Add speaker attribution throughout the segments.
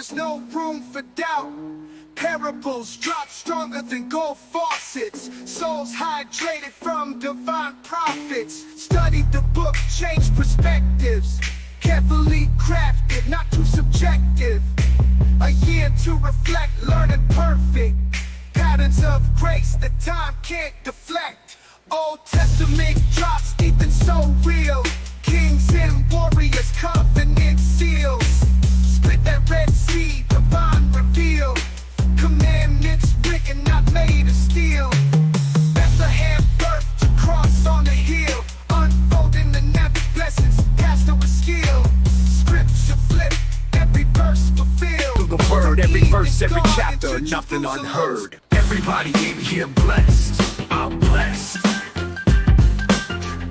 Speaker 1: there's no room for doubt. Parables drop stronger than gold faucets. Souls hydrated from divine prophets. Study the book, change perspectives. Carefully crafted, not too subjective. A year to reflect, learning perfect. Patterns of grace that time can't deflect. Old Testament drops deep and so real. Kings and warriors, covenant seals. Split that Red Sea, divine reveal. Commandments written, not made of steel. Bethlehem birth to cross on the hill. Unfolding the nappy blessings, pastor with skill. Scripture flip, every verse fulfilled.
Speaker 2: Through the word, every verse, every chapter, nothing unheard. Everybody in here blessed, I'm blessed.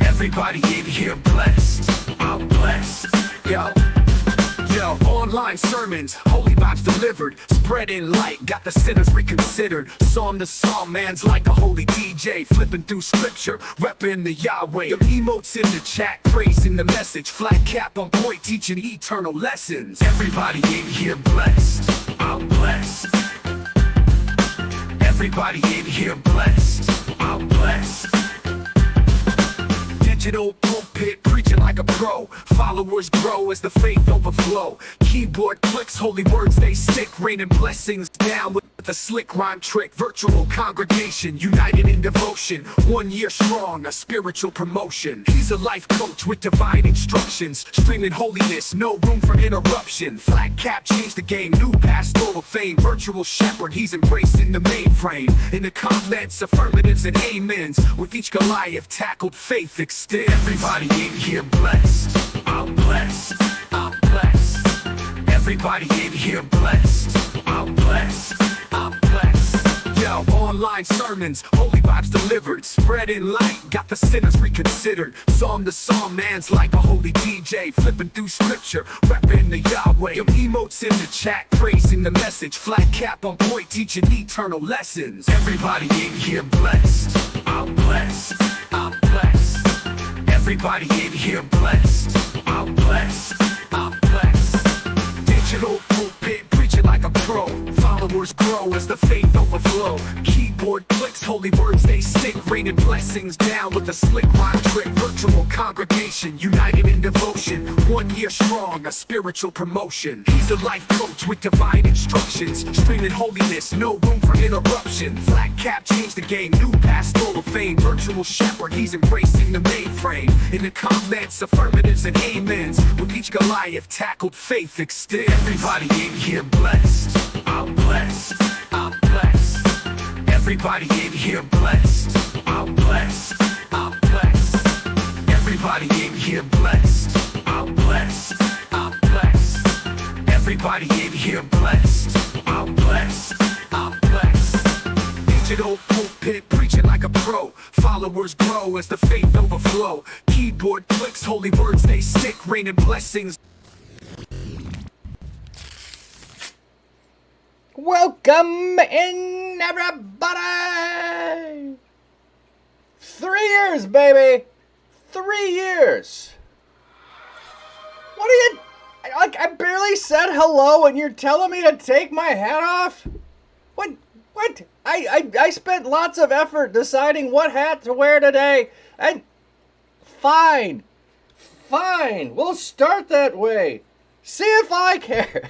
Speaker 2: Everybody in here blessed, I'm blessed. Yo, online sermons, holy vibes delivered. Spreading light, got the sinners reconsidered. Psalm to psalm, man's like a holy DJ. Flipping through scripture, repping the Yahweh. Your emotes in the chat, praising the message. Flat cap on point, teaching eternal lessons. Everybody in here blessed, I'm blessed. Everybody in here blessed, I'm blessed. Digital pulpit, preaching like a pro. Followers grow as the faith overflow. Keyboard clicks, holy words they stick. Raining blessings down with the slick rhyme trick. Virtual congregation, united in devotion. 1 year strong, a spiritual promotion. He's a life coach with divine instructions. Streaming holiness, no room for interruption. Flat cap changed the game, new pastoral fame. Virtual shepherd, he's embraced in the mainframe. In the comments, affirmatives and amens. With each Goliath tackled, faith extends. Everybody in here blessed, I'm blessed, I'm blessed. Everybody in here blessed, I'm blessed, I'm blessed. Yo, online sermons, holy vibes delivered. Spreading light, got the sinners reconsidered. Psalm to psalm, man's like a holy DJ. Flipping through scripture, repping the Yahweh. Your emotes in the chat, praising the message. Flat cap on point, teaching eternal lessons. Everybody in here blessed, I'm blessed, I'm blessed. Everybody in here blessed, I'm blessed, I'm blessed. Digital pulpit, preaching like a pro. Followers grow as the faith overflow. Keyboard clicks, holy words they stick. Raining blessings down with a slick rhyme trick. Virtual congregation, united in devotion. 1 year strong, a spiritual promotion. He's a life coach with divine instructions. Streaming holiness, no room for interruption. Flat cap changed the game, new pastoral fame. Virtual shepherd, he's embracing the mainframe. In the comments, affirmatives and amens. With each Goliath tackled, faith extends. Everybody in here blessed, I'm blessed, I'm blessed. Everybody in here blessed, I'm blessed, I'm blessed. Everybody in here blessed, I'm blessed, I'm blessed. Everybody in here blessed, I'm blessed, I'm blessed. Digital pulpit, preaching like a pro. Followers grow as the faith overflow. Keyboard clicks, holy words they stick. Raining blessings.
Speaker 3: Welcome in, everybody! 3 years, baby! 3 years! What are you... I barely said hello and you're telling me to take my hat off? What? I spent lots of effort deciding what hat to wear today, and... Fine. We'll start that way. See if I care.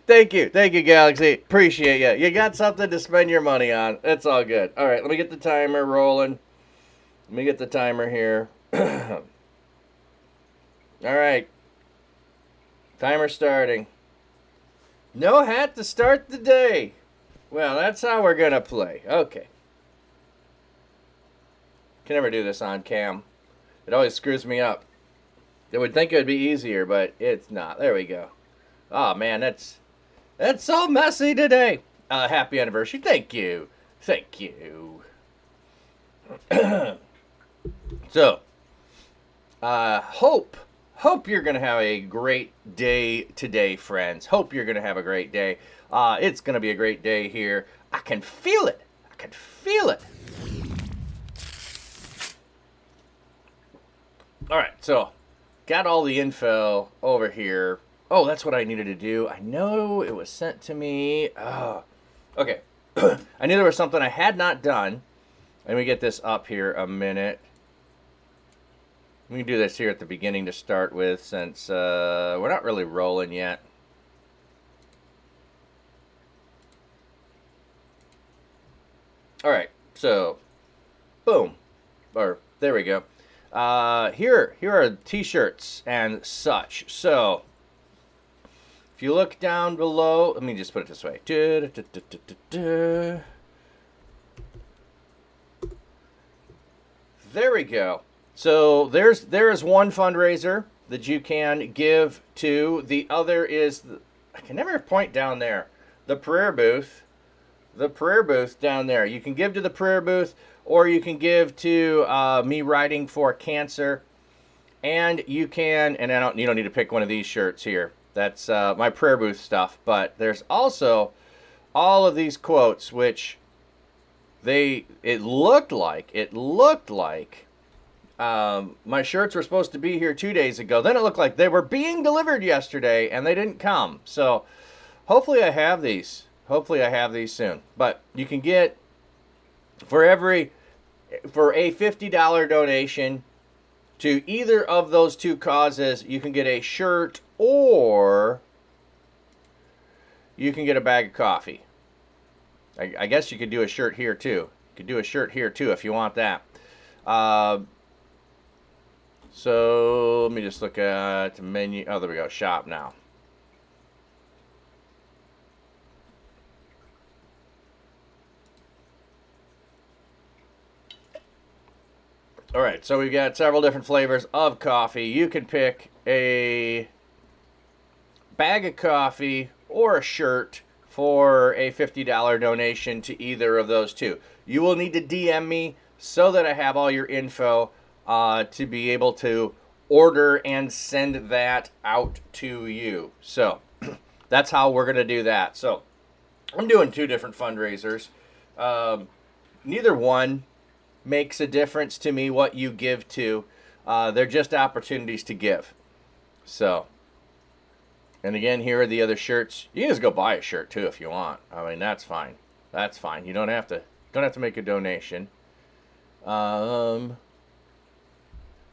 Speaker 3: Thank you, Galaxy. Appreciate you. You got something to spend your money on. It's all good. All right, let me get the timer rolling. Let me get the timer here. All right. Timer starting. No hat to start the day. Well, that's how we're going to play. Okay. Can never do this on cam. It always screws me up. I would think it would be easier, but it's not. There we go. Oh, man, that's so messy today. Happy anniversary. Thank you. So, hope you're going to have a great day today, friends. Hope you're going to have a great day. It's going to be a great day here. I can feel it. All right, so got all the info over here. Oh, that's what I needed to do. I know it was sent to me. Oh, okay. I knew there was something I had not done. Let me get this up here a minute. We can do this here at the beginning to start with, since we're not really rolling yet. All right, so boom, or there we go. Here are t-shirts and such. So if you look down below, let me just put it this way. There we go. So there is one fundraiser that you can give to. The other is, I can never point down there, the prayer booth. The prayer booth down there. You can give to the prayer booth, or you can give to me writing for cancer. And you can, and you don't need to pick one of these shirts here. That's my prayer booth stuff. But there's also all of these quotes, which it looked like my shirts were supposed to be here 2 days ago. Then it looked like they were being delivered yesterday, and they didn't come. So hopefully I have these. Hopefully I have these soon. But you can get, for a $50 donation to either of those two causes, you can get a shirt, or you can get a bag of coffee. I guess you could do a shirt here too. You could do a shirt here too if you want that. So let me just look at the menu. Oh, there we go. Shop now. All right, so we've got several different flavors of coffee. You can pick a bag of coffee or a shirt for a $50 donation to either of those two. You will need to DM me so that I have all your info to be able to order and send that out to you. So that's how we're going to do that. So I'm doing two different fundraisers. Neither one makes a difference to me what you give to. They're just opportunities to give. So, and again, here are the other shirts. You can just go buy a shirt too if you want. I mean, that's fine. That's fine. You don't have to make a donation. Trying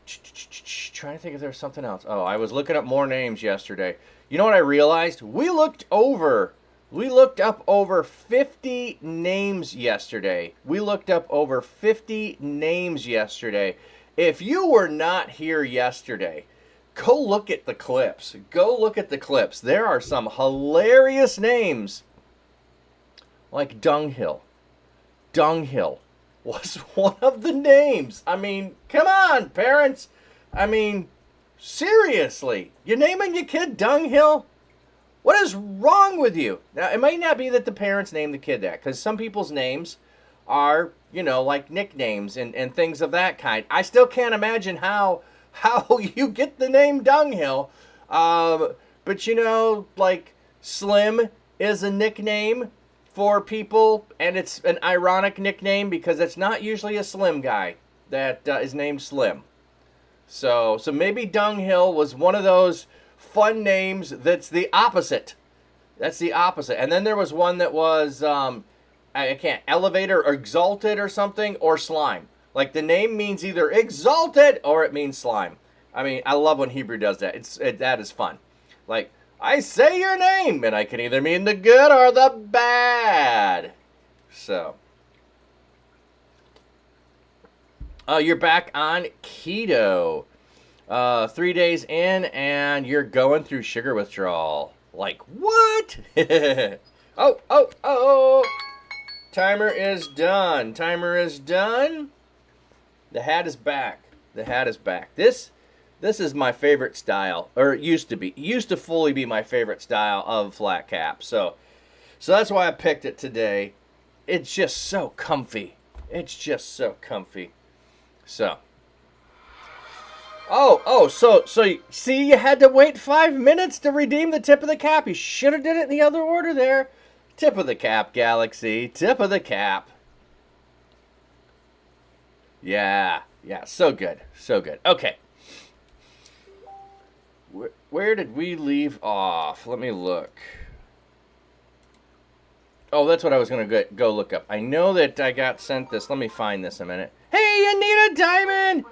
Speaker 3: to think if there's something else. Oh, I was looking up more names yesterday. You know what I realized? We looked up over 50 names yesterday. If you were not here yesterday, go look at the clips. There are some hilarious names. Like Dunghill. Dunghill was one of the names. I mean, come on, parents. I mean, seriously. You naming your kid Dunghill? What is wrong with you? Now, it might not be that the parents named the kid that, because some people's names are, like nicknames and things of that kind. I still can't imagine how you get the name Dunghill. But, like Slim is a nickname for people, and it's an ironic nickname because it's not usually a slim guy that is named Slim. So maybe Dunghill was one of those fun names that's the opposite. And then there was one that was elevator or exalted or something, or slime. Like the name means either exalted or it means slime. I mean, I love when Hebrew does that. That is fun. Like, I say your name, and I can either mean the good or the bad. So, you're back on keto. 3 days in, and you're going through sugar withdrawal. Like, what? Oh. Timer is done. The hat is back. This is my favorite style, or it used to be. It used to fully be my favorite style of flat cap. So that's why I picked it today. It's just so comfy. So. So see, you had to wait 5 minutes to redeem the tip of the cap. You should have did it in the other order there. Tip of the cap, Galaxy. Tip of the cap. Yeah, so good. Okay. Where did we leave off? Let me look. Oh, that's what I was going to go look up. I know that I got sent this. Let me find this a minute. Hey, Anita Diamond!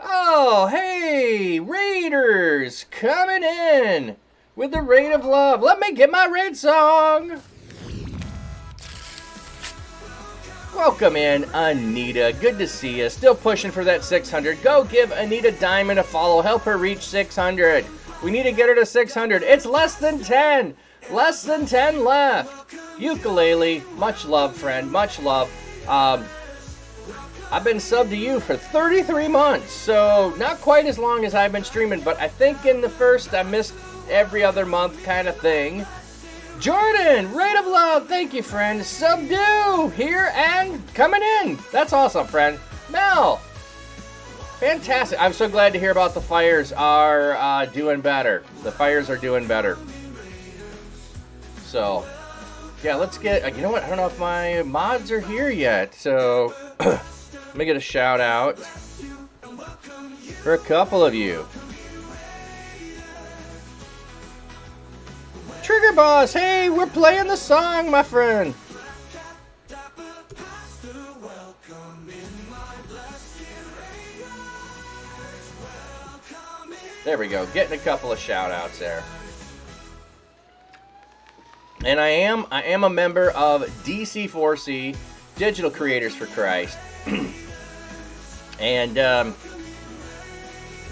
Speaker 3: Oh, hey, Raiders coming in with the Raid of Love. Let me get my raid song. Welcome in, Anita. Good to see you. Still pushing for that 600. Go give Anita Diamond a follow. Help her reach 600. We need to get her to 600. It's less than 10. Less than 10 left. Ukulele, much love, friend. Much love. I've been subbed to you for 33 months, so not quite as long as I've been streaming, but I think in the first I missed every other month kind of thing. Jordan, Raid of Love, thank you, friend. Subdue, here and coming in. That's awesome, friend. Mel, fantastic. I'm so glad to hear about the fires are doing better. The fires are doing better. So, yeah, let's get, you know what, I don't know if my mods are here yet, so let me get a shout out for a couple of you. Trigger Boss, hey, we're playing the song, my friend. There we go, getting a couple of shout outs there. And I am a member of DC4C, Digital Creators for Christ. And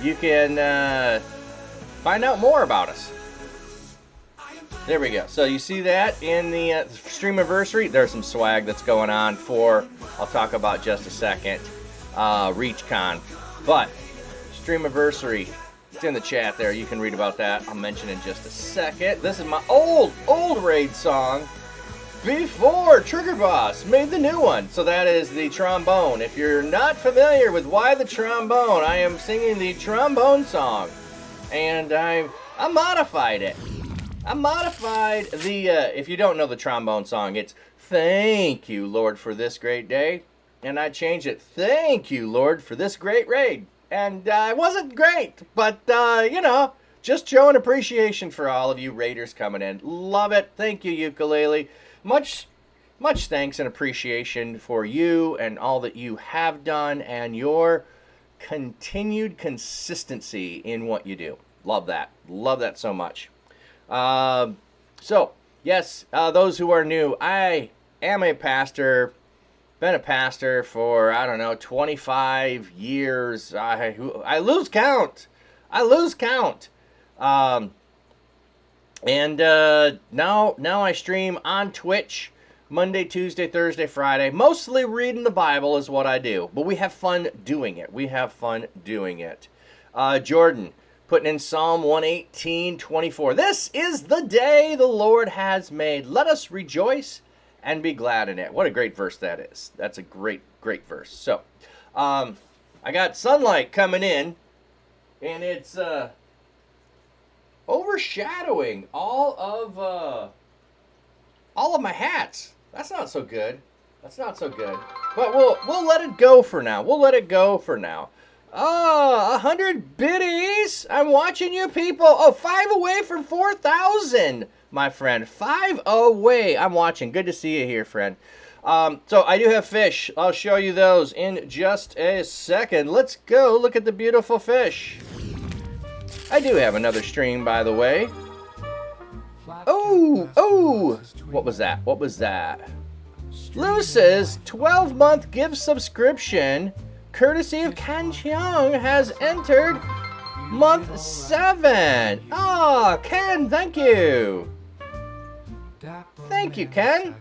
Speaker 3: you can find out more about us. There we go. So you see that in the Streamaversary. There's some swag that's going on for, I'll talk about just a second, ReachCon. But Streamaversary, it's in the chat there. You can read about that. I'll mention in just a second. This is my old raid song before Trigger Boss made the new one. So that is the trombone. If you're not familiar with why the trombone, I am singing the trombone song. And I modified it. I modified the, if you don't know the trombone song, it's thank you, Lord, for this great day. And I changed it, thank you, Lord, for this great raid. And it wasn't great, but, you know, just showing appreciation for all of you raiders coming in. Love it. Thank you, Ukulele. Much thanks and appreciation for you and all that you have done and your continued consistency in what you do. Love that. Love that so much. So, yes, those who are new, I am a pastor. Been a pastor for, I don't know, 25 years. I lose count. And now I stream on Twitch Monday, Tuesday, Thursday, Friday. Mostly reading the Bible is what I do. But we have fun doing it. Jordan, putting in Psalm 118:24. This is the day the Lord has made. Let us rejoice and be glad in it. What a great verse that is. That's a great verse. So, I got sunlight coming in, and it's overshadowing all of my hats. That's not so good. But we'll let it go for now. 100 biddies. I'm watching you people. Oh, 5 away from 4,000. My friend, 5 away. I'm watching. Good to see you here, friend. So I do have fish. I'll show you those in just a second. Let's go look at the beautiful fish. I do have another stream, by the way. Oh, what was that? Luce's 12-month gift subscription, courtesy of Ken Cheong, has entered month 7. Oh, Ken, thank you. Thank you, Ken.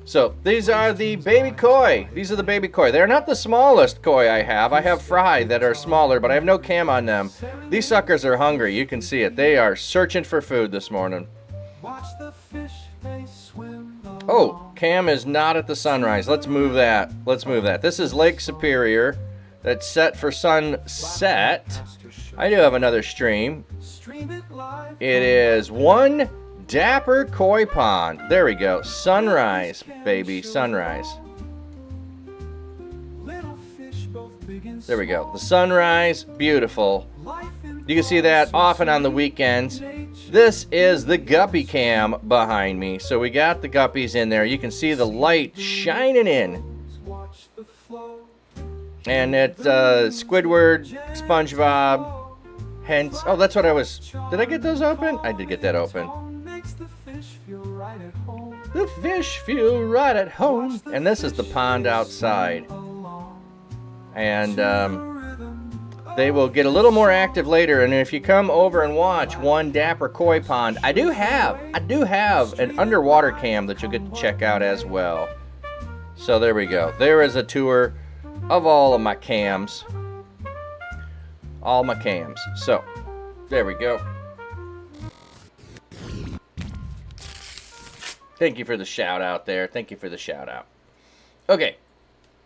Speaker 3: So, these are the baby koi. They're not the smallest koi I have. I have fry that are smaller, but I have no cam on them. These suckers are hungry. You can see it. They are searching for food this morning. Oh, cam is not at the sunrise. Let's move that. This is Lake Superior. That's set for sunset. I do have another stream. It is one dapper koi pond. There we go. Sunrise, baby. Sunrise. There we go. The sunrise, beautiful. You can see that often on the weekends. This is the guppy cam behind me. So we got the guppies in there. You can see the light shining in. And it's Squidward, SpongeBob, hence. Oh, that's what I was. Did I get those open? I did get that open. The fish feel right at home. And this is the pond outside. And they will get a little more active later. And if you come over and watch one Dapper Koi Pond, I do have an underwater cam that you'll get to check out as well. So there we go. There is a tour of all of my cams. All my cams. So there we go. Thank you for the shout out there. Thank you for the shout out. Okay.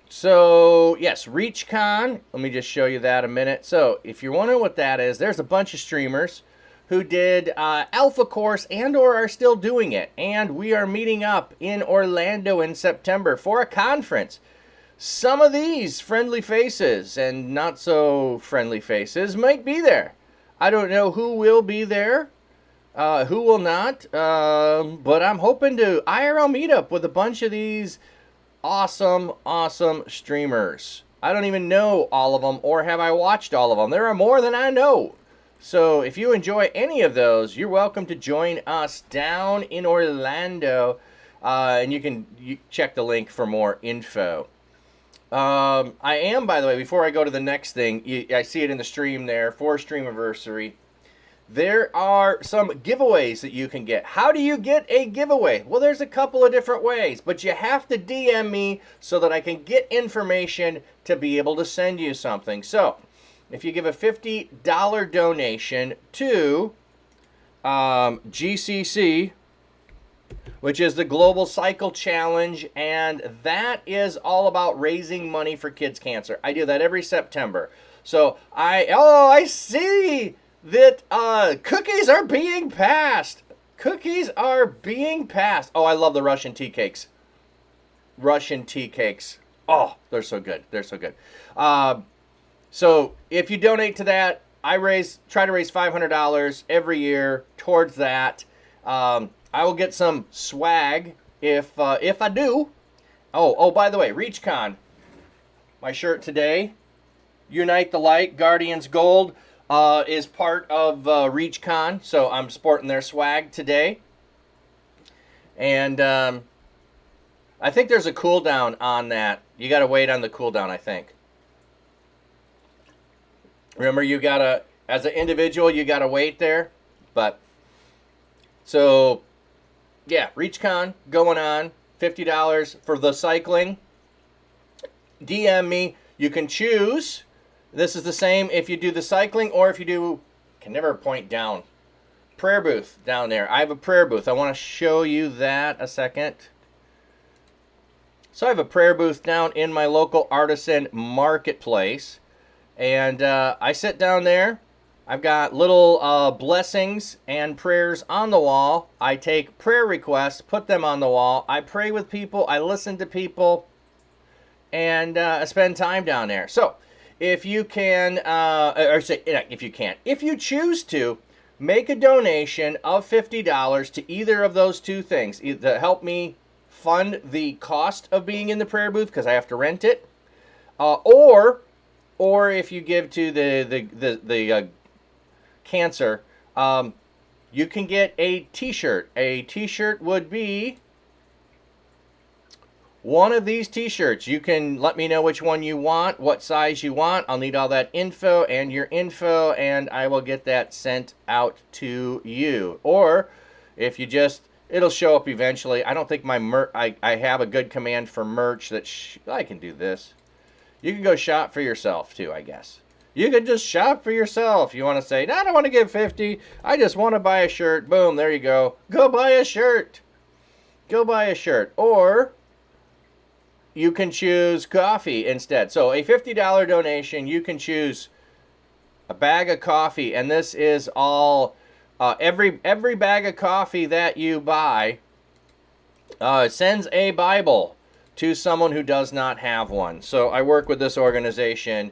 Speaker 3: So, yes, ReachCon. Let me just show you that a minute. So, if you're wondering what that is, there's a bunch of streamers who did Alpha Course and or are still doing it. And we are meeting up in Orlando in September for a conference. Some of these friendly faces and not so friendly faces might be there. I don't know who will be there, who will not, but I'm hoping to IRL meet up with a bunch of these awesome streamers. I don't even know all of them, or have I watched all of them. There are more than I know. So if you enjoy any of those, you're welcome to join us down in Orlando, and you can check the link for more info. I am, by the way, before I go to the next thing, I see it in the stream there for Streamaversary. There are some giveaways that you can get. How do you get a giveaway? Well, there's a couple of different ways, but you have to DM me so that I can get information to be able to send you something. So, if you give a $50 donation to GCC, which is the Global Cycle Challenge, and that is all about raising money for kids' cancer. I do that every September. So, I see that cookies are being passed. Cookies are being passed. Oh, I love the Russian tea cakes. Russian tea cakes. Oh, they're so good. They're so good. So if you donate to that, I try to raise $500 every year towards that. I will get some swag if I do. Oh, by the way, ReachCon. My shirt today, Unite the Light, Guardians Gold, is part of ReachCon, so I'm sporting their swag today. And I think there's a cooldown on that. You got to wait on the cooldown, I think. Remember, you got to, as an individual, you got to wait there. But, so, yeah, ReachCon going on, $50 for the cycling. DM me. You can choose. This is the same if you do the cycling or if you do, can never point down, prayer booth down there. I have a prayer booth. I want to show you that a second. So I have a prayer booth down in my local artisan marketplace. And I sit down there. I've got little blessings and prayers on the wall. I take prayer requests, put them on the wall. I pray with people. I listen to people. And I spend time down there. So, if you can, if you choose to, make a donation of $50 to either of those two things, to help me fund the cost of being in the prayer booth because I have to rent it, or if you give to the cancer, you can get a T-shirt. A T-shirt would be one of these T-shirts. You can let me know which one you want, what size you want. I'll need all that info and your info, and I will get that sent out to you. Or if you just, it'll show up eventually. I don't think my I have a good command for merch that I can do this. You can go shop for yourself too, I guess. You can just shop for yourself. You want to say, no, I don't want to give 50. I just want to buy a shirt. Boom, there you go. Go buy a shirt. Go buy a shirt. Or you can choose coffee instead. So a $50 donation, you can choose a bag of coffee, and this is all every bag of coffee that you buy sends a Bible to someone who does not have one. So I work with this organization,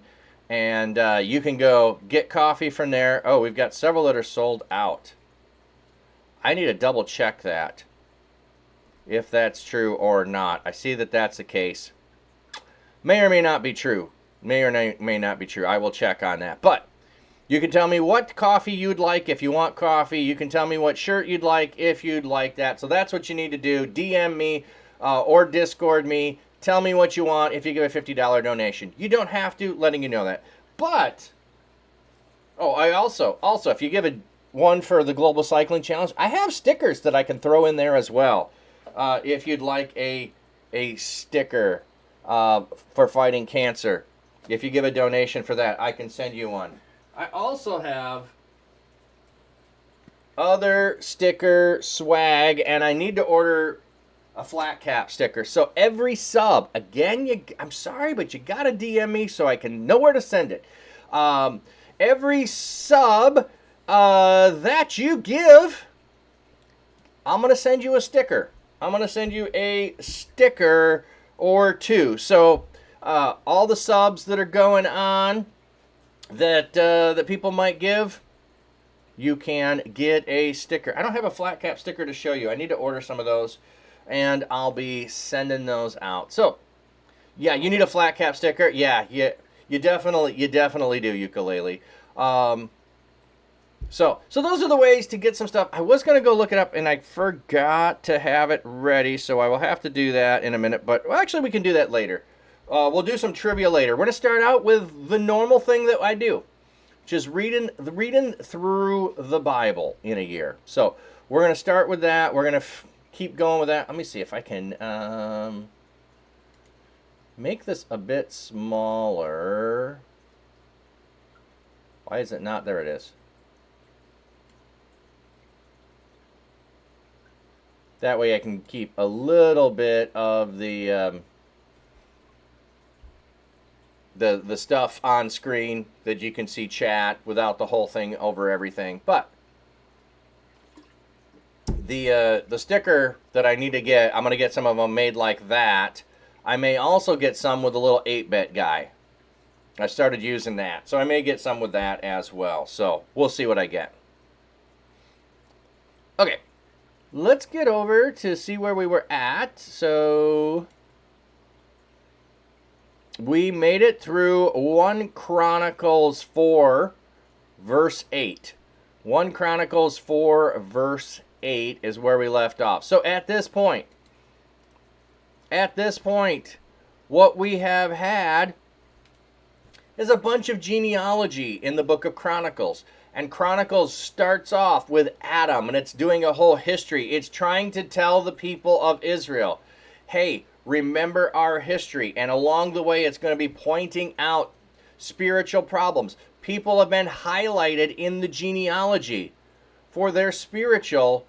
Speaker 3: And you can go get coffee from there. Oh, we've got several that are sold out. I need to double check that, if that's true or not. I see that that's the case. May or may not be true. May or may not be true. I will check on that. But you can tell me what coffee you'd like if you want coffee. You can tell me what shirt you'd like if you'd like that. So that's what you need to do. DM me or Discord me. Tell me what you want if you give a $50 donation. You don't have to, letting you know that. But, I also, if you give one for the Global Cycling Challenge, I have stickers that I can throw in there as well. If you'd like a sticker for fighting cancer. If you give a donation for that, I can send you one. I also have other sticker swag, and I need to order a flat cap sticker. So every sub, again, I'm sorry, but you gotta DM me so I can know where to send it. Every sub that you give, I'm gonna send you a sticker. I'm gonna send you a sticker or two. So all the subs that are going on that people might give, you can get a sticker. I don't have a flat cap sticker to show you. I need to order some of those, and I'll be sending those out. So, yeah, you need a flat cap sticker. Yeah, you definitely do, ukulele. So those are the ways to get some stuff. I was gonna go look it up, and I forgot to have it ready, so I will have to do that in a minute. But well, actually, we can do that later. We'll do some trivia later. We're gonna start out with the normal thing that I do, which is reading through the Bible in a year. So we're gonna start with that. We're gonna keep going with that. Let me see if I can make this a bit smaller. Why is it not? There it is. That way I can keep a little bit of the stuff on screen that you can see chat without the whole thing over everything. But the sticker that I need to get, I'm going to get some of them made like that. I may also get some with a little 8-bit guy. I started using that. So I may get some with that as well. So we'll see what I get. Okay. Let's get over to see where we were at. So we made it through 1 Chronicles 4, verse 8. 1 Chronicles 4, verse 8 is where we left off. So at this point, what we have had is a bunch of genealogy in the book of Chronicles. And Chronicles starts off with Adam, and it's doing a whole history. It's trying to tell the people of Israel, hey, remember our history. And along the way, it's going to be pointing out spiritual problems. People have been highlighted in the genealogy for their spiritual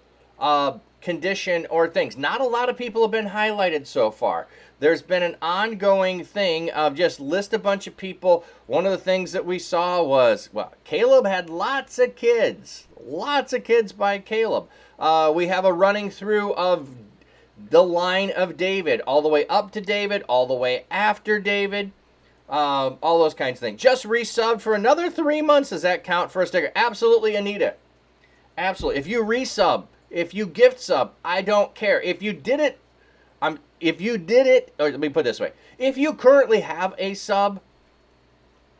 Speaker 3: condition or things. Not a lot of people have been highlighted so far. There's been an ongoing thing of just list a bunch of people. One of the things that we saw was, well, Caleb had lots of kids. Lots of kids by Caleb. We have a running through of the line of David, all the way up to David, all the way after David, all those kinds of things. Just resubbed for another 3 months. Does that count for a sticker? Absolutely, Anita. Absolutely. If you resub, if you gift sub, I don't care. If you did it, or let me put it this way. If you currently have a sub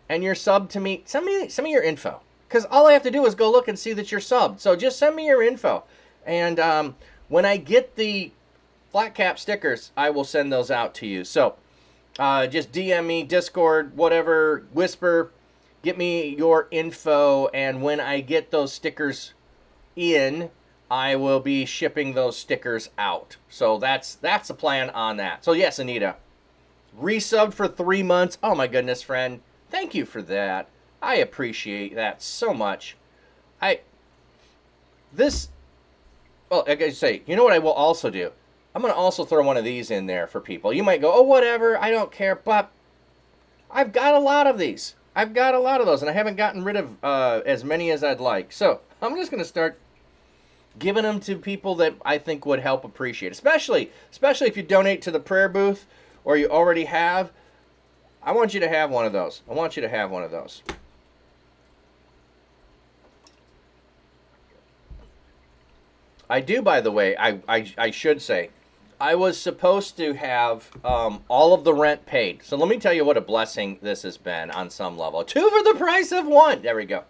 Speaker 3: and you're subbed to me, send me your info. Because all I have to do is go look and see that you're subbed. So just send me your info. And when I get the flat cap stickers, I will send those out to you. So just DM me, Discord, whatever, whisper, get me your info. And when I get those stickers in, I will be shipping those stickers out. So that's the plan on that. So yes, Anita, resubbed for 3 months. Oh my goodness, friend. Thank you for that. I appreciate that so much. Well, like I say, you know what I will also do? I'm going to also throw one of these in there for people. You might go, oh, whatever, I don't care, but I've got a lot of these. I've got a lot of those, and I haven't gotten rid of as many as I'd like. So I'm just going to start giving them to people that I think would help appreciate, especially if you donate to the prayer booth or you already have. I want you to have one of those. I want you to have one of those. I do, by the way, I should say, I was supposed to have all of the rent paid. So let me tell you what a blessing this has been on some level. 2 for the price of 1. There we go.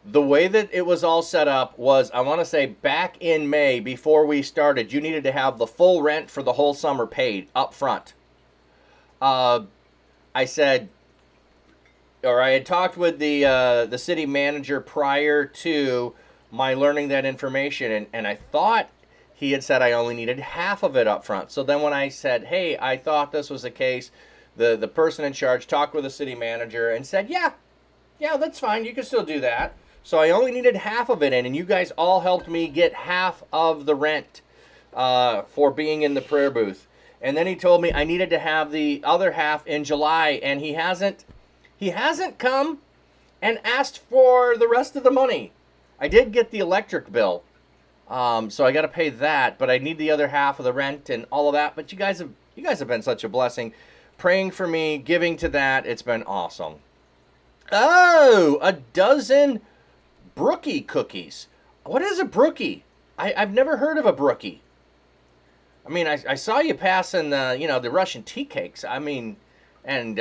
Speaker 3: The way that it was all set up was, I want to say back in May, before we started, you needed to have the full rent for the whole summer paid up front. I said, or I had talked with the city manager prior to my learning that information, and I thought he had said I only needed half of it up front. So then when I said, hey, I thought this was the case, the person in charge talked with the city manager and said, yeah, that's fine, you can still do that. So I only needed half of it in, and you guys all helped me get half of the rent for being in the prayer booth. And then he told me I needed to have the other half in July, and he hasn't come and asked for the rest of the money. I did get the electric bill, so I got to pay that, but I need the other half of the rent and all of that. But you guys have been such a blessing, praying for me, giving to that. It's been awesome. Oh, a dozen brookie cookies. What is a brookie? I've never heard of a brookie. I mean, I saw you passing the Russian tea cakes. I mean, and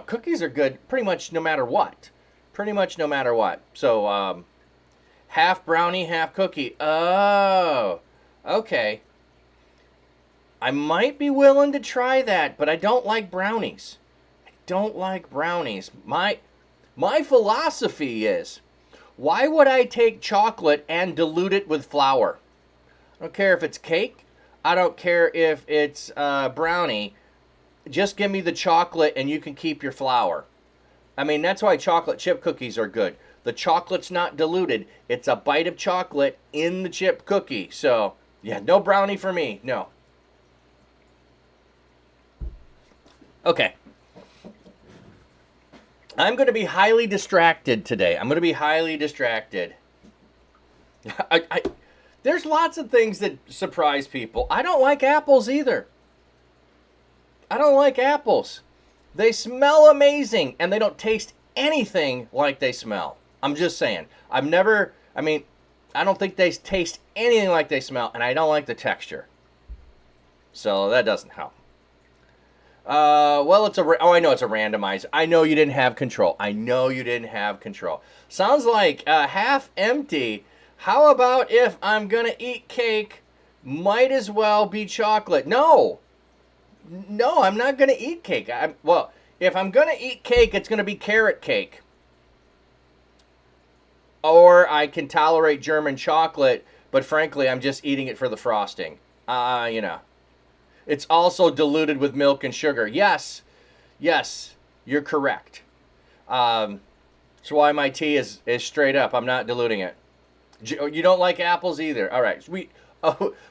Speaker 3: cookies are good pretty much no matter what. So half brownie, half cookie. Oh, okay. I might be willing to try that, but I don't like brownies. My philosophy is, why would I take chocolate and dilute it with flour? I don't care if it's cake. I don't care if it's brownie. Just give me the chocolate and you can keep your flour. I mean, that's why chocolate chip cookies are good. The chocolate's not diluted. It's a bite of chocolate in the chip cookie. So, yeah, no brownie for me. No. Okay. I'm going to be highly distracted today. There's lots of things that surprise people. I don't like apples either. They smell amazing, and they don't taste anything like they smell. I'm just saying. I don't think they taste anything like they smell, and I don't like the texture. So that doesn't help. Well, I know it's a randomizer. I know you didn't have control. Sounds like half empty. How about if I'm gonna eat cake, might as well be chocolate? No, I'm not gonna eat cake. If I'm gonna eat cake, it's gonna be carrot cake. Or I can tolerate German chocolate, but frankly, I'm just eating it for the frosting. It's also diluted with milk and sugar. Yes, you're correct. That's why my tea is straight up. I'm not diluting it. You don't like apples either. All right,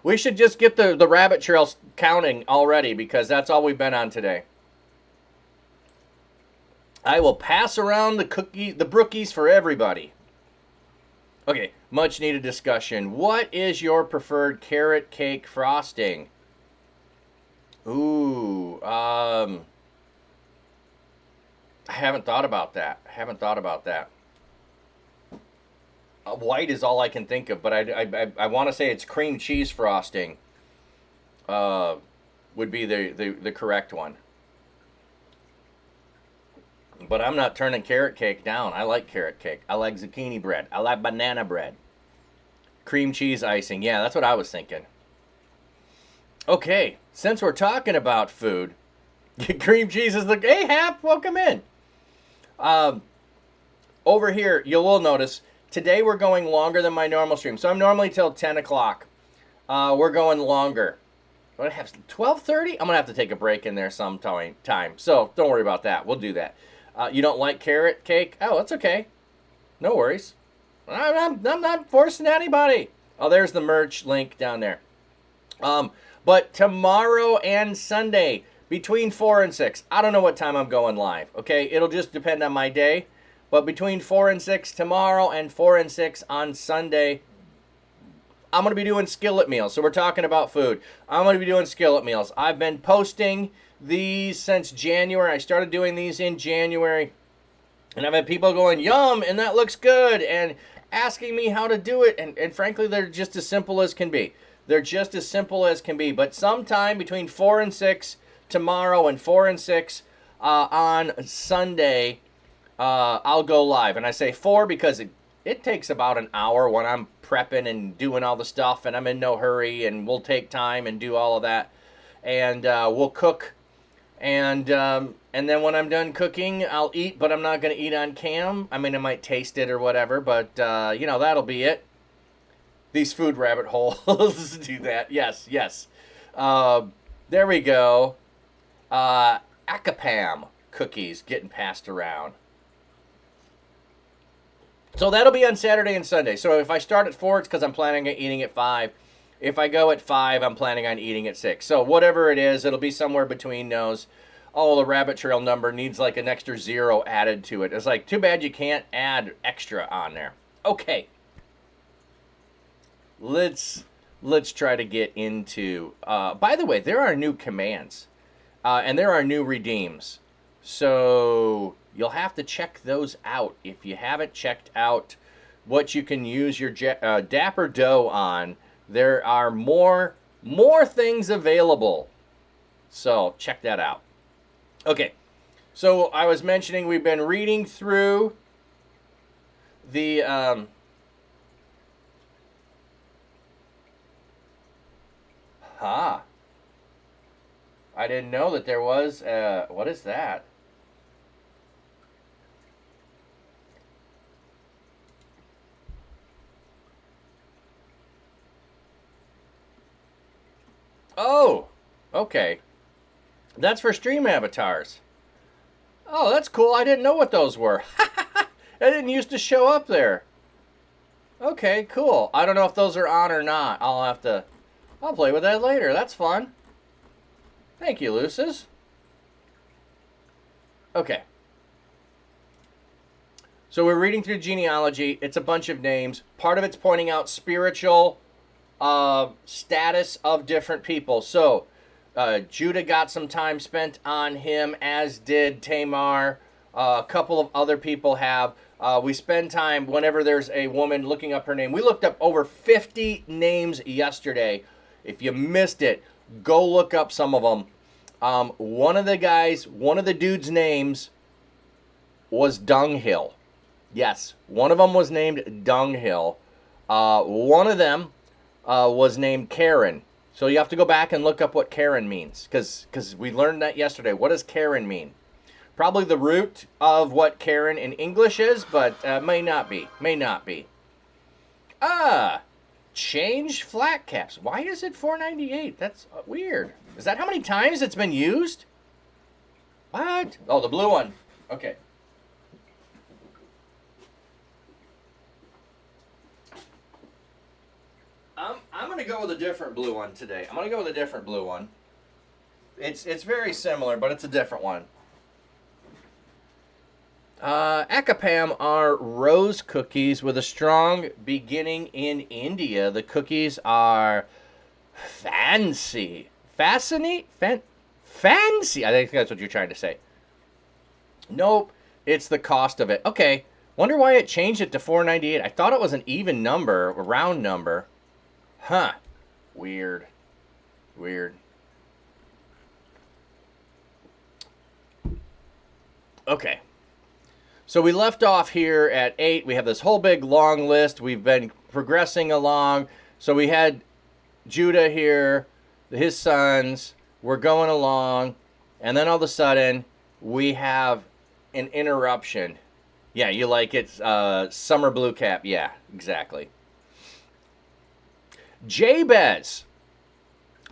Speaker 3: we should just get the rabbit trails counting already, because that's all we've been on today. I will pass around the brookies for everybody. Okay, much needed discussion. What is your preferred carrot cake frosting? Ooh, I haven't thought about that. White is all I can think of, but I want to say it's cream cheese frosting. Would be the correct one. But I'm not turning carrot cake down. I like carrot cake. I like zucchini bread. I like banana bread. Cream cheese icing. Yeah, that's what I was thinking. Okay, since we're talking about food, cream cheese is hey, Hap, welcome in. Over here, you will notice, today we're going longer than my normal stream. So I'm normally till 10 o'clock. We're going longer. What, I have 12:30? I'm going to have to take a break in there sometime. So don't worry about that. We'll do that. You don't like carrot cake? Oh, that's okay. No worries. I'm not forcing anybody. Oh, there's the merch link down there. But tomorrow and Sunday, between 4 and 6, I don't know what time I'm going live, okay? It'll just depend on my day. But between 4 and 6 tomorrow and 4 and 6 on Sunday, I'm going to be doing skillet meals. So we're talking about food. I'm going to be doing skillet meals. I've been posting these since January. I started doing these in January. And I've had people going, yum, and that looks good, and asking me how to do it. And frankly, they're just as simple as can be. They're just as simple as can be. But sometime between 4 and 6 tomorrow and 4 and 6 on Sunday, I'll go live. And I say 4 because it takes about an hour when I'm prepping and doing all the stuff, and I'm in no hurry, and we'll take time and do all of that. And we'll cook. And then when I'm done cooking, I'll eat, but I'm not going to eat on cam. I mean, I might taste it or whatever, but, that'll be it. These food rabbit holes do that. Yes. There we go. Acapam cookies getting passed around. So that'll be on Saturday and Sunday. So if I start at 4, it's because I'm planning on eating at 5. If I go at 5, I'm planning on eating at 6. So whatever it is, it'll be somewhere between those. Oh, the rabbit trail number needs like an extra 0 added to it. It's like, too bad you can't add extra on there. Okay. Let's try to get into... by the way, there are new commands. And there are new redeems. So you'll have to check those out if you haven't checked out what you can use your Dapper Dough on. There are more things available. So check that out. Okay. So I was mentioning we've been reading through the I didn't know that there was what is that? Oh, okay. That's for stream avatars. Oh, that's cool. I didn't know what those were. That didn't used to show up there. Okay, cool. I don't know if those are on or not. I'll play with that later. That's fun. Thank you, Lucis. Okay. So we're reading through genealogy. It's a bunch of names. Part of it's pointing out spiritual status of different people. So Judah got some time spent on him, as did Tamar. A couple of other people have. We spend time whenever there's a woman looking up her name. We looked up over 50 names yesterday. If you missed it, go look up some of them. One of the dude's names was Dunghill. Yes, one of them was named Dunghill. One of them was named Karen. So you have to go back and look up what Karen means, because we learned that yesterday. What does Karen mean? Probably the root of what Karen in English is, but may not be. Change flat caps. Why is it $4.98? That's weird. Is that how many times it's been used? What? Oh, the blue one. Okay. I'm going to go with a different blue one today. I'm going to go with a different blue one. It's very similar, but it's a different one. Acapam are rose cookies with a strong beginning in India. The cookies are fancy. Fancy? I think that's what you're trying to say. Nope. It's the cost of it. Okay. Wonder why it changed it to $4.98. I thought it was an even number, a round number. Huh. Weird. Okay. So we left off here at 8. We have this whole big long list. We've been progressing along. So we had Judah here, his sons. We're going along. And then all of a sudden, we have an interruption. Yeah, you like it. Summer blue cap. Yeah, exactly. Jabez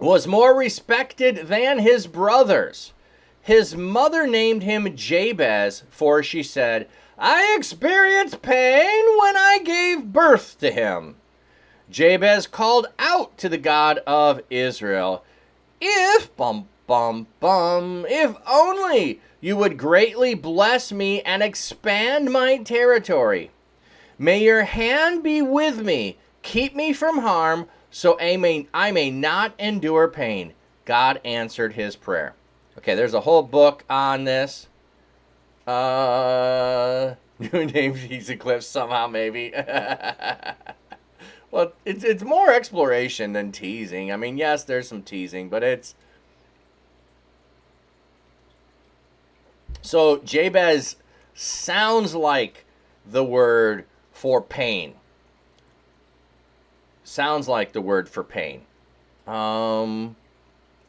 Speaker 3: was more respected than his brothers. His mother named him Jabez, for she said, I experienced pain when I gave birth to him. Jabez called out to the God of Israel, if only you would greatly bless me and expand my territory. May your hand be with me Keep me from harm, so I may not endure pain. God answered his prayer. Okay, there's a whole book on this. New name He's Eclipse somehow, maybe. Well, it's more exploration than teasing. I mean, yes, there's some teasing, but it's... So, Jabez sounds like the word for pain. Sounds like the word for pain.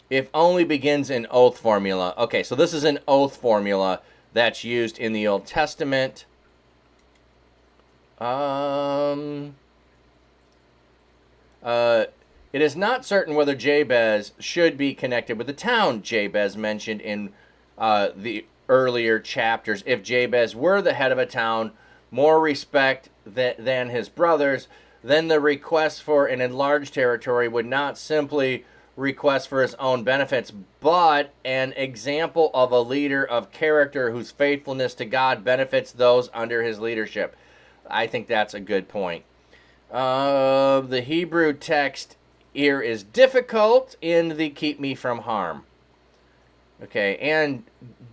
Speaker 3: If only begins in oath formula. Okay, so this is an oath formula that's used in the Old Testament. It is not certain whether Jabez should be connected with the town Jabez mentioned in the earlier chapters. If Jabez were the head of a town, more respect than his brothers, then the request for an enlarged territory would not simply request for his own benefits, but an example of a leader of character whose faithfulness to God benefits those under his leadership. I think that's a good point. The Hebrew text here is difficult in the keep me from harm. Okay, and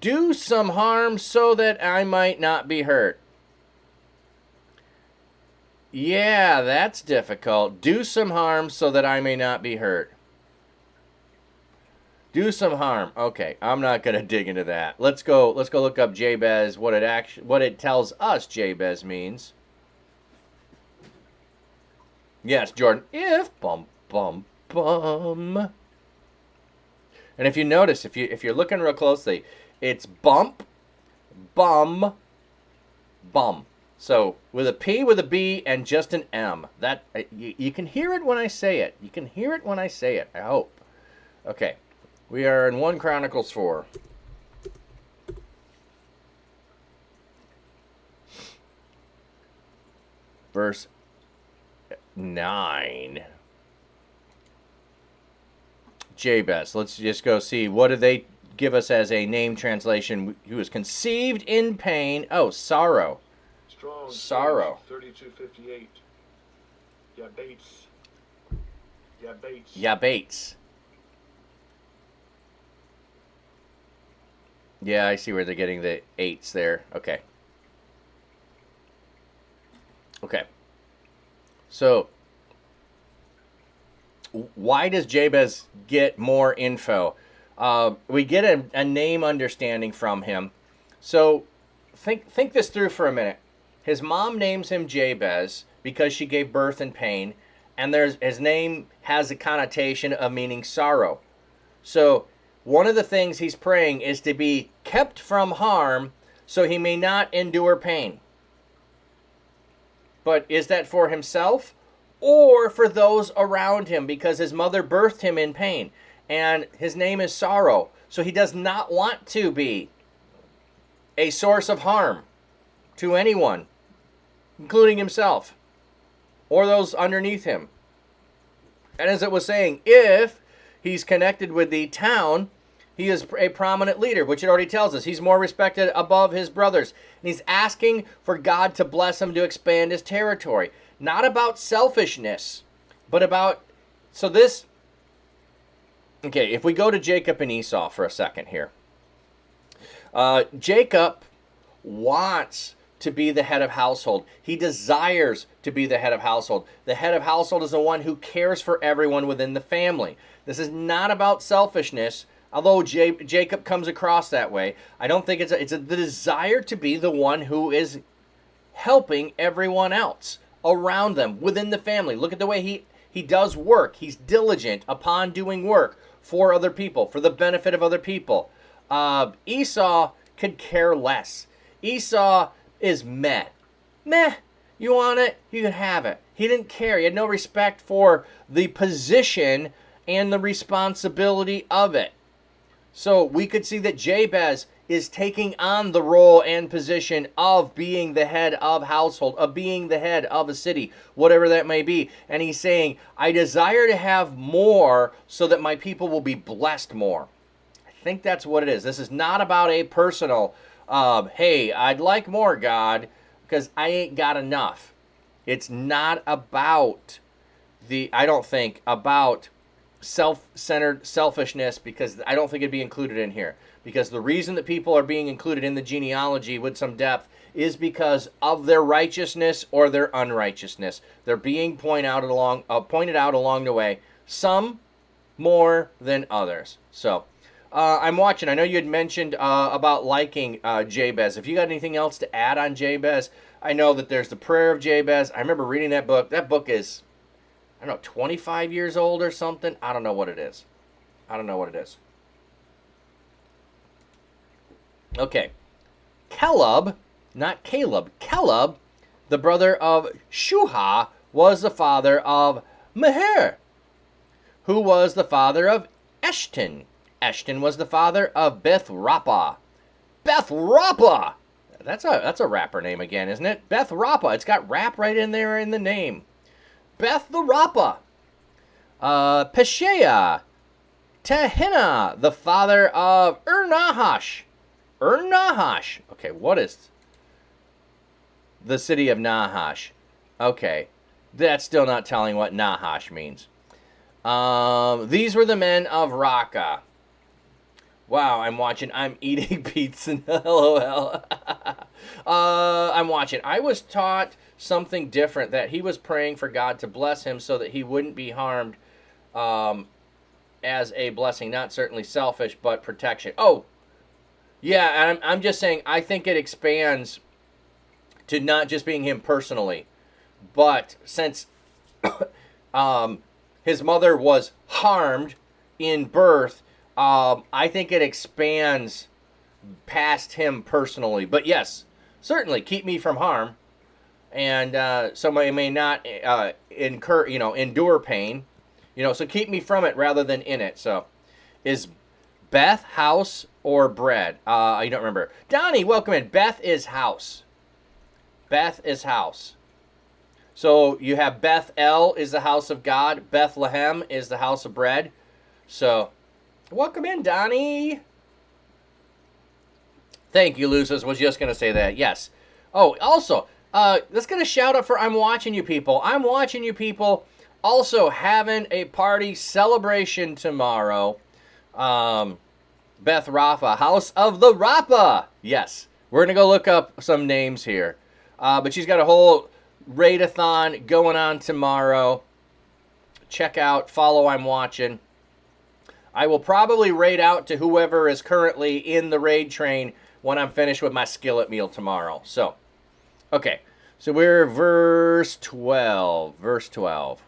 Speaker 3: do some harm so that I might not be hurt. Yeah, that's difficult. Do some harm so that I may not be hurt. Do some harm. Okay, I'm not going to dig into that. Let's go look up Jabez, what it tells us Jabez means. Yes, Jordan. If bum bum bum. And if you notice, if you're looking real closely, it's bump, bum, bum. So with a P, with a B, and just an M. That you can hear it when I say it. You can hear it when I say it. I hope. Okay, we are in 1 Chronicles 4. Verse 9. Jabez. Let's just go see. What do they give us as a name translation? He was conceived in pain. Oh, sorrow.
Speaker 4: Strong,
Speaker 3: Sorrow.
Speaker 4: 3258. Yabates. Yabates.
Speaker 3: Yabates. Yeah, I see where they're getting the 8s there. Okay. Okay. So, why does Jabez get more info? We get a name understanding from him. So, think this through for a minute. His mom names him Jabez because she gave birth in pain, and his name has a connotation of meaning sorrow. So, one of the things he's praying is to be kept from harm so he may not endure pain. But is that for himself or for those around him? Because his mother birthed him in pain, and his name is sorrow. So he does not want to be a source of harm to anyone, including himself or those underneath him. And as it was saying, if he's connected with the town, he is a prominent leader, which it already tells us. He's more respected above his brothers. And he's asking for God to bless him to expand his territory. Not about selfishness, but about... So this... Okay, if we go to Jacob and Esau for a second here. Jacob wants to be the head of household. He desires to be the head of household. The head of household is the one who cares for everyone within the family. This is not about selfishness, although Jacob comes across that way. I don't think it's the desire to be the one who is helping everyone else around them within the family. Look at the way he does work. He's diligent upon doing work for other people, for the benefit of other people. Esau could care less. Esau is meh. Meh. You want it? You can have it. He didn't care. He had no respect for the position and the responsibility of it. So we could see that Jabez is taking on the role and position of being the head of household, of being the head of a city, whatever that may be. And he's saying, I desire to have more so that my people will be blessed more. I think that's what it is. This is not about a personal, hey, I'd like more, God, because I ain't got enough. It's not about I don't think, about self-centered selfishness, because I don't think it'd be included in here. Because the reason that people are being included in the genealogy with some depth is because of their righteousness or their unrighteousness. They're being pointed out along the way, some more than others. So, I'm watching. I know you had mentioned about liking Jabez. If you got anything else to add on Jabez, I know that there's the Prayer of Jabez. I remember reading that book. That book is, I don't know, 25 years old or something. I don't know what it is. Okay. Caleb, not Caleb, Caleb, the brother of Shuha, was the father of Meher, who was the father of Eshton. Eshton was the father of Beth Rappa. Beth Rappa! That's a rapper name again, isn't it? Beth Rappa. It's got rap right in there in the name. Beth the Rappa. Peshea. Tehina, the father of Nahash. Nahash. Okay, what is the city of Nahash? Okay, that's still not telling what Nahash means. These were the men of Raqqa. Wow, I'm eating pizza. LOL. I'm watching. I was taught something different, that he was praying for God to bless him so that he wouldn't be harmed as a blessing. Not certainly selfish, but protection. Oh, yeah, and I'm just saying, I think it expands to not just being him personally, but since his mother was harmed in birth, I think it expands past him personally. But yes, certainly keep me from harm, and somebody may not endure pain, so keep me from it rather than in it. So, is Beth house or bread? You don't remember. Donnie, welcome in. Beth is house. Beth is house. So you have Beth-El is the house of God. Bethlehem is the house of bread. So, welcome in, Donnie. Thank you, Lucis. Was just going to say that. Yes. Oh, also, let's get a shout out for I'm Watching You People. I'm Watching You People also having a party celebration tomorrow. Beth Rappa, House of the Rappa. Yes. We're going to go look up some names here. But she's got a whole raid-a-thon going on tomorrow. Check out, follow I'm Watching. I will probably raid out to whoever is currently in the raid train when I'm finished with my skillet meal tomorrow. So, okay. So we're verse 12. Verse 12.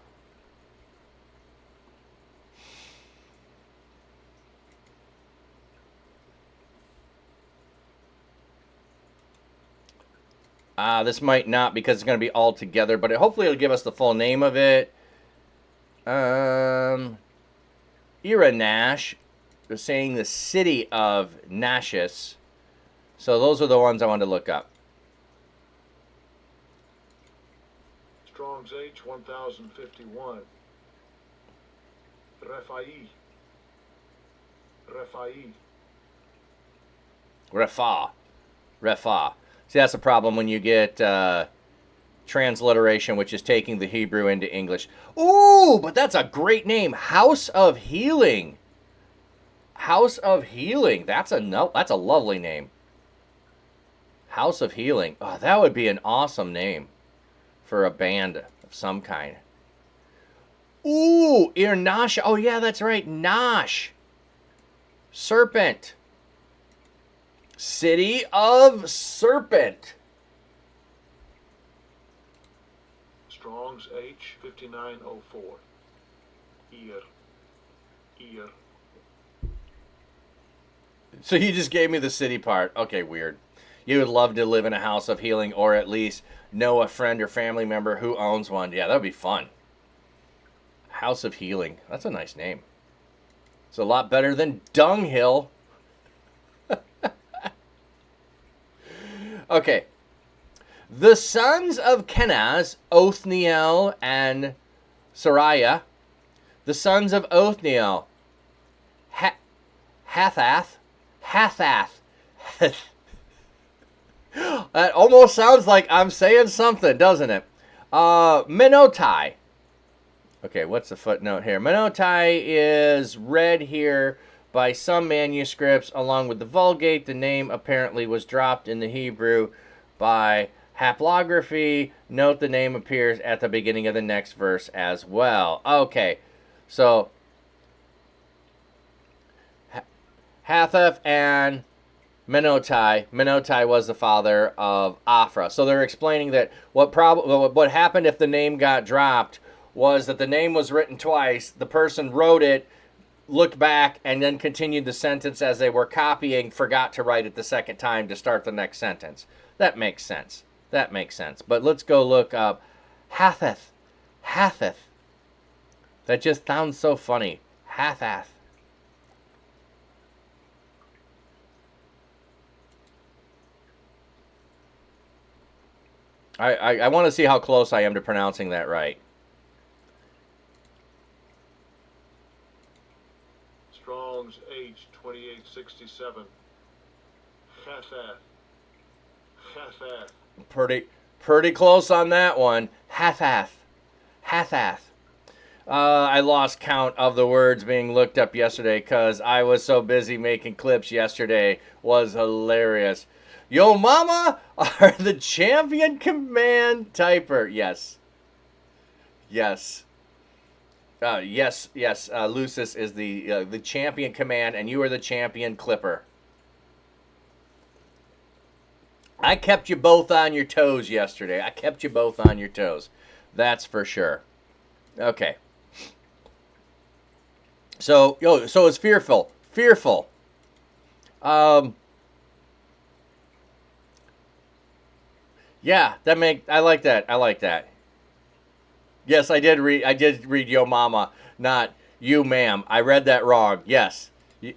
Speaker 3: This might not, because it's going to be all together, but hopefully it'll give us the full name of it. Iranash, they're saying the city of Nashis. So those are the ones I wanted to look up.
Speaker 4: Strong's H 1051. Refai.
Speaker 3: Refa. See, that's the problem when you get transliteration, which is taking the Hebrew into English. Ooh, but that's a great name. House of Healing. House of Healing. That's a lovely name. House of Healing. Oh, that would be an awesome name for a band of some kind. Ooh, Irnash. Oh, yeah, that's right. Nash. Serpent. City of Serpent.
Speaker 4: Strong's H 5904. Ear.
Speaker 3: So you just gave me the city part. Okay, weird. You would love to live in a house of healing, or at least know a friend or family member who owns one. Yeah, that would be fun. House of Healing. That's a nice name. It's a lot better than Dunghill. Okay. The sons of Kenaz, Othniel and Sariah. The sons of Othniel, Hathath. That almost sounds like I'm saying something, doesn't it? Menotai. Okay, what's the footnote here? Menotai is read here by some manuscripts along with the Vulgate. The name apparently was dropped in the Hebrew by haplography. Note the name appears at the beginning of the next verse as well. Okay, so Hathach and Menotai. Menotai was the father of Aphra. So they're explaining that what happened if the name got dropped was that the name was written twice. The person wrote it, looked back, and then continued the sentence as they were copying, forgot to write it the second time to start the next sentence. That makes sense. That makes sense. But let's go look up Hathach. Hathach. That just sounds so funny. Hathach. I want to see how close I am to pronouncing that right.
Speaker 4: Strong's H 2867. Hathath. Hathath.
Speaker 3: Pretty close on that one. Hathath. Hathath. I lost count of the words being looked up yesterday because I was so busy making clips yesterday. Was hilarious. Yo mama are the champion command typer. Yes. Yes. Yes. Lucis is the champion command, and you are the champion clipper. I kept you both on your toes yesterday. I kept you both on your toes. That's for sure. Okay. So it's fearful. Fearful. Yeah, I like that. I like that. Yes, I did read Yo Mama, not You Ma'am. I read that wrong. Yes.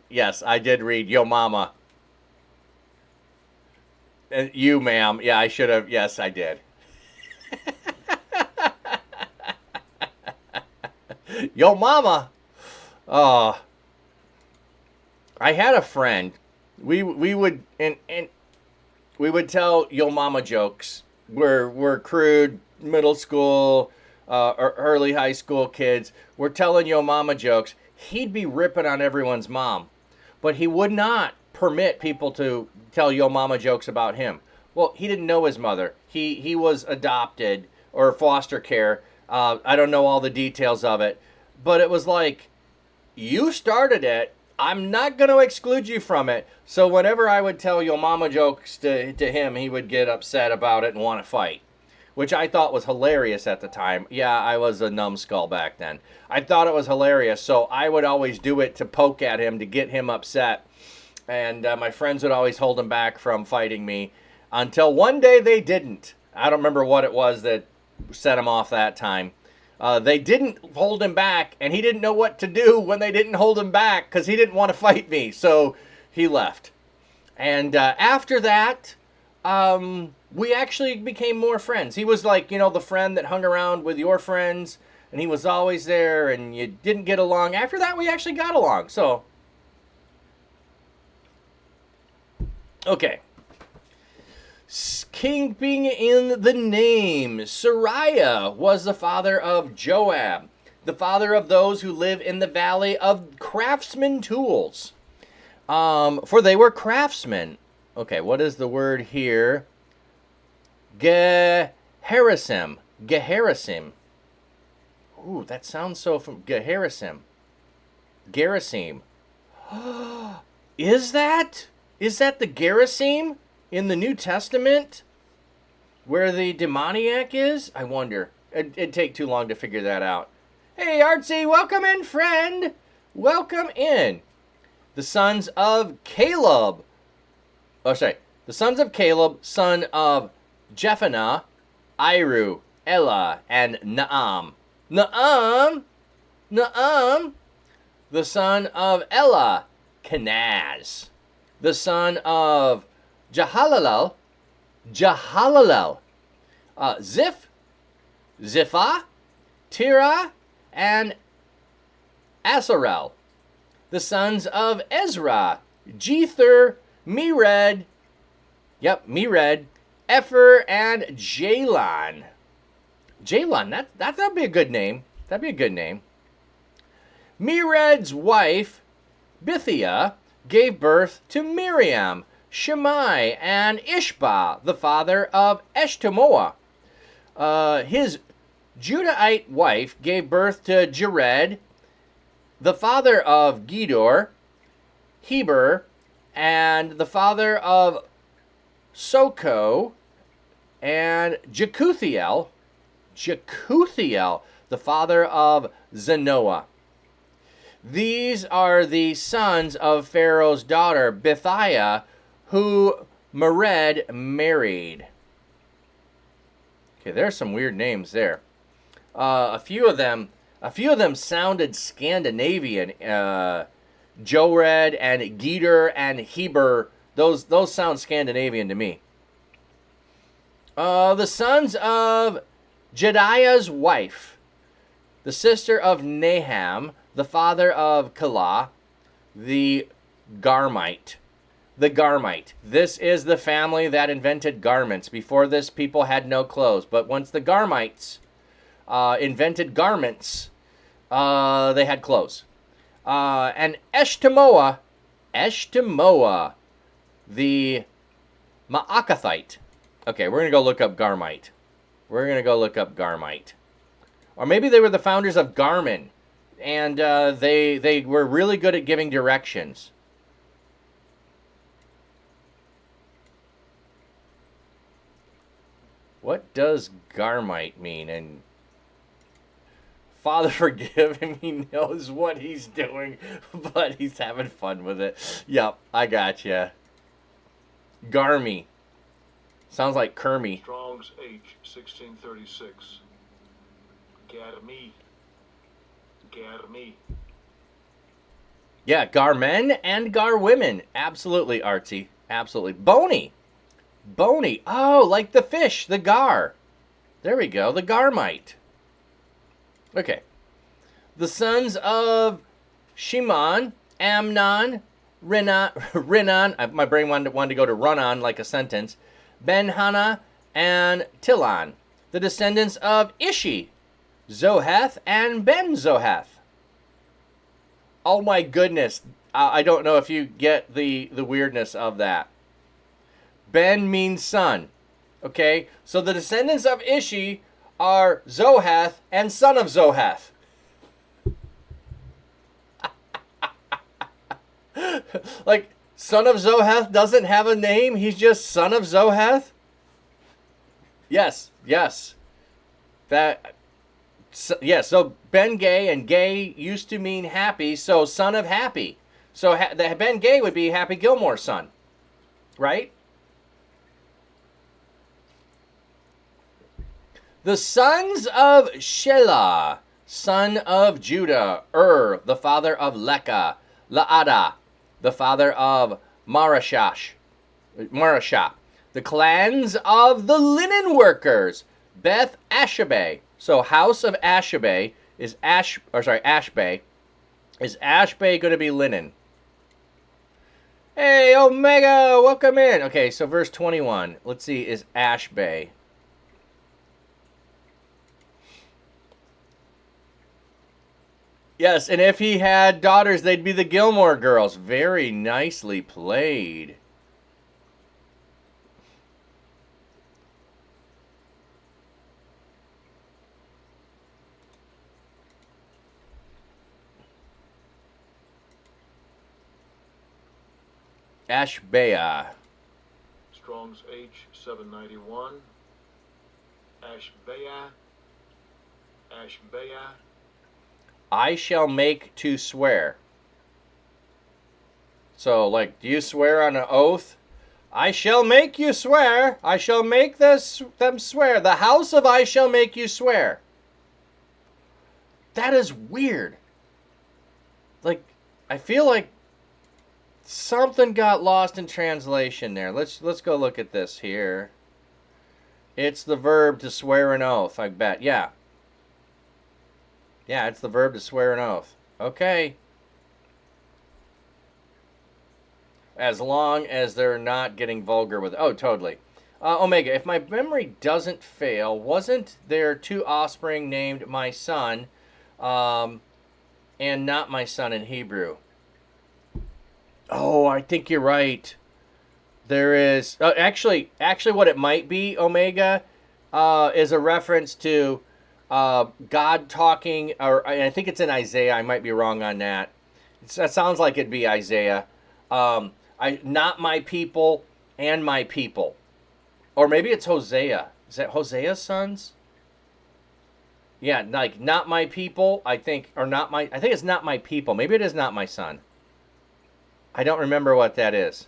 Speaker 3: Yes, I did read Yo Mama. You Ma'am. Yeah, I should have. Yes, I did. Yo Mama. Oh. I had a friend. We would we would tell Yo Mama jokes. We're crude middle school or early high school kids. We're telling Yo Mama jokes. He'd be ripping on everyone's mom, but he would not permit people to tell Yo Mama jokes about him. Well, he didn't know his mother. He was adopted or foster care. I don't know all the details of it, but it was like, you started it. I'm not going to exclude you from it. So whenever I would tell Yo Mama jokes to him, he would get upset about it and want to fight, which I thought was hilarious at the time. Yeah, I was a numbskull back then. I thought it was hilarious, so I would always do it to poke at him, to get him upset. And my friends would always hold him back from fighting me until one day they didn't. I don't remember what it was that set him off that time. They didn't hold him back, and he didn't know what to do when they didn't hold him back because he didn't want to fight me, so he left. And after that, we actually became more friends. He was like, the friend that hung around with your friends, and he was always there, and you didn't get along. After that, we actually got along, so. Okay. Keeping in the name, Sariah was the father of Joab, the father of those who live in the valley of craftsman tools. For they were craftsmen. Okay, what is the word here? Geharasim. Geharasim. Ooh, that sounds so from Geharasim. Gerasim. Is that the Gerasim in the New Testament where the demoniac is? I wonder. It'd take too long to figure that out. Hey, Artsy, welcome in, friend. Welcome in. The sons of Caleb. Oh, sorry. The sons of Caleb, son of Jephunneh, Iru, Elah, and Naam. Naam. The son of Elah, Kenaz. The son of Jehalalel, Ziph, Ziphah, Terah, and Asarel. The sons of Ezra, Jether, Mered, Epher, and Jalon. Jalon, that'd be a good name. That'd be a good name. Mered's wife, Bithia, gave birth to Miriam, Shammai, and Ishba, the father of Eshtemoa. His Judahite wife gave birth to Jared, the father of Gedor, Heber, and the father of Soko, and Jekuthiel, the father of Zanoah. These are the sons of Pharaoh's daughter, Bithiah, who Mered married. Okay, there's some weird names there. A few of them sounded Scandinavian. Jored and Geter and Heber, those sound Scandinavian to me. The sons of Jediah's wife, the sister of Naham, the father of Kala, the Garmite. The Garmite. This is the family that invented garments. Before this, people had no clothes. But once the Garmites invented garments, they had clothes. And Eshtemoa, the Maakathite. Okay, we're going to go look up Garmite. Or maybe they were the founders of Garmin. And they were really good at giving directions. What does Garmite mean? And Father, forgive him. He knows what he's doing, but he's having fun with it. Yep, I gotcha. Garmy. Sounds like Kermie.
Speaker 4: Strong's H 1636. Garmi.
Speaker 3: Yeah, Gar men and Gar women. Absolutely, Artsy. Absolutely. Bony. Oh, like the fish, the Gar. There we go, the Garmite. Okay. The sons of Shimon, Amnon, Rinan, my brain wanted to go to run on like a sentence, Ben-Hannah, and Tilon. The descendants of Ishi, Zohath, and Ben-Zohath. Oh my goodness. I don't know if you get the weirdness of that. Ben means son. Okay? So the descendants of Ishi are Zohath and son of Zohath. Like, son of Zohath doesn't have a name? He's just son of Zohath? Yes. So Ben Gay, and Gay used to mean happy, so son of happy. So the Ben Gay would be Happy Gilmore's son. Right? The sons of Shelah, son of Judah, the father of Leka, Laada, the father of Marashah. The clans of the linen workers, Beth Ashabeh. So house of Ashabeh is Ashbay. Is Ashbay going to be linen? Hey, Omega, welcome in. Okay, so verse 21. Let's see, is Ashbay. Yes, and if he had daughters, they'd be the Gilmore Girls. Very nicely played. Ashbea.
Speaker 4: Strong's H 791. Ashbea.
Speaker 3: I shall make to swear. So, like, do you swear on an oath? I shall make you swear. I shall make them swear. The house of I shall make you swear. That is weird. Like, I feel like something got lost in translation there. Let's go look at this here. It's the verb to swear an oath, I bet. Yeah. Yeah, it's the verb to swear an oath. Okay. As long as they're not getting vulgar with it. Oh, totally. Omega, if my memory doesn't fail, wasn't there two offspring named my son And not my son in Hebrew. Oh, I think you're right. There is actually what it might be, Omega, is a reference to God talking, or I think it's in Isaiah. I might be wrong on that. That sounds like it'd be Isaiah. Not my people and my people, or maybe it's Hosea. Is that Hosea's sons? Yeah, like not my people. I think, or not my. I think it's not my people. Maybe it is not my son. I don't remember what that is.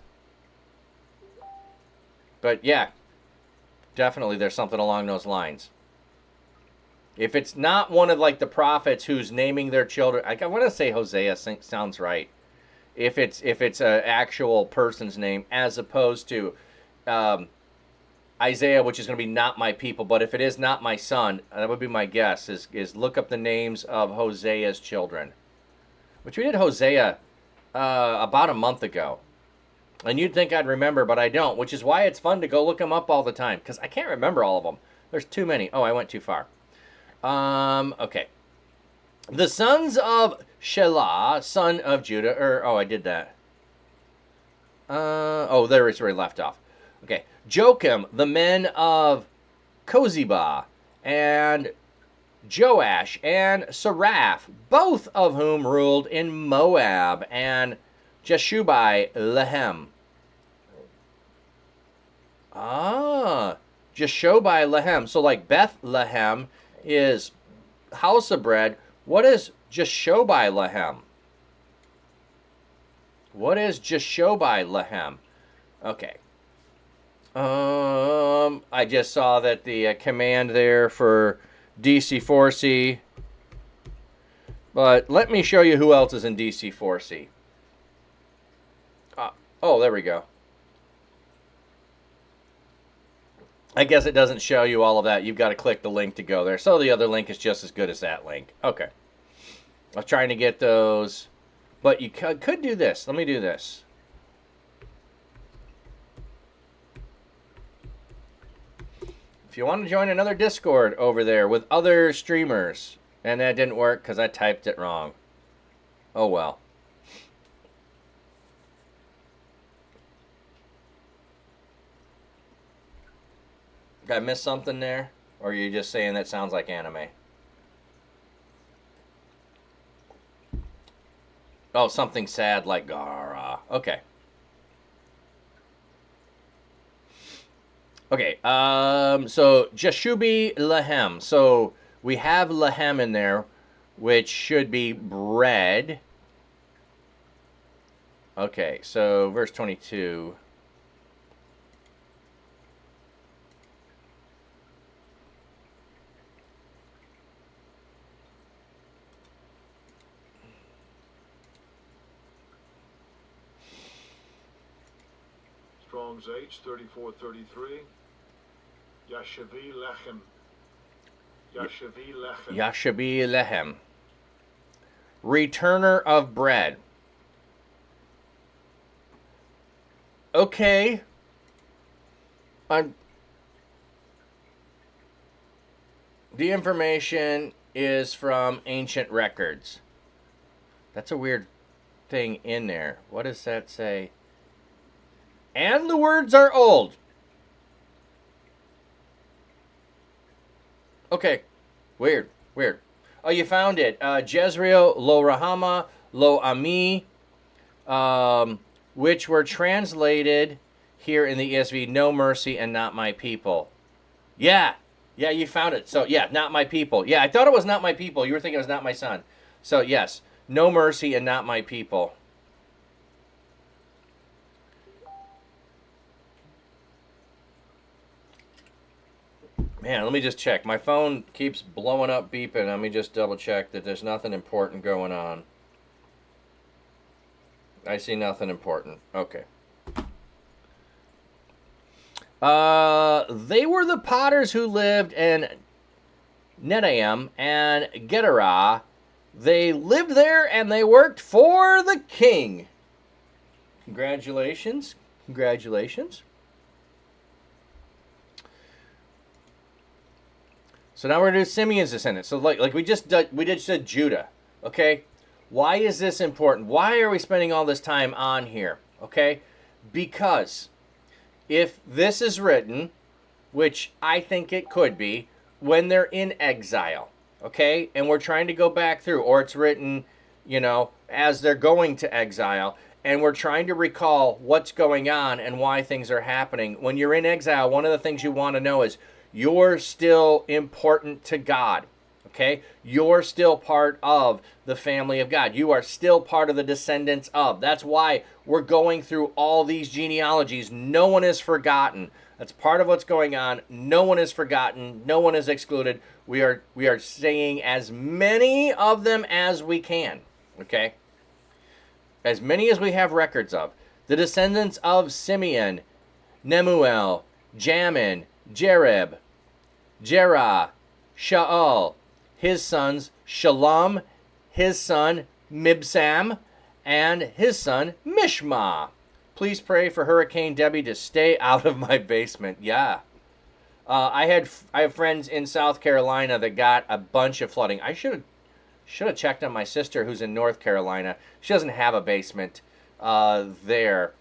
Speaker 3: But yeah, definitely there's something along those lines. If it's not one of like the prophets who's naming their children, I want to say Hosea sounds right. If it's an actual person's name as opposed to Isaiah, which is going to be not my people. But if it is not my son, that would be my guess. Is look up the names of Hosea's children, which we did Hosea about a month ago. And you'd think I'd remember, but I don't, which is why it's fun to go look them up all the time, because I can't remember all of them. There's too many. Oh, I went too far. Okay. The sons of Shelah, son of Judah, I did that. There is where he left off. Okay. Joachim, the men of Kozibah, and Joash, and Saraph, both of whom ruled in Moab, and Jeshubai Lehem. Jeshubai Lehem. So like Bethlehem is house of bread. What is Jeshubai Lehem? What is Jeshubai Lehem? Okay. I just saw that the command there for DC4C. But let me show you who else is in DC4C. Oh, there we go. I guess it doesn't show you all of that. You've got to click the link to go there. So the other link is just as good as that link. Okay. I was trying to get those. But you could do this. Let me do this. If you want to join another Discord over there with other streamers. And that didn't work because I typed it wrong. Oh well. Did I miss something there? Or are you just saying that sounds like anime? Oh, something sad like Gara. Okay. Okay, so Jeshubi Lehem. So we have Lehem in there, which should be bread. Okay, so verse 22.
Speaker 4: Strong's H 3433. Yashavi Lechem. Yashavi Lechem.
Speaker 3: Yashabi Lehem. Returner of bread. Okay. The information is from ancient records. That's a weird thing in there. What does that say? And the words are old. Okay. Weird. Oh, you found it. Jezreel, Lo Rahama, Lo Ami, which were translated here in the ESV, no mercy and not my people. Yeah, you found it. So, yeah, not my people. Yeah, I thought it was not my people. You were thinking it was not my son. So, yes, no mercy and not my people. Man, let me just check. My phone keeps blowing up, beeping. Let me just double check that there's nothing important going on. I see nothing important. Okay. They were the potters who lived in Nedaim and Gederah. They lived there and they worked for the king. Congratulations. So now we're going to do Simeon's descendants. So like we just said Judah, okay? Why is this important? Why are we spending all this time on here, okay? Because if this is written, which I think it could be, when they're in exile, okay? And we're trying to go back through, or it's written, you know, as they're going to exile, and we're trying to recall what's going on and why things are happening. When you're in exile, one of the things you want to know is you're still important to God, okay? You're still part of the family of God. You are still part of the descendants of. That's why we're going through all these genealogies. No one is forgotten. That's part of what's going on. No one is forgotten. No one is excluded. We are saying as many of them as we can, okay? As many as we have records of. The descendants of Simeon, Nemuel, Jamin, Jereb, Jerah, Shaul, his sons Shalom, his son Mibsam, and his son Mishma. Please pray for Hurricane Debbie to stay out of my basement. Yeah. I have friends in South Carolina that got a bunch of flooding. I should have checked on my sister who's in North Carolina. She doesn't have a basement there.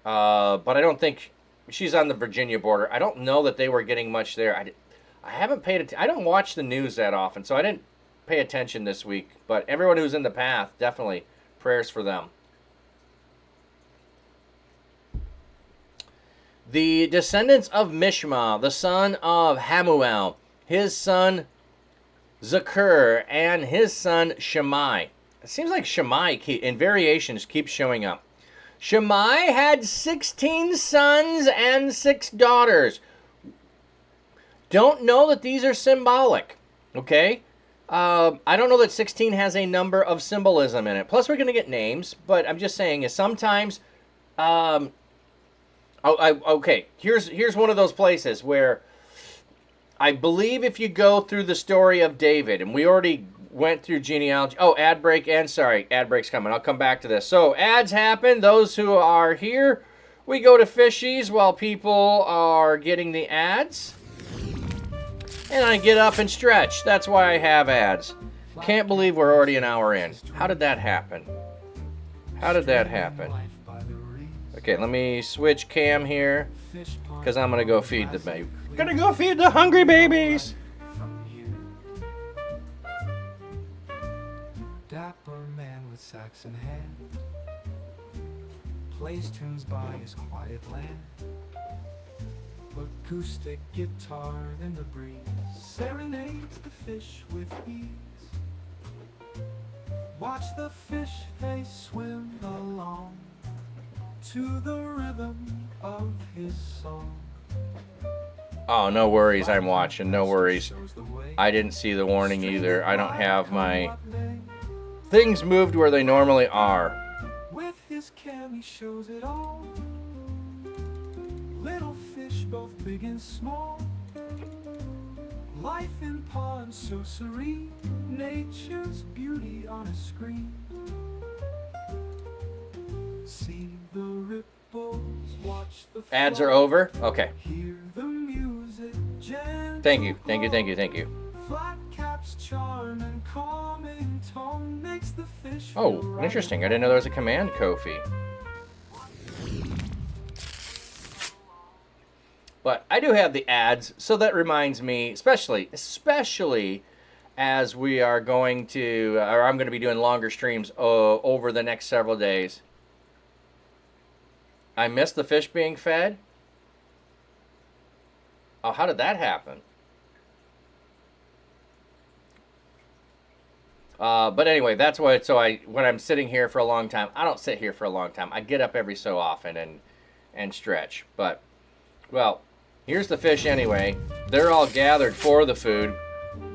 Speaker 3: But I don't think she's on the Virginia border. I don't know that they were getting much there. I haven't paid attention. I don't watch the news that often, so I didn't pay attention this week. But everyone who's in the path, definitely prayers for them. The descendants of Mishma, the son of Hamuel, his son Zakur, and his son Shammai. It seems like Shammai, in variations, keeps showing up. Shammai had 16 sons and 6 daughters. Don't know that these are symbolic, okay? I don't know that 16 has a number of symbolism in it. Plus, we're going to get names, but I'm just saying is sometimes... okay, here's one of those places where I believe if you go through the story of David, and we already went through genealogy. Oh, ad break, and sorry, ad break's coming. I'll come back to this. So, ads happen. Those who are here, we go to fishies while people are getting the ads. And I get up and stretch. That's why I have ads. Can't believe we're already an hour in. How did that happen? How did that happen? Okay, let me switch cam here, because I'm going to go feed the baby. Gonna go feed the hungry babies!
Speaker 5: Dapper man with sax in hand plays tunes by his quiet land. Acoustic guitar in the breeze serenades the fish with ease. Watch the fish, they swim along to the rhythm of his song.
Speaker 3: Oh, no worries, I'm watching, no worries. I didn't see the warning either. I don't have my things moved where they normally are.
Speaker 5: With his cam he shows it all. Little fish both big and small. Life in ponds so serene. Nature's beauty on a screen. See the ripples, watch the
Speaker 3: Ads are over? Okay.
Speaker 5: Hear the music,
Speaker 3: Thank you, thank you, thank you, thank you.
Speaker 5: Flat caps charm and calming tone makes the fish
Speaker 3: Oh,
Speaker 5: feel right.
Speaker 3: interesting. I didn't know there was a command Kofi. But I do have the ads, so that reminds me, especially as we are going to, or I'm going to be doing longer streams over the next several days. I missed the fish being fed? Oh, how did that happen? But anyway, that's why. So when I'm sitting here for a long time, I don't sit here for a long time. I get up every so often and stretch. But well, here's the fish anyway. They're all gathered for the food,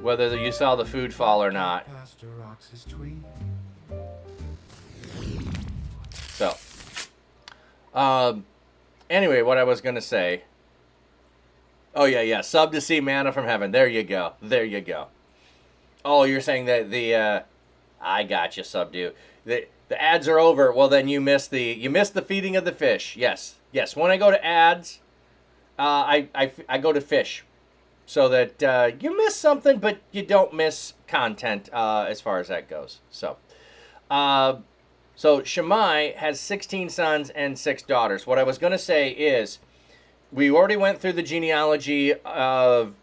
Speaker 3: whether you saw the food fall or not.
Speaker 5: Pastor rocks his tweed.
Speaker 3: So, anyway, what I was gonna say. Oh yeah, sub to see manna from heaven. There you go. There you go. Oh, you're saying that the I got you, Subdue. The ads are over. Well, then you missed the feeding of the fish. Yes. When I go to ads, I go to fish. so that you miss something, but you don't miss content as far as that goes. So Shammai has 16 sons and 6 daughters. What I was going to say is, we already went through the genealogy of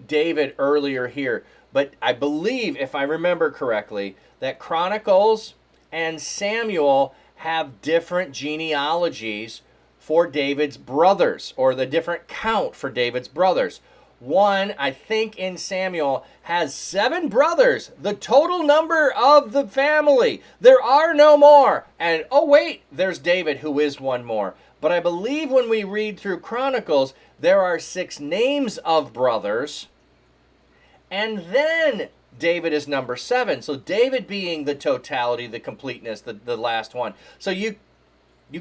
Speaker 3: David earlier here, but I believe, if I remember correctly, that Chronicles and Samuel have different genealogies for David's brothers, or the different count for David's brothers. One, I think in Samuel, has 7 brothers, the total number of the family. There are no more. And, oh wait, there's David, who is one more. But I believe when we read through Chronicles, there are 6 names of brothers. And then David is number 7. So David being the totality, the completeness, the last one. So you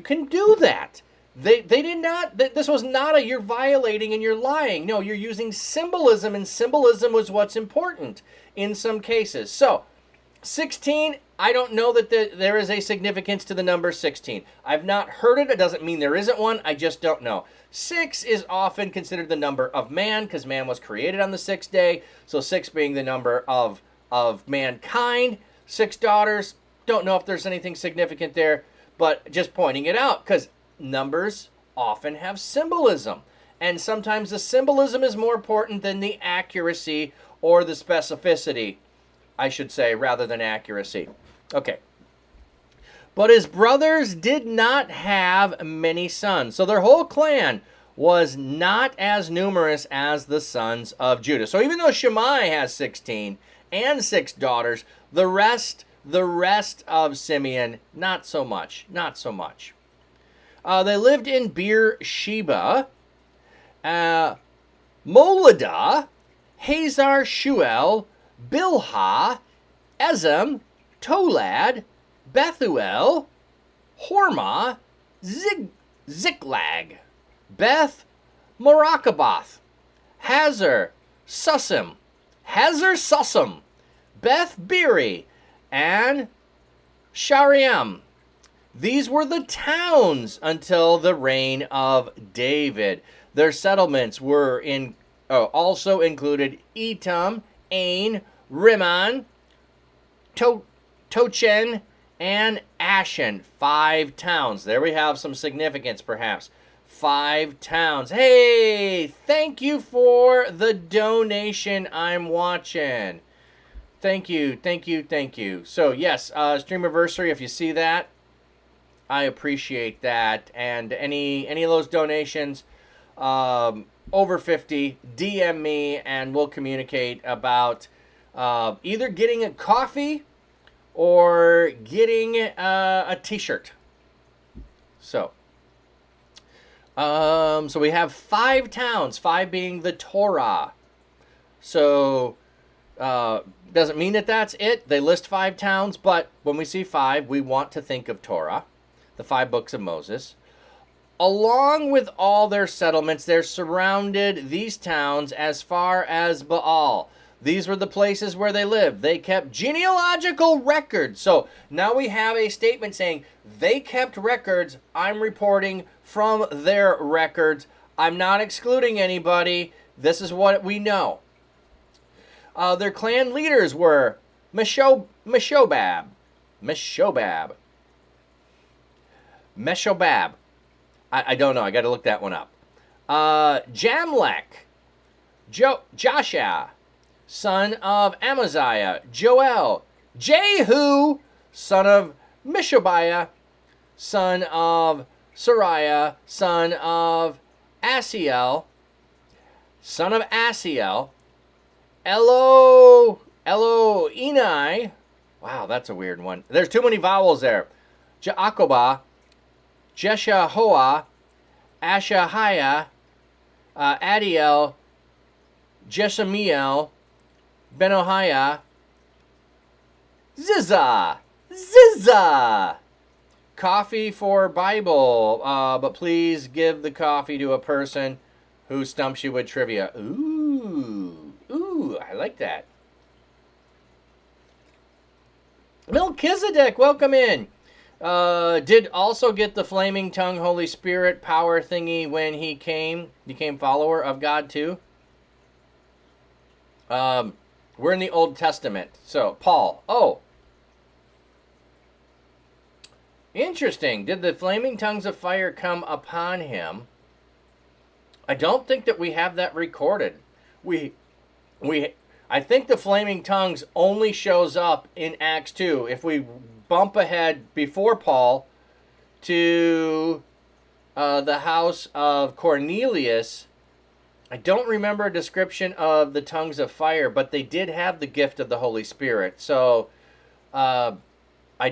Speaker 3: can do that. They did not, this was not a you're violating and you're lying. No, you're using symbolism, and symbolism was what's important in some cases. So 16, I don't know that there is a significance to the number 16. I've not heard it. It doesn't mean there isn't one. I just don't know. 6 is often considered the number of man, because man was created on the 6th day. So 6 being the number of mankind. 6 daughters, don't know if there's anything significant there, but just pointing it out, because numbers often have symbolism. And sometimes the symbolism is more important than the accuracy or the specificity, I should say, rather than accuracy. Okay. But his brothers did not have many sons. So their whole clan was not as numerous as the sons of Judah. So even though Shammai has 16 and 6 daughters, the rest of Simeon, not so much. Not so much. They lived in Beersheba, Moladah, Hazar Shuel, Bilhah, Ezem, Tolad, Bethuel, Hormah, Ziklag, Beth Morakaboth, Hazar Susim, Beth Biri, and Shariam. These were the towns until the reign of David. Their settlements were also included Etam, Ain, Rimmon, Tochen, and Ashen. 5 towns. There we have some significance, perhaps. 5 towns. Hey, thank you for the donation. I'm watching. Thank you. So, yes, Streamaversary, if you see that, I appreciate that. And any of those donations over 50, DM me and we'll communicate about either getting a coffee or getting a t-shirt. So we have 5 towns, 5 being the Torah. So doesn't mean that that's it. They list 5 towns, but when we see 5, we want to think of Torah, the 5 books of Moses. Along with all their settlements, they're surrounded, these towns, as far as Baal. These were the places where they lived. They kept genealogical records. So now we have a statement saying they kept records. I'm reporting from their records. I'm not excluding anybody. This is what we know. Their clan leaders were Meshobab. I don't know. I got to look that one up. Jamlech, Joshua, son of Amaziah, Joel, Jehu, son of Mishabiah, son of Sariah, son of Asiel, Eloenai. Wow, that's a weird one. There's too many vowels there. Jaakobah, Jeshahoah, Ashahiah, Adiel, Jesamiel, Benohiah, Ziza. Coffee for Bible, but please give the coffee to a person who stumps you with trivia. Ooh, I like that. Melchizedek, welcome in. Did also get the flaming tongue Holy Spirit power thingy when he became follower of God too. We're in the Old Testament. So, Paul. Oh. Interesting. Did the flaming tongues of fire come upon him? I don't think that we have that recorded. I think the flaming tongues only shows up in Acts 2. If we bump ahead before Paul to the house of Cornelius, I don't remember a description of the tongues of fire, but they did have the gift of the Holy Spirit. So I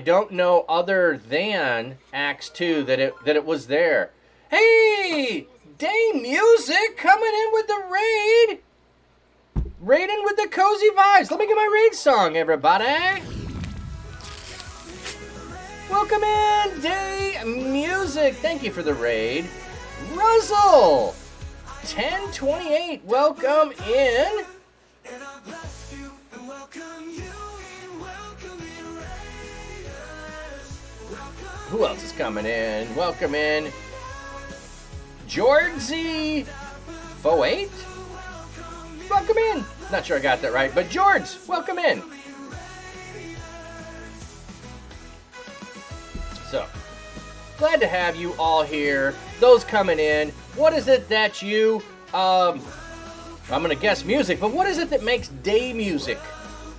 Speaker 3: don't know other than Acts 2 that it was there. Hey, Day Music coming in with the raid. Raiding with the cozy vibes. Let me get my raid song, everybody. Welcome in, Day Music. Thank you for the raid. Ruzzle, 1028. Welcome in. Who else is coming in? Welcome in. Georgie 08. Welcome in. Not sure I got that right, but George, welcome in. So, glad to have you all here. Those coming in. What is it that you, I'm going to guess music, but what is it that makes Day Music?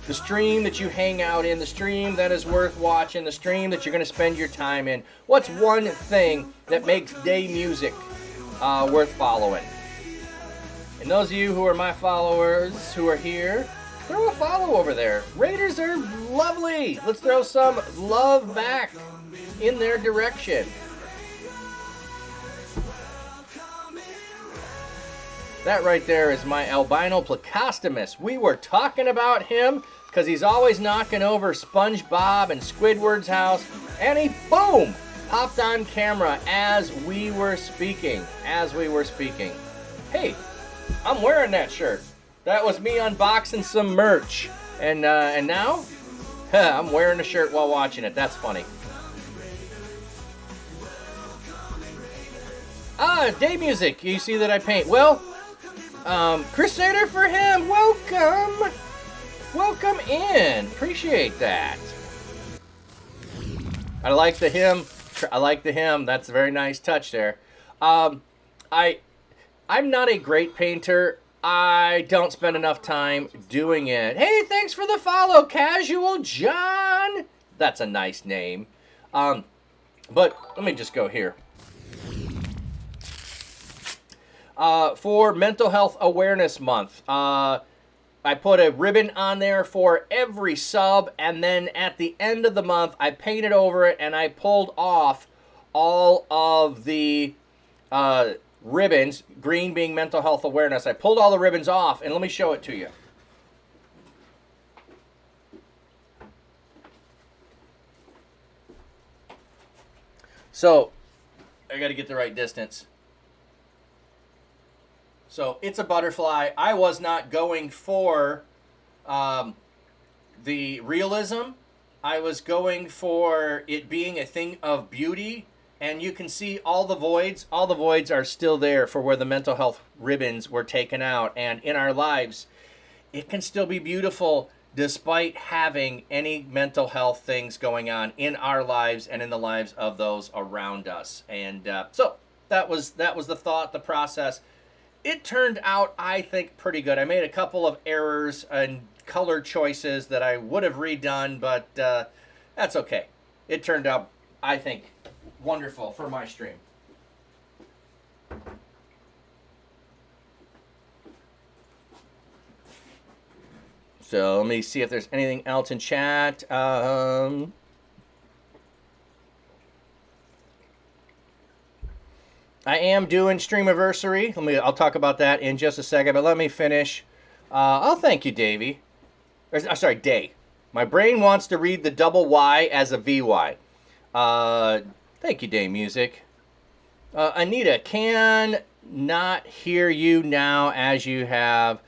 Speaker 3: The stream that you hang out in, the stream that is worth watching, the stream that you're going to spend your time in. What's one thing that makes Day Music worth following? And those of you who are my followers who are here, throw a follow over there. Raiders are lovely. Let's throw some love back in their direction. That right there is my albino Placostomus. We were talking about him because he's always knocking over SpongeBob and Squidward's house, and he, boom, popped on camera as we were speaking. Hey, I'm wearing that shirt. That was me unboxing some merch. And now, I'm wearing a shirt while watching it. That's funny. Day Music. You see that I paint. Well, Crusader for him. Welcome. Welcome in. Appreciate that. I like the hymn. That's a very nice touch there. I'm not a great painter. I don't spend enough time doing it. Hey, thanks for the follow, Casual John. That's a nice name. But let me just go here. For Mental Health Awareness Month, I put a ribbon on there for every sub, and then at the end of the month, I painted over it, and I pulled off all of the ribbons, green being mental health awareness. I pulled all the ribbons off, and let me show it to you. So, I got to get the right distance. So, it's a butterfly. I was not going for the realism. I was going for it being a thing of beauty. And you can see all the voids. All the voids are still there for where the mental health ribbons were taken out. And in our lives, it can still be beautiful despite having any mental health things going on in our lives and in the lives of those around us. And so that was the thought, the process. It turned out, I think, pretty good. I made a couple of errors and color choices that I would have redone, but that's okay. It turned out, I think, wonderful for my stream. So let me see if there's anything else in chat. I am doing Streamaversary. I'll talk about that in just a second, but let me finish. Oh, thank you, Davey. Sorry, Day. My brain wants to read the double Y as a VY. Thank you, Day Music. Anita, can not hear you now as you have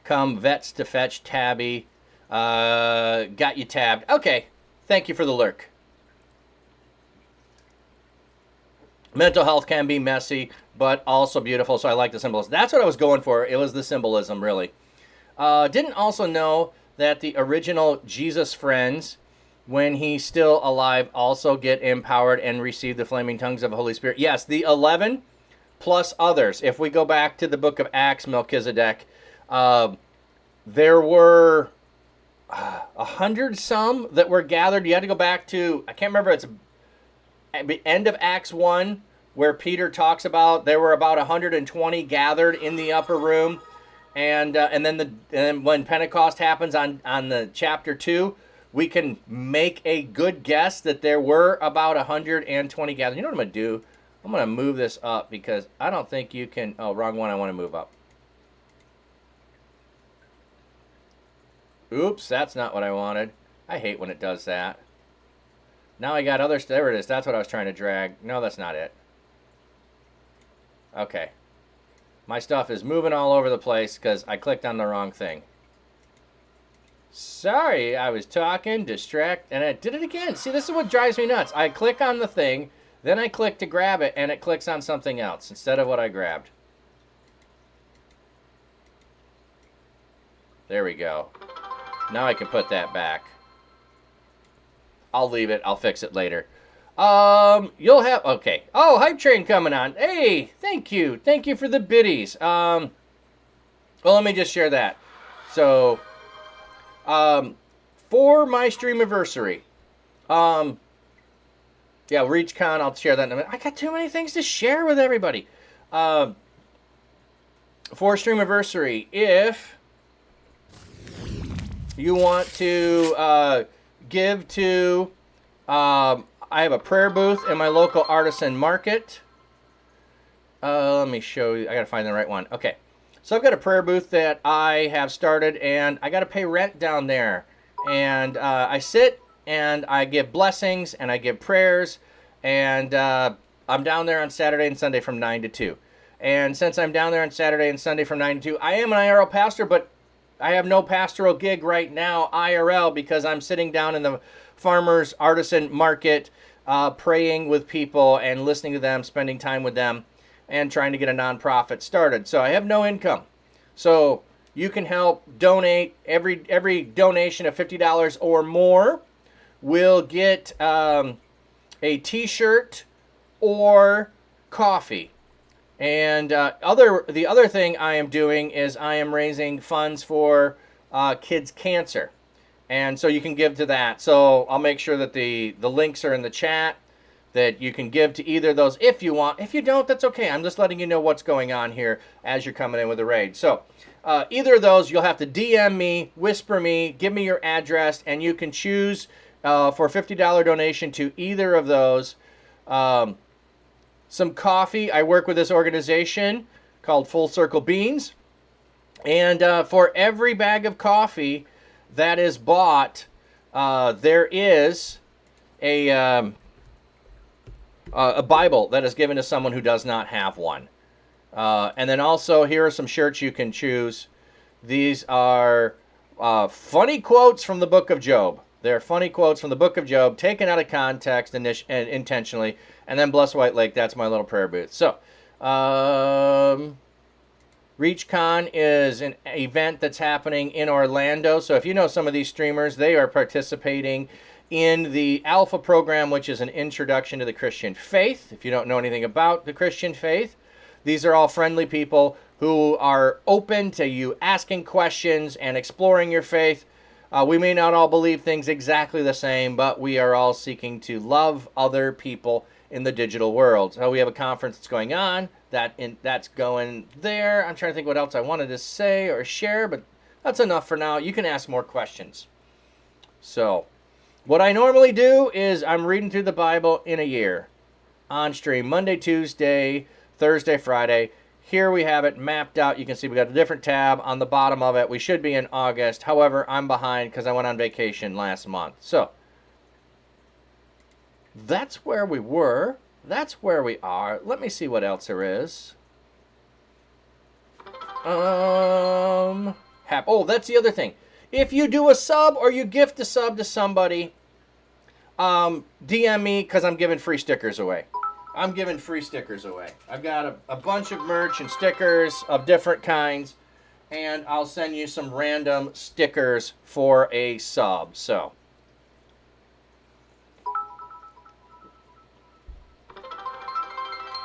Speaker 3: come vets to fetch Tabby. Got you tabbed. Okay, thank you for the lurk. Mental health can be messy, but also beautiful, so I like the symbolism. That's what I was going for. It was the symbolism, really. Didn't also know that the original Jesus friends, when he's still alive, also get empowered and receive the flaming tongues of the Holy Spirit. Yes, the 11 plus others. If we go back to the book of Acts, Melchizedek, there were 100 some that were gathered. You had to go back to, I can't remember, it's at the end of Acts 1, where Peter talks about there were about 120 gathered in the upper room. And then when Pentecost happens on the chapter 2, we can make a good guess that there were about 120 gathered. You know what I'm going to do? I'm going to move this up because I don't think you can... Oh, wrong one. I want to move up. Oops, that's not what I wanted. I hate when it does that. Now I got other... There it is. That's what I was trying to drag. No, that's not it. Okay. My stuff is moving all over the place because I clicked on the wrong thing. Sorry, I was talking, distract, and I did it again. See, this is what drives me nuts. I click on the thing, then I click to grab it, and it clicks on something else instead of what I grabbed. There we go. Now I can put that back. I'll leave it. I'll fix it later. You'll have, okay. Oh, Hype Train coming on. Hey, thank you. Thank you for the biddies. Well, let me just share that. So, for my Streamaversary, yeah, ReachCon, I'll share that in a minute. I got too many things to share with everybody. For Streamaversary, if you want to, give to, I have a prayer booth in my local artisan market. Let me show you. I got to find the right one. Okay. So I've got a prayer booth that I have started, and I got to pay rent down there. And I sit, and I give blessings, and I give prayers. And I'm down there on Saturday and Sunday from 9 to 2. And since I'm down there on Saturday and Sunday from 9 to 2, I am an IRL pastor, but I have no pastoral gig right now, IRL, because I'm sitting down in the farmer's artisan market, praying with people and listening to them, spending time with them, and trying to get a nonprofit started. So I have no income. So you can help donate. Every donation of $50 or more will get a t-shirt or coffee. And the other thing I am doing is I am raising funds for kids' cancer. And so you can give to that. So I'll make sure that the links are in the chat, that you can give to either of those if you want. If you don't, that's okay. I'm just letting you know what's going on here as you're coming in with the raid. So either of those, you'll have to DM me, whisper me, give me your address, and you can choose for a $50 donation to either of those. Some coffee. I work with this organization called Full Circle Beans. And for every bag of coffee that is bought, there is a Bible that is given to someone who does not have one. And then also, here are some shirts you can choose. These are funny quotes from the book of Job. They're funny quotes from the book of Job, taken out of context and intentionally. And then Bless White Lake, that's my little prayer booth. So, ReachCon is an event that's happening in Orlando. So if you know some of these streamers, they are participating in the Alpha program, which is an introduction to the Christian faith. If you don't know anything about the Christian faith, these are all friendly people who are open to you asking questions and exploring your faith. We may not all believe things exactly the same, but we are all seeking to love other people in the digital world. So we have a conference that's going on. That's going there. I'm trying to think what else I wanted to say or share, but that's enough for now. You can ask more questions. So, what I normally do is I'm reading through the Bible in a year on stream, Monday, Tuesday, Thursday, Friday. Here we have it mapped out. You can see we got a different tab on the bottom of it. We should be in August. However, I'm behind because I went on vacation last month. So, that's where we were. That's where we are. Let me see what else there is. Oh, that's the other thing. If you do a sub or you gift a sub to somebody, DM me because I'm giving free stickers away. I'm giving free stickers away. I've got a bunch of merch and stickers of different kinds. and I'll send you some random stickers for a sub. So,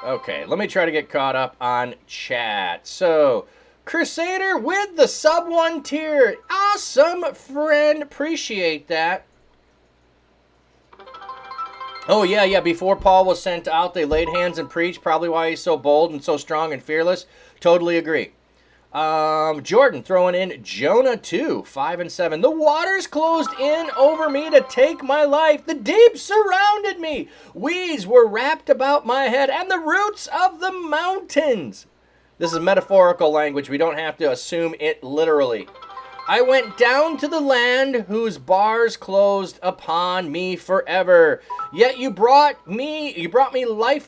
Speaker 3: okay, let me try to get caught up on chat. So, Crusader with the sub 1 tier. Awesome, friend. Appreciate that. Oh, yeah. Before Paul was sent out, they laid hands and preached. Probably why he's so bold and so strong and fearless. Totally agree. Jordan throwing in Jonah 2, 5 and 7. The waters closed in over me to take my life. The deep surrounded me. Weeds were wrapped about my head and the roots of the mountains. This is metaphorical language. We don't have to assume it literally. I went down to the land whose bars closed upon me forever. Yet you brought me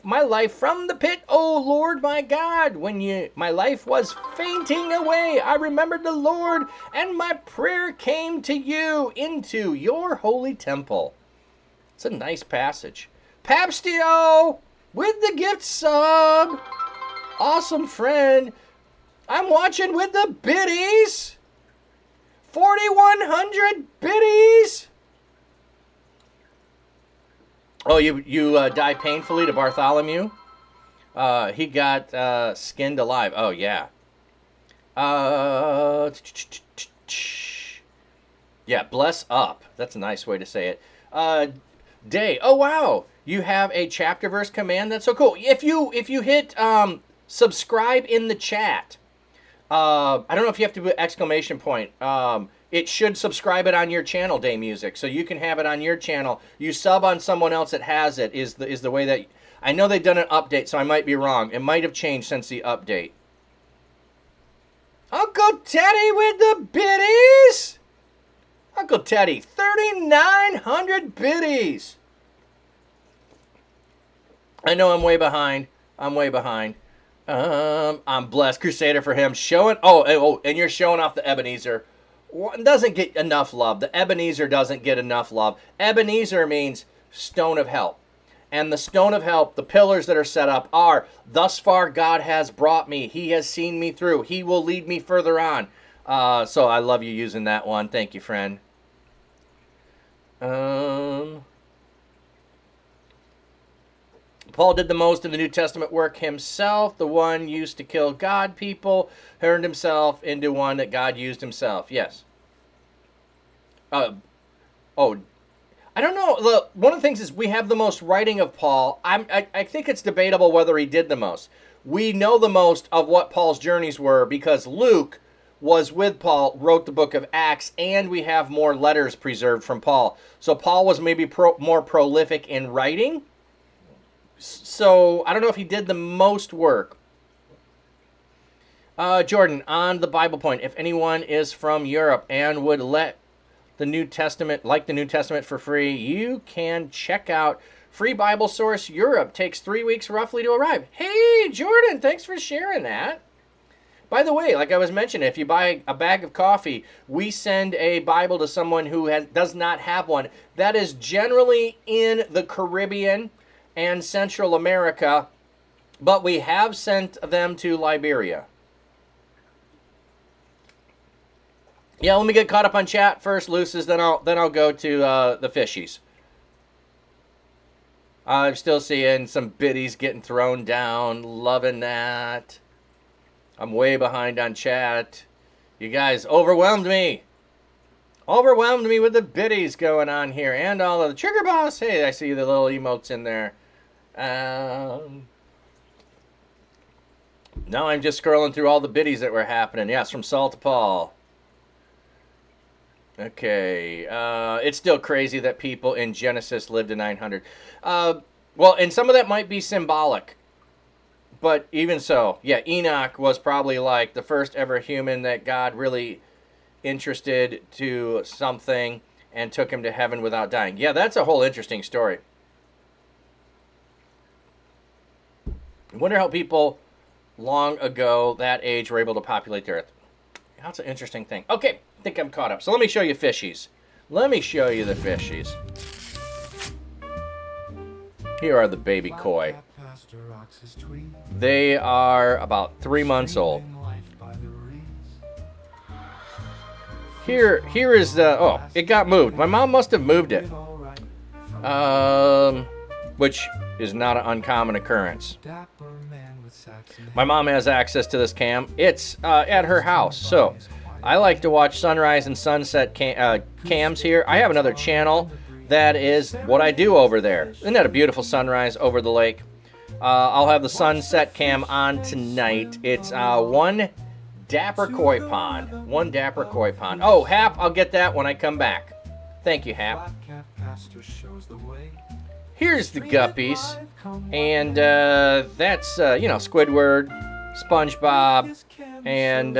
Speaker 3: my life from the pit, O Lord my God. When my life was fainting away, I remembered the Lord, and my prayer came to you into your holy temple. It's a nice passage. Papstio with the gift sub. Awesome friend. I'm watching with the biddies. 4,100 biddies. Oh, you died painfully to Bartholomew? He got skinned alive. Oh, yeah. Yeah, bless up. That's a nice way to say it. Day. Oh, wow. You have a chapter verse command. That's so cool. If you hit subscribe in the chat, I don't know if you have to put exclamation point. It should subscribe it on your channel, Day Music, so you can have it on your channel. You sub on someone else that has it is the way that... I know they've done an update, so I might be wrong. It might have changed since the update. Uncle Teddy with the biddies! Uncle Teddy, 3,900 biddies! I know I'm way behind. I'm blessed. Crusader for him. Showing... Oh, and you're showing off the Ebenezer. Doesn't get enough love. The Ebenezer doesn't get enough love. Ebenezer means stone of help. And the stone of help, the pillars that are set up are, thus far God has brought me. He has seen me through. He will lead me further on. So I love you using that one. Thank you, friend. Paul did the most of the New Testament work himself. The one used to kill God people turned himself into one that God used himself. Yes. I don't know. Look, one of the things is we have the most writing of Paul. I think it's debatable whether he did the most. We know the most of what Paul's journeys were because Luke was with Paul, wrote the book of Acts, and we have more letters preserved from Paul. So Paul was maybe more prolific in writing. So I don't know if he did the most work. Jordan, on the Bible point, if anyone is from Europe and would like the New Testament for free, you can check out Free Bible Source Europe. Takes 3 weeks roughly to arrive. Hey, Jordan, thanks for sharing that. By the way, like I was mentioning, if you buy a bag of coffee, we send a Bible to someone who does not have one. That is generally in the Caribbean and Central America, but we have sent them to Liberia. Yeah, let me get caught up on chat first, Lucis, then I'll go to the fishies. I'm still seeing some biddies getting thrown down. Loving that. I'm way behind on chat. You guys overwhelmed me. Overwhelmed me with the biddies going on here. And all of the Trigger Boss. Hey, I see the little emotes in there. Now I'm just scrolling through all the biddies that were happening. Yes, from Saul to Paul. Okay. It's still crazy that people in Genesis lived to 900. Well, and some of that might be symbolic. But even so, yeah, Enoch was probably like the first ever human that God really interested to something and took him to heaven without dying. Yeah, that's a whole interesting story. I wonder how people long ago that age were able to populate the earth. That's an interesting thing. Okay, I think I'm caught up. So let me show you fishies. Let me show you the fishies. Here are the baby koi. They are about 3 months old. Here is the, oh, it got moved. My mom must have moved it. Which is not an uncommon occurrence. My mom has access to this cam. It's at her house, so I like to watch sunrise and sunset cams here. I have another channel that is what I do over there. Isn't that a beautiful sunrise over the lake? I'll have the sunset cam on tonight. It's one dapper koi pond. One dapper koi pond. Oh, Hap, I'll get that when I come back. Thank you, Hap. Here's the guppies. And that's, you know, Squidward, SpongeBob, and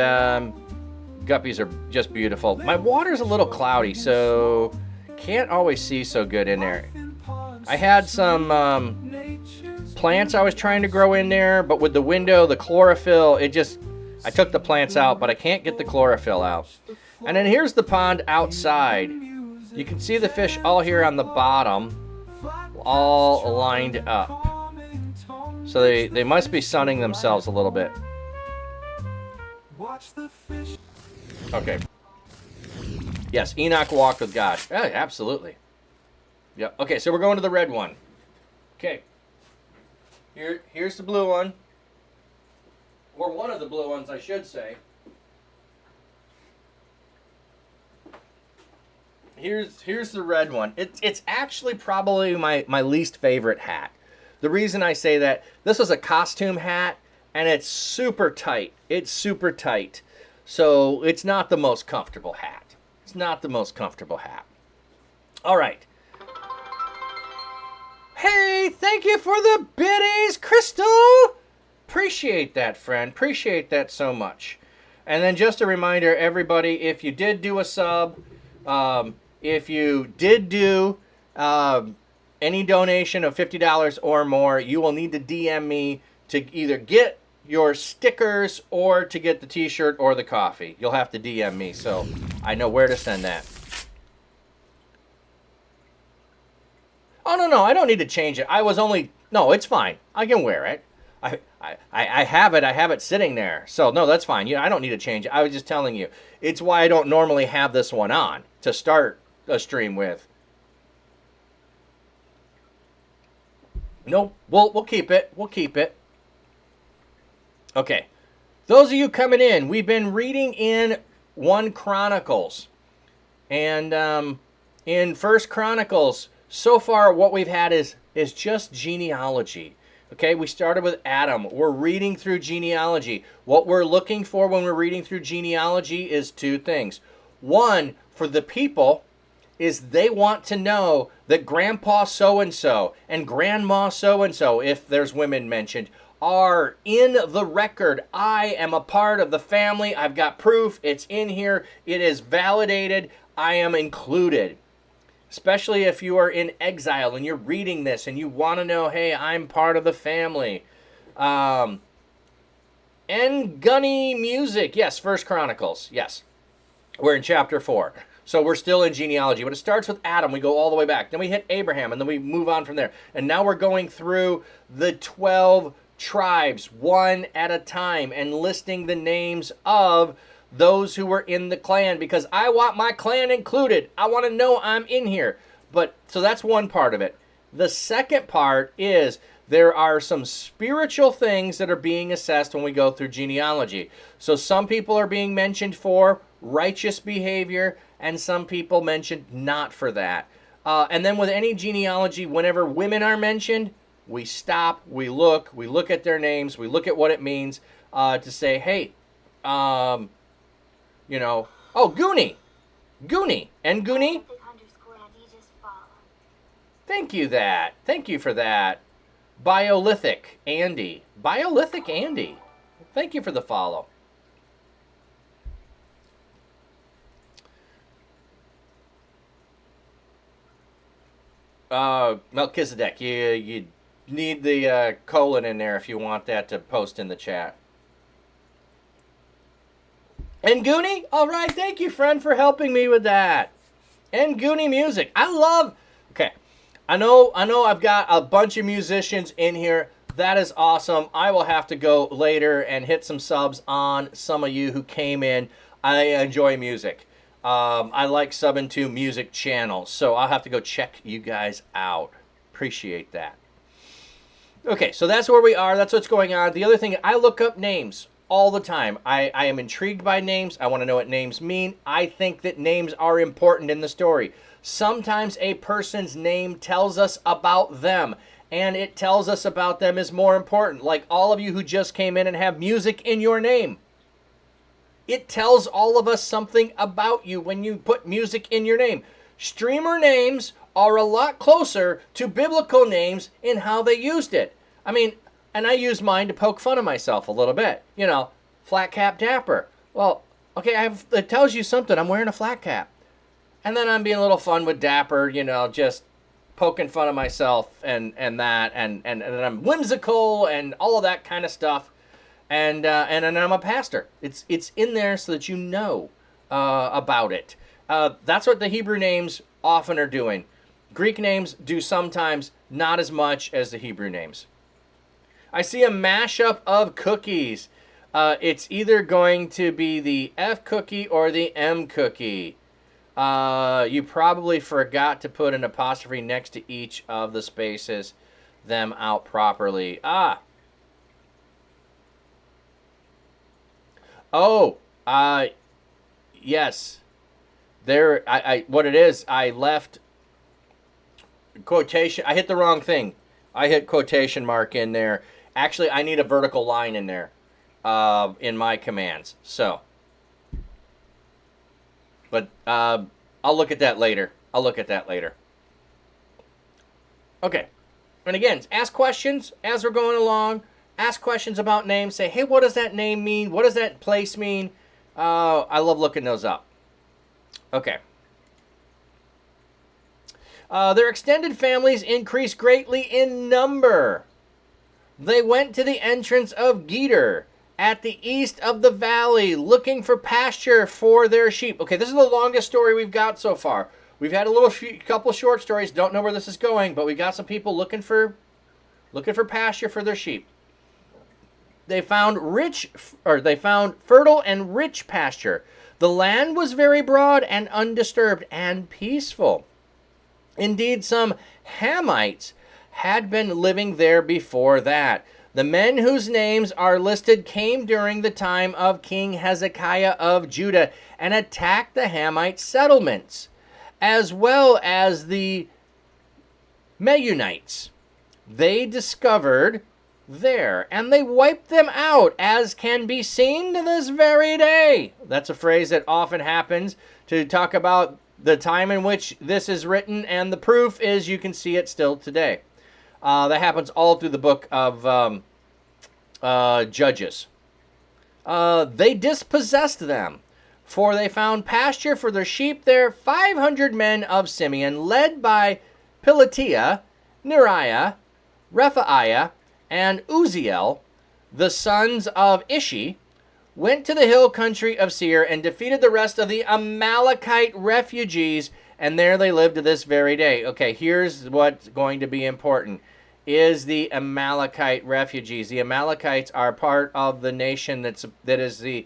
Speaker 3: guppies are just beautiful. My water's a little cloudy, so can't always see so good in there. I had some plants I was trying to grow in there, but with the window, the chlorophyll, it just, I took the plants out, but I can't get the chlorophyll out. And then here's the pond outside. You can see the fish all here on the bottom, all lined up. So they must be sunning themselves a little bit. Okay. Yes, Enoch walked with God. Yeah, absolutely. Yep. Okay, so we're going to the red one. Okay. Here's the blue one. Or one of the blue ones, I should say. Here's the red one. It's actually probably my least favorite hat. The reason I say that, this was a costume hat, and it's super tight. It's super tight. So it's not the most comfortable hat. It's not the most comfortable hat. All right. Hey, thank you for the biddies, Crystal. Appreciate that, friend. Appreciate that so much. And then just a reminder, everybody, if you did do a sub, if you did do any donation of $50 or more, you will need to DM me to either get your stickers or to get the t-shirt or the coffee. You'll have to DM me so I know where to send that. Oh, no, I don't need to change it. No, it's fine. I can wear it. I have it. I have it sitting there. So, no, that's fine. I don't need to change it. I was just telling you. It's why I don't normally have this one on to start a stream with. Nope. We'll keep it. We'll keep it. Okay. Those of you coming in, we've been reading in 1 Chronicles. And in 1 Chronicles, so far what we've had is just genealogy. Okay, we started with Adam. We're reading through genealogy. What we're looking for when we're reading through genealogy is 2 things. One, for the people, is they want to know that Grandpa so-and-so and Grandma so-and-so, if there's women mentioned, are in the record. I am a part of the family. I've got proof. It's in here. It is validated. I am included. Especially if you are in exile and you're reading this and you want to know, hey, I'm part of the family. And Gunny Music. Yes, 1 Chronicles. Yes. We're in chapter 4. So we're still in genealogy. But it starts with Adam. We go all the way back. Then we hit Abraham, and then we move on from there. And now we're going through the 12 tribes, one at a time, and listing the names of those who were in the clan, because I want my clan included. I want to know I'm in here. But so that's one part of it. The second part is there are some spiritual things that are being assessed when we go through genealogy. So some people are being mentioned for righteous behavior, and some people mentioned not for that. And then with any genealogy, whenever women are mentioned, we stop, we look at their names, we look at what it means to say, hey, you know, oh, Goonie, and Goonie. Thank you for that. Biolithic Andy. Thank you for the follow. Melchizedek, you need the colon in there if you want that to post in the chat. And Goonie, all right, thank you, friend, for helping me with that. And Goonie Music, okay, I know I've got a bunch of musicians in here. That is awesome. I will have to go later and hit some subs on some of you who came in. I enjoy music. I like subbing to music channels, so I'll have to go check you guys out. Appreciate that. Okay, so that's where we are. That's what's going on. The other thing, I look up names all the time. I am intrigued by names. I want to know what names mean. I think that names are important in the story. Sometimes a person's name tells us about them, and it tells us about them is more important. Like all of you who just came in and have music in your name. It tells all of us something about you when you put music in your name. Streamer names are a lot closer to biblical names in how they used it. I mean, and I use mine to poke fun of myself a little bit. You know, Flat Cap Dapper. Well, okay, it tells you something. I'm wearing a flat cap. And then I'm being a little fun with Dapper, you know, just poking fun of myself and that. And I'm whimsical and all of that kind of stuff. And I'm a pastor. It's in there so that you know about it. That's what the Hebrew names often are doing. Greek names do sometimes, not as much as the Hebrew names. I see a mashup of cookies. It's either going to be the F cookie or the M cookie. You probably forgot to put an apostrophe next to each of the spaces, them out properly. Oh, yes. There, what it is, I left quotation. I hit the wrong thing. I hit quotation mark in there. Actually, I need a vertical line in there, in my commands. So, but I'll look at that later. Okay. And again, ask questions as we're going along. Ask questions about names. Say, hey, what does that name mean? What does that place mean? I love looking those up. Okay. Their extended families increased greatly in number. They went to the entrance of Geter at the east of the valley, looking for pasture for their sheep. Okay, this is the longest story we've got so far. We've had a couple short stories. Don't know where this is going, but we got some people looking for pasture for their sheep. They found fertile and rich pasture. The land was very broad and undisturbed and peaceful. Indeed, some Hamites had been living there before that. The men whose names are listed came during the time of King Hezekiah of Judah and attacked the Hamite settlements, as well as the Meunites. They discovered there, and they wiped them out, as can be seen to this very day. That's a phrase that often happens to talk about the time in which this is written, and the proof is you can see it still today. That happens all through the book of Judges. They dispossessed them, for they found pasture for their sheep there. 500 men of Simeon, led by Pelatiah, Neriah, Rephaiah, and Uziel, the sons of Ishi, went to the hill country of Seir and defeated the rest of the Amalekite refugees, and there they live to this very day. Okay, here's what's going to be important, is the Amalekite refugees. The Amalekites are part of the nation that is the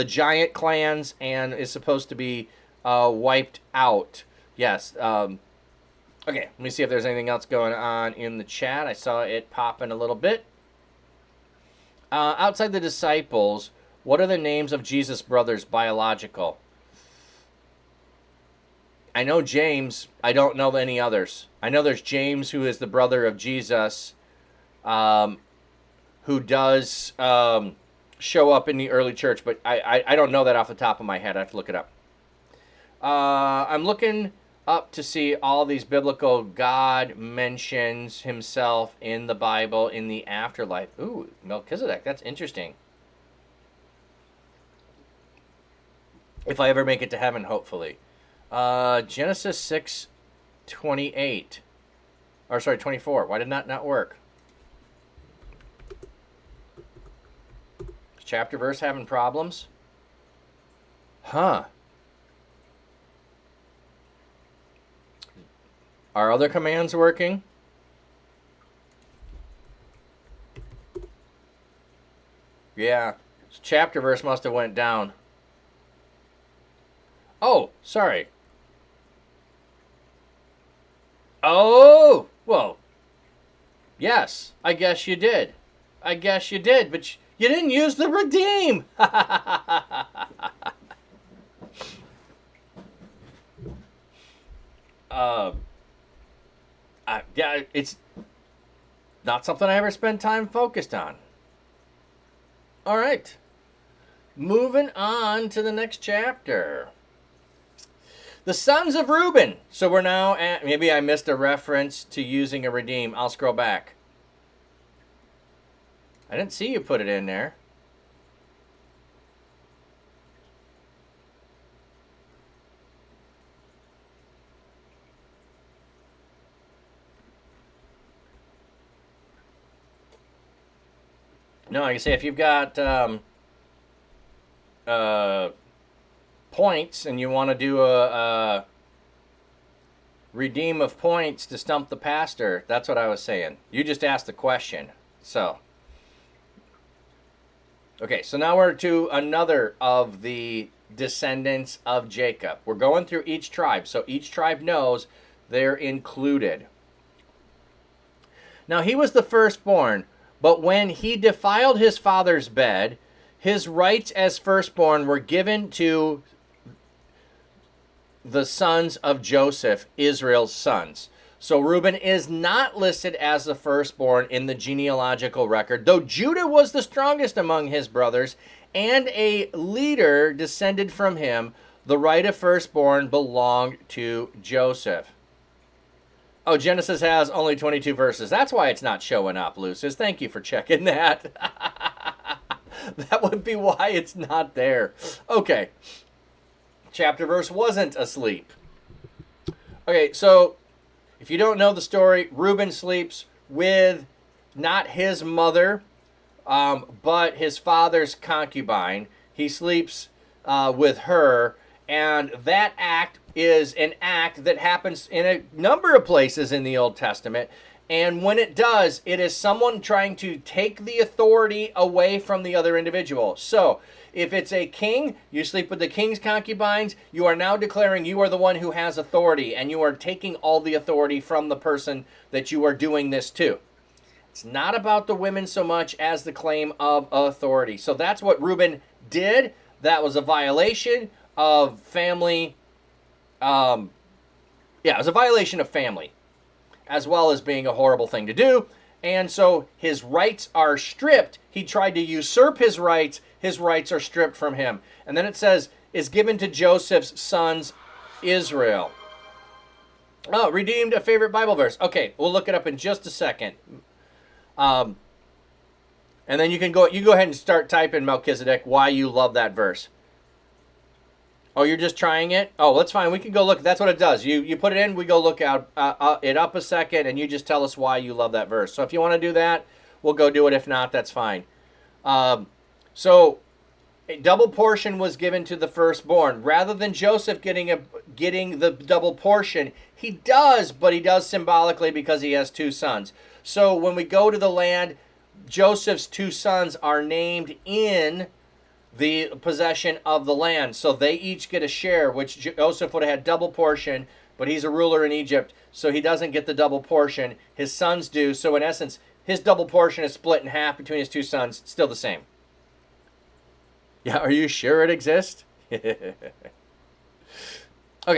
Speaker 3: giant clans and is supposed to be wiped out. Yes, okay, let me see if there's anything else going on in the chat. I saw it popping a little bit. Outside the disciples, what are the names of Jesus' brothers biological? I know James. I don't know any others. I know there's James, who is the brother of Jesus, who does show up in the early church, but I don't know that off the top of my head. I have to look it up. I'm looking up to see all these biblical God mentions himself in the Bible in the afterlife. Ooh, Melchizedek, that's interesting. If I ever make it to heaven, hopefully. Genesis 6:28. Or sorry, 24. Why did that not work? Chapter verse having problems? Huh. Are other commands working? Yeah. Chapter verse must have went down. Oh, sorry. Oh, well, yes, I guess you did. I guess you did, but you didn't use the redeem. Yeah, it's not something I ever spend time focused on. All right. Moving on to the next chapter. The sons of Reuben. So we're now at, maybe I missed a reference to using a redeem. I'll scroll back. I didn't see you put it in there. No, I can say if you've got points and you want to do a redeem of points to stump the pastor, that's what I was saying. You just asked the question. So, okay, so now we're to another of the descendants of Jacob. We're going through each tribe, so each tribe knows they're included. Now he was the firstborn, but when he defiled his father's bed, his rights as firstborn were given to the sons of Joseph, Israel's sons. So Reuben is not listed as the firstborn in the genealogical record, though Judah was the strongest among his brothers and a leader descended from him. The right of firstborn belonged to Joseph. Oh, Genesis has only 22 verses. That's why it's not showing up, Lucis. Thank you for checking that. That would be why it's not there. Okay. Chapter verse wasn't asleep. Okay, so if you don't know the story, Reuben sleeps with not his mother, but his father's concubine. He sleeps with her, and that act is an act that happens in a number of places in the Old Testament. And when it does, it is someone trying to take the authority away from the other individual. So, if it's a king, you sleep with the king's concubines, you are now declaring you are the one who has authority, and you are taking all the authority from the person that you are doing this to. It's not about the women so much as the claim of authority. So that's what Reuben did. That was a violation of family. It was a violation of family, as well as being a horrible thing to do. And so his rights are stripped. He tried to usurp his rights. His rights are stripped from him. And then it says, is given to Joseph's sons, Israel. Oh, redeemed a favorite Bible verse. Okay, we'll look it up in just a second. And then you go ahead and start typing, Melchizedek, why you love that verse. Oh, you're just trying it? Oh, that's fine. We can go look. That's what it does. You put it in, we go look out it up a second, and you just tell us why you love that verse. So if you want to do that, we'll go do it. If not, that's fine. So a double portion was given to the firstborn. Rather than Joseph getting the double portion, he does, but he does symbolically because he has two sons. So when we go to the land, Joseph's two sons are named in the possession of the land. So they each get a share, which Joseph would have had double portion, but he's a ruler in Egypt, so he doesn't get the double portion. His sons do. So in essence, his double portion is split in half between his two sons. Still the same. Yeah, are you sure it exists? Okay,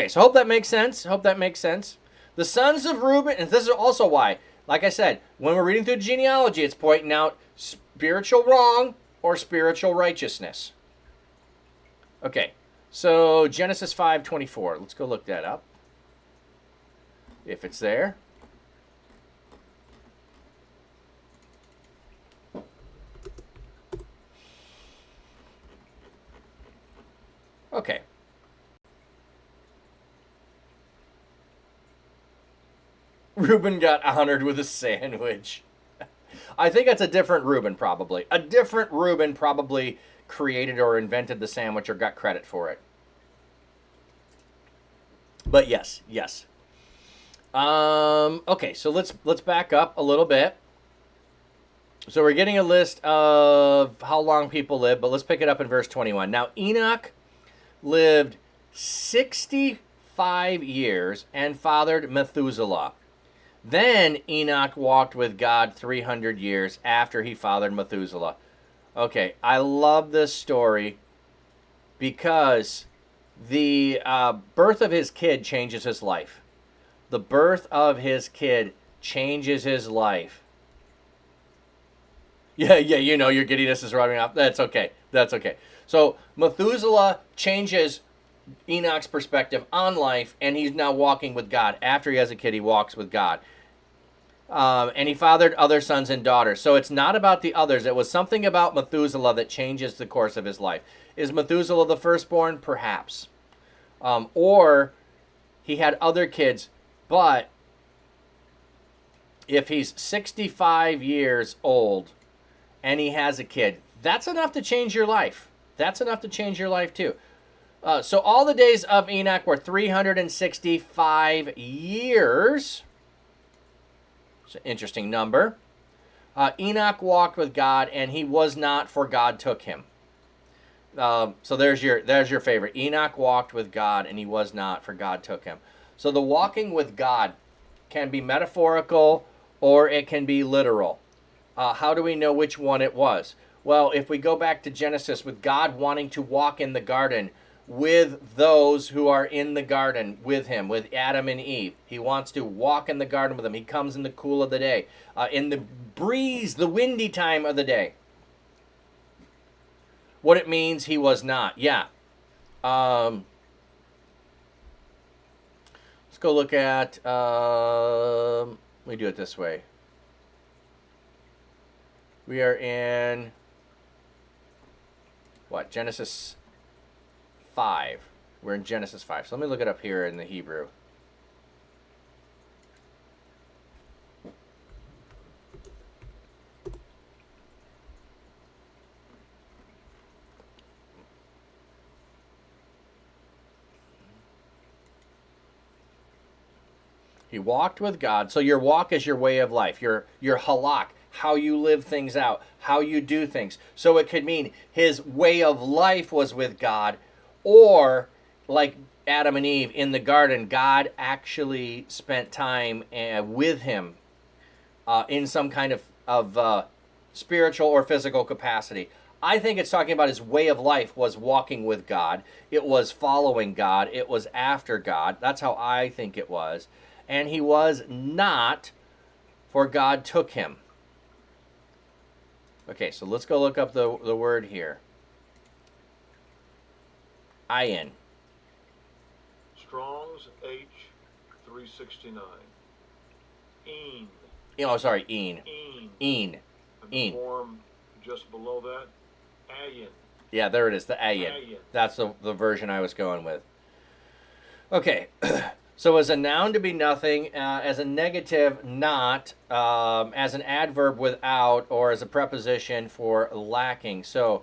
Speaker 3: so hope that makes sense. The sons of Reuben, and this is also why, like I said, when we're reading through genealogy, it's pointing out spiritual wrong or spiritual righteousness. Okay, so Genesis 5:24. Let's go look that up. If it's there. Okay. Reuben got honored with a sandwich. I think that's a different Reuben, probably. A different Reuben probably created or invented the sandwich or got credit for it. But yes. Okay, so let's back up a little bit. So we're getting a list of how long people live, but let's pick it up in verse 21. Now Enoch lived 65 years and fathered Methuselah. Then Enoch walked with God 300 years after he fathered Methuselah. Okay, I love this story because the birth of his kid changes his life. The birth of his kid changes his life. Yeah, your giddiness is rubbing off. That's okay. So Methuselah changes Enoch's perspective on life, and he's now walking with God. After he has a kid, he walks with God. And he fathered other sons and daughters. So it's not about the others. It was something about Methuselah that changes the course of his life. Is Methuselah the firstborn? Perhaps. Or he had other kids, but if he's 65 years old and he has a kid, that's enough to change your life. That's enough to change your life too. So all the days of Enoch were 365 years. It's an interesting number. Enoch walked with God, and he was not, for God took him. So there's your favorite. Enoch walked with God, and he was not, for God took him. So the walking with God can be metaphorical, or it can be literal. How do we know which one it was? Well, if we go back to Genesis, with God wanting to walk in the garden with those who are in the garden with him, with Adam and Eve. He wants to walk in the garden with them. He comes in the cool of the day, in the breeze, the windy time of the day. What it means, he was not. Yeah. Let's go look at, let me do it this way. We are in, what, Genesis 5. We're in Genesis 5. So let me look it up here in the Hebrew. He walked with God. So your walk is your way of life. Your halak, how you live things out, how you do things. So it could mean his way of life was with God, or like Adam and Eve in the garden, God actually spent time with him in some kind of spiritual or physical capacity. I think it's talking about his way of life was walking with God. It was following God. It was after God. That's how I think it was. And he was not, for God took him. Okay, so let's go look up the word here. Ayin.
Speaker 4: Strong's H 369. Een.
Speaker 3: Oh, sorry, een.
Speaker 4: Een.
Speaker 3: Een.
Speaker 4: And the form just below that, ayin.
Speaker 3: Yeah, there it is, the ayin.
Speaker 4: Ayin.
Speaker 3: That's the version I was going with. Okay, so as a noun, to be nothing, as a negative, not, as an adverb, without, or as a preposition for lacking. So,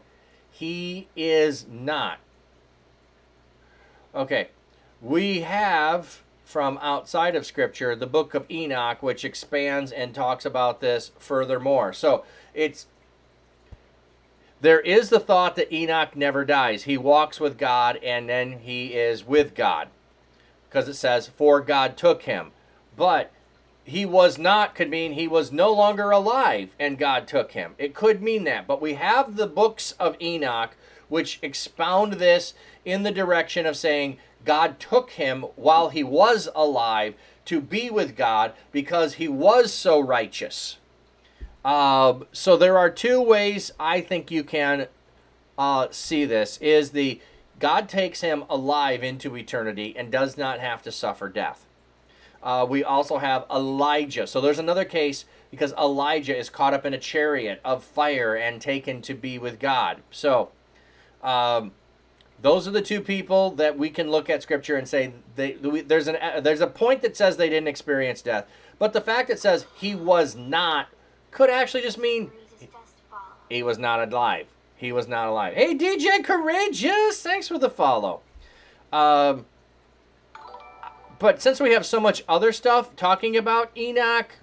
Speaker 3: he is not. Okay, we have from outside of Scripture the book of Enoch, which expands and talks about this furthermore. So there is the thought that Enoch never dies. He walks with God, and then he is with God, because it says, for God took him. But he was not could mean he was no longer alive and God took him. It could mean that. But we have the books of Enoch, which expound this in the direction of saying God took him while he was alive to be with God because he was so righteous. So there are two ways I think you can see this. Is the God takes him alive into eternity and does not have to suffer death. We also have Elijah. So there's another case because Elijah is caught up in a chariot of fire and taken to be with God. So those are the two people that we can look at Scripture and say there's a point that says they didn't experience death. But the fact that says he was not could actually just mean he was not alive. He was not alive. Hey, DJ Courageous, thanks for the follow. But since we have so much other stuff talking about Enoch,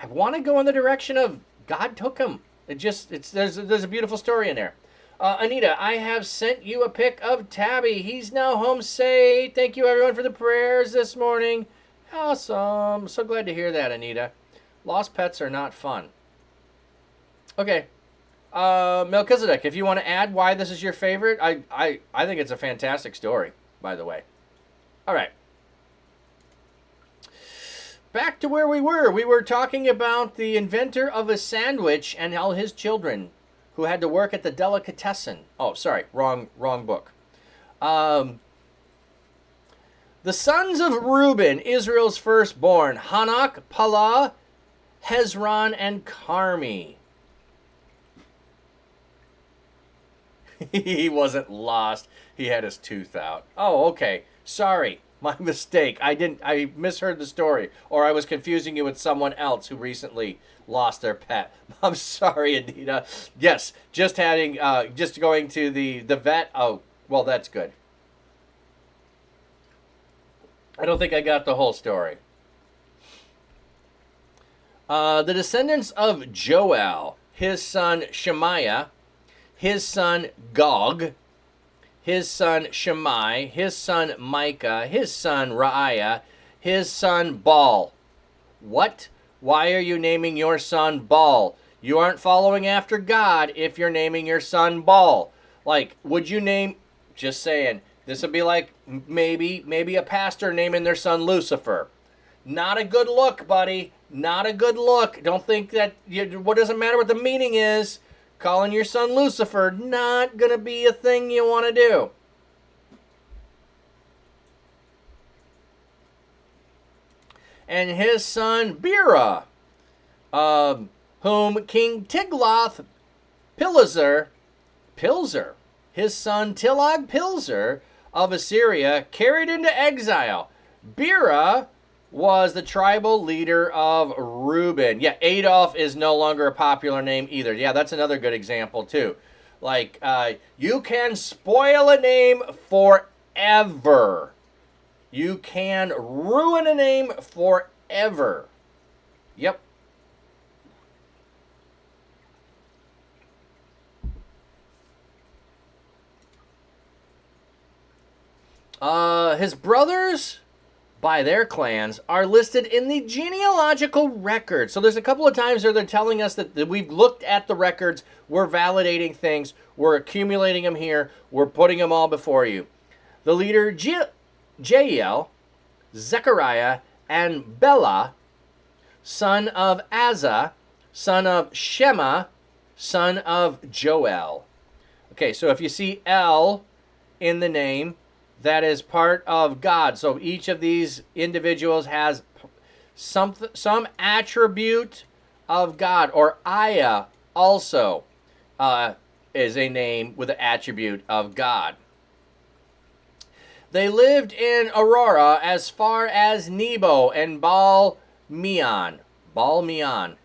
Speaker 3: I want to go in the direction of God took him. There's a beautiful story in there. Anita, I have sent you a pic of Tabby. He's now home safe. Thank you, everyone, for the prayers this morning. Awesome. So glad to hear that, Anita. Lost pets are not fun. Okay. Melchizedek, if you want to add why this is your favorite, I think it's a fantastic story, by the way. All right. Back to where we were. We were talking about the inventor of a sandwich and all his children who had to work at the delicatessen. Oh, sorry, wrong book. The sons of Reuben, Israel's firstborn, Hanak, Palah, Hezron, and Carmi. He wasn't lost. He had his tooth out. Oh, okay. Sorry. My mistake. I misheard the story, or I was confusing you with someone else who recently lost their pet. I'm sorry, Anita. Yes, just going to the vet. Oh, well, that's good. I don't think I got the whole story. The descendants of Joel, his son Shemaiah, his son Gog, his son Shammai, his son Micah, his son Raiah, his son Baal. What? Why are you naming your son Baal? You aren't following after God if you're naming your son Baal. Like, would you name... Just saying. This would be like maybe a pastor naming their son Lucifer. Not a good look, buddy. Not a good look. Don't think that... What doesn't matter what the meaning is. Calling your son Lucifer, not going to be a thing you want to do. And his son Bera, whom King Tiglath-Pileser, his son Tiglath-Pileser of Assyria, carried into exile. Bera was the tribal leader of Reuben. Yeah, Adolf is no longer a popular name either. Yeah, that's another good example too. Like, you can spoil a name forever. You can ruin a name forever. Yep. His brothers, by their clans, are listed in the genealogical record. So there's a couple of times where they're telling us that we've looked at the records, we're validating things, we're accumulating them here, we're putting them all before you. The leader Jael, Zechariah, and Bela, son of Azza, son of Shema, son of Joel. Okay, so if you see L in the name, that is part of God. So each of these individuals has some attribute of God. Or Aya also is a name with an attribute of God. They lived in Aurora as far as Nebo and Baal-Meon. Baal-Meon.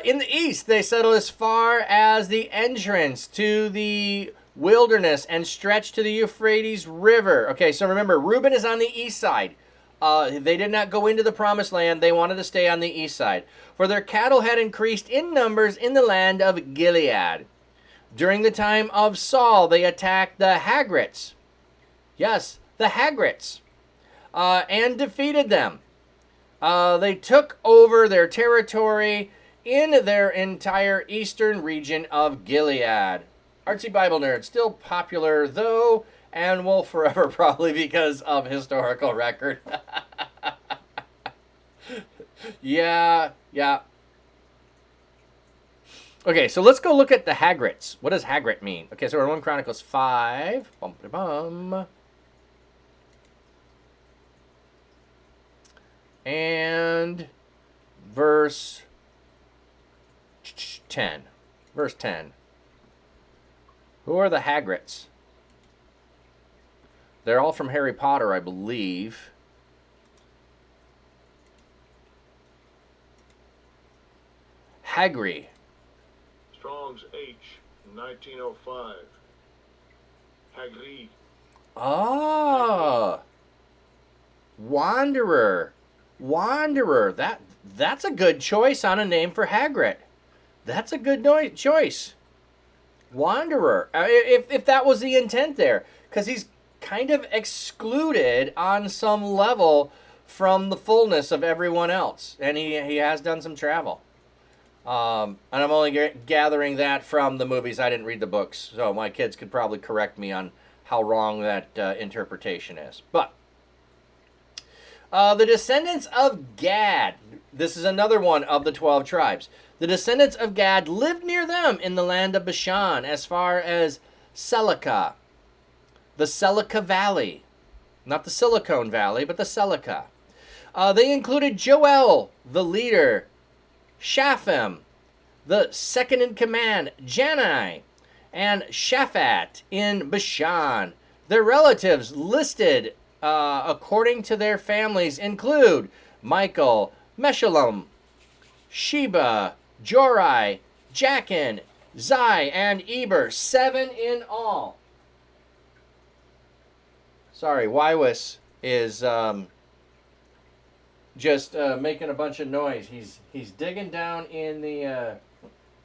Speaker 3: In the east, they settled as far as the entrance to the wilderness and stretched to the Euphrates River. Okay, so remember, Reuben is on the east side. They did not go into the promised land. They wanted to stay on the east side. For their cattle had increased in numbers in the land of Gilead. During the time of Saul, they attacked the Hagrites. Yes, the Hagrites. And defeated them. They took over their territory in their entire eastern region of Gilead. Artsy Bible Nerd, still popular though, and will forever probably because of historical record. Yeah. Okay, so let's go look at the Hagrites. What does Hagrit mean? Okay, so we're in 1 Chronicles 5. And verse 10. Verse 10. Who are the Hagrites? They're all from Harry Potter, I believe. Hagri.
Speaker 4: Strong's H, 1905. Hagri.
Speaker 3: Ah. Wanderer. That's a good choice on a name for Hagrid. That's a good choice. Wanderer. If that was the intent there, because he's kind of excluded on some level from the fullness of everyone else, and he has done some travel. And I'm only gathering that from the movies. I didn't read the books, so my kids could probably correct me on how wrong that interpretation is. But the descendants of Gad. This is another one of the 12 tribes. The descendants of Gad lived near them in the land of Bashan, as far as Selica, the Selica Valley. Not the Silicon Valley, but the Selica. They included Joel, the leader, Shaphem, the second in command, Janai, and Shaphat in Bashan. Their relatives listed according to their families include Michael, Meshullam, Sheba, Jorai, Jachin, Zai, and Eber. 7 in all. Sorry, Wywis is just making a bunch of noise. He's digging down in the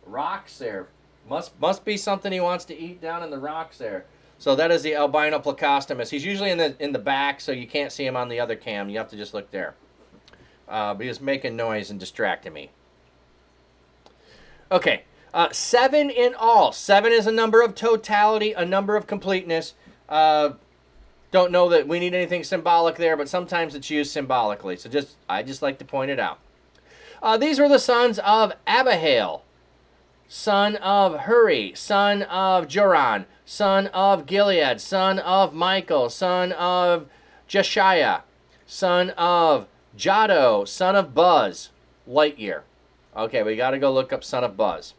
Speaker 3: rocks there. Must be something he wants to eat down in the rocks there. So that is the albino plecostomus. He's usually in the back, so you can't see him on the other cam. You have to just look there. But he's making noise and distracting me. Okay, 7 in all. 7 is a number of totality, a number of completeness. Don't know that we need anything symbolic there, but sometimes it's used symbolically. So I just like to point it out. These were the sons of Abihail, son of Huri, son of Joran, son of Gilead, son of Michael, son of Jeshiah, son of Jado, son of Buzz, Lightyear. Okay, we got to go look up son of Buzz.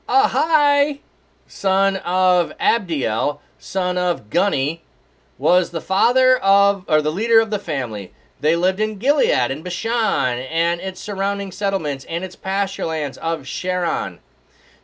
Speaker 3: Ahai, son of Abdiel, son of Gunni, was the father of, or the leader of the family. They lived in Gilead and Bashan and its surrounding settlements and its pasture lands of Sharon,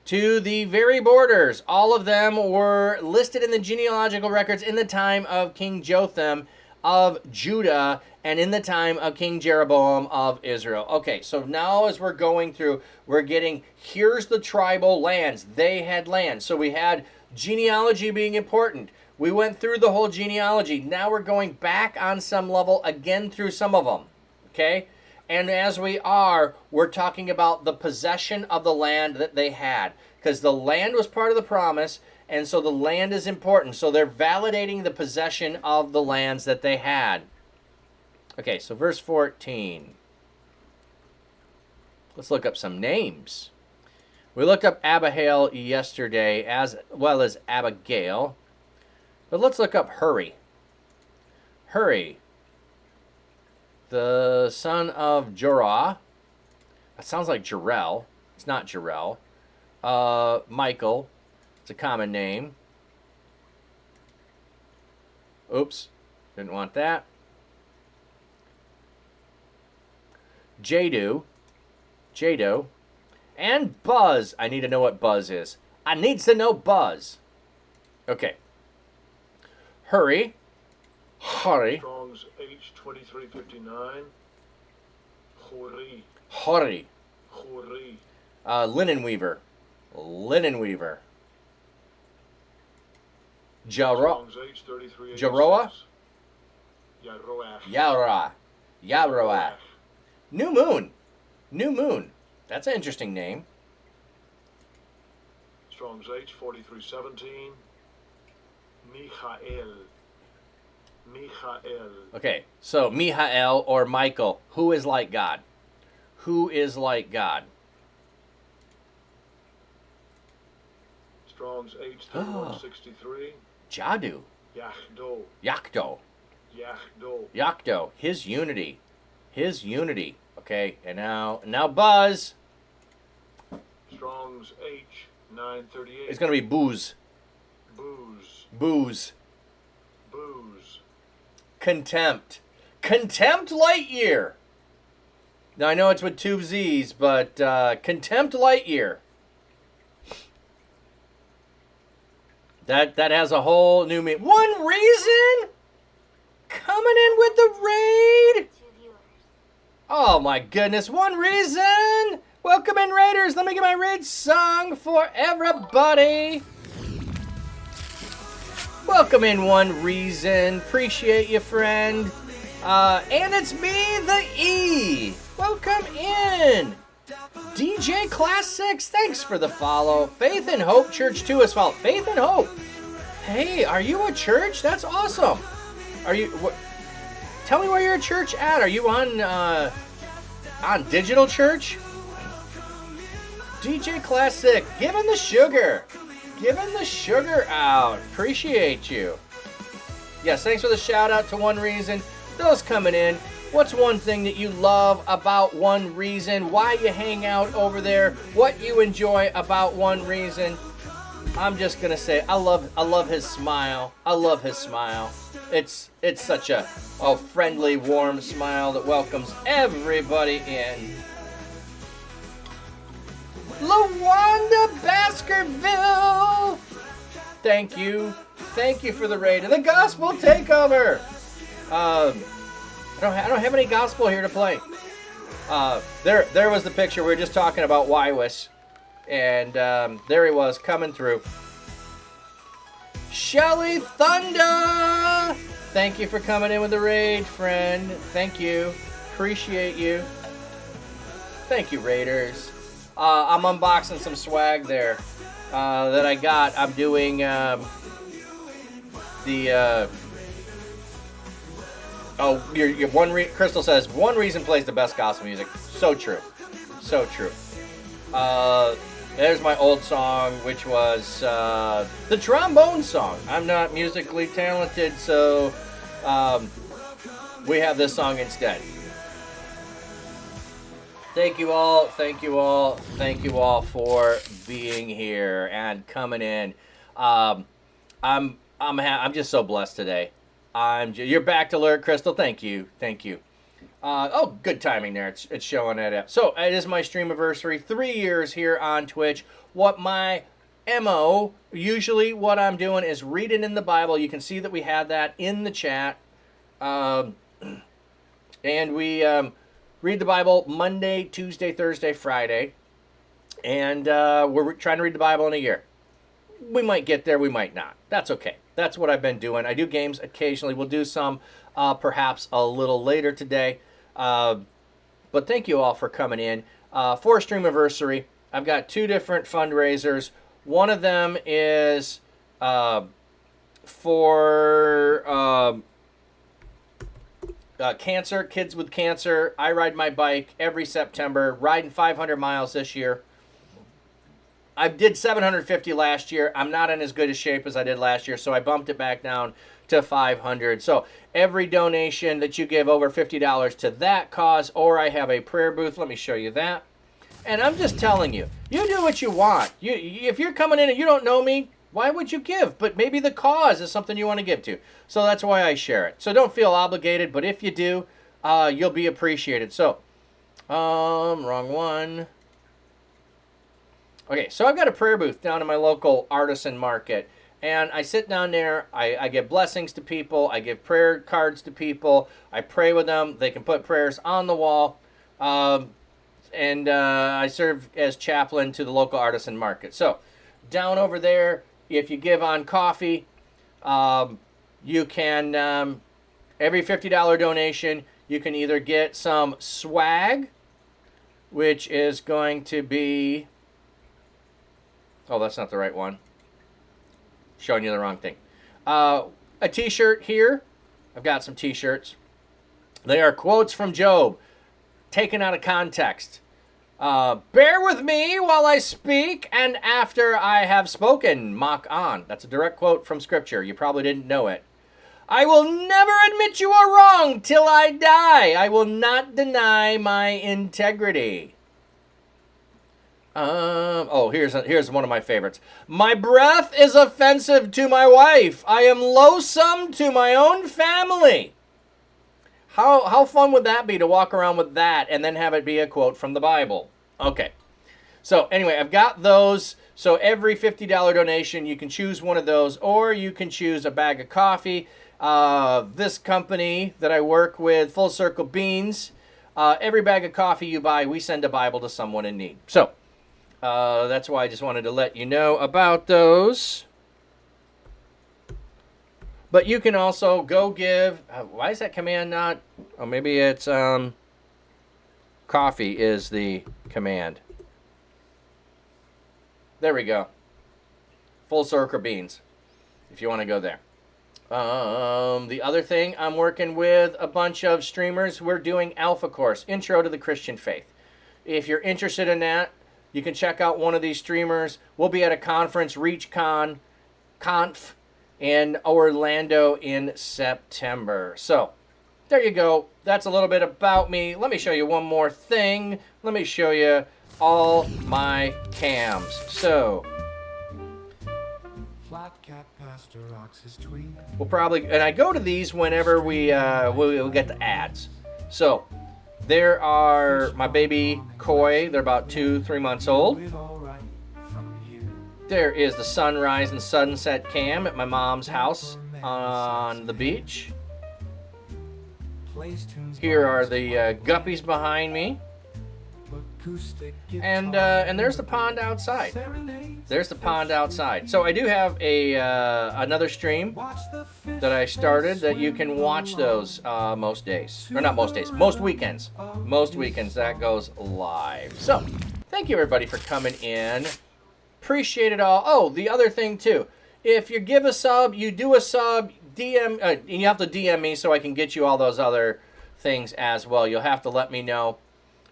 Speaker 3: to the very borders. All of them were listed in the genealogical records in the time of King Jotham of Judah and in the time of King Jeroboam of Israel. Okay, so now as we're going through, we're getting, here's the tribal lands. They had lands. So we had genealogy being important. We went through the whole genealogy. Now we're going back on some level again through some of them. Okay? And as we are, we're talking about the possession of the land that they had. Because the land was part of the promise, and so the land is important. So they're validating the possession of the lands that they had. Okay, so verse 14. Let's look up some names. We looked up Abihail yesterday as well as Abigail. But let's look up Huri. Huri, the son of Jorah. That sounds like Jarrell. It's not Jarrell. Michael. It's a common name. Oops. Didn't want that. Jado. And Buzz. I need to know what Buzz is. I need to know Buzz. Okay. Huri.
Speaker 4: Strong's H2359.
Speaker 3: Huri.
Speaker 4: Huri.
Speaker 3: Linen weaver.
Speaker 4: Strong's H3386.
Speaker 3: Jaroa?
Speaker 4: Yaroach.
Speaker 3: Yaroa. New Moon. That's an interesting name.
Speaker 4: Strong's H4317. Michael.
Speaker 3: Okay, so Michael or Michael, who is like God? Who is like God?
Speaker 4: Strong's H3163.
Speaker 3: Jadu.
Speaker 4: Yachdo.
Speaker 3: Yachdo. His unity. Okay, and now Buzz.
Speaker 4: Strong's H938.
Speaker 3: It's gonna be Booze. Contempt Lightyear. Now I know it's with 2 Z's, but Contempt Lightyear. That has a whole new meaning. One Reason coming in with the raid. Oh my goodness, One Reason. Welcome in, Raiders. Let me get my raid song for everybody. Welcome in, One Reason. Appreciate you, friend. And it's me, the E. Welcome in. DJ Class 6, thanks for the follow. Faith and Hope Church 2 as well. Faith and Hope. Hey, are you a church? That's awesome. Are you... Tell me where you're a church at. Are you on Digital Church? DJ Classic, giving the sugar. Giving the sugar out. Appreciate you. Yes, thanks for the shout out to One Reason. Those coming in. What's one thing that you love about One Reason? Why you hang out over there? What you enjoy about One Reason? I'm just gonna say I love his smile. I love his smile. It's such a friendly, warm smile that welcomes everybody in. LaWanda Baskerville! Thank you. Thank you for the raid. And the gospel takeover! I don't have any gospel here to play. There was the picture. We were just talking about Wywis. And there he was coming through. Shelly Thunder! Thank you for coming in with the raid, friend. Thank you. Appreciate you. Thank you, Raiders. I'm unboxing some swag there that I got. I'm doing Crystal says, One Reason plays the best gospel music. So true. So true. There's my old song, which was the trombone song. I'm not musically talented, so we have this song instead. Thank you all, thank you all, thank you all for being here and coming in. I'm just so blessed today. You're back to alert, Crystal. Thank you, thank you. Good timing there. It's showing it up. So it is my Streamaversary, 3 years here on Twitch. What my MO, usually what I'm doing is reading in the Bible. You can see that we had that in the chat. And we read the Bible Monday, Tuesday, Thursday, Friday. And we're trying to read the Bible in a year. We might get there, we might not. That's okay. That's what I've been doing. I do games occasionally. We'll do some perhaps a little later today. But thank you all for coming in. For Streamaversary, I've got 2 different fundraisers. One of them is for cancer, kids with cancer. I ride my bike every September, riding 500 miles this year. I did 750 last year. I'm not in as good a shape as I did last year, so I bumped it back down to 500. So every donation that you give over $50 to that cause, or I have a prayer booth. Let me show you that. And I'm just telling you, you do what you want. If you're coming in and you don't know me, why would you give? But maybe the cause is something you want to give to. So that's why I share it. So don't feel obligated, but if you do, you'll be appreciated. So, wrong one. Okay, so I've got a prayer booth down in my local artisan market. And I sit down there, I give blessings to people, I give prayer cards to people, I pray with them, they can put prayers on the wall, and I serve as chaplain to the local artisan market. So, down over there, if you give on coffee, you can, every $50 donation, you can either get some swag, which is going to be, oh, that's not the right one. Showing you the wrong thing. A t-shirt here. I've got some t-shirts. They are quotes from Job, taken out of context. Bear with me while I speak, and after I have spoken, mock on. That's a direct quote from Scripture. You probably didn't know it. I will never admit you are wrong till I die. I will not deny my integrity. Here's one of my favorites. My breath is offensive to my wife. I am loathsome to my own family. How fun would that be to walk around with that and then have it be a quote from the Bible? Okay. So anyway, I've got those. So every $50 donation, you can choose one of those, or you can choose a bag of coffee. This company that I work with, Full Circle Beans, Every bag of coffee you buy, we send a Bible to someone in need. So that's why I just wanted to let you know about those. But you can also go give. Why is that command not? Oh, maybe it's coffee is the command. There we go. Full circle beans, if you want to go there. The other thing, I'm working with a bunch of streamers. We're doing Alpha Course, Intro to the Christian Faith. If you're interested in that, you can check out one of these streamers. We'll be at a conference, ReachCon Conf, in Orlando in September. So, there you go. That's a little bit about me. Let me show you one more thing. Let me show you all my cams. So,
Speaker 5: Flat Cat Pastor rocks his tweet.
Speaker 3: we'll probably, and I go to these whenever we get the ads. So, there are my baby koi. They're about 2-3 months old.
Speaker 5: With all right from here.
Speaker 3: There is the sunrise and sunset cam at my mom's house on the beach.
Speaker 5: Plays tunes
Speaker 3: Here
Speaker 5: by
Speaker 3: are
Speaker 5: his
Speaker 3: the
Speaker 5: quiet
Speaker 3: guppies behind me,
Speaker 5: acoustic
Speaker 3: and
Speaker 5: guitar
Speaker 3: there's the pond outside.
Speaker 5: serenades
Speaker 3: There's the
Speaker 5: the
Speaker 3: pond
Speaker 5: fish
Speaker 3: outside.
Speaker 5: with
Speaker 3: So I do have a another stream
Speaker 5: Watch the fish
Speaker 3: that I started that you
Speaker 5: swim
Speaker 3: can watch
Speaker 5: along
Speaker 3: those most days, or not most days, most weekends. Most weekends that goes live. So thank you everybody for coming in. Appreciate it all. Oh, the other thing too, if you give a sub, you do a sub, DM, and you have to DM me so I can get you all those other things as well. You'll have to let me know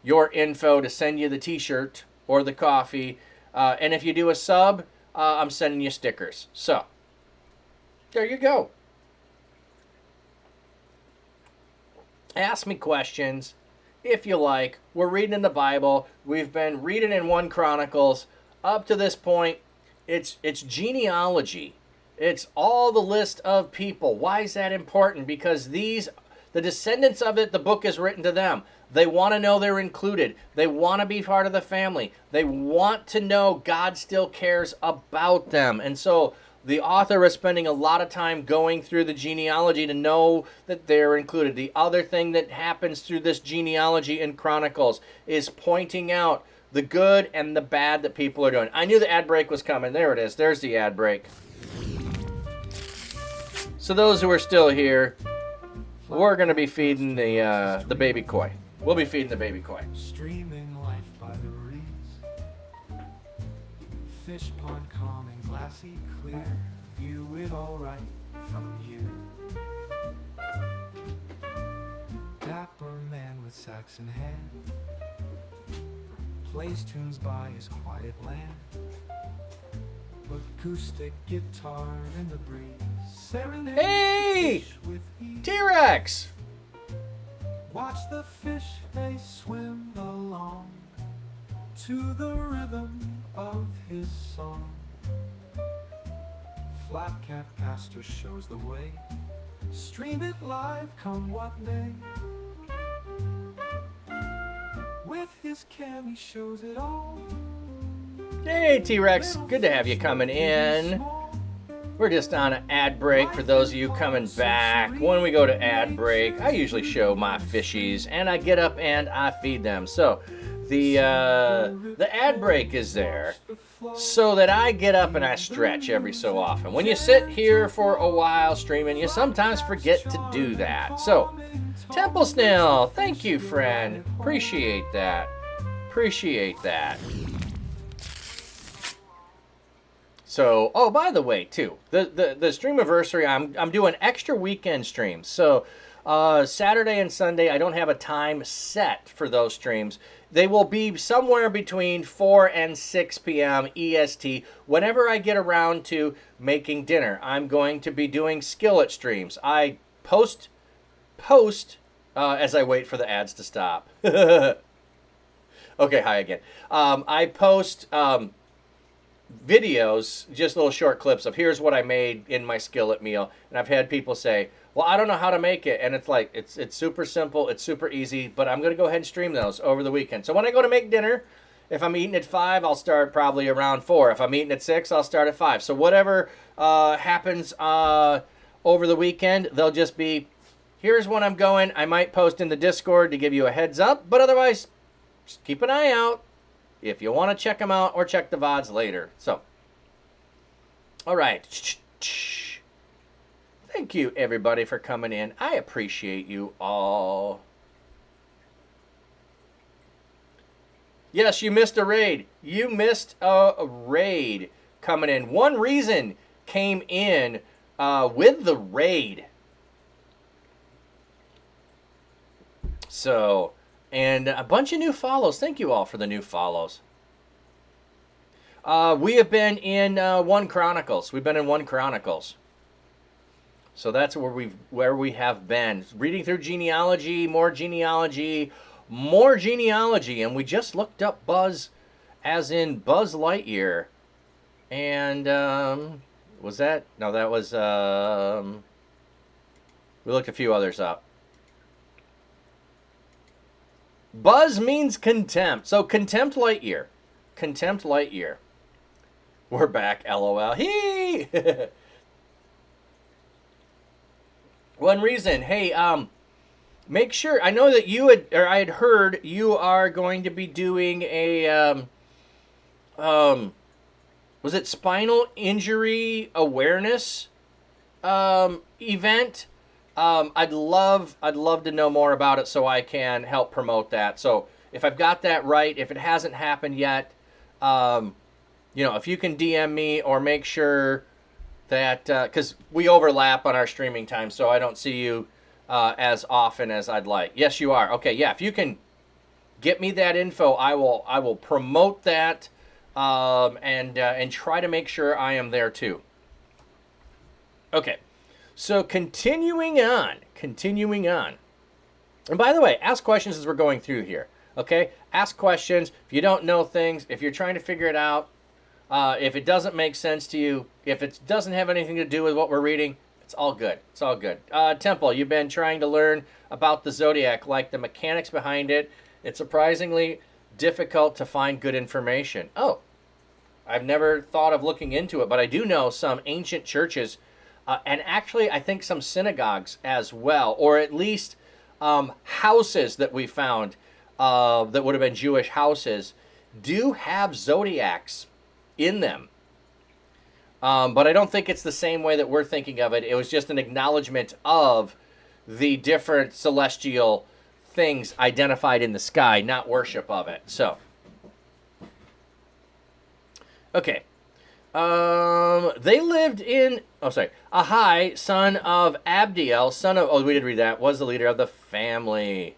Speaker 3: your info to send you the t-shirt or the coffee. And if you do a sub, I'm sending you stickers. So, there you go. Ask me questions if you like. We're reading in the Bible. We've been reading in 1 Chronicles. Up to this point, it's genealogy. It's all the list of people. Why is that important? Because the descendants of it, the book is written to them. They want to know they're included. They want to be part of the family. They want to know God still cares about them. And so the author is spending a lot of time going through the genealogy to know that they're included. The other thing that happens through this genealogy in Chronicles is pointing out the good and the bad that people are doing. I knew the ad break was coming. There it is. There's the ad break. So those who are still here, we're going to be feeding the baby koi. We'll be feeding the baby koi.
Speaker 5: streaming life by the reeds. Fish pond calm and glassy clear. View it all right from here. Dapper man with sax in hand plays tunes by his quiet land. Acoustic guitar in the breeze. Serenade
Speaker 3: Hey!
Speaker 5: fish with ease.
Speaker 3: T-Rex!
Speaker 5: Watch the fish, they swim along to the rhythm of his song. Flat Cat Pastor shows the way. Stream it live, come what may. With his cam, he shows it all.
Speaker 3: Hey, T-Rex. Good to have you coming in. We're just on an ad break for those of you coming back. When we go to ad break, I usually show my fishies, and I get up and I feed them. So the ad break is there so that I get up and I stretch every so often. When you sit here for a while streaming, you sometimes forget to do that. So, Temple Snail, thank you, friend. Appreciate that. Appreciate that. So, oh, by the way, too, the Streamaversary, I'm doing extra weekend streams. So, Saturday and Sunday, I don't have a time set for those streams. They will be somewhere between 4 and 6 p.m. EST. Whenever I get around to making dinner, I'm going to be doing skillet streams. I post as I wait for the ads to stop. Okay, hi again. I post videos, just little short clips of here's what I made in my skillet meal, and I've had people say, well, I don't know how to make it, and it's like it's super simple, it's super easy, but I'm gonna go ahead and stream those over the weekend. So when I go to make dinner, if I'm eating at 5, I'll start probably around 4. If I'm eating at 6, I'll start at 5. So whatever happens over the weekend, they'll just be here's when I'm going. I might post in the Discord to give you a heads up, but otherwise, just keep an eye out if you want to check them out or check the VODs later. So, all right. Thank you, everybody, for coming in. I appreciate you all. Yes, you missed a raid. You missed a raid coming in. One Reason came in with the raid. So, and a bunch of new follows. Thank you all for the new follows. We have been in 1 Chronicles. We've been in 1 Chronicles. So that's where we have been. Reading through genealogy, more genealogy, more genealogy. And we just looked up Buzz, as in Buzz Lightyear. And, was that? No, that was, we looked a few others up. Buzz means contempt. So Contempt Lightyear. Contempt Lightyear. We're back, LOL. Hee! One Reason. Hey, make sure, I know that you had, or I had heard you are going to be doing a, was it spinal injury awareness event? I'd love to know more about it so I can help promote that. So if I've got that right, if it hasn't happened yet, you know, if you can DM me or make sure that, because we overlap on our streaming time, so I don't see you as often as I'd like. Yes, you are. Okay, yeah, if you can get me that info, I will promote that and try to make sure I am there too. Okay, so continuing on. And by the way, ask questions as we're going through here. Okay, ask questions. If you don't know things, if you're trying to figure it out, if it doesn't make sense to you, if it doesn't have anything to do with what we're reading, it's all good. It's all good. Temple, you've been trying to learn about the Zodiac, like the mechanics behind it. It's surprisingly difficult to find good information. Oh, I've never thought of looking into it, but I do know some ancient churches, and actually I think some synagogues as well, or at least houses that we found that would have been Jewish houses, do have zodiacs in them. But I don't think it's the same way that we're thinking of it. It was just an acknowledgement of the different celestial things identified in the sky, not worship of it. So, okay. They lived in, Ahai, son of Abdiel, we did read that, was the leader of the family.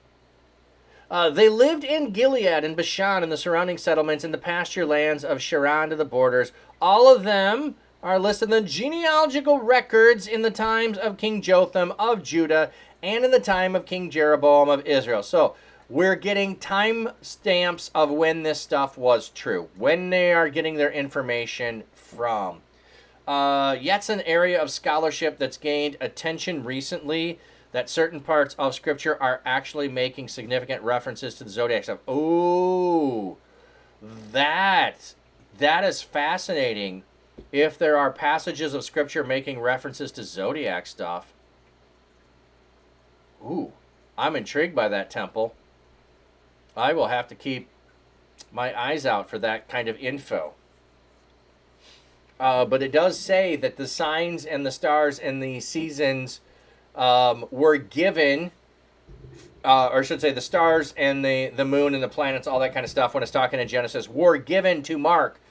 Speaker 3: They lived in Gilead and Bashan and the surrounding settlements in the pasture lands of Sharon to the borders. All of them are listed in the genealogical records in the times of King Jotham of Judah and in the time of King Jeroboam of Israel. So we're getting time stamps of when this stuff was true, when they are getting their information from. Yet's an area of scholarship that's gained attention recently, that certain parts of Scripture are actually making significant references to the zodiac stuff. Ooh, that is fascinating. If there are passages of Scripture making references to zodiac stuff. Ooh, I'm intrigued by that, Temple. I will have to keep my eyes out for that kind of info. But it does say that the signs and the stars and the seasons were given, or I should say the stars and the moon and the planets, all that kind of stuff, when it's talking in Genesis, were given to mark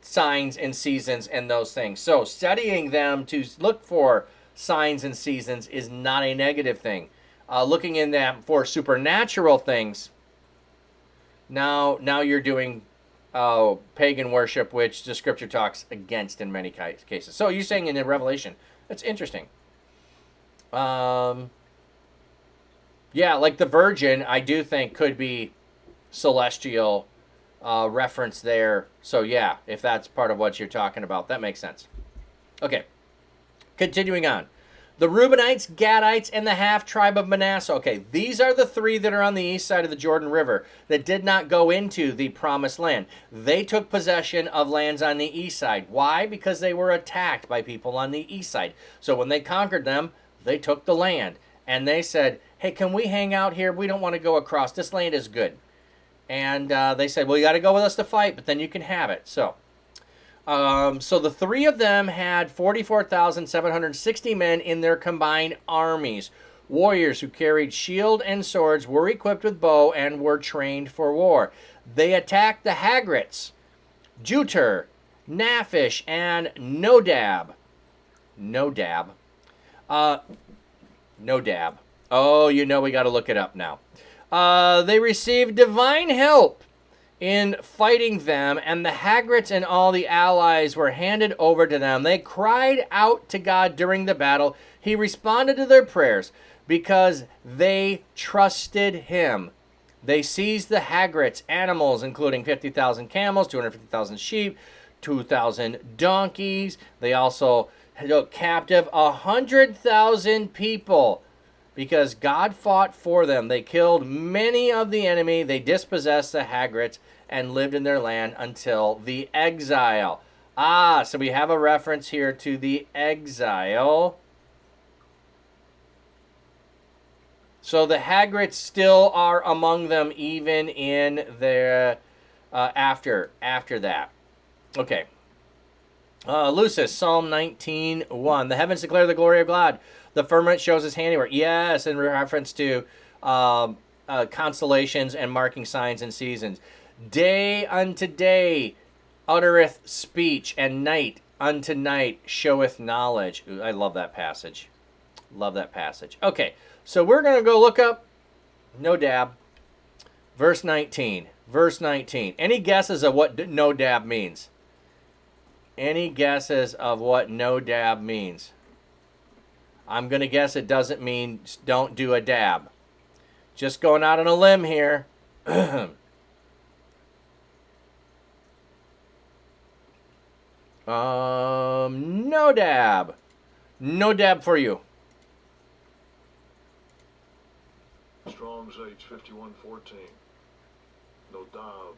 Speaker 3: signs and seasons and those things. So studying them to look for signs and seasons is not a negative thing. Looking in them for supernatural things, now you're doing pagan worship, which the Scripture talks against in many cases. So you're saying in the Revelation, that's interesting. Yeah, like the Virgin, I do think could be celestial reference there. So yeah, if that's part of what you're talking about, that makes sense. Okay, continuing on. The Reubenites, Gadites, and the half-tribe of Manasseh. Okay, these are the three that are on the east side of the Jordan River that did not go into the promised land. They took possession of lands on the east side. Why? Because they were attacked by people on the east side. So when they conquered them, they took the land. And they said, hey, can we hang out here? We don't want to go across. This land is good. And they said, well, you got to go with us to fight, but then you can have it. So the three of them had 44,760 men in their combined armies. Warriors who carried shield and swords, were equipped with bow, and were trained for war. They attacked the Hagrids, Jutur, Naphish, and Nodab. Nodab. Nodab. Oh, you know we got to look it up now. They received divine help in fighting them, and the Hagrids and all the allies were handed over to them. They cried out to God during the battle. He responded to their prayers because they trusted him. They seized the Hagrids' animals, including 50,000 camels, 250,000 sheep, 2,000 donkeys. They also took captive 100,000 people because God fought for them. They killed many of the enemy. They dispossessed the Hagrids and lived in their land until the exile. So we have a reference here to the exile. So the Hagrids still are among them even in their after that. Okay. Lucis, Psalm 19:1. The heavens declare the glory of God. The firmament shows his handiwork. Yes, in reference to constellations and marking signs and seasons. Day unto day uttereth speech, and night unto night showeth knowledge. Ooh, I love that passage. Love that passage. Okay, so we're going to go look up Nodab, verse 19. Verse 19. Any guesses of what Nodab means? Any guesses of what Nodab means? I'm going to guess it doesn't mean don't do a dab. Just going out on a limb here. No dab. No dab for you.
Speaker 4: Strong's H5114. No dab.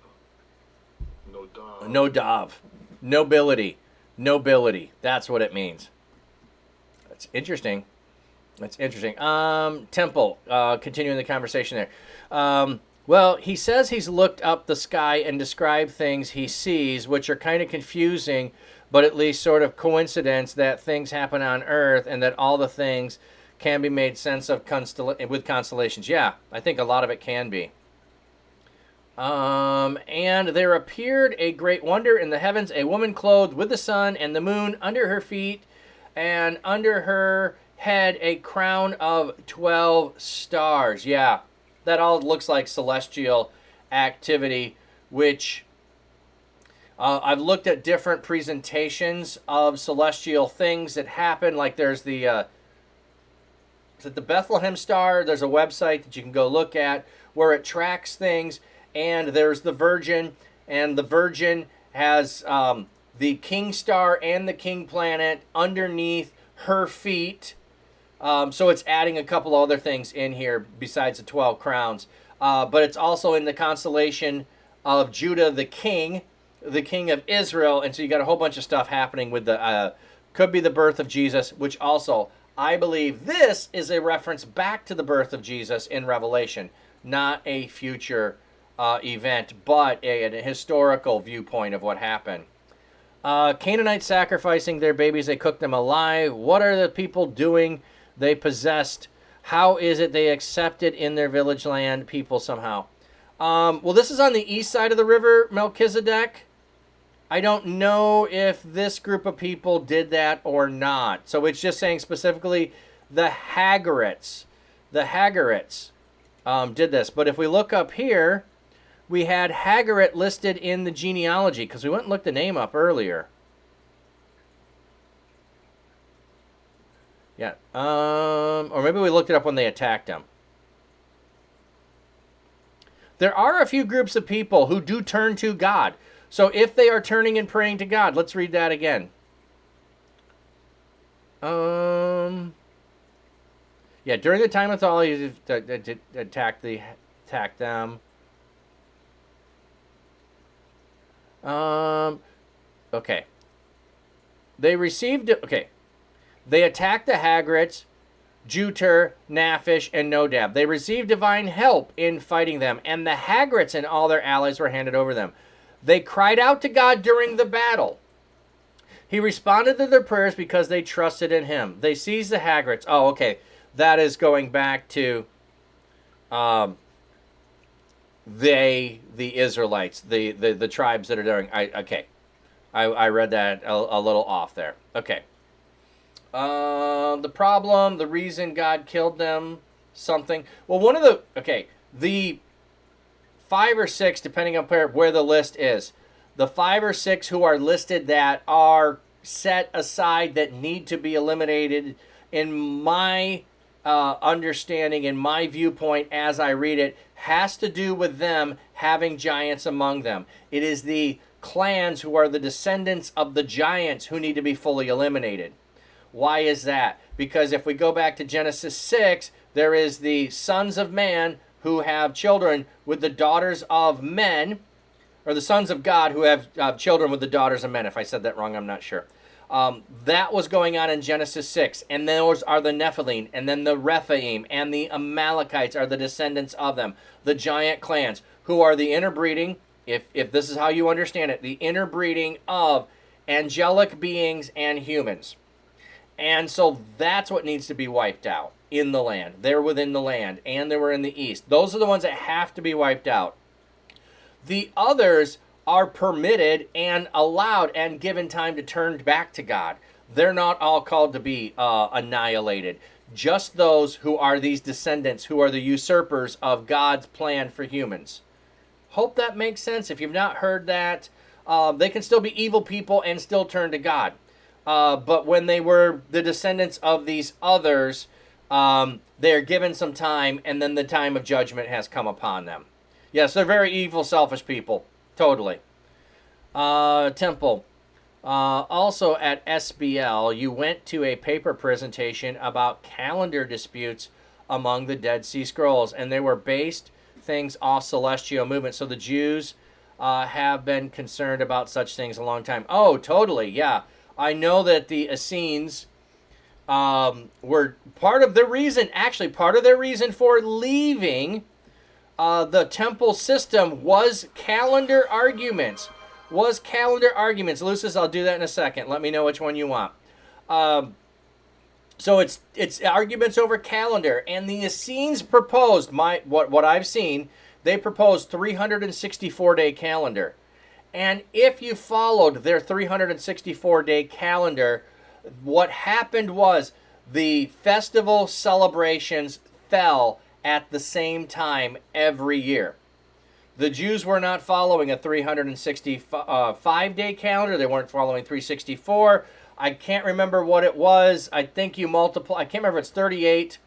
Speaker 4: No dab.
Speaker 3: No dab. Nobility. Nobility. That's what it means. That's interesting. That's interesting. Temple. Continuing the conversation there. Well, he says he's looked up the sky and described things he sees, which are kind of confusing, but at least sort of coincidence that things happen on Earth and that all the things can be made sense of with constellations. Yeah, I think a lot of it can be. And there appeared a great wonder in the heavens, a woman clothed with the sun and the moon under her feet, and under her head a crown of 12 stars. Yeah, that all looks like celestial activity, which I've looked at different presentations of celestial things that happen. Like there's the Bethlehem Star. There's a website that you can go look at where it tracks things. And there's the Virgin, and the Virgin has the King Star and the King Planet underneath her feet. So it's adding a couple other things in here besides the 12 crowns. But it's also in the constellation of Judah, the king of Israel. And so you got a whole bunch of stuff happening with the, could be the birth of Jesus, which also, I believe this is a reference back to the birth of Jesus in Revelation, not a future event, but a historical viewpoint of what happened. Canaanites sacrificing their babies, they cooked them alive. What are the people doing? They possessed. How is it they accepted in their village land people somehow? Well, this is on the east side of the river, Melchizedek. I don't know if this group of people did that or not. So it's just saying specifically the Hagarites. The Hagarites did this. But if we look up here, we had Hagarit listed in the genealogy because we went and looked the name up earlier. Yeah. Or maybe we looked it up when they attacked them. There are a few groups of people who do turn to God. So if they are turning and praying to God, let's read that again. Yeah, during the time of Thali, attack them. Okay. They received... Okay. They attacked the Hagrids. Jutur, Naphish, and Nodab. They received divine help in fighting them, and the Hagrids and all their allies were handed over them. They cried out to God during the battle. He responded to their prayers because they trusted in him. They seized the Hagrids. Oh, okay. That is going back to the Israelites, the tribes that are doing. I read that a little off there. Okay. The problem, the reason God killed them, something. Well, the 5 or 6, depending on where the list is, the 5 or 6 who are listed that are set aside that need to be eliminated, in my understanding, in my viewpoint as I read it, has to do with them having giants among them. It is the clans who are the descendants of the giants who need to be fully eliminated. Why is that? Because if we go back to Genesis 6, there is the sons of man who have children with the daughters of men, or the sons of God who have children with the daughters of men. If I said that wrong, I'm not sure. That was going on in Genesis 6. And those are the Nephilim, and then the Rephaim, and the Amalekites are the descendants of them. The giant clans, who are the interbreeding, if this is how you understand it, the interbreeding of angelic beings and humans. And so that's what needs to be wiped out in the land. They're within the land, and they were in the east. Those are the ones that have to be wiped out. The others are permitted and allowed and given time to turn back to God. They're not all called to be annihilated. Just those who are these descendants, who are the usurpers of God's plan for humans. Hope that makes sense. If you've not heard that, they can still be evil people and still turn to God. But when they were the descendants of these others, they are given some time, and then the time of judgment has come upon them. Yes, they're very evil, selfish people. Totally. Temple. Also at SBL, you went to a paper presentation about calendar disputes among the Dead Sea Scrolls, and they were based things off celestial movement. So the Jews have been concerned about such things a long time. Oh, totally, yeah. I know that the Essenes were part of their reason for leaving the temple system was calendar arguments. Lucis, I'll do that in a second. Let me know which one you want. So it's arguments over calendar, and the Essenes proposed what I've seen. They proposed 364-day calendar. And if you followed their 364-day calendar, what happened was the festival celebrations fell at the same time every year. The Jews were not following a 365-day calendar. They weren't following 364. I can't remember what it was. I think you multiply. I can't remember if it's 38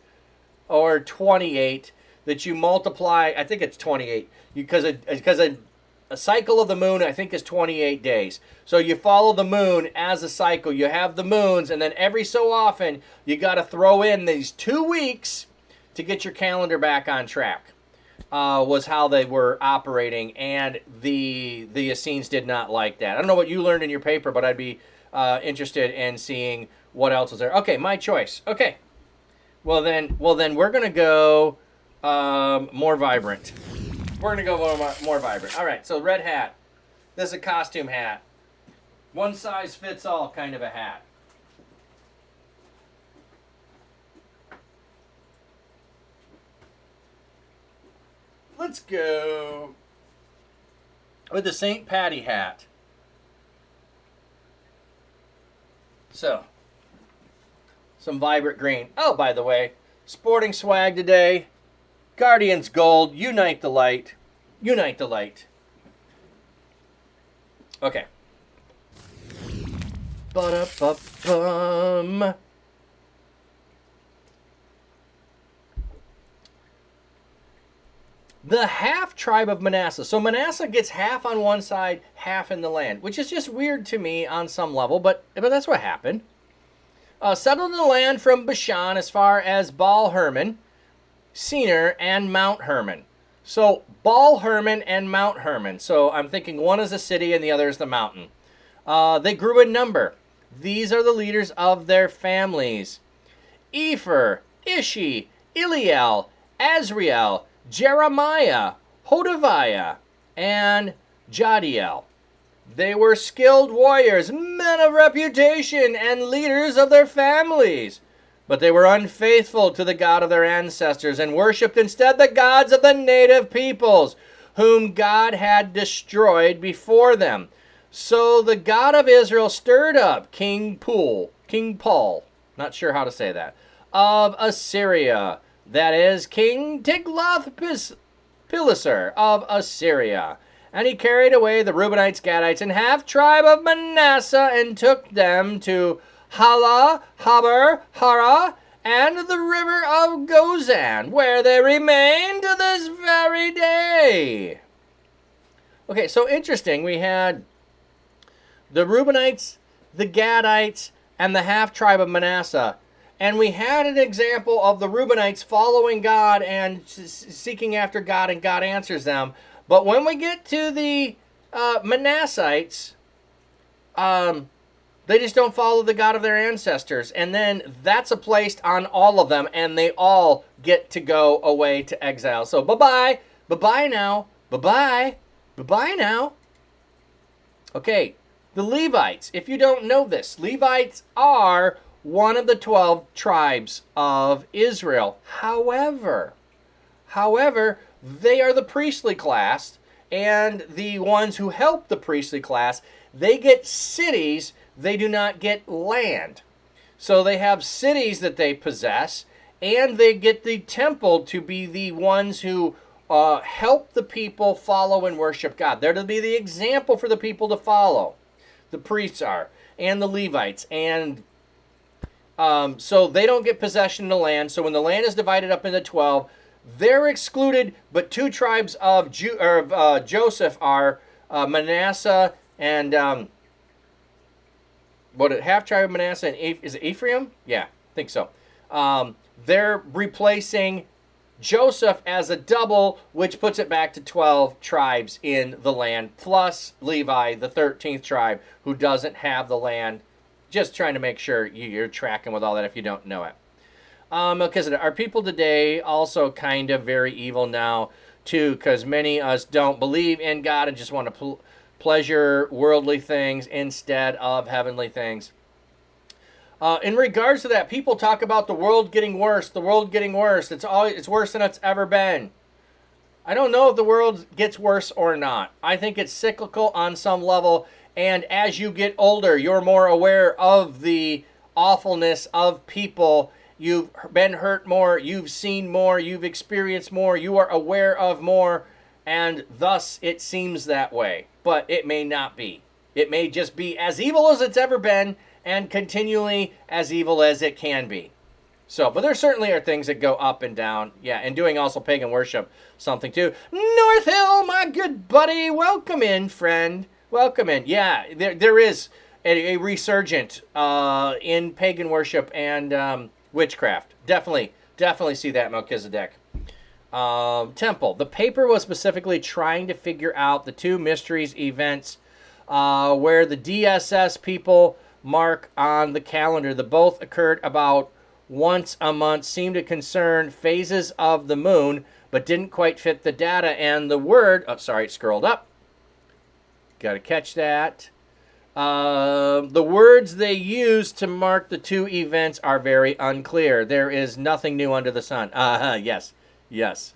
Speaker 3: or 28 that you multiply. I think it's 28 because a cycle of the moon, I think, is 28 days. So you follow the moon as a cycle. You have the moons, and then every so often, you got to throw in these 2 weeks to get your calendar back on track, was how they were operating, and the Essenes did not like that. I don't know what you learned in your paper, but I'd be interested in seeing what else is there. Okay, my choice. Okay. Well then we're going to go more vibrant. We're going to go more vibrant. All right, so red hat. This is a costume hat. One size fits all kind of a hat. Let's go with the St. Patty hat. So, some vibrant green. Oh, by the way, sporting swag today. Guardians Gold, unite the light. Unite the light. Okay. Ba-da-ba-bum. The half tribe of Manasseh. So Manasseh gets half on one side, half in the land, which is just weird to me on some level, but that's what happened. Settled in the land from Bashan as far as Baal Hermon, Senir, and Mount Hermon. So Baal Hermon and Mount Hermon. So I'm thinking one is a city and the other is the mountain. They grew in number. These are the leaders of their families. Epher, Ishi, Eliel, Azriel, Jeremiah, Hodaviah, and Jadiel. They were skilled warriors, men of reputation, and leaders of their families. But they were unfaithful to the God of their ancestors and worshipped instead the gods of the native peoples, whom God had destroyed before them. So the God of Israel stirred up King Paul, not sure how to say that, of Assyria, that is, King Tiglath-Pileser of Assyria. And he carried away the Reubenites, Gadites, and half-tribe of Manasseh, and took them to Hala, Haber, Hara, and the river of Gozan, where they remain to this very day. Okay, so interesting. We had the Reubenites, the Gadites, and the half-tribe of Manasseh. And we had an example of the Reubenites following God and seeking after God, and God answers them. But when we get to the Manassites, they just don't follow the God of their ancestors. And then that's a placed on all of them, and they all get to go away to exile. So bye-bye. Bye-bye now. Bye-bye. Bye-bye now. Okay, the Levites. If you don't know this, Levites are one of the 12 tribes of Israel. However, they are the priestly class, and the ones who help the priestly class, they get cities, they do not get land. So they have cities that they possess, and they get the temple to be the ones who help the people follow and worship God. They're to be the example for the people to follow. The priests are, and the Levites, and so they don't get possession of the land. So when the land is divided up into 12, they're excluded, but 2 tribes of Joseph are Manasseh and half tribe of Manasseh and is it Ephraim? Yeah, I think so. They're replacing Joseph as a double, which puts it back to 12 tribes in the land, plus Levi, the 13th tribe, who doesn't have the land. Just trying to make sure you're tracking with all that if you don't know it. Melchizedek, are people today also kind of very evil now, too? Because many of us don't believe in God and just want to pleasure worldly things instead of heavenly things. In regards to that, people talk about the world getting worse, It's worse than it's ever been. I don't know if the world gets worse or not. I think it's cyclical on some level, and as you get older, you're more aware of the awfulness of people. You've been hurt more, you've seen more, you've experienced more, you are aware of more, and thus it seems that way. But it may not be. It may just be as evil as it's ever been, and continually as evil as it can be. So, but there certainly are things that go up and down. Yeah, and doing also pagan worship, something too. North Hill, my good buddy, welcome in, friend. Welcome in. Yeah, there is a resurgent in pagan worship and witchcraft. Definitely see that, Melchizedek. Temple. The paper was specifically trying to figure out the 2 mysteries events where the DSS people mark on the calendar. The both occurred about once a month, seemed to concern phases of the moon, but didn't quite fit the data. And the word, it scrolled up. Got to catch that. The words they use to mark the 2 events are very unclear. There is nothing new under the sun. Yes.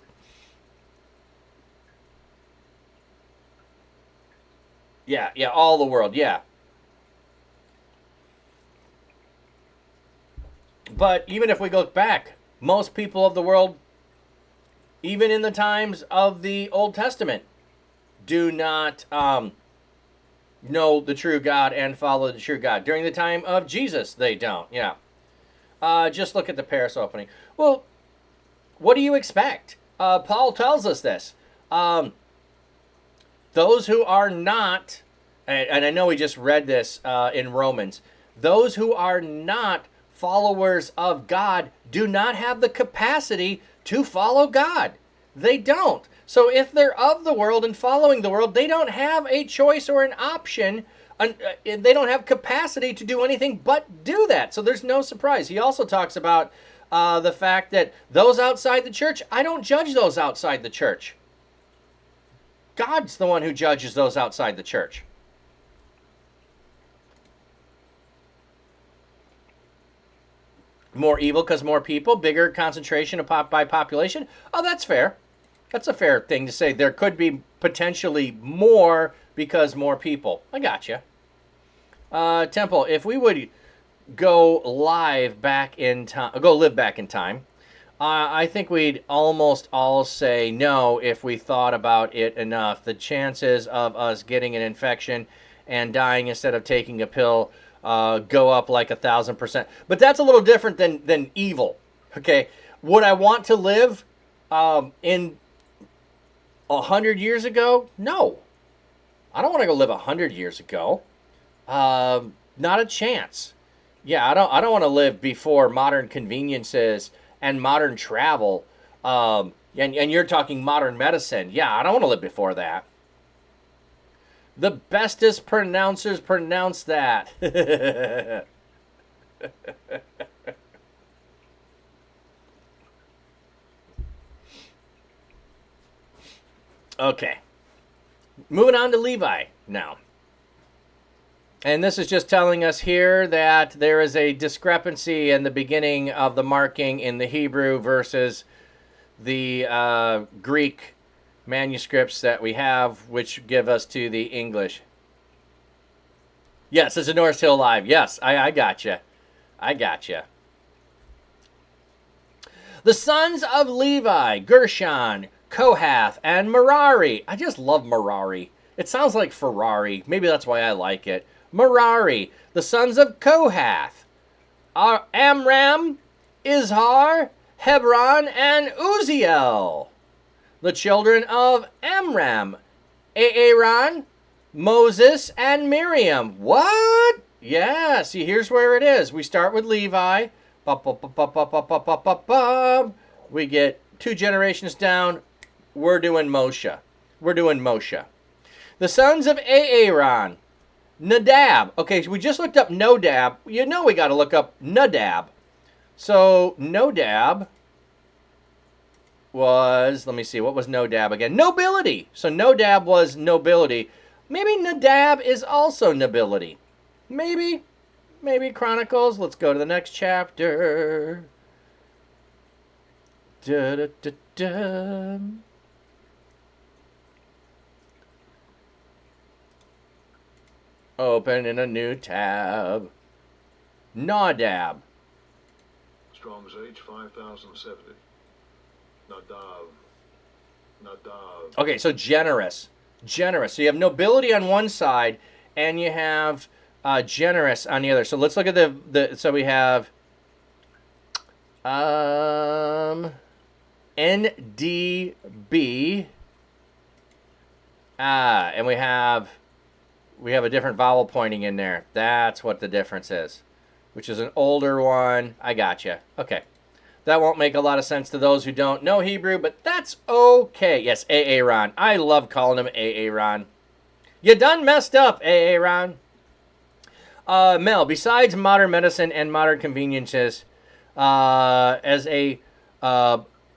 Speaker 3: Yeah, all the world, yeah. But even if we go back, most people of the world, even in the times of the Old Testament, do not know the true God and follow the true God. During the time of Jesus, they don't. Yeah. Just look at the Paris opening. Well, what do you expect? Paul tells us this. Those who are not, and I know we just read this in Romans, those who are not followers of God do not have the capacity to follow God. They don't. So if they're of the world and following the world, they don't have a choice or an option. They don't have capacity to do anything but do that. So there's no surprise. He also talks about The fact that those outside the church, I don't judge those outside the church. God's the one who judges those outside the church. More evil because more people, bigger concentration of by population. Oh, that's fair. That's a fair thing to say. There could be potentially more because more people. I gotcha. Temple, if we would go live back in time, go live back in time, I think we'd almost all say no if we thought about it enough. The chances of us getting an infection and dying instead of taking a pill go up like 1,000%. But that's a little different than evil. Okay, would I want to live in 100 years ago? No, I don't want to go live 100 years ago. Not a chance. Yeah, I don't want to live before modern conveniences and modern travel. And you're talking modern medicine. Yeah, I don't want to live before that. The bestest pronouncers pronounce that. Okay. Moving on to Levi now. And this is just telling us here that there is a discrepancy in the beginning of the marking in the Hebrew versus the Greek manuscripts that we have, which give us to the English. Yes, it's a North Hill Live. Yes, I gotcha. I gotcha. The sons of Levi, Gershon, Kohath, and Merari. I just love Merari. It sounds like Ferrari. Maybe that's why I like it. Merari. The sons of Kohath are Amram, Izhar, Hebron, and Uziel. The children of Amram, Aaron, Moses, and Miriam. What? Yeah, see, here's where it is. We start with Levi. We get 2 generations down. We're doing Moshe. We're doing Moshe. The sons of Aaron, Nadab. Okay, so we just looked up Nodab. You know we got to look up Nadab. So Nodab was, let me see, what was Nodab again? Nobility. So Nodab was nobility. Maybe Nadab is also nobility. Maybe Chronicles. Let's go to the next chapter. Da-da-da-da. Open in a new tab. Nadab.
Speaker 4: Strong's H 5070. Nadav.
Speaker 3: Okay, so generous. Generous. So you have nobility on one side, and you have generous on the other. So let's look at the so we have NDB. And we have a different vowel pointing in there. That's what the difference is, which is an older one. I gotcha. Okay. That won't make a lot of sense to those who don't know Hebrew, but that's okay. Yes, Aaron. I love calling him Aaron. You done messed up, Aaron. Mel, besides modern medicine and modern conveniences, as a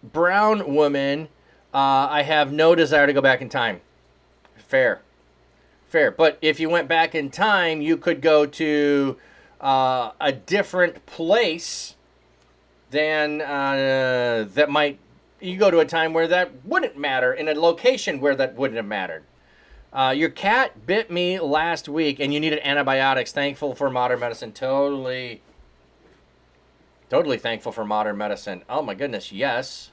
Speaker 3: brown woman, I have no desire to go back in time. Fair. But if you went back in time, you could go to a different place than that might. You go to a time where that wouldn't matter, in a location where that wouldn't have mattered. Your cat bit me last week, and you needed antibiotics. Thankful for modern medicine. Totally thankful for modern medicine. Oh my goodness, yes.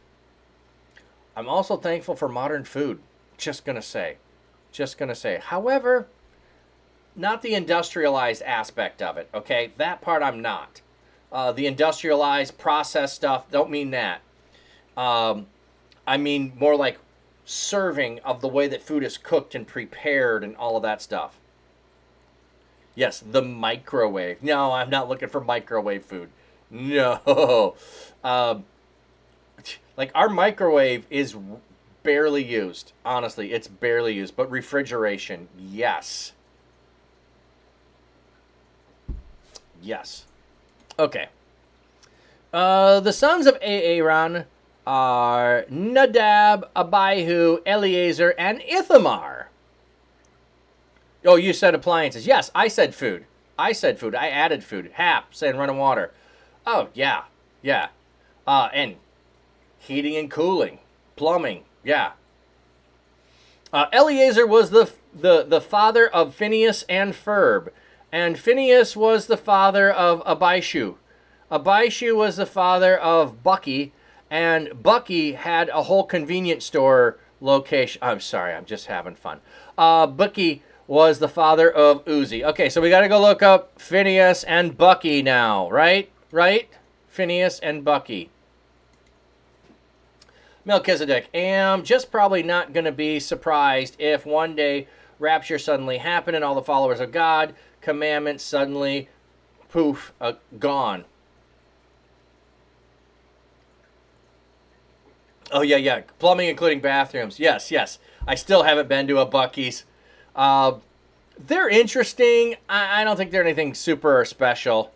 Speaker 3: I'm also thankful for modern food. Just gonna say. However, not the industrialized aspect of it, okay? That part I'm not. The industrialized processed stuff, don't mean that. I mean more like serving of the way that food is cooked and prepared and all of that stuff. Yes, the microwave. No, I'm not looking for microwave food. No. Like our microwave is barely used. Honestly, it's barely used. But refrigeration, yes. Yes. Okay. The sons of Aaron are Nadab, Abihu, Eleazar, and Ithamar. Oh, you said appliances. Yes, I said food. I said food. I added food. Hap, saying running water. Oh, yeah. Yeah. And heating and cooling. Plumbing. Yeah. Eleazar was the father of Phineas and Ferb. And Phineas was the father of Abishu. Abishu was the father of Bucky. And Bucky had a whole convenience store location. I'm sorry, I'm just having fun. Bucky was the father of Uzi. Okay, so we got to go look up Phineas and Bucky now, right? Right? Phineas and Bucky. Melchizedek. Am just probably not going to be surprised if one day rapture suddenly happened and all the followers of God, commandments suddenly, poof, gone. Oh, yeah. Plumbing, including bathrooms. Yes. I still haven't been to a Buc-ee's. They're interesting. I don't think they're anything super special.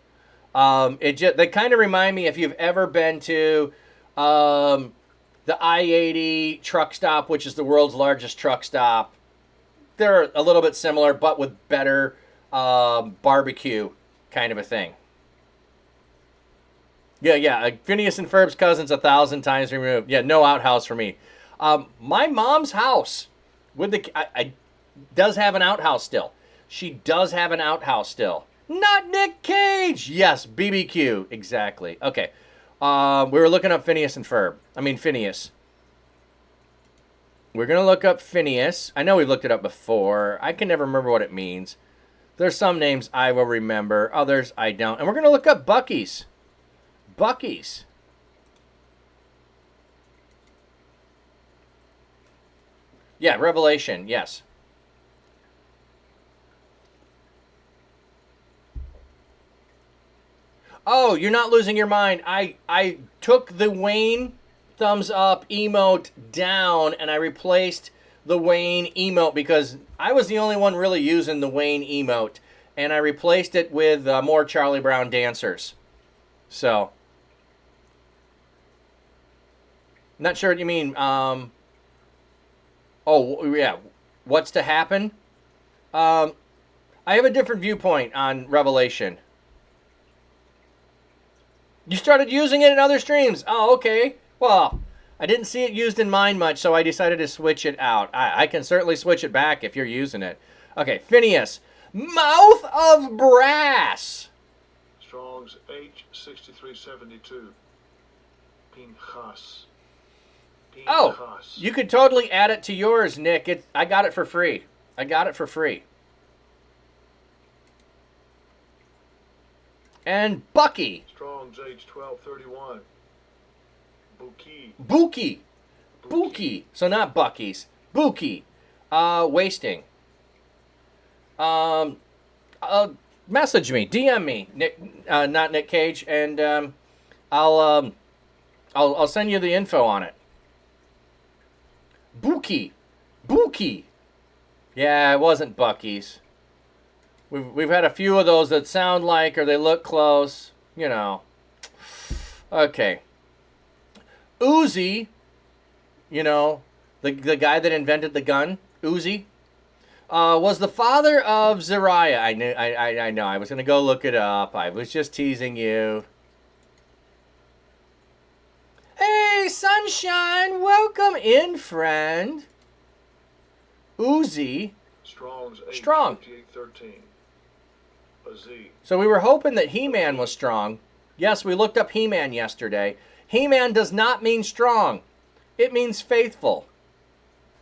Speaker 3: They kind of remind me, if you've ever been to the I-80 truck stop, which is the world's largest truck stop. They're a little bit similar, but with better barbecue kind of a thing. Yeah. Phineas and Ferb's cousins 1,000 times removed. Yeah, no outhouse for me. My mom's house with does have an outhouse still. She does have an outhouse still. Not Nick Cage. Yes, BBQ. Exactly. Okay. We were looking up Phineas and Ferb. Phineas. We're going to look up Phineas. I know we've looked it up before. I can never remember what it means. There's some names I will remember. Others I don't. And we're going to look up Buc-ee's. Buc-ee's. Yeah, Revelation. Yes. Oh, you're not losing your mind. I took the Wayne thumbs up emote down and I replaced the Wayne emote because I was the only one really using the Wayne emote, and I replaced it with more Charlie Brown dancers. So, not sure what you mean. Oh, yeah. What's to happen? I have a different viewpoint on Revelation. You started using it in other streams. Oh, okay. Well, I didn't see it used in mine much, so I decided to switch it out. I can certainly switch it back if you're using it. Okay, Phineas. Mouth of Brass.
Speaker 4: Strong's H6372. Pinchas.
Speaker 3: Oh, you could totally add it to yours, Nick. I got it for free. And Bucky.
Speaker 4: Strong's H1231.
Speaker 3: Buki. So not Buc-ee's. Buki. Wasting. Message me. DM me. Nick, not Nick Cage, and I'll send you the info on it. Buki. Yeah, it wasn't Buc-ee's. We've had a few of those that sound like or they look close. You know. Okay. Uzi, you know, the guy that invented the gun, Uzi, was the father of Zariah. I know. I was going to go look it up. I was just teasing you. Hey, Sunshine, welcome in, friend. Uzi.
Speaker 4: Strong's
Speaker 3: Strong.
Speaker 4: 5813. A Z.
Speaker 3: So we were hoping that He-Man was strong. Yes, we looked up He-Man yesterday. He-Man does not mean strong. It means faithful.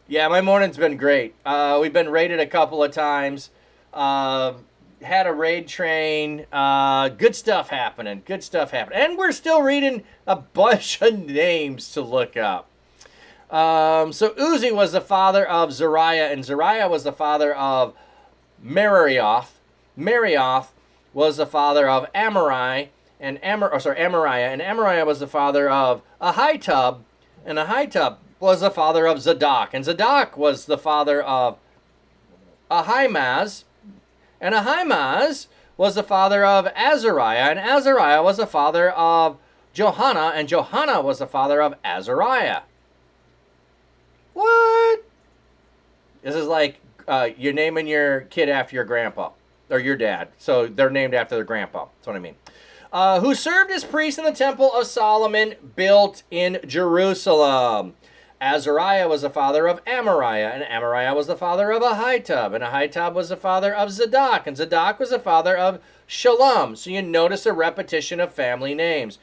Speaker 3: Yeah, my morning's been great. We've been raided a couple of times. Had a raid train. Good stuff happening. And we're still reading a bunch of names to look up. So Uzi was the father of Zariah, and Zariah was the father of Merioth. Merioth was the father of Amariah, and Amariah was the father of Ahitub, and Ahitub was the father of Zadok, and Zadok was the father of Ahimaaz, and Ahimaaz was the father of Azariah, and Azariah was the father of Johanna, and Johanna was the father of Azariah. What? This is like you're naming your kid after your grandpa or your dad. So they're named after their grandpa. That's what I mean. Who served as priest in the temple of Solomon built in Jerusalem. Azariah was the father of Amariah, and Amariah was the father of Ahitub, and Ahitub was the father of Zadok, and Zadok was the father of Shalom. So you notice a repetition of family names.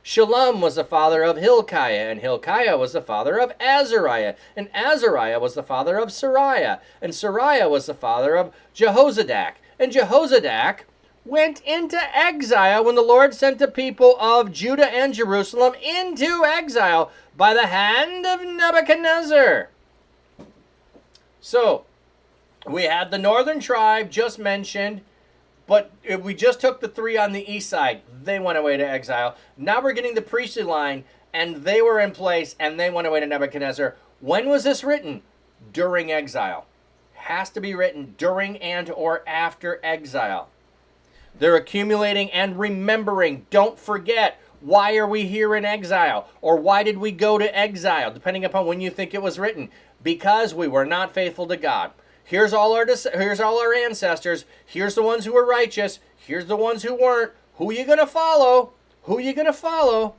Speaker 3: Shalom was the father of Hilkiah, and Hilkiah was the father of Azariah, and Azariah was the father of Sariah, and Sariah was the father of Jehozadak, and Jehozadak went into exile when the Lord sent the people of Judah and Jerusalem into exile by the hand of Nebuchadnezzar. So, we had the northern tribe just mentioned, but we just took the three on the east side. They went away to exile. Now we're getting the priestly line, and they were in place, and they went away to Nebuchadnezzar. When was this written? During exile. Has to be written during and or after exile. They're accumulating and remembering. Don't forget, why are we here in exile? Or why did we go to exile? Depending upon when you think it was written. Because we were not faithful to God. Here's all our ancestors. Here's the ones who were righteous. Here's the ones who weren't. Who are you going to follow? Who are you going to follow?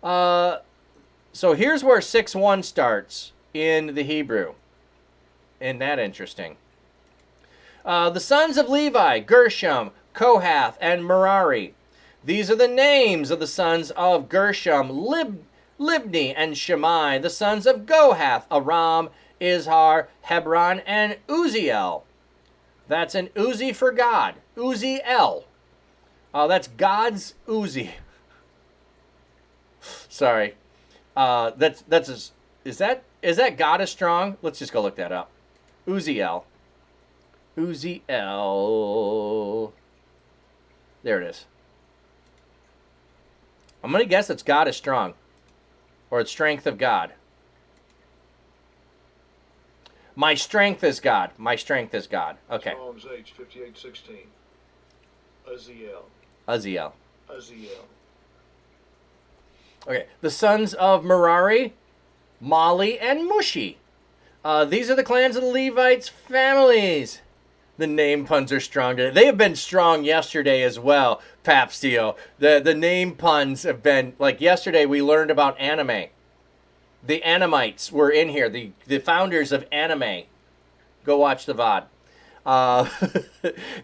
Speaker 3: So here's where 6:1 starts in the Hebrew. Isn't that interesting? The sons of Levi, Gershom, Kohath, and Merari. These are the names of the sons of Gershom, Libni, and Shammai. The sons of Kohath, Aram, Izhar, Hebron, and Uziel. That's an Uzi for God. Uziel. That's God's Uzi. Sorry. Is that God is strong? Let's just go look that up. Uziel. Uziel. There it is. I'm going to guess it's God is strong. Or it's strength of God. My strength is God. My strength is God. Okay.
Speaker 4: Psalms H 58:16. Uziel.
Speaker 3: Uziel.
Speaker 4: Uziel.
Speaker 3: Okay. The sons of Merari, Mali, and Mushi. These are the clans of the Levites' families. The name puns are strong today. They have been strong yesterday as well, Papstio. The name puns have been, like yesterday we learned about anime. The Animites were in here, the founders of anime. Go watch the VOD.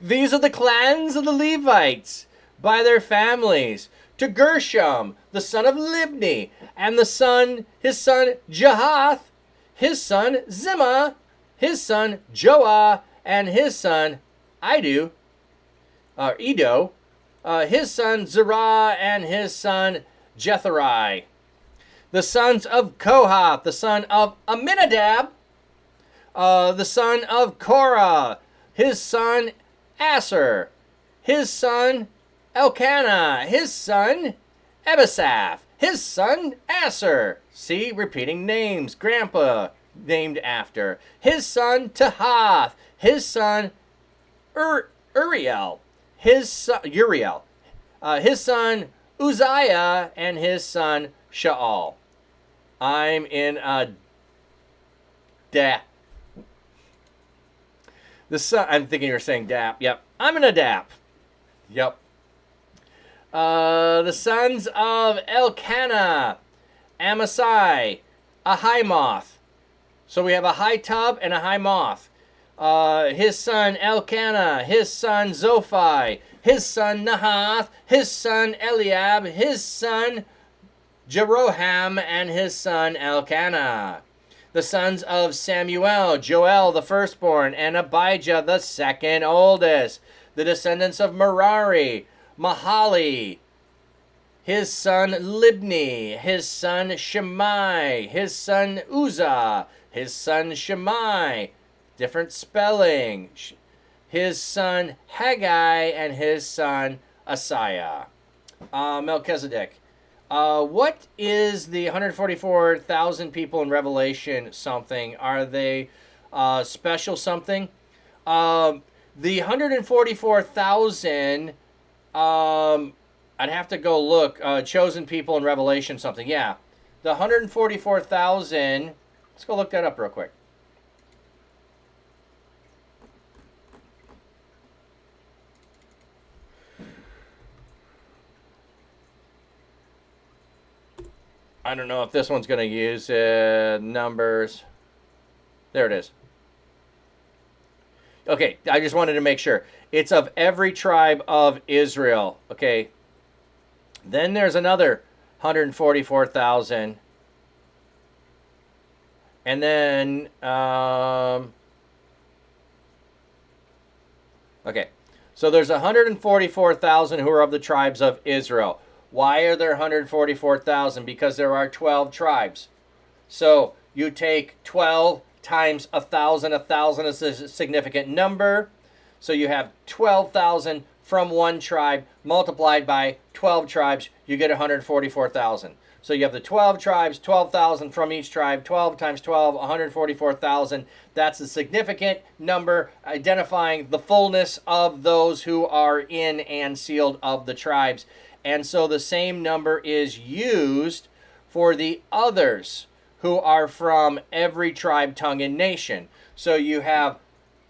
Speaker 3: These are the clans of the Levites by their families. To Gershom, the son of Libni, and his son Jahath, his son Zimmah, his son Joah, and his son Edo, his son Zerah, and his son Jetheri. The sons of Kohath, the son of Aminadab, the son of Korah, his son Aser, his son Elkanah, his son Ebasaph, his son Aser. See, repeating names. Grandpa named after. His son Tahath, his son Uriel, his son his son Uzziah, and his son Shaal. I'm in a dap. I'm thinking you're saying dap. Yep. I'm in a dap. Yep. The sons of Elkanah, Amasai, Ahimoth. So we have a Ahitub and a Ahimoth. His son Elkanah, his son Zophai, his son Nahath, his son Eliab, his son Jeroham, and his son Elkanah. The sons of Samuel, Joel the firstborn, and Abijah the second oldest. The descendants of Merari, Mahali, his son Libni, his son Shammai, his son Uzzah, his son Shammai, different spelling, his son Haggai, and his son Asaiah. Melchizedek. What is the 144,000 people in Revelation something? Are they special something? The 144,000, I I'd have to go look. Chosen people in Revelation something. Yeah. The 144,000. Let's go look that up real quick. I don't know if this one's going to use numbers. There it is. Okay, I just wanted to make sure. It's of every tribe of Israel. Okay. Then there's another 144,000. And then, okay. So there's 144,000 who are of the tribes of Israel. Why are there 144,000? Because there are 12 tribes. So you take 12 times 1,000. 1,000 is a significant number. So you have 12,000 from one tribe multiplied by 12 tribes. You get 144,000. So you have the 12 tribes, 12,000 from each tribe. 12 times 12, 144,000. That's a significant number identifying the fullness of those who are in and sealed of the tribes. And so the same number is used for the others who are from every tribe, tongue, and nation. So you have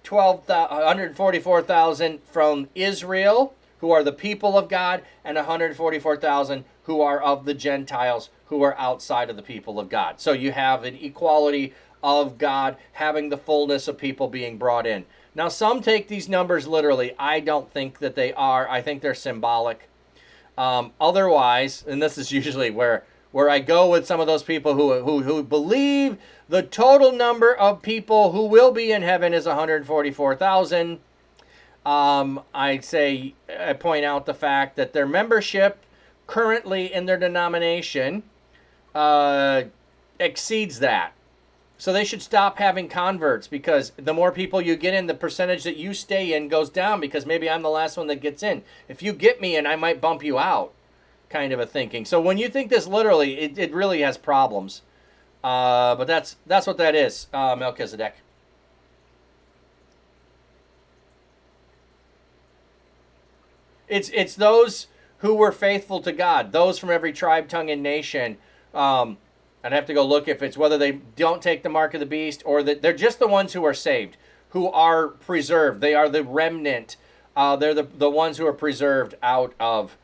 Speaker 3: 144,000 from Israel, who are the people of God, and 144,000 who are of the Gentiles, who are outside of the people of God. So you have an equality of God having the fullness of people being brought in. Now, some take these numbers literally. I don't think that they are. I think they're symbolic. Otherwise, and this is usually where I go with some of those people who believe the total number of people who will be in heaven is 144,000. I point out the fact that their membership currently in their denomination exceeds that. So they should stop having converts, because the more people you get in, the percentage that you stay in goes down, because maybe I'm the last one that gets in. If you get me in, I might bump you out, kind of a thinking. So when you think this literally, it really has problems. But that's what that is, Melchizedek. It's those who were faithful to God, those from every tribe, tongue, and nation. I'd have to go look if it's whether they don't take the mark of the beast, or that they're just the ones who are saved, who are preserved. They are the remnant. They're the ones who are preserved out of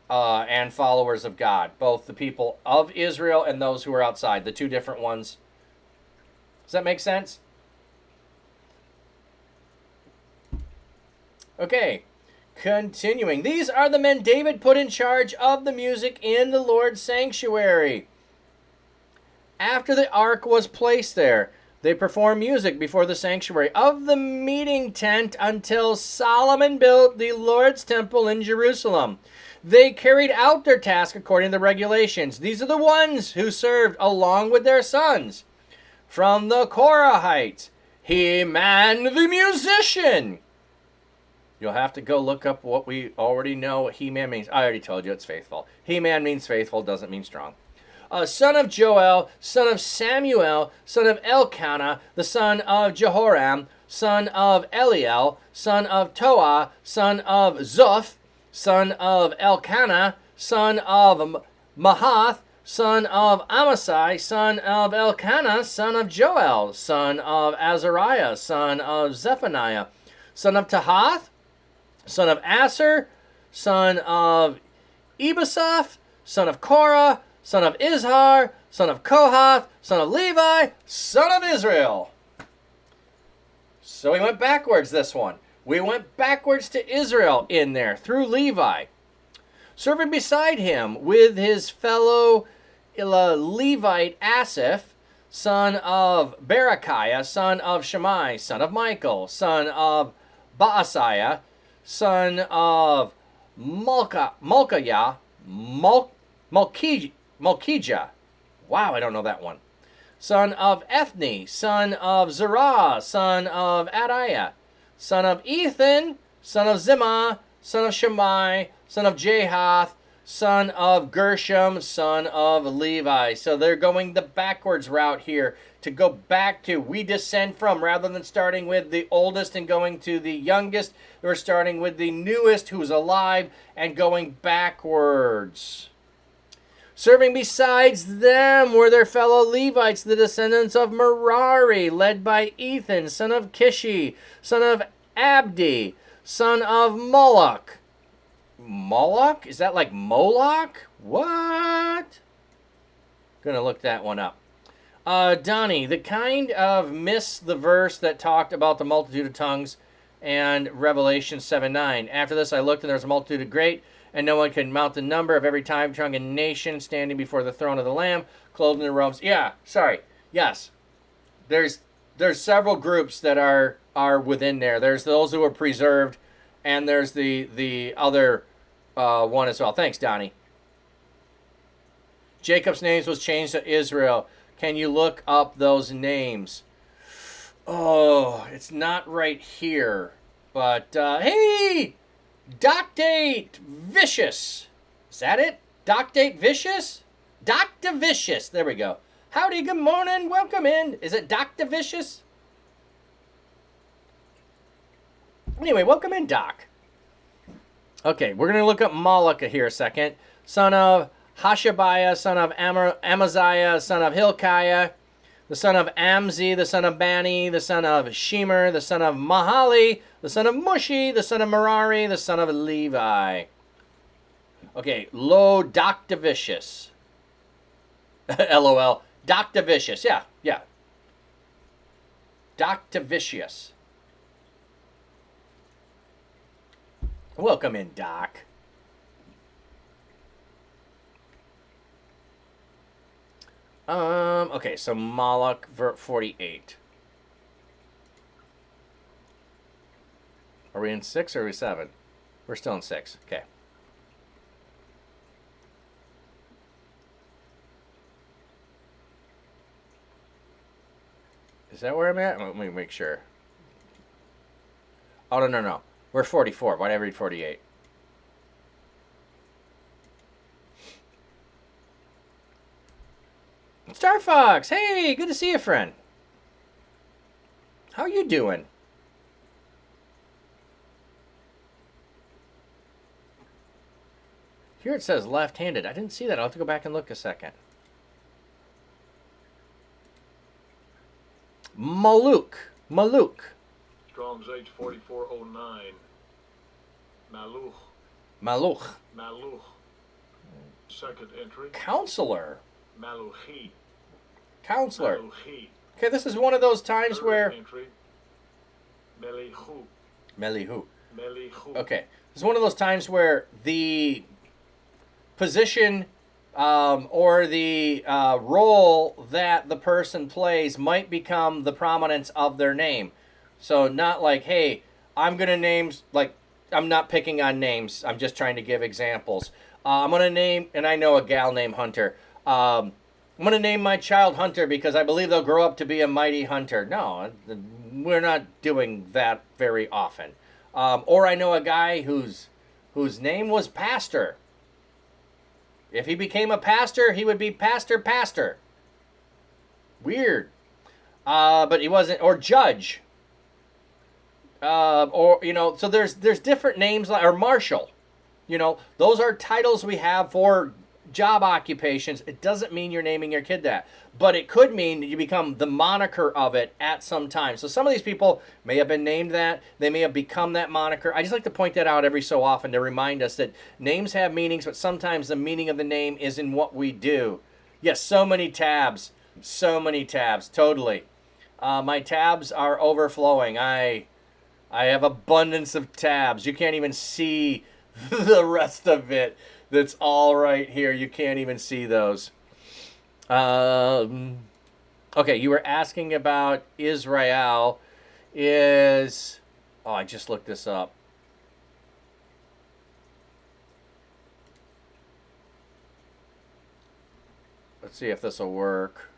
Speaker 3: and followers of God, both the people of Israel and those who are outside, the two different ones. Does that make sense? Okay, continuing. These are the men David put in charge of the music in the Lord's sanctuary. After the ark was placed there, they performed music before the sanctuary of the meeting tent until Solomon built the Lord's temple in Jerusalem. They carried out their task according to the regulations. These are the ones who served along with their sons. From the Korahites, Heman the musician. You'll have to go look up what we already know what Heman means. I already told you it's faithful. Heman means faithful, doesn't mean strong. Son of Joel, son of Samuel, son of Elkanah, the son of Jehoram, son of Eliel, son of Toah, son of Zuph, son of Elkanah, son of Mahath, son of Amasai, son of Elkanah, son of Joel, son of Azariah, son of Zephaniah, son of Tahath, son of Aser, son of Ebasaph, son of Korah, son of Izhar, son of Kohath, son of Levi, son of Israel. So we went backwards this one. We went backwards to Israel in there through Levi. Serving beside him with his fellow Levite Asaph, son of Berechiah, son of Shammai, son of Michael, son of Baasiah, son of Malchiah, Malchijah. Wow, I don't know that one. Son of Ethni, son of Zerah, son of Adiah, son of Ethan, son of Zimmah, son of Shammai, son of Jahath, son of Gershom, son of Levi. So they're going the backwards route here to go back to, we descend from, rather than starting with the oldest and going to the youngest, we're starting with the newest who's alive and going backwards. Serving besides them were their fellow Levites, the descendants of Merari, led by Ethan, son of Kishi, son of Abdi, son of Moloch. Moloch? Is that like Moloch? What? Gonna look that one up. Donnie, the kind of miss the verse that talked about the multitude of tongues and Revelation 7:9. After this I looked, and there was a multitude of great, and no one could mount the number of every time, tongue, and nation standing before the throne of the Lamb, clothed in their robes. Yeah, sorry. Yes. There's several groups that are within there. There's those who are preserved, and there's the other one as well. Thanks, Donnie. Jacob's names was changed to Israel. Can you look up those names? Oh, it's not right here. But, hey! Doctate Vicious. Is that it? Doctate Vicious? Dr. Vicious. There we go. Howdy, good morning. Welcome in. Is it Dr. Vicious? Anyway, welcome in, Doc. Okay, we're going to look up Moloch here a second. Son of Hashabiah, son of Amaziah, son of Hilkiah, the son of Amzi, the son of Bani, the son of Shemer, the son of Mahali, the son of Mushi, the son of Merari, the son of Levi. Okay, Lo Doctavicious. LOL. Doctavicious, yeah. Doctavicious. Welcome in, Doc. Okay, so Moloch, 48. Are we in 6 or are we 7? We're still in 6. Okay. Is that where I'm at? Let me make sure. Oh, no. We're 44. Why did I read 48? Star Fox, hey, good to see you, friend. How you doing? Here it says left-handed. I didn't see that. I'll have to go back and look a second. Maluk.
Speaker 4: Strong's H4409.
Speaker 3: Maluch.
Speaker 4: Second entry.
Speaker 3: Counselor.
Speaker 4: Maluchi.
Speaker 3: Counselor. Okay, this is one of those times where...
Speaker 4: Entry. Melihu.
Speaker 3: Melihu.
Speaker 4: Melihu.
Speaker 3: Okay, this is one of those times where the position or the role that the person plays might become the prominence of their name. So not like, hey, I'm going to name, like, I'm not picking on names. I'm just trying to give examples. I'm going to name, and I know a gal named Hunter. I'm going to name my child Hunter because I believe they'll grow up to be a mighty hunter. No, we're not doing that very often. Or I know a guy whose name was Pastor. If he became a pastor, he would be Pastor. Weird. But he wasn't, or Judge. Or, you know, so there's different names, or Marshal. You know, those are titles we have for job occupations. It doesn't mean you're naming your kid that. But it could mean you become the moniker of it at some time. So some of these people may have been named that. They may have become that moniker. I just like to point that out every so often to remind us that names have meanings, but sometimes the meaning of the name is in what we do. Yes, so many tabs. Totally. My tabs are overflowing. I have abundance of tabs. You can't even see the rest of it. That's all right here. You can't even see those. Okay, you were asking about Israel. I just looked this up. Let's see if this will work.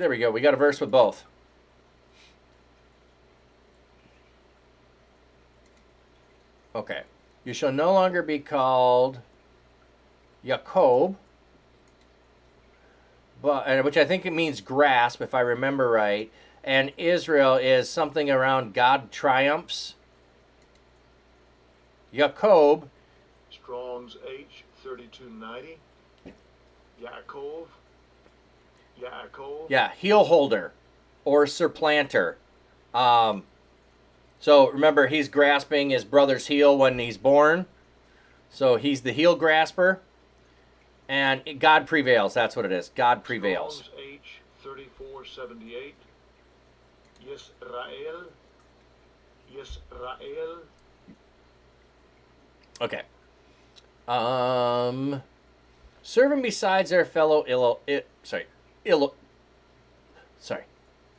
Speaker 3: There we go. We got a verse with both. Okay. You shall no longer be called Jacob, which I think it means grasp, if I remember right. And Israel is something around God triumphs. Jacob.
Speaker 4: Strong's H3290. Yaakov.
Speaker 3: Yeah, heel holder or supplanter. So remember, he's grasping his brother's heel when he's born. So he's the heel grasper. And God prevails. That's what it is. God prevails.
Speaker 4: Strong's H3478. Yisrael.
Speaker 3: Okay. Serving besides their fellow sorry.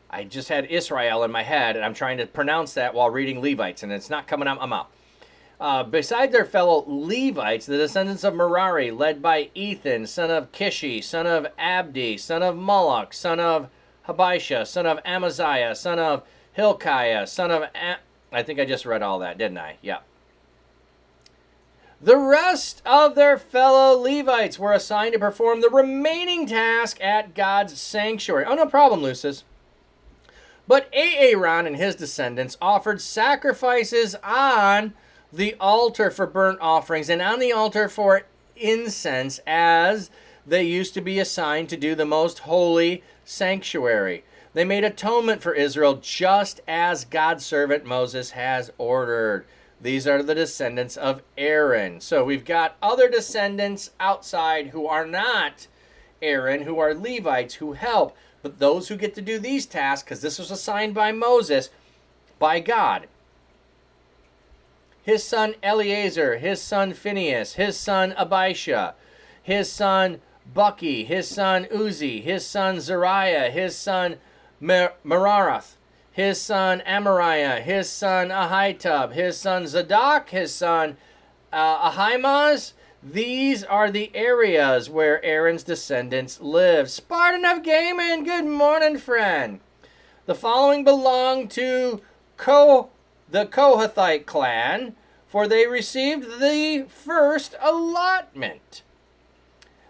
Speaker 3: I just had Israel in my head, and I'm trying to pronounce that while reading Levites, and it's not coming out my mouth. Beside their fellow Levites, the descendants of Merari, led by Ethan, son of Kishi, son of Abdi, son of Moloch, son of Habisha, son of Amaziah, son of Hilkiah, son of... I think I just read all that, didn't I? Yeah. The rest of their fellow Levites were assigned to perform the remaining task at God's sanctuary. Oh, no problem, Lucis. But Aaron and his descendants offered sacrifices on the altar for burnt offerings and on the altar for incense, as they used to be assigned to do the most holy sanctuary. They made atonement for Israel just as God's servant Moses has ordered. These are the descendants of Aaron. So we've got other descendants outside who are not Aaron, who are Levites, who help. But those who get to do these tasks, because this was assigned by Moses, by God. His son Eleazar, his son Phinehas, his son Abisha, his son Bucky, his son Uzi, his son Zariah, his son Meraroth, his son Amariah, his son Ahitub, his son Zadok, his son Ahimaaz. These are the areas where Aaron's descendants live. Spartan of Gaiman, good morning, friend. The following belong to the Kohathite clan, for they received the first allotment.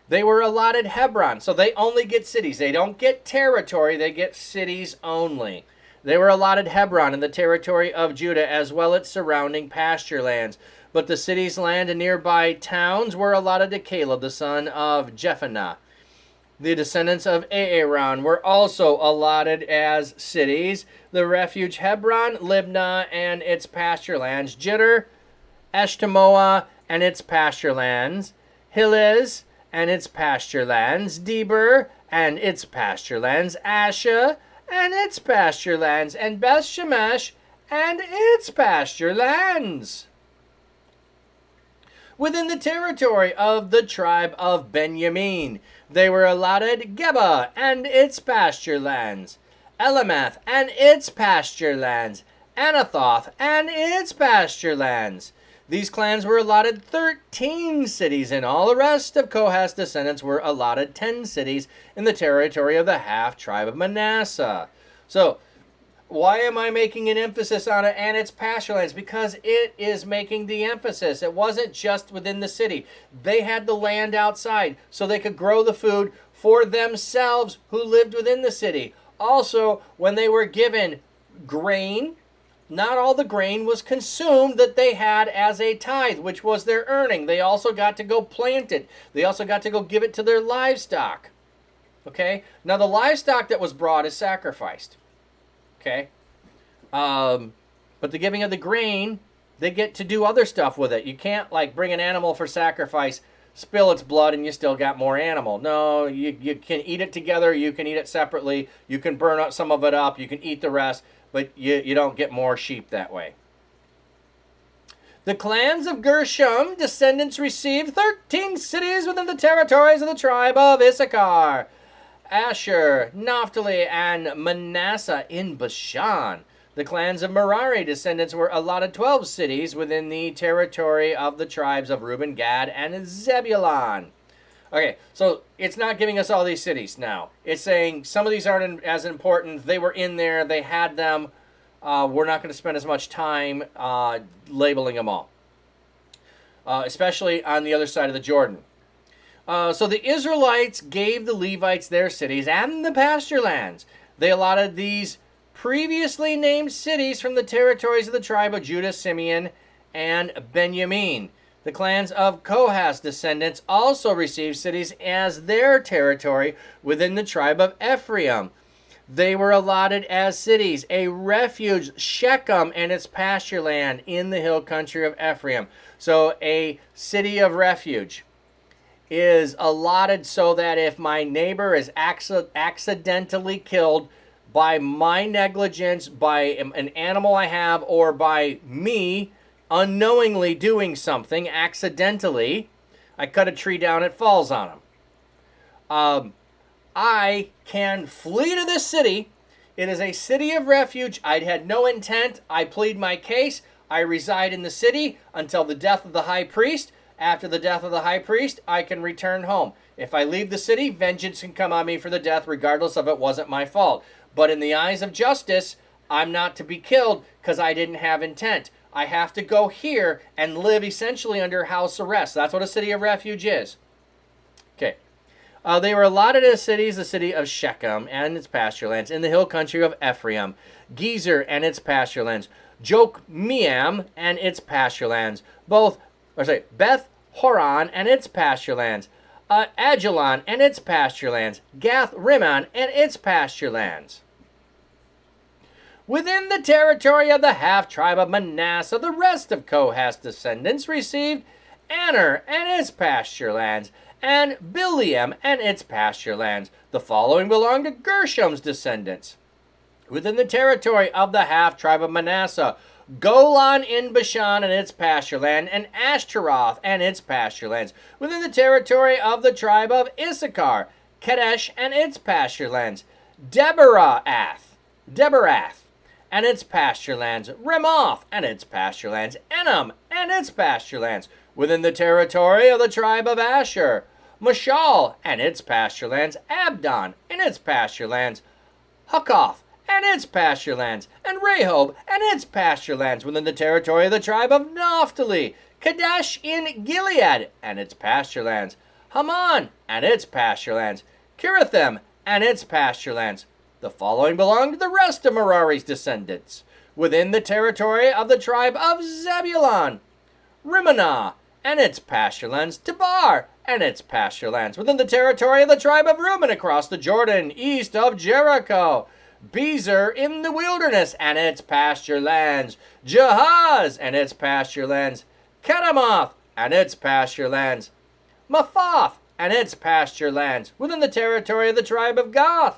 Speaker 3: They were allotted Hebron, so they only get cities. They don't get territory, they get cities only. They were allotted Hebron in the territory of Judah, as well as surrounding pasture lands. But the cities, land, and nearby towns were allotted to Caleb, the son of Jephunneh. The descendants of Aaron were also allotted as cities: the refuge Hebron, Libnah, and its pasture lands; Jitter, Eshtemoa, and its pasture lands; Heliz, and its pasture lands; Deber, and its pasture lands; Asha, and its pasture lands; and Beth Shemesh, and its pasture lands. Within the territory of the tribe of Benjamin, they were allotted Geba and its pasture lands, Elameth and its pasture lands, Anathoth and its pasture lands. These clans were allotted 13 cities, and all the rest of Kohath's descendants were allotted 10 cities in the territory of the half-tribe of Manasseh. So, why am I making an emphasis on it and its pasture lands? Because it is making the emphasis. It wasn't just within the city. They had the land outside so they could grow the food for themselves who lived within the city. Also, when they were given grain, not all the grain was consumed that they had as a tithe, which was their earning. They also got to go plant it. They also got to go give it to their livestock. Okay? Now, the livestock that was brought is sacrificed. Okay? But the giving of the grain, they get to do other stuff with it. You can't, like, bring an animal for sacrifice, spill its blood, and you still got more animal. No, you can eat it together. You can eat it separately. You can burn up some of it up. You can eat the rest. But you don't get more sheep that way. The clans of Gershom descendants received 13 cities within the territories of the tribe of Issachar, Asher, Naphtali, and Manasseh in Bashan. The clans of Merari descendants were allotted 12 cities within the territory of the tribes of Reuben, Gad, and Zebulun. Okay, so it's not giving us all these cities now. It's saying some of these aren't as important. They were in there. They had them. We're not going to spend as much time labeling them all, especially on the other side of the Jordan. So the Israelites gave the Levites their cities and the pasture lands. They allotted these previously named cities from the territories of the tribe of Judah, Simeon, and Benjamin. The clans of Kohath's descendants also received cities as their territory within the tribe of Ephraim. They were allotted as cities a refuge, Shechem and its pasture land in the hill country of Ephraim. So a city of refuge is allotted so that if my neighbor is accidentally killed by my negligence, by an animal I have, or by me unknowingly doing something accidentally, I cut a tree down, it falls on him. I can flee to this city. It is a city of refuge. I had no intent. I plead my case. I reside in the city until the death of the high priest. After the death of the high priest, I can return home. If I leave the city, vengeance can come on me for the death, regardless of it wasn't my fault. But in the eyes of justice, I'm not to be killed because I didn't have intent. I have to go here and live essentially under house arrest. That's what a city of refuge is. Okay. They were allotted as cities, the city of Shechem and its pasture lands, in the hill country of Ephraim, Gezer and its pasture lands, Jokmeam and its pasture lands, Beth Horon and its pasture lands, Ajalon and its pasture lands, Gath Rimmon and its pasture lands. Within the territory of the half-tribe of Manasseh, the rest of Kohath's descendants received Aner and its pasture lands, and Bileam and its pasture lands. The following belong to Gershom's descendants. Within the territory of the half-tribe of Manasseh, Golan in Bashan and its pasture land, and Ashtaroth and its pasture lands. Within the territory of the tribe of Issachar, Kadesh and its pasture lands, Debarath and its pasture lands, Ramoth and its pasture lands, Enam and its pasture lands. Within the territory of the tribe of Asher, Mashal and its pasture lands, Abdon and its pasture lands, Hukoth and its pasture lands, and Rehob and its pasture lands. Within the territory of the tribe of Naphtali, Kadesh in Gilead and its pasture lands, Haman and its pasture lands, Kirathim and its pasture lands. The following belong to the rest of Merari's descendants. Within the territory of the tribe of Zebulun, Rimonah and its pasture lands, Tabar and its pasture lands. Within the territory of the tribe of Reuben across the Jordan, east of Jericho, Bezer in the wilderness and its pasture lands, Jahaz and its pasture lands, Kedemoth and its pasture lands, Mephath and its pasture lands. Within the territory of the tribe of Gad,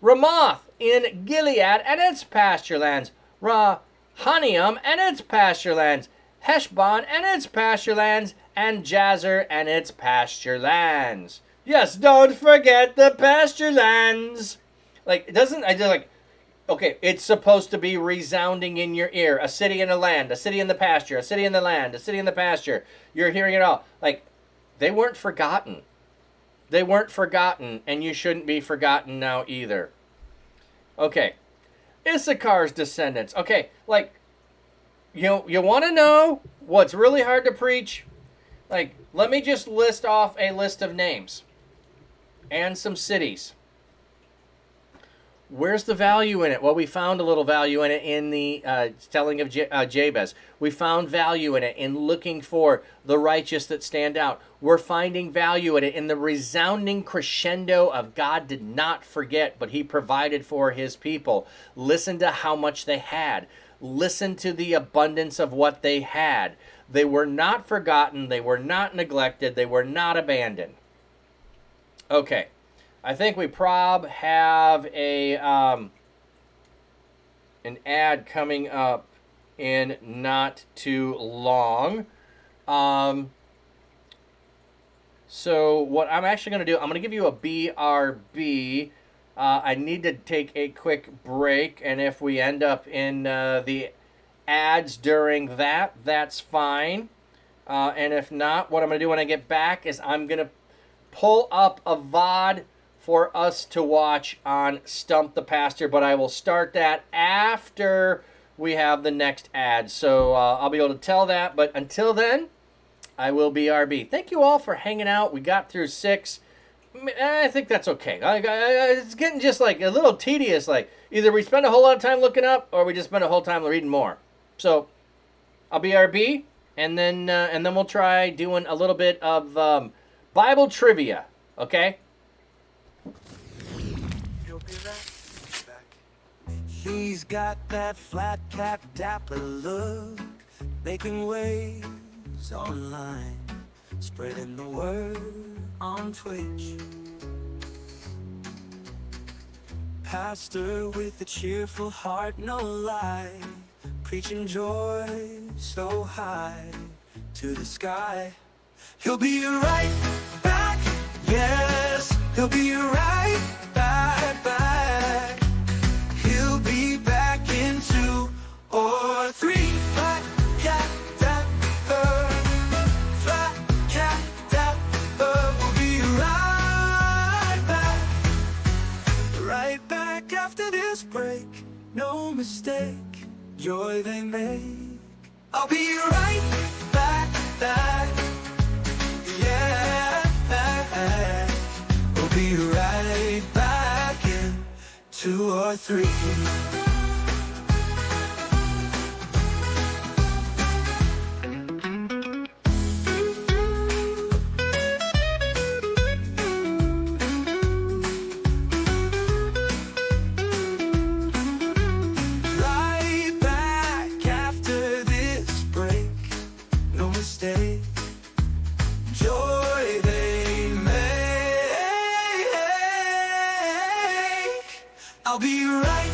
Speaker 3: Ramoth in Gilead and its pasture lands, Rahaniam and its pasture lands, Heshbon and its pasture lands, and Jazer and its pasture lands. Yes, don't forget the pasture lands. Okay, it's supposed to be resounding in your ear. A city and a land, a city in the pasture, a city in the land, a city in the pasture. You're hearing it all. They weren't forgotten. They weren't forgotten, and you shouldn't be forgotten now either. Okay, Issachar's descendants. Okay, you want to know what's really hard to preach? Let me just list off a list of names and some cities. Where's the value in it? Well, we found a little value in it in the telling of Jabez. We found value in it in looking for the righteous that stand out. We're finding value in it in the resounding crescendo of God did not forget, but he provided for his people. Listen to how much they had. Listen to the abundance of what they had. They were not forgotten. They were not neglected. They were not abandoned. Okay. I think we have an ad coming up in not too long. So what I'm actually going to do, I'm going to give you a BRB. I need to take a quick break, and if we end up in the ads during that, that's fine. And if not, what I'm going to do when I get back is I'm going to pull up a VOD for us to watch on Stump the Pastor, but I will start that after we have the next ad. So I'll be able to tell that, but until then, I will be RB. Thank you all for hanging out. We got through 6. I think that's okay. It's getting just like a little tedious. Like either we spend a whole lot of time looking up, or we just spend a whole time reading more. So I'll be RB, and then we'll try doing a little bit of Bible trivia. Okay.
Speaker 5: He'll be right back. He's got that flat cap dapper look, making waves online, spreading the word on Twitch. Pastor with a cheerful heart, no lie, preaching joy so high to the sky. He'll be right back, yes, he'll be right back. He'll be back in 2 or 3. Flat cat dapper, flat cat dapper. We'll be right back after this break. No mistake, joy they make. I'll be right back. Yeah, we'll be right back in 2 or 3. Right back after this break. No mistake, joy they make. I'll be right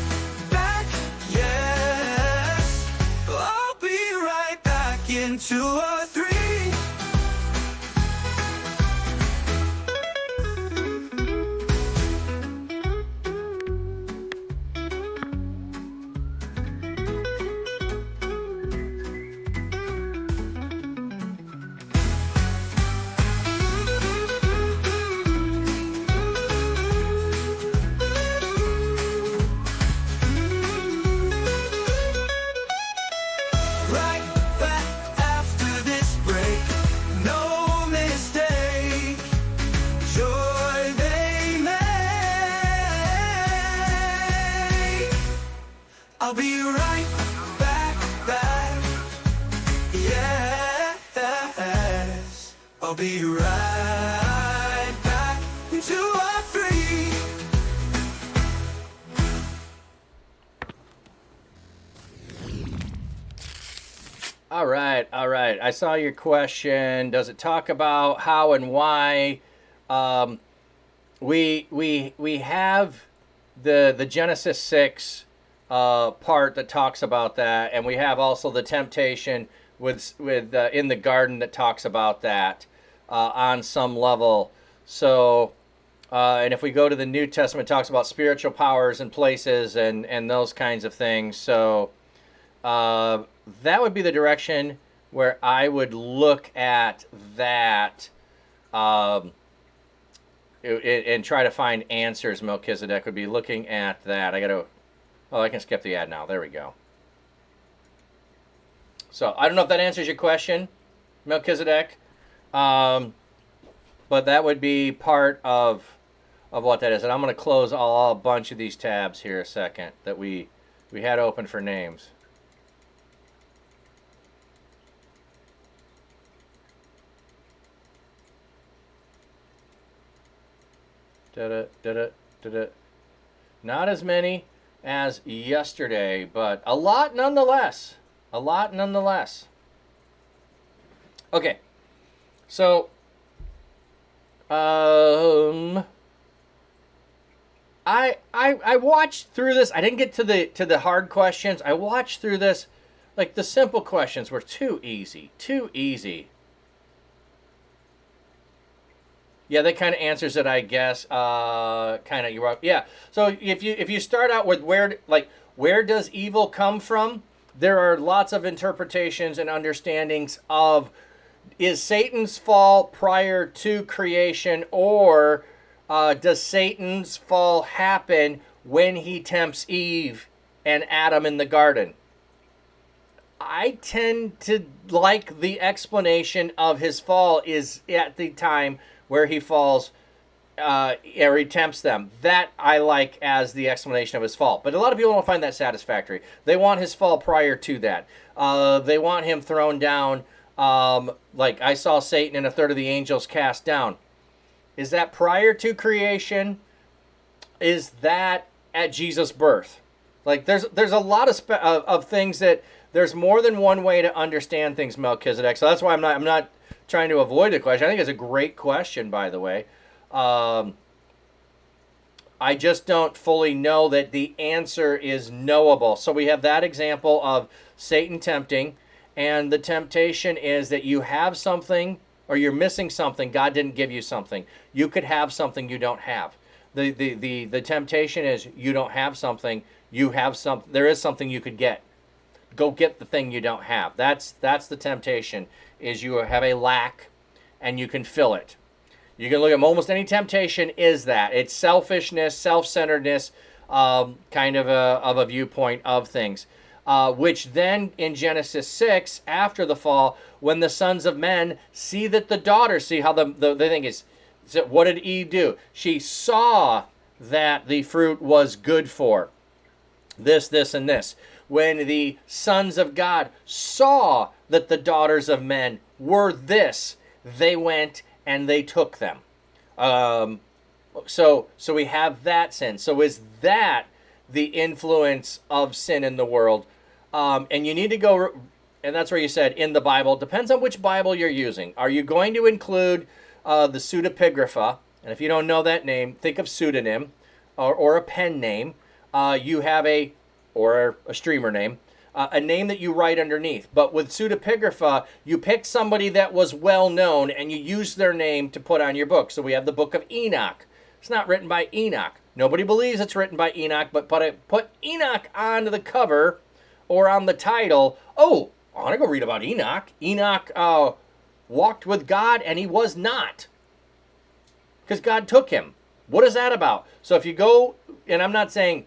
Speaker 5: back, yes, I'll be right back in 2 or 3. Right back after this break. No mistake, joy they make. I'll be right back. Yes, I'll be right back in 2 or 3.
Speaker 3: All right. I saw your question. Does it talk about how and why? We have the Genesis 6 part that talks about that, and we have also the temptation with in the garden that talks about that on some level. So, and if we go to the New Testament, it talks about spiritual powers and places and those kinds of things. So that would be the direction where I would look at that and try to find answers. Melchizedek would be looking at that. I can skip the ad now. There we go. So I don't know if that answers your question, Melchizedek, but that would be part of what that is. And I'm going to close a bunch of these tabs here a second that we had open for names. Not as many as yesterday, but a lot nonetheless. Okay, so I watched through this. I didn't get to the hard questions. I watched through this. Like the simple questions were too easy. Yeah, that kind of answers it, I guess. You're right. Yeah. So if you start out with where does evil come from? There are lots of interpretations and understandings of is Satan's fall prior to creation, or does Satan's fall happen when he tempts Eve and Adam in the garden? I tend to like the explanation of his fall is at the time where he falls, or he tempts them. That I like as the explanation of his fall. But a lot of people don't find that satisfactory. They want his fall prior to that. They want him thrown down, like I saw Satan and a third of the angels cast down. Is that prior to creation? Is that at Jesus' birth? Like there's a lot of things that there's more than one way to understand things, Melchizedek. So that's why I'm not trying to avoid the question. I think it's a great question, by the way. I just don't fully know that the answer is knowable. So we have that example of Satan tempting, and the temptation is that you have something or you're missing something. God didn't give you something. You could have something you don't have. The temptation is you don't have something. You have something. There is something you could get. Go get the thing you don't have. That's the temptation, is you have a lack and you can fill it. You can look at almost any temptation is that. It's selfishness, self-centeredness, kind of a viewpoint of things. Which then in Genesis 6, after the fall, when the sons of men see that the daughters, see how the thing is, what did Eve do? She saw that the fruit was good for this, and this. When the sons of God saw that the daughters of men were this, they went and they took them. So we have that sin. So is that the influence of sin in the world? And you need to go, and that's where you said in the Bible. It depends on which Bible you're using. Are you going to include the pseudepigrapha? And if you don't know that name, think of pseudonym or a pen name. You have or a streamer name, a name that you write underneath. But with pseudepigrapha, you pick somebody that was well known and you use their name to put on your book. So we have the book of Enoch. It's not written by Enoch. Nobody believes it's written by Enoch, but put Enoch on the cover or on the title. Oh, I want to go read about Enoch. Enoch walked with God and he was not, because God took him. What is that about? So if you go, and I'm not saying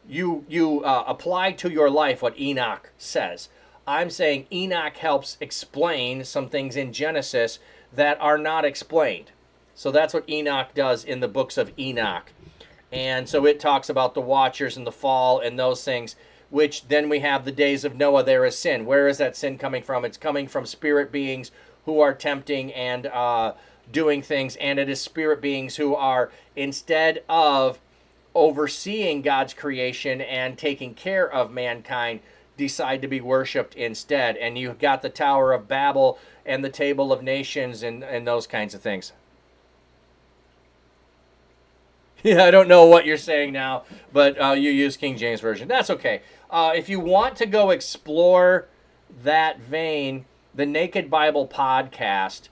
Speaker 3: you apply to your life what Enoch says. I'm saying Enoch helps explain some things in Genesis that are not explained. So that's what Enoch does in the books of Enoch. And so it talks about the watchers and the fall and those things, which then we have the days of Noah. There is sin. Where is that sin coming from? It's coming from spirit beings who are tempting and doing things. And it is spirit beings who are, instead of overseeing God's creation and taking care of mankind, decide to be worshipped instead. And you've got the Tower of Babel and the Table of Nations and those kinds of things. Yeah, I don't know what you're saying now, but you use King James Version. That's okay. If you want to go explore that vein, the Naked Bible podcast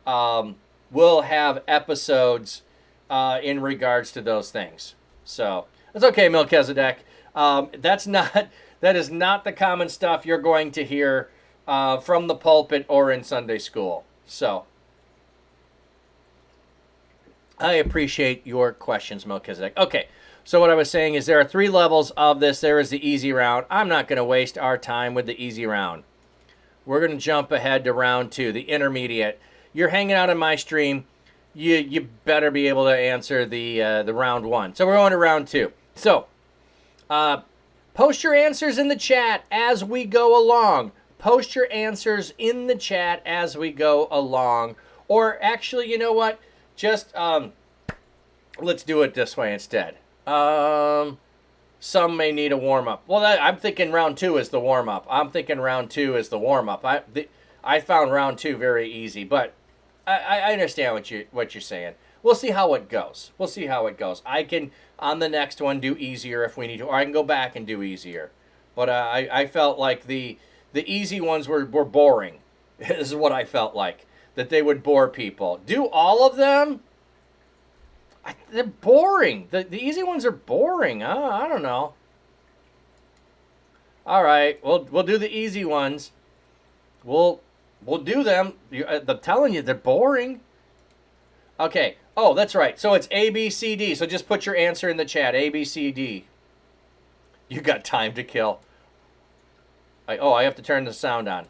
Speaker 3: will have episodes in regards to those things. So that's okay, Melchizedek. That is not the common stuff you're going to hear from the pulpit or in Sunday school. So I appreciate your questions, Melchizedek. Okay, so what I was saying is there are 3 levels of this. There is the easy round. I'm not going to waste our time with the easy round. We're going to jump ahead to round 2, the intermediate. You're hanging out in my stream. You better be able to answer the round 1. So we're going to round 2. So post your answers in the chat as we go along. Post your answers in the chat as we go along. Or actually, you know what? Just let's do it this way instead. Some may need a warm-up. Well, I'm thinking round 2 is the warm-up. I found round 2 very easy, but I understand what you're saying. We'll see how it goes. I can, on the next one, do easier if we need to, or I can go back and do easier. But I felt like the easy ones were boring. This is what I felt like. That they would bore people. Do all of them? They're boring. The easy ones are boring. I don't know. All right, we'll do the easy ones. We'll We'll do them. I'm telling you, they're boring. Okay. Oh, that's right. So it's A, B, C, D. So just put your answer in the chat. A, B, C, D. You got time to kill. I have to turn the sound on.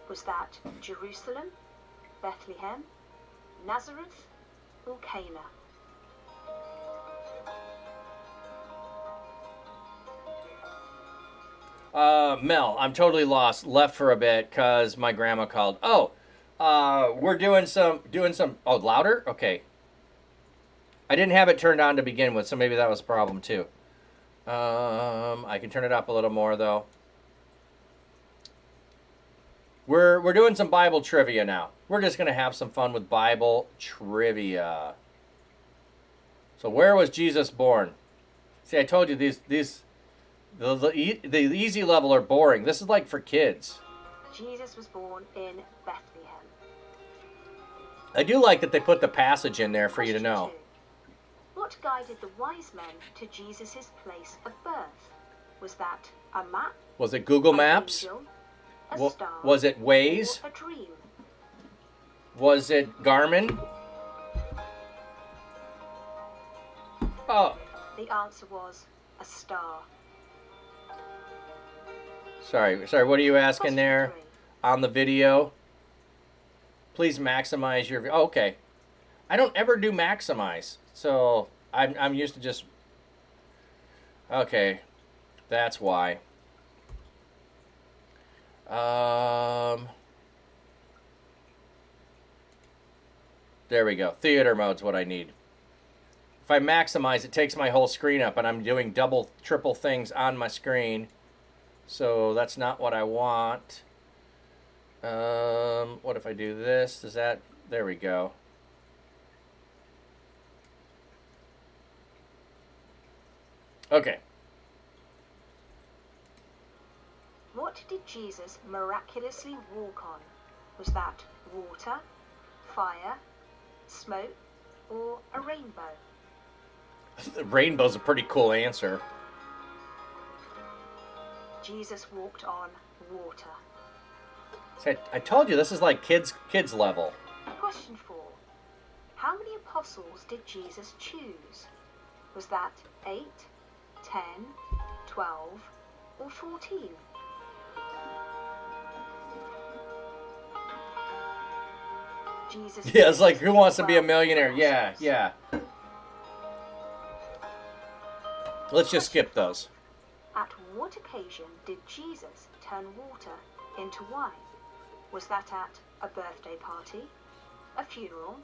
Speaker 6: Was that Jerusalem, Bethlehem, Nazareth, or Cana?
Speaker 3: Mel, I'm totally lost. Left for a bit because my grandma called. Oh, we're doing some. Oh, louder? Okay. I didn't have it turned on to begin with, so maybe that was a problem too. I can turn it up a little more though. We're doing some Bible trivia now. We're just gonna have some fun with Bible trivia. So where was Jesus born? See, I told you the easy level are boring. This is like for kids.
Speaker 6: Jesus was born in Bethlehem.
Speaker 3: I do like that they put the passage in there for you to know.
Speaker 6: Question 2. What guided the wise men to Jesus' place of birth? Was that a map?
Speaker 3: Was it Google
Speaker 6: an
Speaker 3: Maps?
Speaker 6: angel, a star,
Speaker 3: Was it Waze?
Speaker 6: or a dream?
Speaker 3: Was it Garmin? Oh,
Speaker 6: The answer was a star.
Speaker 3: sorry. What are you asking
Speaker 6: Question
Speaker 3: there
Speaker 6: 3.
Speaker 3: on the video? Please maximize your. Oh, okay. I don't ever do maximize, so I'm used to just. Okay, that's why. There we go. Theater mode's what I need. If I maximize, it takes my whole screen up, and I'm doing double, triple things on my screen. So that's not what I want. What if I do this? Does that... There we go. Okay.
Speaker 6: What did Jesus miraculously walk on? Was that water, fire, smoke, or a rainbow?
Speaker 3: Rainbow's a pretty cool answer.
Speaker 6: Jesus walked on water.
Speaker 3: See, I told you, this is like kids level.
Speaker 6: Question 4. How many apostles did Jesus choose? Was that 8, 10, 12, or 14? Jesus.
Speaker 3: Yeah, it's like, who wants to be a millionaire? Yeah. Let's just skip those.
Speaker 6: At what occasion did Jesus turn water into wine? Was that at a birthday party, a funeral,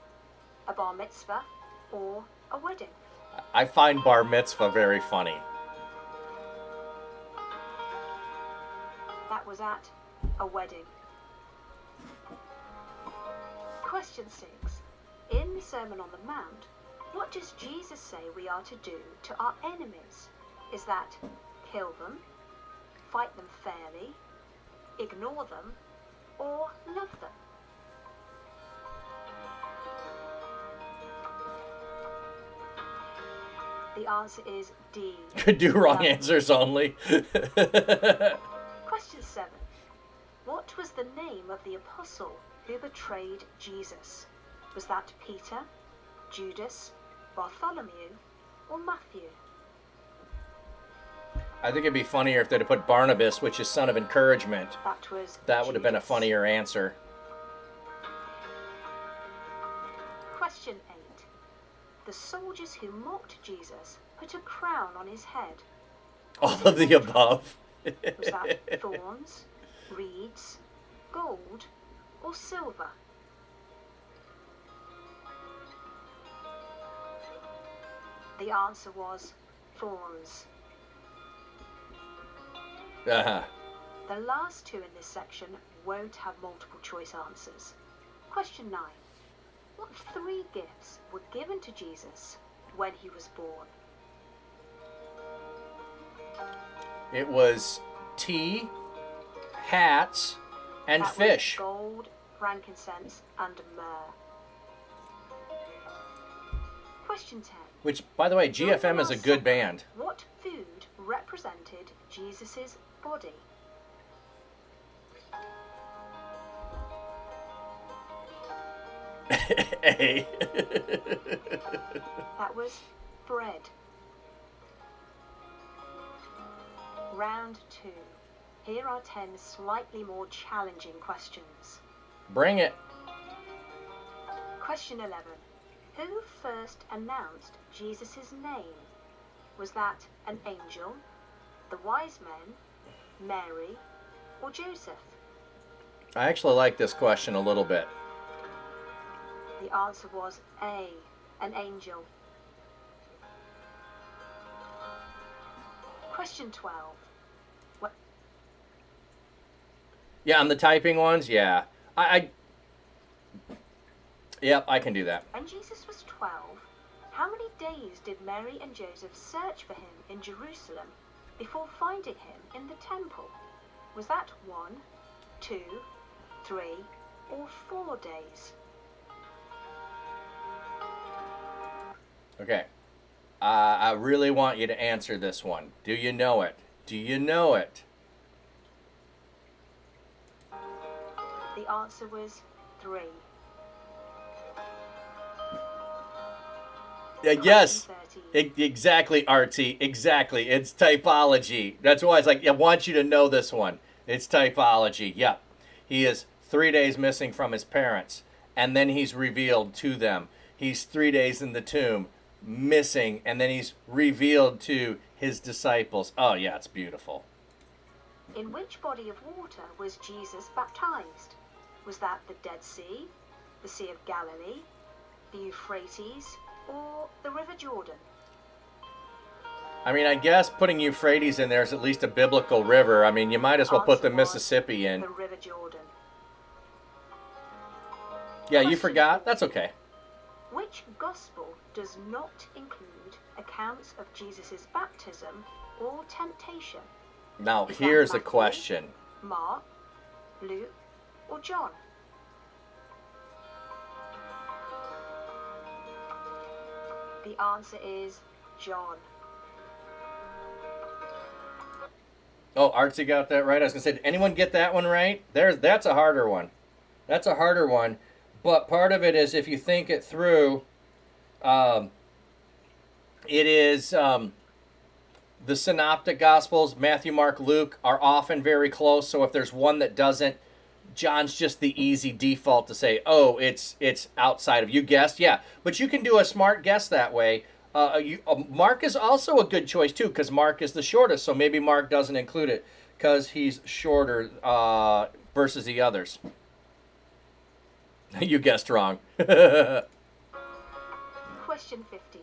Speaker 6: a bar mitzvah, or a wedding?
Speaker 3: I find bar mitzvah very funny.
Speaker 6: That was at a wedding. Question 6. In the Sermon on the Mount, what does Jesus say we are to do to our enemies? Is that kill them, fight them fairly, ignore them, or love them? The answer is D.
Speaker 3: Could do wrong
Speaker 6: Love.
Speaker 3: answers only.
Speaker 6: Question 7. What was the name of the apostle who betrayed Jesus? Was that Peter, Judas, Bartholomew, or Matthew?
Speaker 3: I think it'd be funnier if they'd have put Barnabas, which is son of encouragement. That would have been a
Speaker 6: Judas.
Speaker 3: funnier answer.
Speaker 6: Question 8. The soldiers who mocked Jesus put a crown on his head.
Speaker 3: All of the above.
Speaker 6: Was that thorns, reeds, gold, or silver? The answer was thorns.
Speaker 3: Uh-huh.
Speaker 6: The last two in this section won't have multiple choice answers. Question 9. What 3 gifts were given to Jesus when he was born?
Speaker 3: It was tea, hats, and
Speaker 6: That was
Speaker 3: fish.
Speaker 6: gold, frankincense, and myrrh. Question 10.
Speaker 3: Which, by the way,
Speaker 6: During the
Speaker 3: GFM is a
Speaker 6: Last
Speaker 3: good
Speaker 6: Supper,
Speaker 3: band.
Speaker 6: What food represented Jesus' body?
Speaker 3: A.
Speaker 6: That was bread. Round 2. Here are 10 slightly more challenging questions.
Speaker 3: Bring it.
Speaker 6: Question 11. Who first announced Jesus' name? Was that an angel, the wise men, Mary, or Joseph?
Speaker 3: I actually like this question a little bit.
Speaker 6: The answer was A, an angel. Question 12.
Speaker 3: Yeah, on the typing ones, yeah. Yep, I can do that.
Speaker 6: When Jesus was 12, how many days did Mary and Joseph search for him in Jerusalem before finding him in the temple? Was that 1, 2, 3, or 4 days?
Speaker 3: Okay. I really want you to answer this one. Do you know it? Do you know it?
Speaker 6: The answer was 3.
Speaker 3: Yes.
Speaker 6: Question 13.
Speaker 3: Exactly, Artsy. Exactly. It's typology. That's why it's like, I want you to know this one. It's typology. Yep. He is 3 days missing from his parents, and then he's revealed to them. He's 3 days in the tomb, missing, and then he's revealed to his disciples. Oh, yeah, it's beautiful.
Speaker 6: In which body of water was Jesus baptized? Was that the Dead Sea, the Sea of Galilee, the Euphrates, or the River Jordan?
Speaker 3: I mean, I guess putting Euphrates in there is at least a biblical river. I mean, you might as well put the
Speaker 6: Answer was
Speaker 3: Mississippi in.
Speaker 6: The River Jordan.
Speaker 3: Yeah, you forgot? That's okay.
Speaker 6: Which gospel does not include accounts of Jesus' baptism or temptation?
Speaker 3: Now,
Speaker 6: Is that
Speaker 3: here's a
Speaker 6: Matthew,
Speaker 3: question.
Speaker 6: Mark, Luke, or John? The answer is John.
Speaker 3: Oh, Artsy got that right. I was going to say, did anyone get that one right? That's a harder one. That's a harder one. But part of it is, if you think it through, it is the synoptic gospels, Matthew, Mark, Luke, are often very close. So if there's one that doesn't, John's just the easy default to say, oh, it's outside of. You guessed? Yeah. But you can do a smart guess that way. Mark is also a good choice, too, because Mark is the shortest. So maybe Mark doesn't include it because he's shorter versus the others. You guessed wrong.
Speaker 6: Question 15.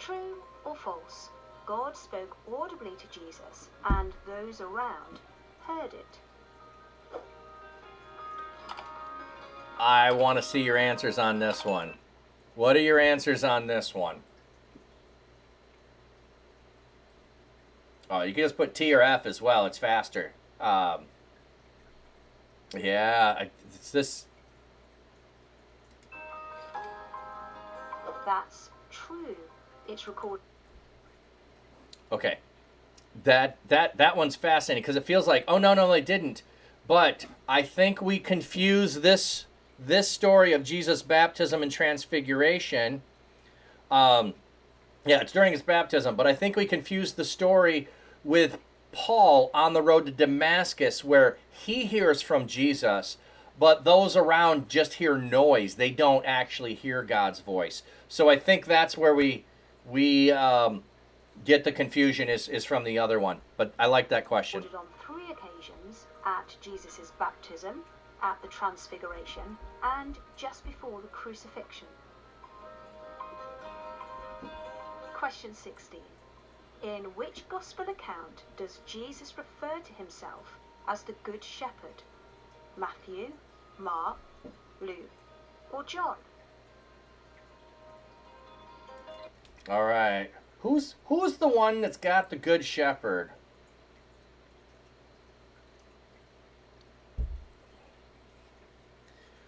Speaker 6: True or false? God spoke audibly to Jesus, and those around heard it.
Speaker 3: I want to see your answers on this one. What are your answers on this one? Oh, you can just put T or F as well. It's faster. Yeah, it's this.
Speaker 6: That's true. It's recorded.
Speaker 3: Okay, that one's fascinating because it feels like, oh no, they didn't. But I think we confuse this story of Jesus' baptism and transfiguration. Yeah, it's during his baptism, but I think we confuse the story with Paul on the road to Damascus, where he hears from Jesus, but those around just hear noise. They don't actually hear God's voice. So I think that's where we get the confusion is from the other one. But I like that question.
Speaker 6: Recorded on 3 occasions: at Jesus' baptism, at the transfiguration, and just before the crucifixion. Question 16. In which gospel account does Jesus refer to himself as the Good Shepherd? Matthew, Mark, Luke, or John?
Speaker 3: All right. Who's the one that's got the Good Shepherd?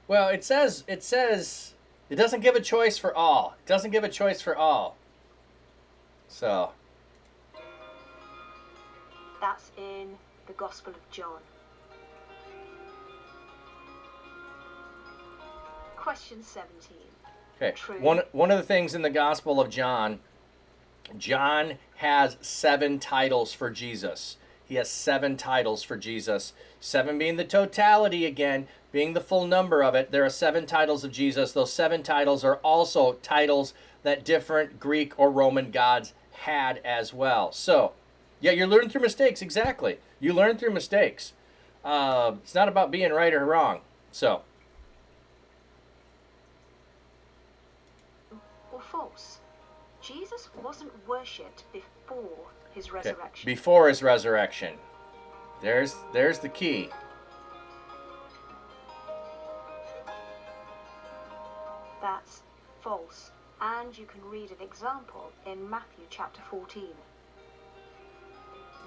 Speaker 3: Well, it says it doesn't give a choice for all. It doesn't give a choice for all. So,
Speaker 6: That's in the Gospel of John. Question 17.
Speaker 3: Okay.
Speaker 6: True.
Speaker 3: One of the things in the Gospel of John, John has 7 titles for Jesus. He has 7 titles for Jesus. 7 being the totality again, being the full number of it. There are 7 titles of Jesus. Those 7 titles are also titles that different Greek or Roman gods had as well. So, yeah, you're learning through mistakes. Exactly. You learn through mistakes. It's not about being right or wrong. So,
Speaker 6: Or false? Jesus wasn't worshipped before his
Speaker 3: okay.
Speaker 6: resurrection.
Speaker 3: Before his resurrection. There's the key.
Speaker 6: That's false. And you can read an example in Matthew chapter 14.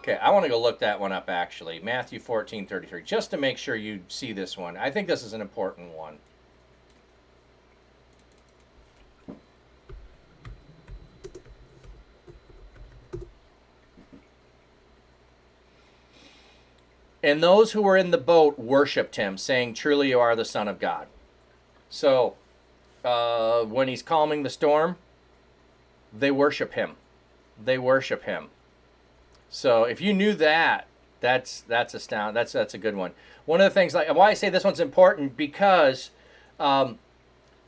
Speaker 3: Okay, I want to go look that one up actually. Matthew 14:33, just to make sure you see this one. I think this is an important one. And those who were in the boat worshipped him, saying, "Truly you are the Son of God." So, when he's calming the storm, they worship him. They worship him. So, if you knew that, that's astounding. That's a good one. One of the things, like why I say this one's important, because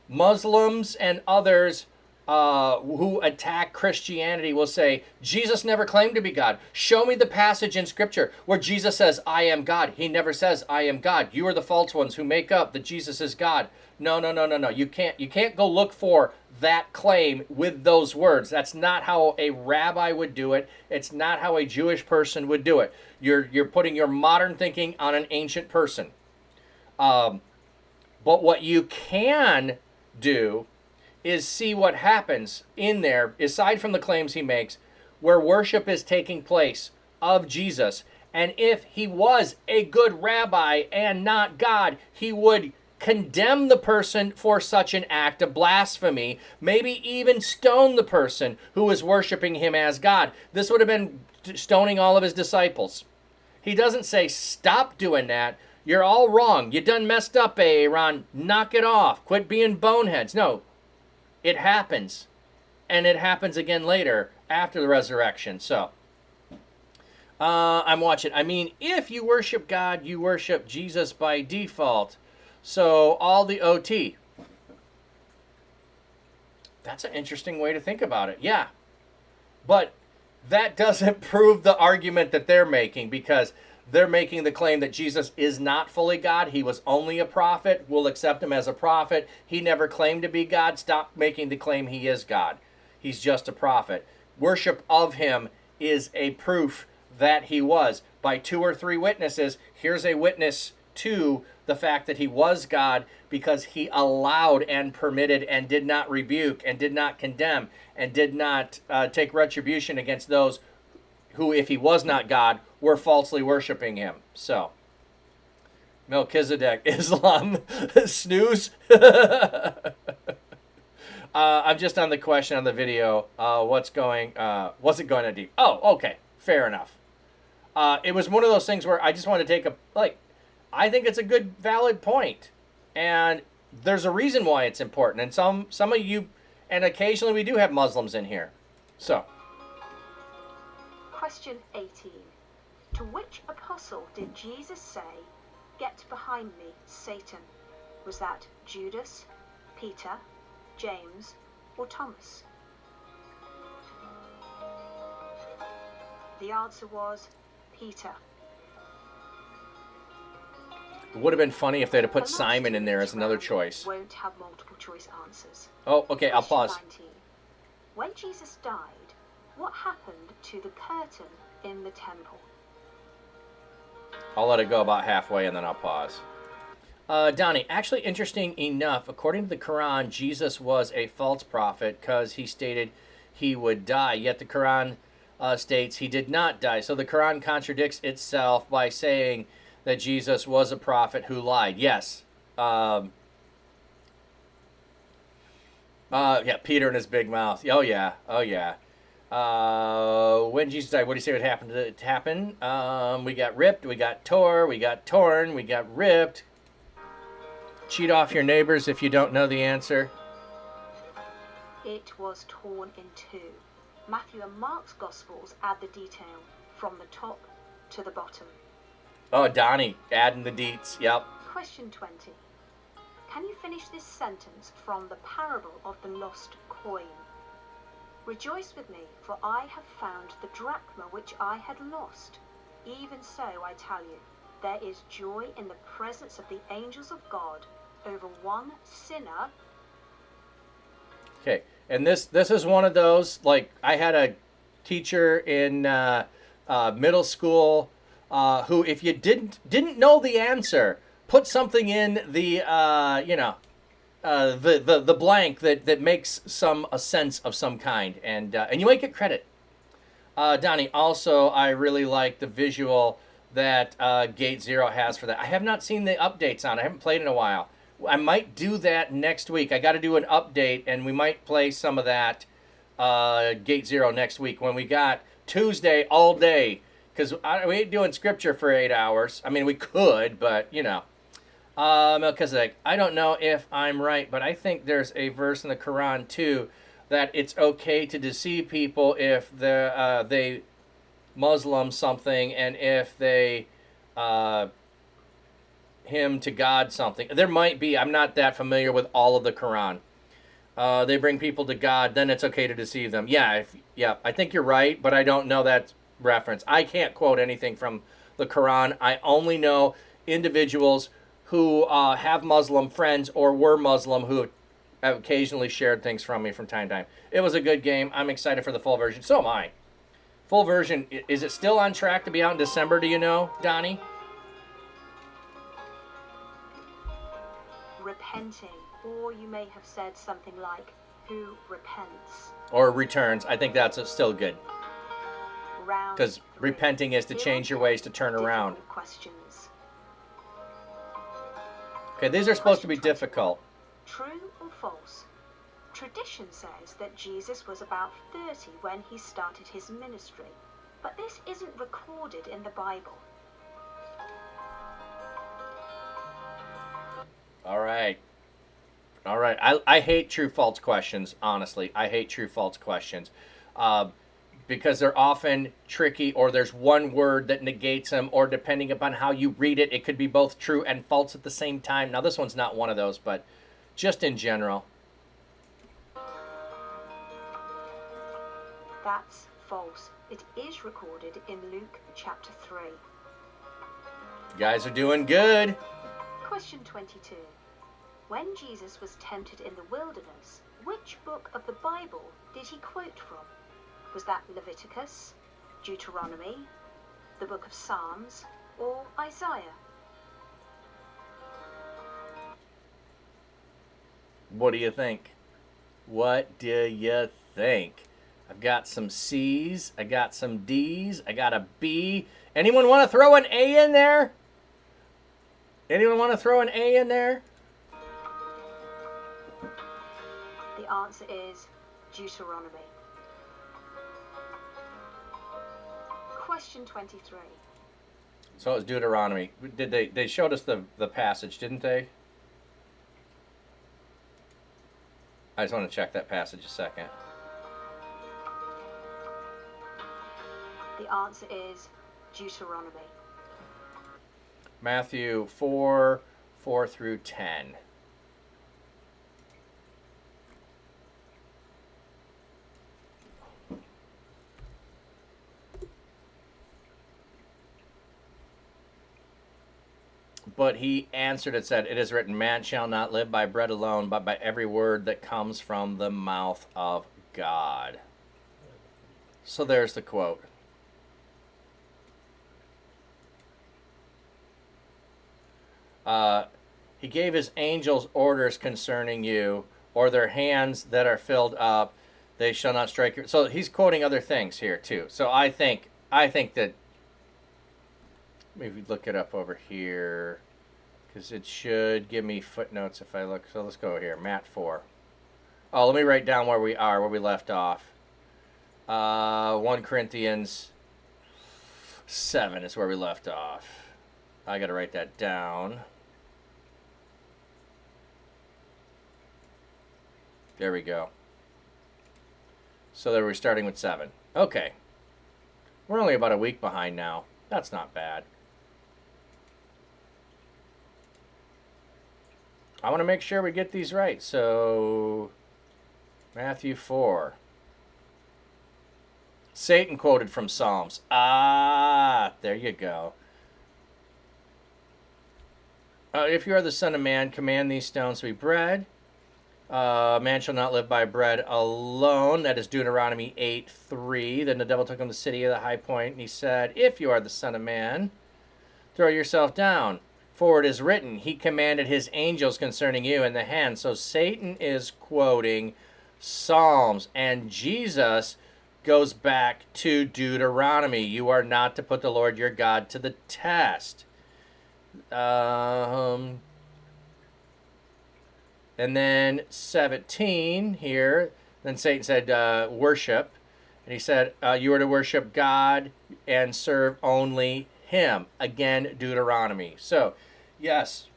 Speaker 3: Muslims and others who attack Christianity will say, Jesus never claimed to be God. Show me the passage in Scripture where Jesus says, I am God. He never says, I am God. You are the false ones who make up that Jesus is God. No. You can't go look for that claim with those words. That's not how a rabbi would do it. It's not how a Jewish person would do it. You're putting your modern thinking on an ancient person. But what you can do is see what happens in there, aside from the claims he makes, where worship is taking place of Jesus. And if he was a good rabbi and not God, he would condemn the person for such an act of blasphemy, maybe even stone the person who is worshiping him as God. This would have been stoning all of his disciples. He doesn't say, stop doing that. You're all wrong. You done messed up, Aaron. Knock it off. Quit being boneheads. No. It happens, and it happens again later after the resurrection. So, I'm watching. I mean, if you worship God, you worship Jesus by default. So, all the OT. That's an interesting way to think about it. Yeah. But that doesn't prove the argument that they're making, because they're making the claim that Jesus is not fully God. He was only a prophet. We'll accept him as a prophet. He never claimed to be God. Stop making the claim he is God. He's just a prophet. Worship of him is a proof that he was. By 2 or 3 witnesses, here's a witness to the fact that he was God, because he allowed and permitted and did not rebuke and did not condemn and did not take retribution against those who, if he was not God, were falsely worshiping him. So, Melchizedek, Islam, snooze. I'm just on the question on the video. What's it going on deep? Oh, okay, fair enough. It was one of those things where I just want to take I think it's a good, valid point, and there's a reason why it's important. And some of you, and occasionally we do have Muslims in here. So.
Speaker 6: Question 18. To which apostle did Jesus say, "Get behind me, Satan"? Was that Judas, Peter, James, or Thomas? The answer was Peter.
Speaker 3: It would have been funny if they'd have put
Speaker 6: The last
Speaker 3: Simon in there as another
Speaker 6: round
Speaker 3: choice.
Speaker 6: Won't have multiple choice answers.
Speaker 3: Oh, okay, I'll pause.
Speaker 6: Question 19. When Jesus died, what happened to the curtain in the temple?
Speaker 3: I'll let it go about halfway and then I'll pause. Donnie, actually interesting enough, according to the Quran, Jesus was a false prophet because he stated he would die, yet the Quran states he did not die. So the Quran contradicts itself by saying that Jesus was a prophet who lied. Yes. Yeah, Peter and his big mouth. Oh, yeah. When Jesus died, what do you say would happen to it happen? We got ripped, we got tore, we got torn, we got ripped. cheat off your neighbors if you don't know the answer?
Speaker 6: It was torn in two. Matthew and Mark's Gospels add the detail from the top to the bottom.
Speaker 3: Oh, Donnie, adding the deets. Yep.
Speaker 6: Question 20. Can you finish this sentence from the parable of the lost coin? Rejoice with me, for I have found the drachma which I had lost. Even so, I tell you, there is joy in the presence of the angels of God over one sinner.
Speaker 3: Okay, and this is one of those, like, I had a teacher in middle school who, if you didn't know the answer, put something in the the blank that makes a sense of some kind, and you might get credit. Donnie, also, I really like the visual that Gate Zero has for that. I have not seen the updates on it. I haven't played in a while. I might do that next week. I got to do an update, and we might play some of that Gate Zero next week when we got Tuesday all day, because we ain't doing scripture for 8 hours. I mean, we could, but, you know. Melchizedek, I don't know if I'm right, but I think there's a verse in the Quran, too, that it's okay to deceive people if they Muslim something, and if they hymn to God something. There might be. I'm not that familiar with all of the Quran. They bring people to God, then it's okay to deceive them. Yeah, I think you're right, but I don't know that reference. I can't quote anything from the Quran. I only know individuals who have Muslim friends or were Muslim who have occasionally shared things from me from time to time. It was a good game. I'm excited for the full version. So am I. Full version, is it still on track to be out in December, do you know, Donnie?
Speaker 6: Repenting, or you may have said something like, who repents?
Speaker 3: Or returns. I think that's still good.
Speaker 6: Round
Speaker 3: Because
Speaker 6: three.
Speaker 3: repenting is to change your ways to turn around.
Speaker 6: Difficult questions.
Speaker 3: Okay, these are supposed to be
Speaker 6: Question 20.
Speaker 3: difficult.
Speaker 6: True or false? Tradition says that Jesus was about 30 when he started his ministry, but this isn't recorded in the Bible.
Speaker 3: All right. I hate true-false questions, honestly. I hate true-false questions because they're often tricky, or there's one word that negates them, or depending upon how you read it, it could be both true and false at the same time. Now, this one's not one of those, but just in general.
Speaker 6: That's false. It is recorded in Luke chapter 3.
Speaker 3: You guys are doing good.
Speaker 6: Question 22. When Jesus was tempted in the wilderness, which book of the Bible did he quote from? Was that Leviticus, Deuteronomy, the book of Psalms, or Isaiah?
Speaker 3: What do you think? What do you think? I've got some C's, I got some D's, I got a B. Anyone want to throw an A in there? Anyone want to throw an A in there?
Speaker 6: The answer is Deuteronomy. Question 23.
Speaker 3: So it was Deuteronomy. They showed us the passage, didn't they? I just want to check that passage a second.
Speaker 6: The answer is Deuteronomy.
Speaker 3: Matthew 4 through 10. But he answered and said, "It is written, man shall not live by bread alone, but by every word that comes from the mouth of God." So there's the quote. He gave his angels orders concerning you, or their hands that are filled up, they shall not strike you. So he's quoting other things here too. So I think that, maybe look it up over here, because it should give me footnotes if I look. So let's go here, Matt 4. Oh, let me write down where we are, where we left off. 1 Corinthians 7 is where we left off. I got to write that down. There we go. So there we're starting with 7. Okay. We're only about a week behind now. That's not bad. I want to make sure we get these right. So, Matthew 4. Satan quoted from Psalms. Ah, there you go. If you are the Son of Man, command these stones to be bread. Man shall not live by bread alone. That is Deuteronomy 8:3. Then the devil took him to the city of the high point, and he said, if you are the Son of Man, throw yourself down. For it is written, he commanded his angels concerning you in the hand. So Satan is quoting Psalms, and Jesus goes back to Deuteronomy. You are not to put the Lord your God to the test. And then 17 here, then Satan said, worship. And he said, you are to worship God and serve only him. Again, Deuteronomy. So, yes,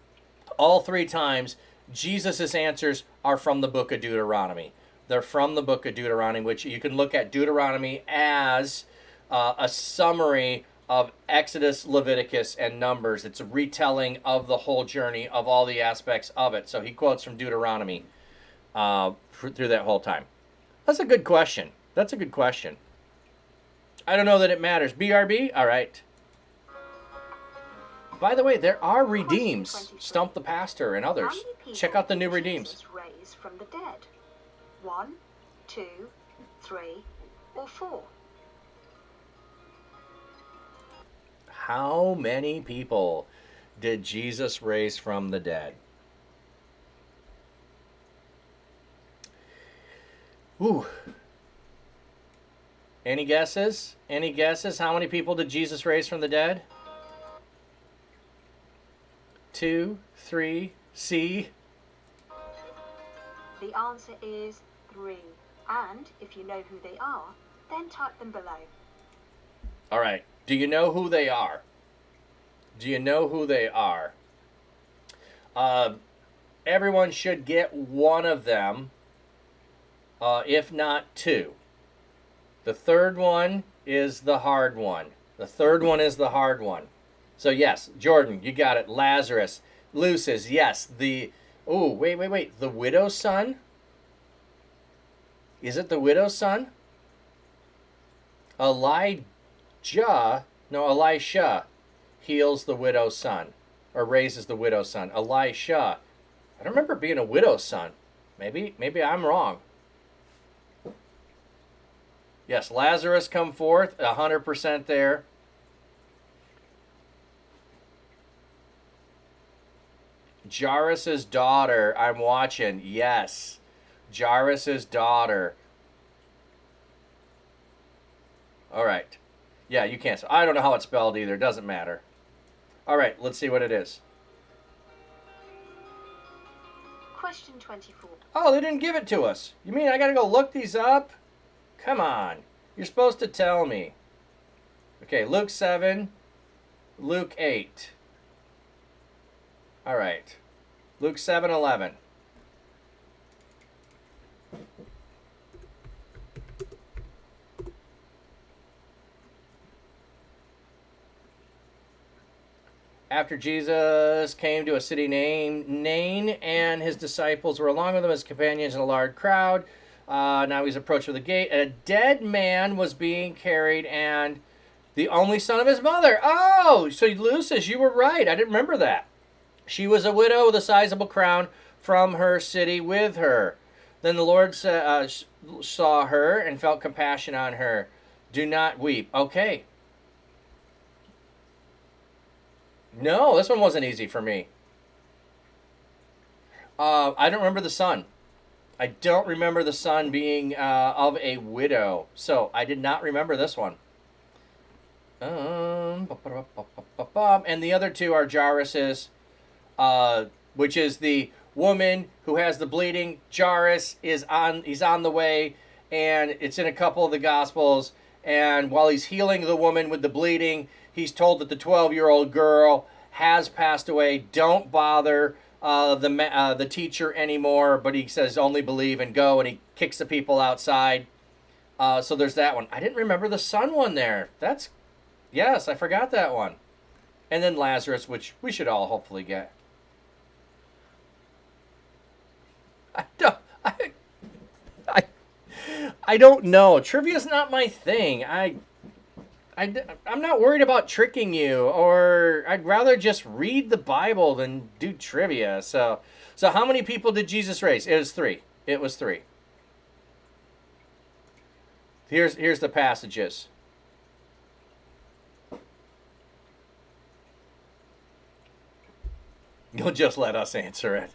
Speaker 3: all 3 times, Jesus' answers are from the book of Deuteronomy. They're from the book of Deuteronomy, which you can look at Deuteronomy as a summary of Exodus, Leviticus, and Numbers. It's a retelling of the whole journey of all the aspects of it. So he quotes from Deuteronomy through that whole time. That's a good question. That's a good question. I don't know that it matters. BRB? All right. By the way, there are redeems. Stump the Pastor and others. Check out the new redeems.
Speaker 6: Jesus raised from the dead? 1, 2, 3, or 4?
Speaker 3: How many people did Jesus raise from the dead? Ooh. Any guesses? Any guesses? How many people did Jesus raise from the dead? 2, 3, C.
Speaker 6: The answer is 3. And if you know who they are, then type them below.
Speaker 3: All right. Do you know who they are? Do you know who they are? Everyone should get one of them, if not 2. The third one is the hard one. The third one is the hard one. So yes, Jordan, you got it. Lazarus. Lucis, yes. Oh, wait. The widow's son? Is it the widow's son? Elisha heals the widow's son, or raises the widow's son. Elisha. I don't remember being a widow's son. Maybe I'm wrong. Yes, Lazarus come forth, 100% there. Jairus' daughter, I'm watching. Yes, Jairus' daughter. All right. Yeah, you can't. I don't know how it's spelled either. Doesn't matter. All right, let's see what it is.
Speaker 6: Question 24.
Speaker 3: Oh, they didn't give it to us. You mean I got to go look these up? Come on. You're supposed to tell me. Okay, Luke 7, Luke 8. All right. Luke 7:11. After Jesus came to a city named Nain, and his disciples were along with him as companions in a large crowd. Now he's approached with a gate. A dead man was being carried, and the only son of his mother. Oh, so Lucis, you were right. I didn't remember that. She was a widow with a sizable crown from her city with her. Then the Lord saw her and felt compassion on her. Do not weep. Okay. No, this one wasn't easy for me. I don't remember the son. I don't remember the son being of a widow. So I did not remember this one. And the other two are Jairus', which is the woman who has the bleeding. Jairus he's on the way, and it's in a couple of the Gospels. And while he's healing the woman with the bleeding, he's told that the 12-year-old girl has passed away. Don't bother the teacher anymore, but he says only believe and go, and he kicks the people outside. So there's that one. I didn't remember the son one there. Yes, I forgot that one. And then Lazarus, which we should all hopefully get. I don't know. Trivia's not my thing. I'm not worried about tricking you, or I'd rather just read the Bible than do trivia. So how many people did Jesus raise? It was 3. It was 3. Here's the passages. You'll just let us answer it.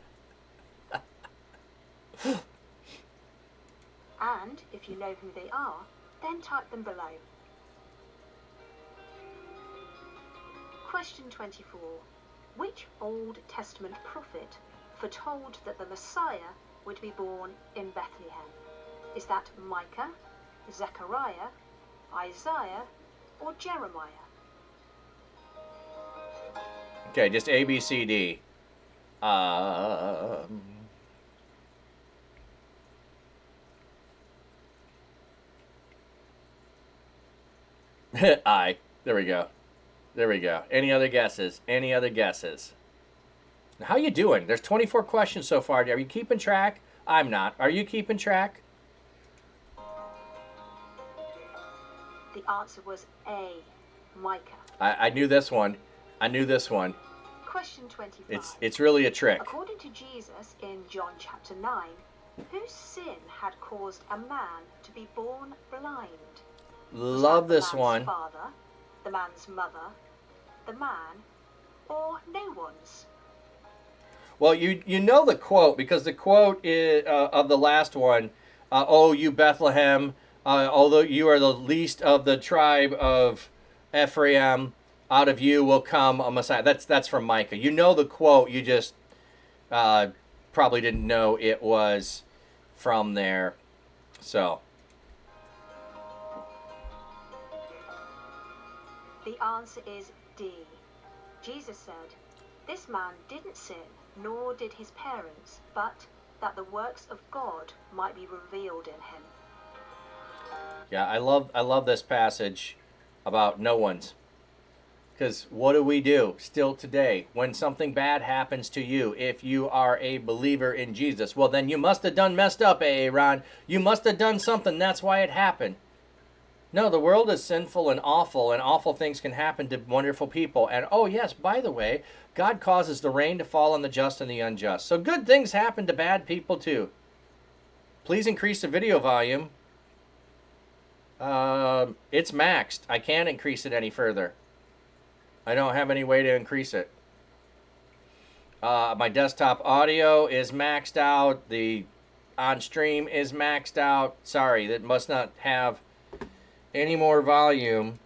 Speaker 6: And if you know who they are, then type them below. Question 24. Which Old Testament prophet foretold that the Messiah would be born in Bethlehem? Is that Micah, Zechariah, Isaiah, or Jeremiah?
Speaker 3: Okay, just A, B, C, D. I. There we go. There we go. Any other guesses? Any other guesses? How you doing? There's 24 questions so far. Are you keeping track? I'm not. Are you keeping track?
Speaker 6: The answer was A, Micah.
Speaker 3: I knew this one. I knew this one.
Speaker 6: Question 25.
Speaker 3: It's really a trick.
Speaker 6: According to Jesus in John chapter 9, whose sin had caused a man to be born blind? Was
Speaker 3: Love
Speaker 6: that
Speaker 3: this
Speaker 6: the man's
Speaker 3: one.
Speaker 6: Father, the man's mother, the man, or no one's?
Speaker 3: Well, you know the quote, because the quote is, of the last one, "Oh, you Bethlehem, although you are the least of the tribe of Ephraim, out of you will come a Messiah." That's from Micah. You know the quote. You just probably didn't know it was from there. So.
Speaker 6: The answer is D. Jesus said, "This man didn't sin, nor did his parents, but that the works of God might be revealed in him."
Speaker 3: Yeah, I love this passage about no one's. Because what do we do still today when something bad happens to you? If you are a believer in Jesus, well, then you must have done messed up, Ron. You must have done something. That's why it happened. No, the world is sinful and awful things can happen to wonderful people. And oh yes, by the way, God causes the rain to fall on the just and the unjust. So good things happen to bad people too. Please increase the video volume. It's maxed. I can't increase it any further. I don't have any way to increase it. My desktop audio is maxed out. The on stream is maxed out. Sorry, that must not have any more volume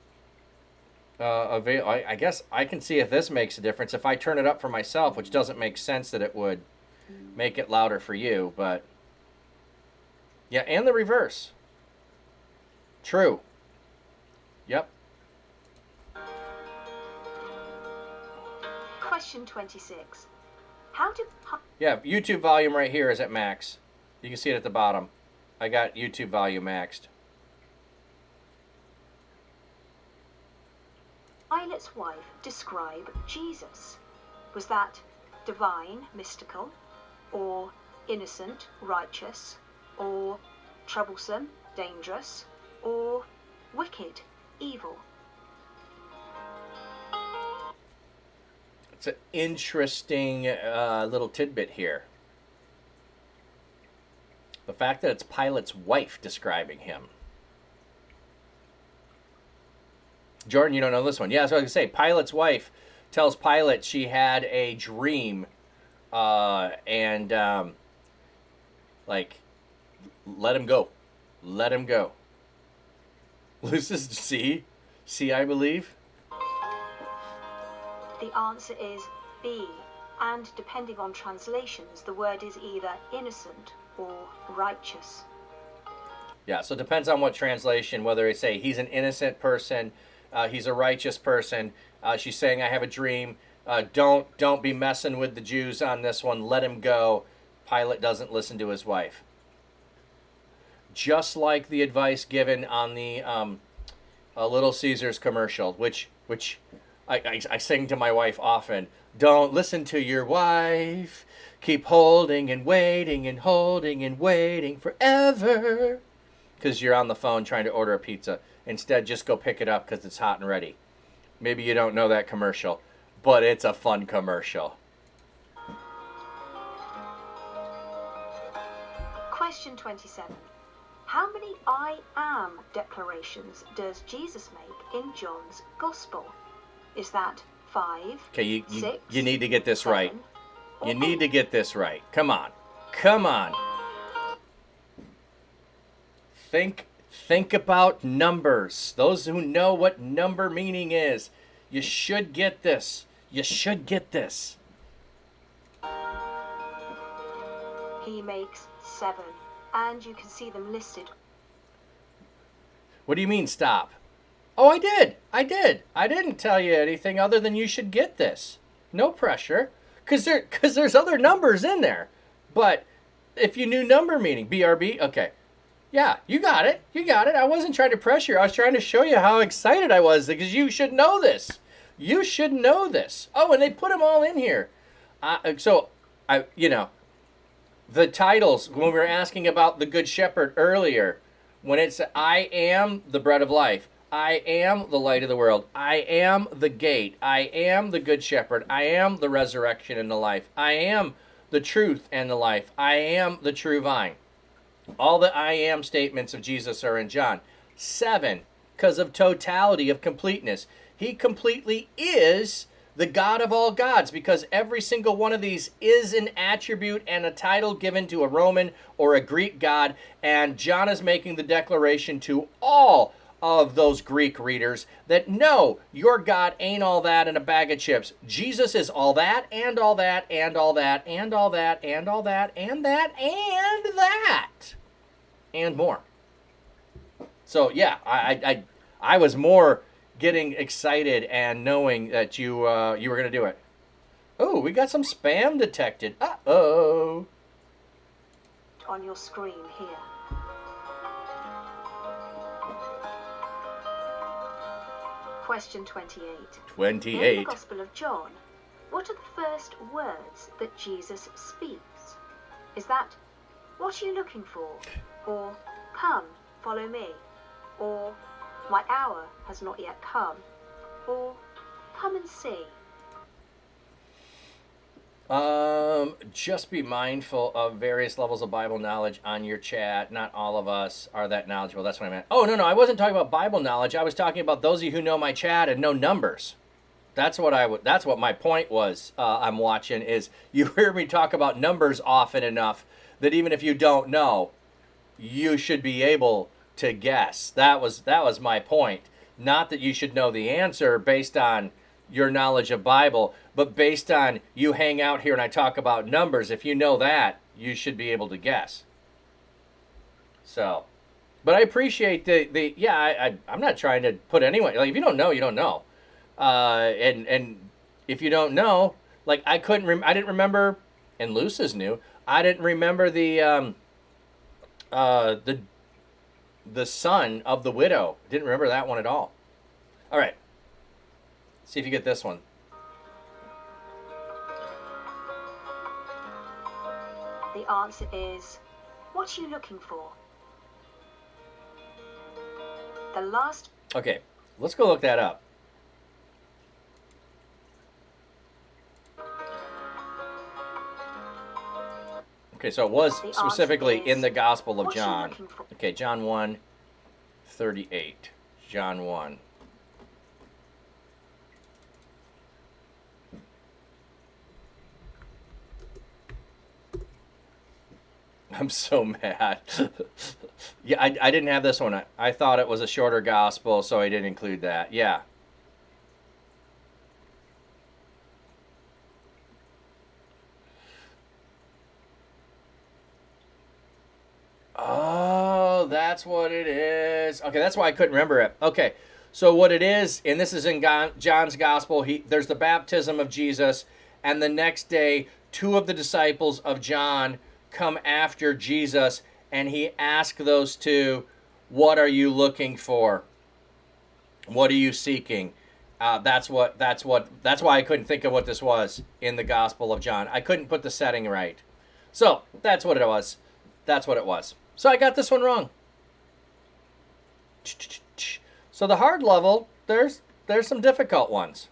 Speaker 3: available. I guess I can see if this makes a difference. If I turn it up for myself, which doesn't make sense that it would make it louder for you, but yeah, and the reverse. True. Yep.
Speaker 6: Question 26. How do...
Speaker 3: Yeah, YouTube volume right here is at max. You can see it at the bottom. I got YouTube volume maxed.
Speaker 6: Pilate's wife describe Jesus? Was that divine, mystical, or innocent, righteous, or troublesome, dangerous, or wicked, evil?
Speaker 3: It's an interesting little tidbit here. The fact that it's Pilate's wife describing him. Jordan, you don't know this one. Yeah, that's what I was going to say. Pilate's wife tells Pilate she had a dream and let him go. Let him go. This is C, I believe.
Speaker 6: The answer is B, and depending on translations, the word is either innocent or righteous.
Speaker 3: Yeah, so it depends on what translation, whether they say he's an innocent person, he's a righteous person. She's saying, I have a dream. Don't be messing with the Jews on this one. Let him go. Pilate doesn't listen to his wife. Just like the advice given on the Little Caesars commercial, which I sing to my wife often. Don't listen to your wife. Keep holding and waiting and holding and waiting forever. Because you're on the phone trying to order a pizza. Instead, just go pick it up because it's hot and ready. Maybe you don't know that commercial, but it's a fun commercial.
Speaker 6: Question 27. How many I am declarations does Jesus make in John's Gospel? Is that 5,
Speaker 3: Okay,
Speaker 6: 6,
Speaker 3: you need to get this
Speaker 6: 7,
Speaker 3: right.
Speaker 6: or
Speaker 3: You need
Speaker 6: 8?
Speaker 3: to get this right. Come on. Come on. Think about numbers. Those who know what number meaning is, you should get this. You should get this.
Speaker 6: He makes 7, and you can see them listed.
Speaker 3: What do you mean stop? Oh, I did. I didn't tell you anything other than you should get this. No pressure. Cause there's other numbers in there. But if you knew number meaning, BRB, okay. Yeah, you got it. You got it. I wasn't trying to pressure you. I was trying to show you how excited I was because you should know this. You should know this. Oh, and they put them all in here. The titles, when we were asking about the Good Shepherd earlier, when it's I am the bread of life, I am the light of the world, I am the gate, I am the Good Shepherd, I am the resurrection and the life, I am the truth and the life, I am the true vine. All the I am statements of Jesus are in John. 7, because of totality, of completeness. He completely is the God of all gods, because every single one of these is an attribute and a title given to a Roman or a Greek god, and John is making the declaration to all of those Greek readers that no, your God ain't all that in a bag of chips. Jesus is all that and all that and all that and all that and all that and that and that and more. So yeah, I was more getting excited and knowing that you were going to do it. Oh, we got some spam detected. Uh-oh.
Speaker 6: On your screen here. Question 28.
Speaker 3: 28.
Speaker 6: In the Gospel of John, what are the first words that Jesus speaks? Is that, what are you looking for? Or, come, follow me? Or, my hour has not yet come? Or, come and see?
Speaker 3: Just be mindful of various levels of Bible knowledge on your chat. Not all of us are that knowledgeable. That's what I meant. Oh, no, I wasn't talking about Bible knowledge. I was talking about those of you who know my chat and know numbers. That's what my point was. I'm watching is you hear me talk about numbers often enough that even if you don't know, you should be able to guess. That was my point. Not that you should know the answer based on your knowledge of Bible, but based on you hang out here and I talk about numbers. If you know that, you should be able to guess. So, but I appreciate I'm not trying to put anyone, like if you don't know, you don't know. And if you don't know, like I didn't remember, and Lucis knew, I didn't remember the son of the widow. Didn't remember that one at all. All right. See if you get this one.
Speaker 6: The answer is, what are you looking for? The last...
Speaker 3: Okay, let's go look that up. Okay, so it was specifically in the Gospel of John. Okay, John 1:38. John 1. I'm so mad. Yeah, I didn't have this one. I thought it was a shorter gospel, so I didn't include that. Yeah. Oh, that's what it is. Okay, that's why I couldn't remember it. Okay, So what it is, and this is in John's gospel, there's the baptism of Jesus, and the next day, 2 of the disciples of John come after Jesus, and he asks those 2, what are you looking for? What are you seeking? That's why I couldn't think of what this was in the Gospel of John. I couldn't put the setting right. So that's what it was. That's what it was. So I got this one wrong. So the hard level, there's some difficult ones.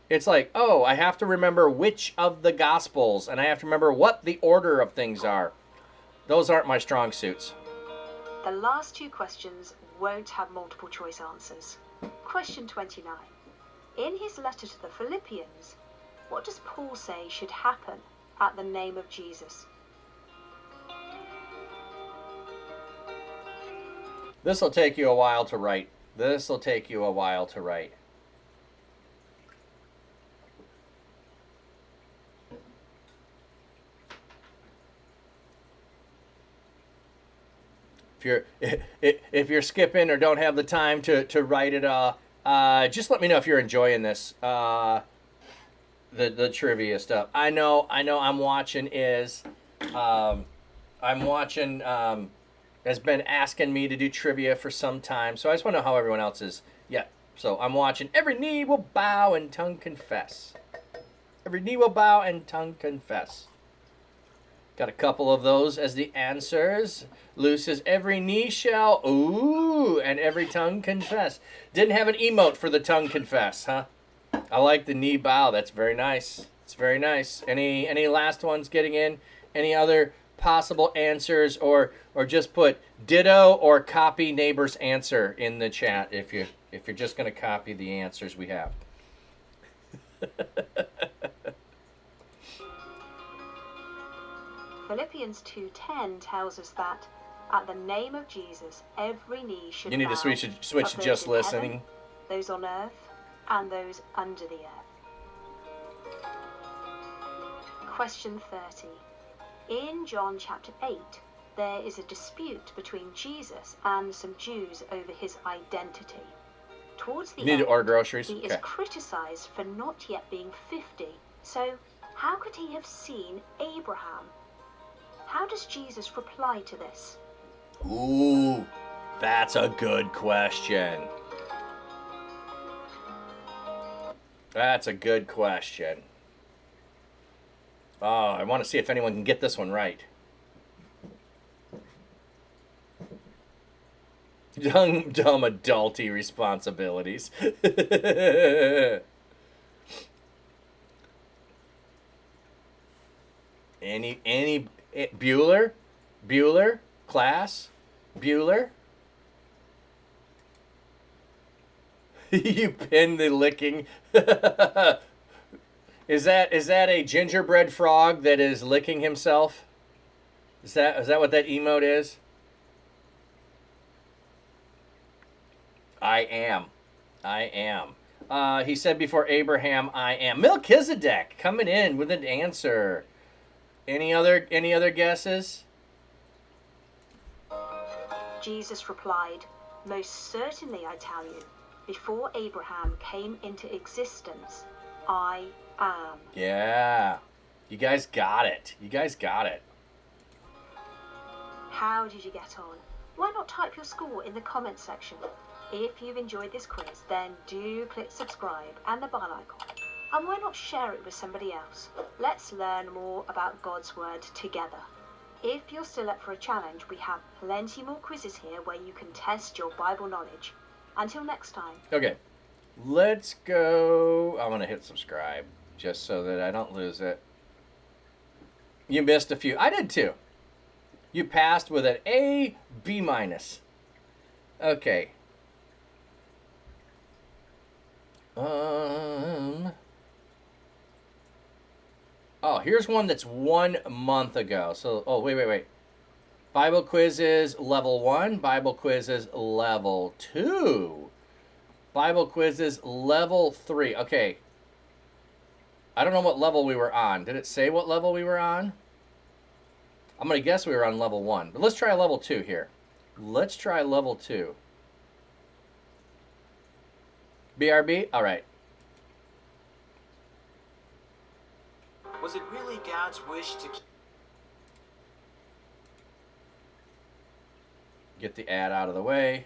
Speaker 3: It's like, oh, I have to remember which of the Gospels, and I have to remember what the order of things are. Those aren't my strong suits.
Speaker 6: The last 2 questions won't have multiple choice answers. Question 29. In his letter to the Philippians, what does Paul say should happen at the name of Jesus?
Speaker 3: This will take you a while to write. This will take you a while to write. If you're skipping or don't have the time to write it, just let me know if you're enjoying this. The trivia stuff. I know. I'm watching has been asking me to do trivia for some time, so I just want to know how everyone else is. Yeah. So I'm watching. Every knee will bow and tongue confess. Every knee will bow and tongue confess. Got a couple of those as the answers. Lou says, every knee shall, ooh, and every tongue confess. Didn't have an emote for the tongue confess, huh? I like the knee bow. That's very nice. It's very nice. Any last ones getting in? Any other possible answers, or just put ditto or copy neighbor's answer in the chat if you're just going to copy the answers we have.
Speaker 6: Philippians 2:10 tells us that at the name of Jesus, every knee should bow.
Speaker 3: You need to switch to just listening.
Speaker 6: Heaven, those on earth, and those under the earth. Question 30. In John chapter 8, there is a dispute between Jesus and some Jews over his identity. Towards the
Speaker 3: You need
Speaker 6: end,
Speaker 3: to order groceries?
Speaker 6: he is criticized for not yet being 50. So, how could he have seen Abraham? How does Jesus reply to this?
Speaker 3: Ooh, that's a good question. That's a good question. Oh, I want to see if anyone can get this one right. Dumb adulty responsibilities. Any Bueller? Class? Bueller? You pinned the licking. Is that a gingerbread frog that is licking himself? Is that what that emote is? I am. He said before Abraham, I am. Melchizedek coming in with an answer. Any other guesses?
Speaker 6: Jesus replied, most certainly I tell you, before Abraham came into existence, I am.
Speaker 3: Yeah. You guys got it.
Speaker 6: How did you get on? Why not type your score in the comments section? If you've enjoyed this quiz, then do click subscribe and the bell icon. And why not share it with somebody else? Let's learn more about God's Word together. If you're still up for a challenge, we have plenty more quizzes here where you can test your Bible knowledge. Until next time.
Speaker 3: Okay. Let's go. I'm going to hit subscribe just so that I don't lose it. You missed a few. I did too. You passed with an A, B minus. Okay. Oh, here's one that's 1 month ago. So, wait. Bible quizzes level 1, Bible quizzes level 2, Bible quizzes level 3. Okay. I don't know what level we were on. Did it say what level we were on? I'm going to guess we were on level 1. But let's try level 2 here. Let's try level 2. BRB? All right.
Speaker 7: Was it really God's wish to
Speaker 3: Get the ad out of the way.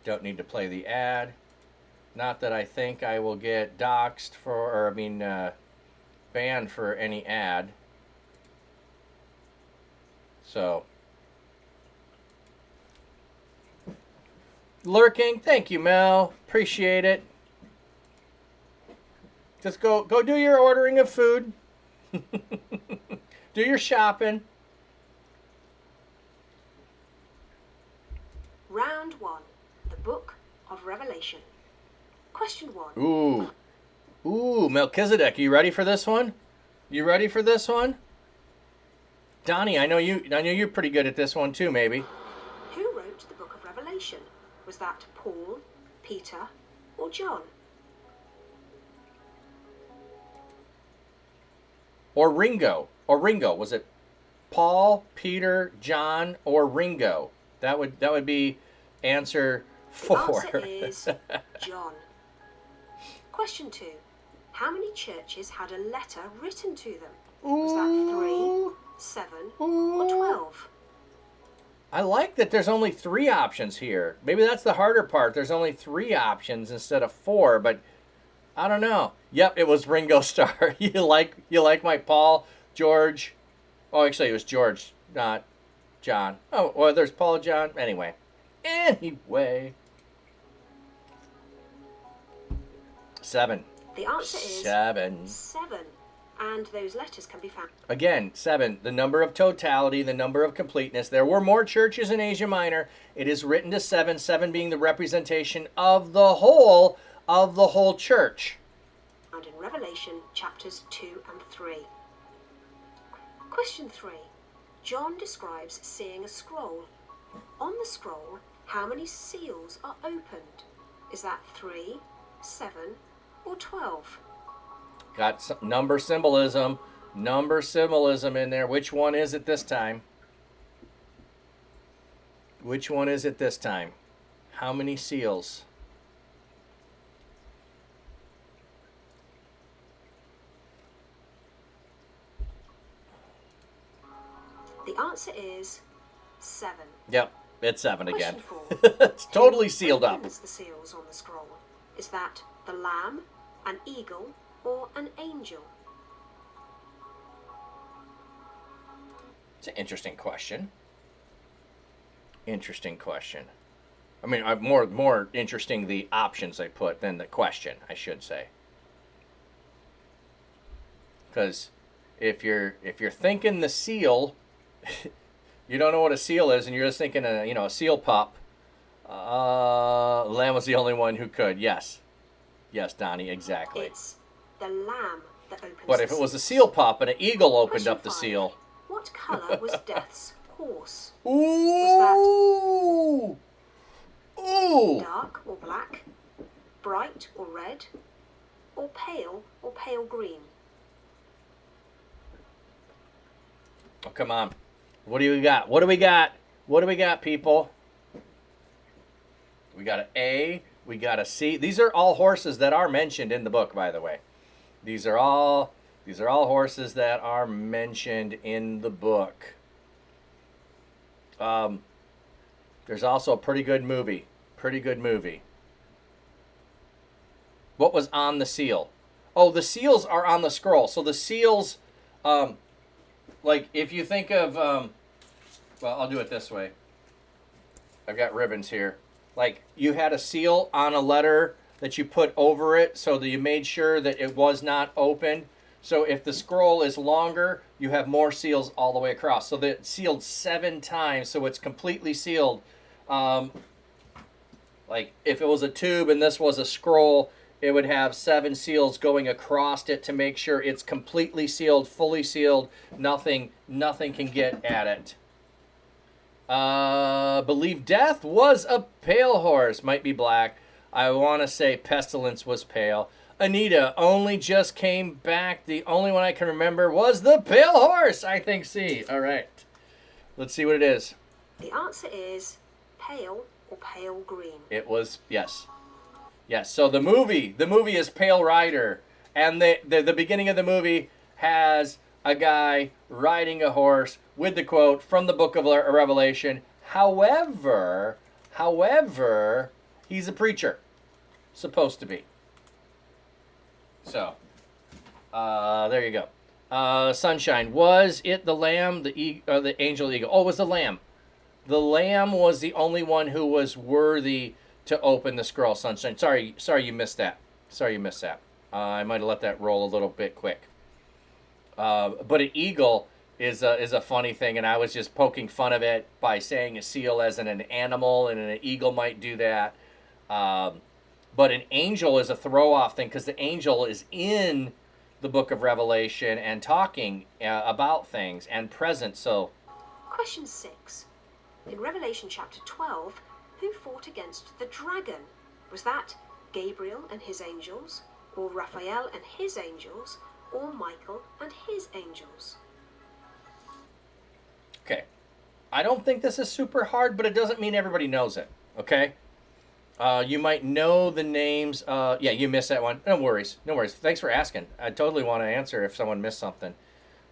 Speaker 3: Don't need to play the ad. Not that I think I will get doxxed for, or I mean, banned for any ad. So, lurking, thank you, Mel. Appreciate it. Just go do your ordering of food. Do your shopping.
Speaker 6: Round 1. The Book of Revelation. Question 1.
Speaker 3: Ooh, Melchizedek, you ready for this one? You ready for this one? Donnie, I know you're pretty good at this one too, maybe.
Speaker 6: Who wrote the Book of Revelation? Was that Paul, Peter, or John?
Speaker 3: Or Ringo. Was it Paul, Peter, John, or Ringo? That would be answer 4.
Speaker 6: The answer is John. Question 2. How many churches had a letter written to them? Was that 3, 7, or 12?
Speaker 3: I like that there's only 3 options here. Maybe that's the harder part. There's only 3 options instead of 4, but I don't know. Yep, it was Ringo Starr. You like my Paul, George? Oh, actually, it was George, not John. Oh, well, there's Paul, John. Anyway. 7.
Speaker 6: The answer is
Speaker 3: 7.
Speaker 6: 7. And those letters can be found.
Speaker 3: Again, 7. The number of totality, the number of completeness. There were more churches in Asia Minor. It is written to 7. 7 being the representation of the whole church.
Speaker 6: And in Revelation chapters 2 and 3. Question 3. John describes seeing a scroll. On the scroll, how many seals are opened? Is that 3, 7, or 12?
Speaker 3: Got some number symbolism in there. Which one is it this time? How many seals?
Speaker 6: The answer is 7.
Speaker 3: Yep, it's 7 again.
Speaker 6: Question 4.
Speaker 3: It's totally sealed up.
Speaker 6: Who opens the seals on the scroll? Is that the lamb, an eagle, or an angel?
Speaker 3: It's an interesting question. I mean, more interesting the options they put than the question, I should say. Because if you're thinking the seal, you don't know what a seal is, and you're just thinking a seal pup. Lamb was the only one who could. Yes, Donnie, exactly.
Speaker 6: It's the lamb that opens.
Speaker 3: But if it was a seal pup and an eagle opened
Speaker 6: Question
Speaker 3: up the
Speaker 6: 5.
Speaker 3: seal.
Speaker 6: What colour was Death's horse?
Speaker 3: Ooh! Ooh!
Speaker 6: Dark or black? Bright or red? Or pale green?
Speaker 3: Oh, come on. What do we got? What do we got, people? We got an A. We got a C. These are all horses that are mentioned in the book, by the way. These are all horses that are mentioned in the book. There's also a pretty good movie. What was on the seal? Oh, the seals are on the scroll. So the seals, like if you think of, well, I'll do it this way. I've got ribbons here. Like you had a seal on a letter that you put over it so that you made sure that it was not open. So if the scroll is longer, you have more seals all the way across. So it's sealed 7 times, so it's completely sealed. Like if it was a tube and this was a scroll, it would have 7 seals going across it to make sure it's completely sealed, fully sealed. Nothing can get at it. Believe death was a pale horse. Might be black. I want to say pestilence was pale. Anita only just came back. The only one I can remember was the pale horse. I think C. All right. Let's see what it is.
Speaker 6: The answer is pale or pale green.
Speaker 3: It was, yes. Yes. So the movie is Pale Rider, and the beginning of the movie has a guy riding a horse with the quote from the book of Revelation. However, he's a preacher, supposed to be. So, there you go. Sunshine. Was it the lamb, the angel eagle? Oh, it was the lamb. The lamb was the only one who was worthy to open the scroll. Sunshine. Sorry, you missed that. I might have let that roll a little bit quick. But an eagle is a funny thing, and I was just poking fun of it by saying a seal as an animal, and an eagle might do that. But an angel is a throw-off thing, because the angel is in the book of Revelation and talking about things and present. So,
Speaker 6: Question 6. In Revelation chapter 12, who fought against the dragon? Was that Gabriel and his angels, or Raphael and his angels, or Michael and his angels?
Speaker 3: okay. I don't think this is super hard, but it doesn't mean everybody knows it, okay? You might know the names. Yeah, you missed that one. No worries. Thanks for asking. I totally want to answer if someone missed something.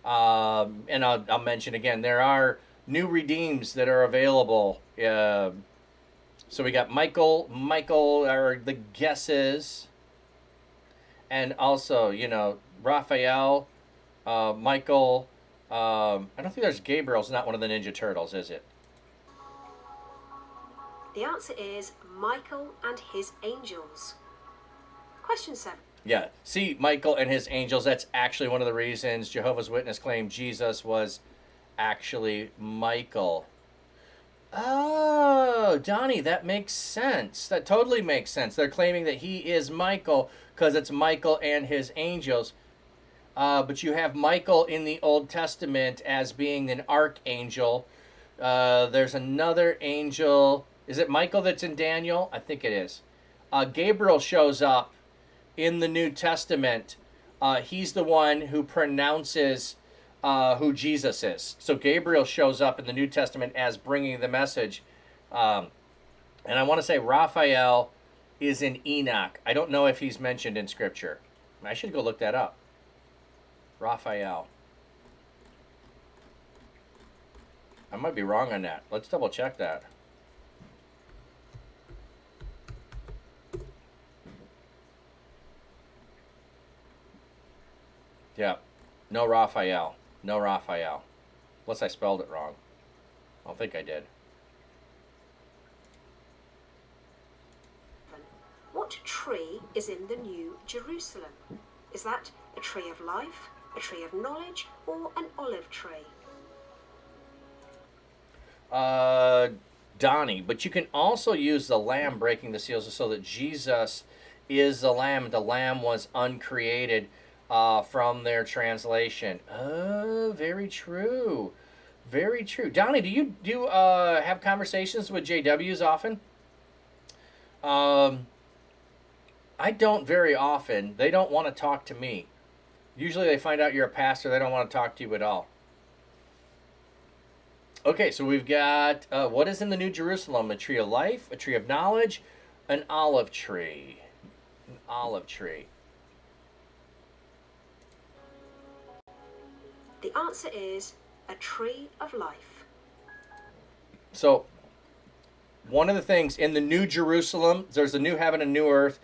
Speaker 3: And I'll mention again, there are new redeems that are available. So we got Michael are the guesses. And also, Raphael, Michael. I don't think there's Gabriel's not one of the Ninja Turtles, is it?
Speaker 6: The answer is Michael and his angels. Question 7.
Speaker 3: Yeah, see, Michael and his angels, that's actually one of the reasons Jehovah's Witness claim Jesus was actually Michael. Oh, Donnie, that makes sense. That totally makes sense. They're claiming that he is Michael because it's Michael and his angels. But you have Michael in the Old Testament as being an archangel. There's another angel. Is it Michael that's in Daniel? I think it is. Gabriel shows up in the New Testament. He's the one who pronounces who Jesus is. So Gabriel shows up in the New Testament as bringing the message. And I want to say Raphael is in Enoch. I don't know if he's mentioned in Scripture. I should go look that up. Raphael. I might be wrong on that. Let's double check that. Yeah. No Raphael. Unless I spelled it wrong. I don't think I did.
Speaker 6: What tree is in the New Jerusalem? Is that a tree of life, a tree of knowledge, or an olive tree?
Speaker 3: Donnie, but you can also use the lamb breaking the seals so that Jesus is the lamb. The lamb was uncreated from their translation. Oh, very true. Very true. Donnie, do you have conversations with JWs often? I don't very often. They don't want to talk to me. Usually they find out you're a pastor. They don't want to talk to you at all. Okay, so we've got, what is in the New Jerusalem? A tree of life, a tree of knowledge, an olive tree. An olive tree.
Speaker 6: The answer is a tree of life.
Speaker 3: So, one of the things in the New Jerusalem, there's a new heaven and new earth,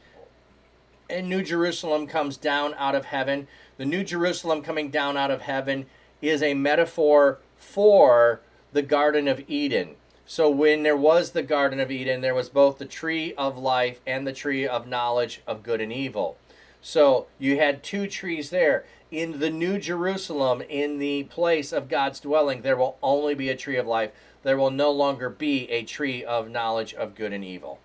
Speaker 3: and New Jerusalem comes down out of heaven. The New Jerusalem coming down out of heaven is a metaphor for the Garden of Eden. So when there was the Garden of Eden, there was both the tree of life and the tree of knowledge of good and evil. So you had two trees there. In the New Jerusalem, in the place of God's dwelling, there will only be a tree of life. There will no longer be a tree of knowledge of good and evil.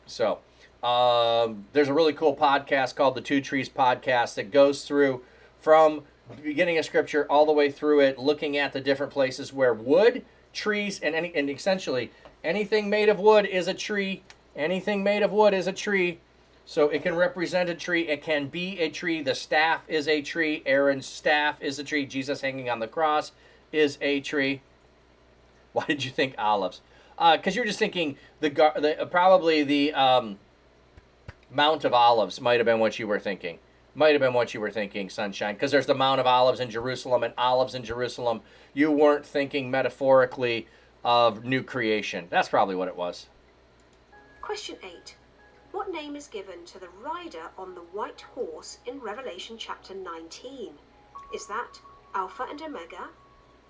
Speaker 3: So there's a really cool podcast called the Two Trees Podcast that goes through from the beginning of Scripture all the way through it, looking at the different places where wood, trees, and essentially anything made of wood is a tree. Anything made of wood is a tree. So it can represent a tree. It can be a tree. The staff is a tree. Aaron's staff is a tree. Jesus hanging on the cross is a tree. Why did you think olives? Because you're just thinking probably the Mount of Olives might have been what you were thinking. Might have been what you were thinking, Sunshine, because there's the Mount of Olives in Jerusalem and olives in Jerusalem. You weren't thinking metaphorically of new creation. That's probably what it was.
Speaker 6: Question 8. What name is given to the rider on the white horse in Revelation chapter 19? Is that Alpha and Omega,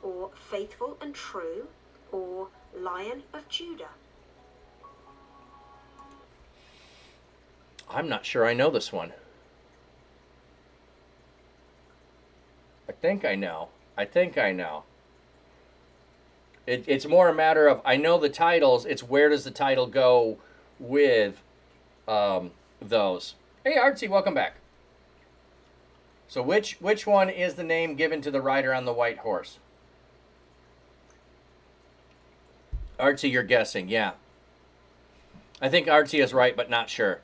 Speaker 6: or Faithful and True, or Lion of Judah?
Speaker 3: I'm not sure I know this one. I think I know. It's more a matter of, I know the titles, it's where does the title go with those. Hey, Artsy, welcome back. So which one is the name given to the rider on the white horse? Artsy, you're guessing, yeah. I think Artsy is right, but not sure.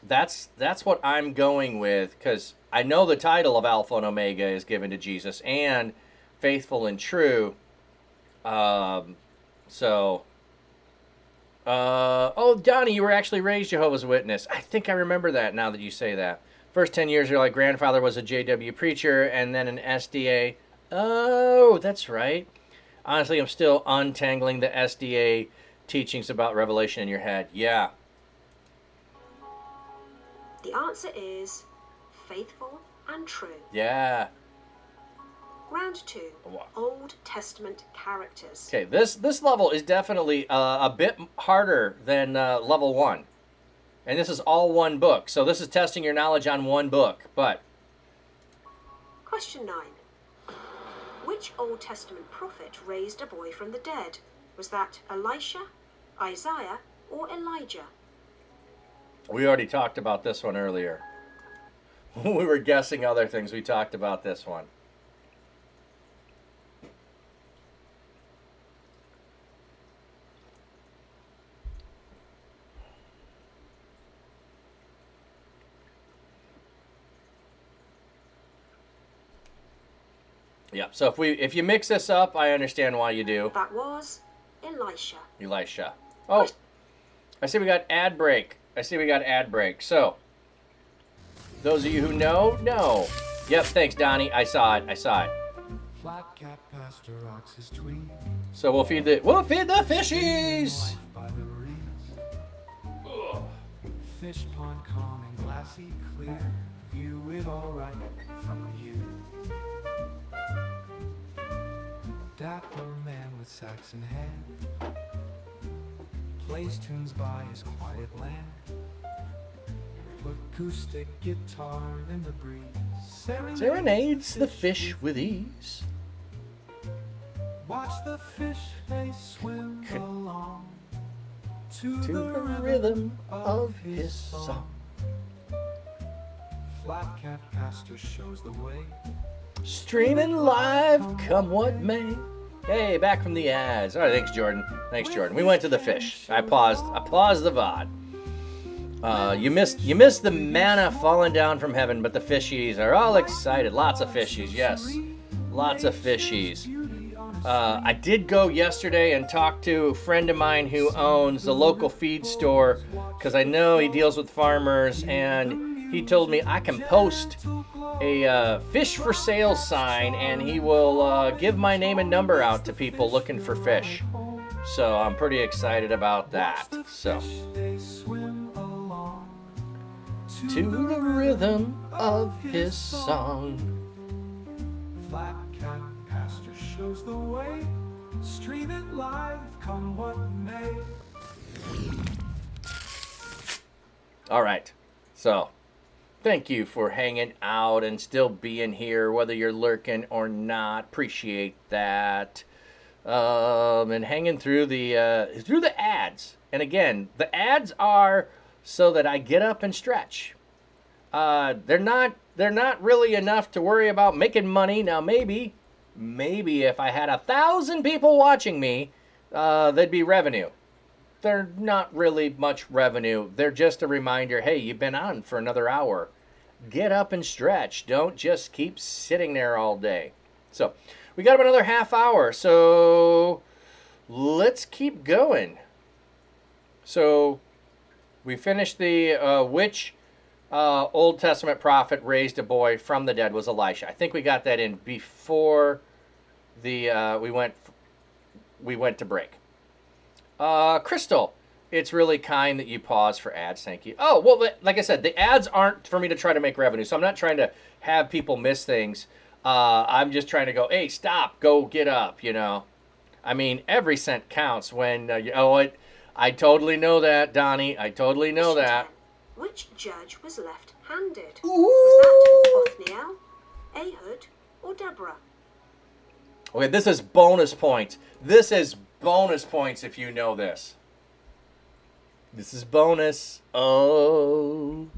Speaker 3: That's what I'm going with, because I know the title of Alpha and Omega is given to Jesus, and Faithful and True. Oh, Donnie, you were actually raised Jehovah's Witness. I think I remember that now that you say that. First 10 years, your grandfather was a JW preacher, and then an SDA. Oh, that's right. Honestly, I'm still untangling the SDA teachings about Revelation in your head. Yeah.
Speaker 6: The answer is Faithful and True.
Speaker 3: Yeah.
Speaker 6: Round 2. Old Testament characters.
Speaker 3: Okay, this level is definitely a bit harder than level 1. And this is all one book. So this is testing your knowledge on one book. But
Speaker 6: Question 9. Which Old Testament prophet raised a boy from the dead? Was that Elisha, Isaiah, or Elijah?
Speaker 3: we already talked about this one earlier. We were guessing other things. We talked about this one. Yeah, so if you mix this up, I understand why you do.
Speaker 6: That was Elisha.
Speaker 3: Oh, I see we got ad break. So, those of you who know. Yep, thanks, Donnie. I saw it.
Speaker 5: Flat cap pastor rocks his tweed.
Speaker 3: So we'll feed the fishies.
Speaker 5: Life by the reeds. Fish pond calm and glassy clear. View it all right from you. Dapper man with Saxon hand plays tunes by his quiet land. Acoustic guitar in the breeze
Speaker 3: Serenades the fish with ease.
Speaker 5: Watch the fish, they swim along to
Speaker 3: To
Speaker 5: the rhythm of his song. Flat cat pastor shows the way.
Speaker 3: Streaming live, come what may. Hey, back from the ads. All right, thanks, Jordan. We went to the fish. I paused the VOD. You missed the manna falling down from heaven, but the fishies are all excited. Lots of fishies, yes. Lots of fishies. I did go yesterday and talk to a friend of mine who owns the local feed store, because I know he deals with farmers, and he told me I can post a fish for sale sign, and he will give my name and number out to people looking for fish. So I'm pretty excited about that. So, to the rhythm of his song.
Speaker 5: Flat cat pastor shows the way. Stream it live, come what may.
Speaker 3: All right. So, thank you for hanging out and still being here, whether you're lurking or not. Appreciate that. And hanging through the ads. And again, the ads are so that I get up and stretch. They're not really enough to worry about making money. Now maybe if I had 1,000 people watching me, there'd be revenue. They're not really much revenue. They're just a reminder, hey, you've been on for another hour. Get up and stretch. Don't just keep sitting there all day. So, we got about another half hour, so let's keep going. So, We finished the which Old Testament prophet raised a boy from the dead was Elisha. I think we got that in before the we went to break. Crystal, it's really kind that you pause for ads. Thank you. Oh, well, like I said, the ads aren't for me to try to make revenue, so I'm not trying to have people miss things. I'm just trying to go, hey, stop, go get up, you know. I mean, every cent counts when, I totally know that, Donnie. I totally know that.
Speaker 6: Which judge was left-handed?
Speaker 3: Ooh.
Speaker 6: Was that Othniel, Ehud, or Deborah?
Speaker 3: Okay, this is bonus points. This is bonus points if you know this. This is bonus. Oh.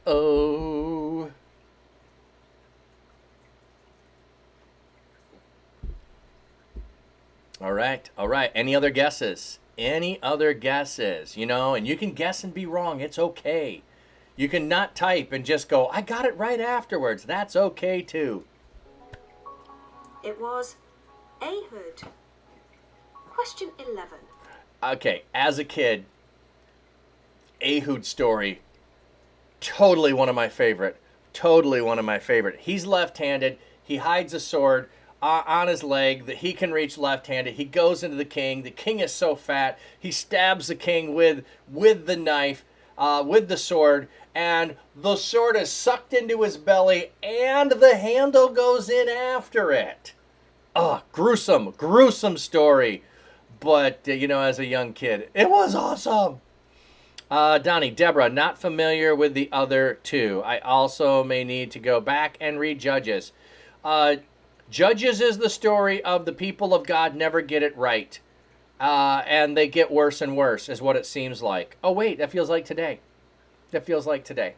Speaker 3: Oh. All right, all right. Any other guesses? Any other guesses? You know, and you can guess and be wrong. It's okay. You can not type and just go, I got it right afterwards. That's okay too.
Speaker 6: It was Ehud. Question 11.
Speaker 3: Okay, as a kid, Ehud's story, totally one of my favorite. Totally one of my favorite. He's left-handed. He hides a sword on his leg that he can reach left-handed. He goes into the king. The king is so fat. He stabs the king with the knife, with the sword, and the sword is sucked into his belly, and the handle goes in after it. Gruesome, gruesome story. But, you know, as a young kid, it was awesome. Donnie, Deborah, not familiar with the other two. I also may need to go back and read Judges. Judges is the story of the people of God never get it right. And they get worse and worse, is what it seems like. Oh, wait, that feels like today. That feels like today.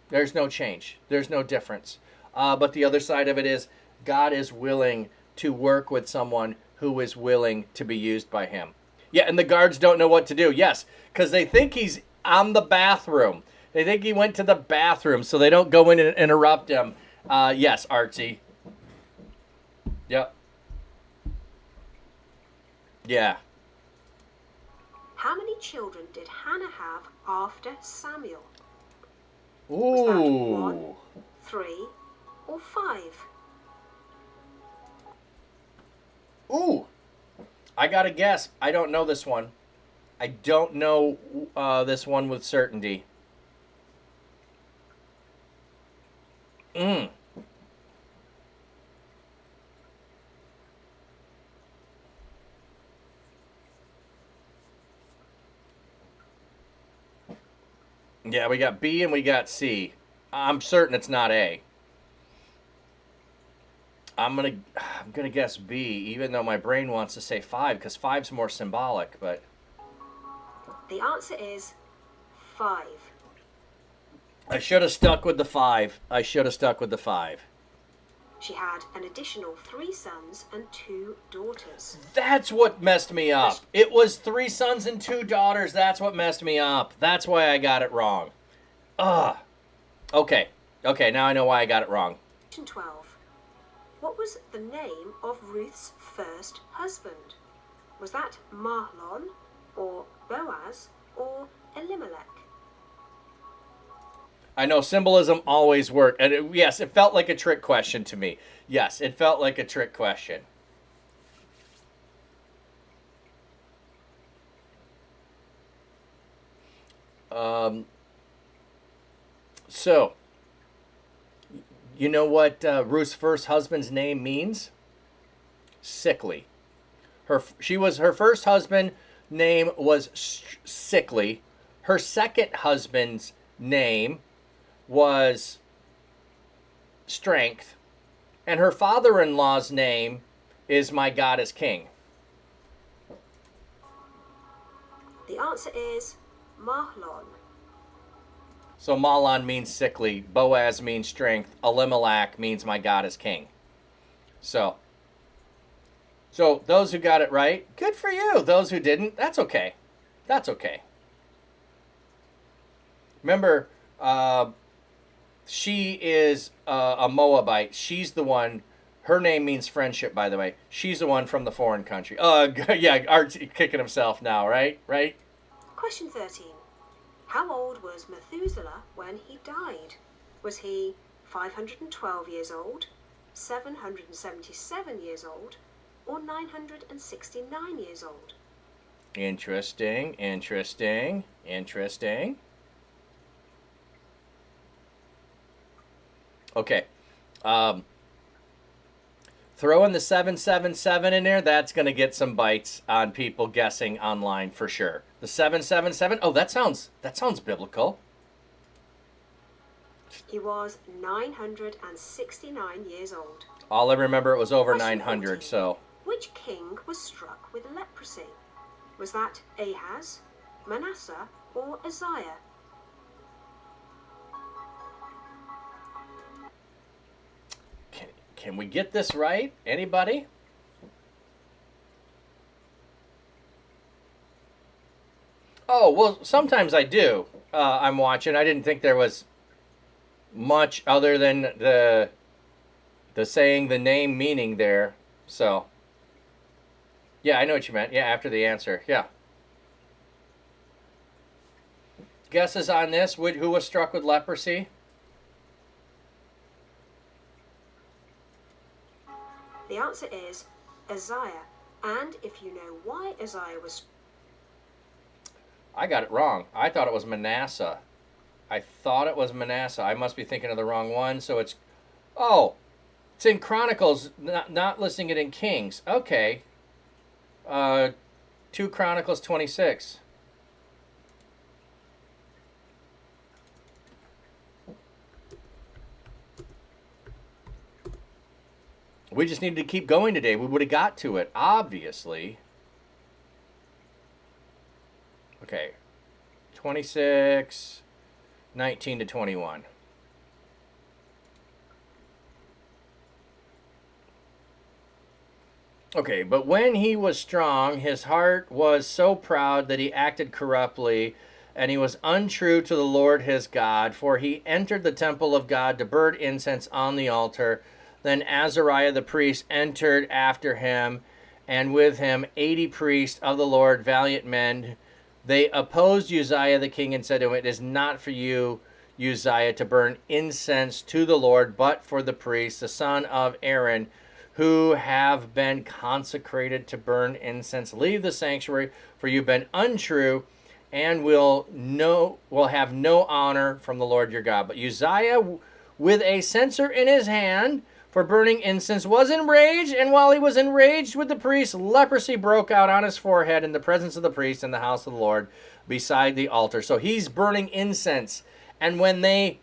Speaker 3: There's no change. There's no difference. But the other side of it is God is willing to work with someone who is willing to be used by him. Yeah, and the guards don't know what to do. Yes, because they think he's on the bathroom. They think he went to the bathroom, so they don't go in and interrupt him. Yes, Artsy. Yep. Yeah.
Speaker 6: How many children did Hannah have after Samuel?
Speaker 3: Ooh.
Speaker 6: Was that 1, 3, or 5?
Speaker 3: Ooh. I got to guess. I don't know this one. I don't know this one with certainty. Yeah, we got B and we got C. I'm certain it's not A. I'm gonna guess B, even though my brain wants to say 5, because 5's more symbolic, but
Speaker 6: The answer is 5.
Speaker 3: I should have stuck with the 5. I should have stuck with the 5.
Speaker 6: She had an additional 3 sons and 2 daughters.
Speaker 3: That's what messed me up. It was 3 sons and 2 daughters. That's what messed me up. That's why I got it wrong. Okay. Okay, now I know why I got it wrong.
Speaker 6: Question 12. What was the name of Ruth's first husband? Was that Mahlon, or Boaz, or Elimelech?
Speaker 3: I know symbolism always worked. And yes, it felt like a trick question to me. Yes, it felt like a trick question. So, you know what Ruth's first husband's name means? Sickly. Her first husband name was Sickly. Her second husband's name was Strength, and her father-in-law's name is My God is King.
Speaker 6: The answer is Mahlon.
Speaker 3: So Mahlon means sickly, Boaz means strength, Elimelech means My God is King. So those who got it right, good for you. Those who didn't, that's okay. That's okay. Remember, she is a Moabite. She's the one. Her name means friendship, by the way. She's the one from the foreign country. Yeah, Art's kicking himself now, right? Right?
Speaker 6: Question 13. How old was Methuselah when he died? Was he 512 years old, 777 years old, or 969 years old?
Speaker 3: Interesting, interesting, interesting. Okay. Throw in the 777 in there. That's going to get some bites on people guessing online for sure. The 777. Oh, that sounds biblical.
Speaker 6: He was 969 years old.
Speaker 3: All I remember, it was over
Speaker 6: Question
Speaker 3: 900,
Speaker 6: 14.
Speaker 3: so.
Speaker 6: Which king was struck with leprosy? Was that Ahaz, Manasseh, or Uzziah?
Speaker 3: Can we get this right? Anybody? Oh, well, sometimes I do. I'm watching. I didn't think there was much other than the saying the name meaning there. So, yeah, I know what you meant. Yeah, after the answer. Yeah. Guesses on this? Who was struck with leprosy?
Speaker 6: The answer is Uzziah. And if you know why Uzziah was...
Speaker 3: I got it wrong. I thought it was Manasseh. I must be thinking of the wrong one. So it's... Oh, it's in Chronicles, not listing it in Kings. Okay. 2 Chronicles 26. We just needed to keep going today. We would have got to it, obviously. Okay. 26, 19 to 21. Okay, but when he was strong, his heart was so proud that he acted corruptly, and he was untrue to the Lord his God, for he entered the temple of God to burn incense on the altar. Then Azariah the priest entered after him, and with him 80 priests of the Lord, valiant men. They opposed Uzziah the king and said to him, "It is not for you, Uzziah, to burn incense to the Lord, but for the priests, the son of Aaron, who have been consecrated to burn incense. Leave the sanctuary, for you've been untrue, and will have no honor from the Lord your God." But Uzziah, with a censer in his hand for burning incense, was enraged, and while he was enraged with the priest, leprosy broke out on his forehead in the presence of the priest in the house of the Lord beside the altar. So he's burning incense, and when they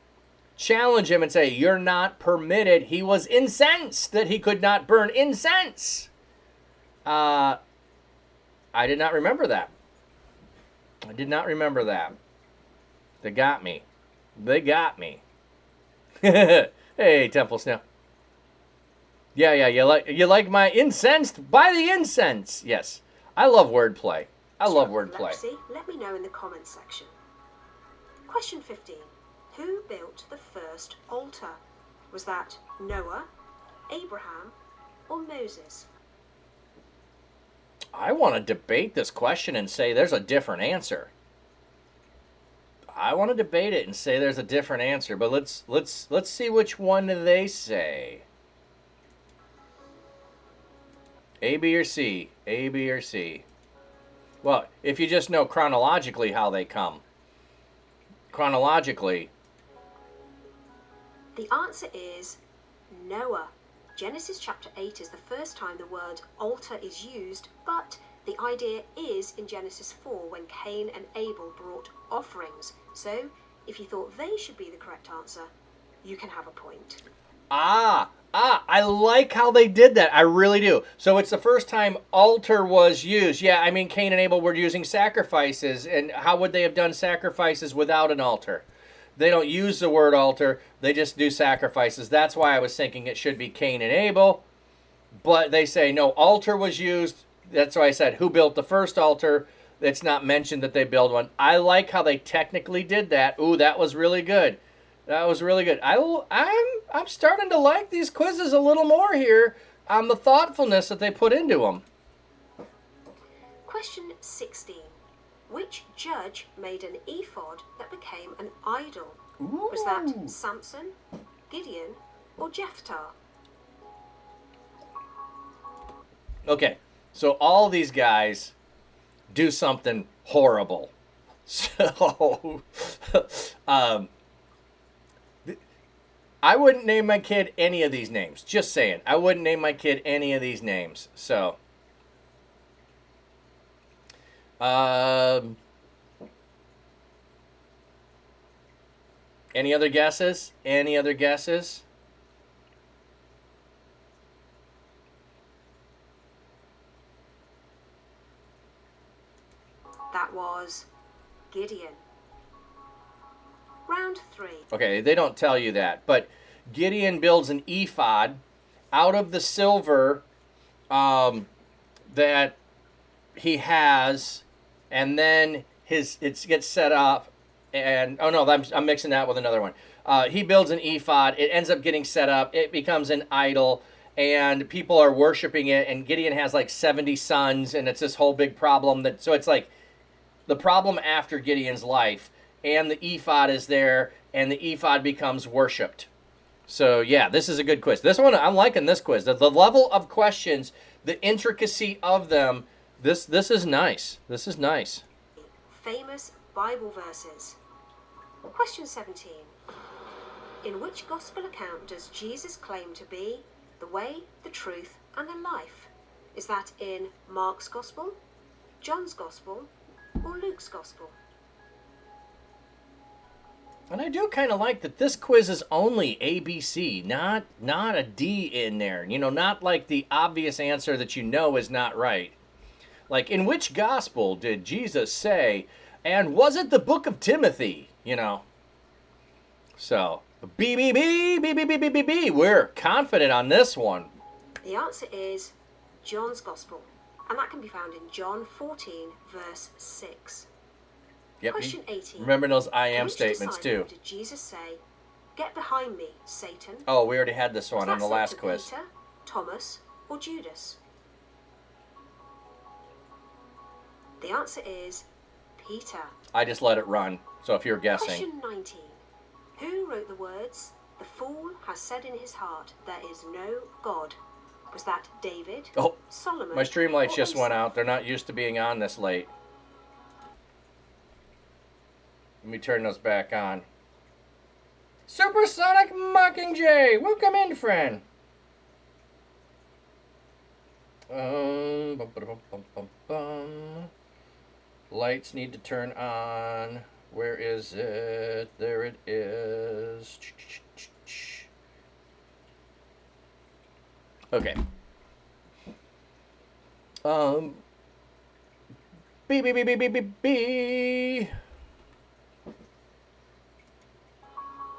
Speaker 3: challenge him and say, "You're not permitted," he was incensed that he could not burn incense. I did not remember that. They got me. Hey, Temple Snow. Yeah, you like my incensed by the incense. Yes. I love wordplay.
Speaker 6: Leprosy? Let me know in the comments section. Question 15. Who built the first altar? Was that Noah, Abraham, or Moses?
Speaker 3: I want to debate this question and say there's a different answer. I want to debate it and say there's a different answer, but let's see which one they say. A, B, or C? A, B, or C? Well, if you just know chronologically how they come. Chronologically.
Speaker 6: The answer is Noah. Genesis chapter 8 is the first time the word altar is used, but the idea is in Genesis 4 when Cain and Abel brought offerings. So, if you thought they should be the correct answer, you can have a point. I like how they did that. I really do. So it's the first time altar was used. Yeah, I mean, Cain and Abel were using sacrifices, and how would they have done sacrifices without an altar? They don't use the word altar. They just do sacrifices. That's why I was thinking it should be Cain and Abel. But they say, no, altar was used. That's why I said, who built the first altar? It's not mentioned that they built one. I like how they technically did that. Ooh, that was really good. That was really good. I'm starting to like these quizzes a little more here on the thoughtfulness that they put into them. Question 16. Which judge made an ephod that became an idol? Was that Samson, Gideon, or Jephthah?
Speaker 3: Okay, so all these guys do something horrible. So, I wouldn't name my kid any of these names. Just saying. I wouldn't name my kid any of these names. So, any other guesses? Any other guesses?
Speaker 6: That was Gideon. Round 3.
Speaker 3: Okay, they don't tell you that, but Gideon builds an ephod out of the silver that he has, and then it gets set up, and oh no, I'm mixing that with another one. He builds an ephod. It ends up getting set up. It becomes an idol, and people are worshiping it. And Gideon has like 70 sons, and it's this whole big problem. So it's like the problem after Gideon's life. And the ephod is there, and the ephod becomes worshipped. So, yeah, this is a good quiz. This one, I'm liking this quiz. The level of questions, the intricacy of them, this is nice. This is nice.
Speaker 6: Famous Bible verses. Question 17. In which gospel account does Jesus claim to be the way, the truth, and the life? Is that in Mark's gospel, John's gospel, or Luke's gospel?
Speaker 3: And I do kind of like that this quiz is only ABC, not a D in there. You know, not like the obvious answer that you know is not right. Like, in which gospel did Jesus say, and was it the book of Timothy? You know. So, B. We're confident on this one.
Speaker 6: The answer is John's gospel, and that can be found in John 14, verse 6.
Speaker 3: Yep.
Speaker 6: Question 18.
Speaker 3: Remember those I am
Speaker 6: Which
Speaker 3: statements
Speaker 6: disciple
Speaker 3: too.
Speaker 6: Did Jesus say, "Get behind me, Satan"?
Speaker 3: Oh, we already had this one
Speaker 6: Was
Speaker 3: on
Speaker 6: that
Speaker 3: the
Speaker 6: said
Speaker 3: last
Speaker 6: to
Speaker 3: quiz.
Speaker 6: Peter, Thomas, or Judas? The answer is Peter.
Speaker 3: I just let it run. So if you're guessing.
Speaker 6: Question 19. Who wrote the words, "The fool has said in his heart, there is no God"? Was that David,
Speaker 3: Oh,
Speaker 6: Solomon,
Speaker 3: my stream lights
Speaker 6: or
Speaker 3: just went
Speaker 6: Asaph?
Speaker 3: out. They're not used to being on this late. Let me turn those back on. Supersonic Mockingjay, welcome in, friend. Lights need to turn on. Where is it? There it is. Okay. B.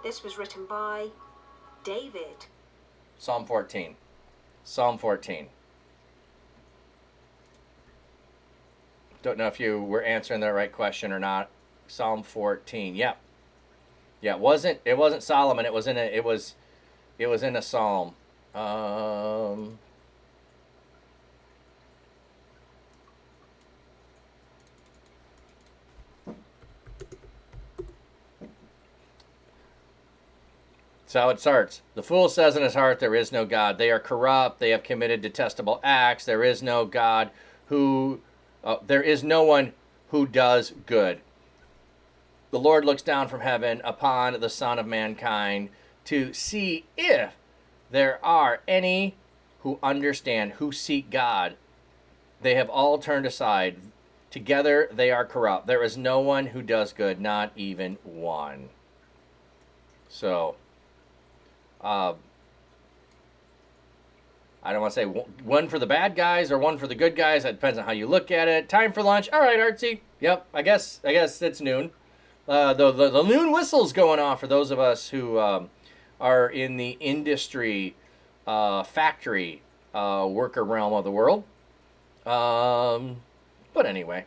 Speaker 6: This was written by David.
Speaker 3: Psalm 14. Psalm 14. Don't know if you were answering the right question or not. Psalm 14. Yep. Yeah, it wasn't Solomon. It was in a psalm. That's how it starts. The fool says in his heart, there is no God. They are corrupt. They have committed detestable acts. There is no God there is no one who does good. The Lord looks down from heaven upon the Son of mankind to see if there are any who understand, who seek God. They have all turned aside. Together they are corrupt. There is no one who does good, not even one. So, I don't want to say one for the bad guys or one for the good guys. That depends on how you look at it. Time for lunch. All right, Artsy. Yep, I guess it's noon. The noon whistle's going off for those of us who are in the industry, factory, worker realm of the world. But anyway,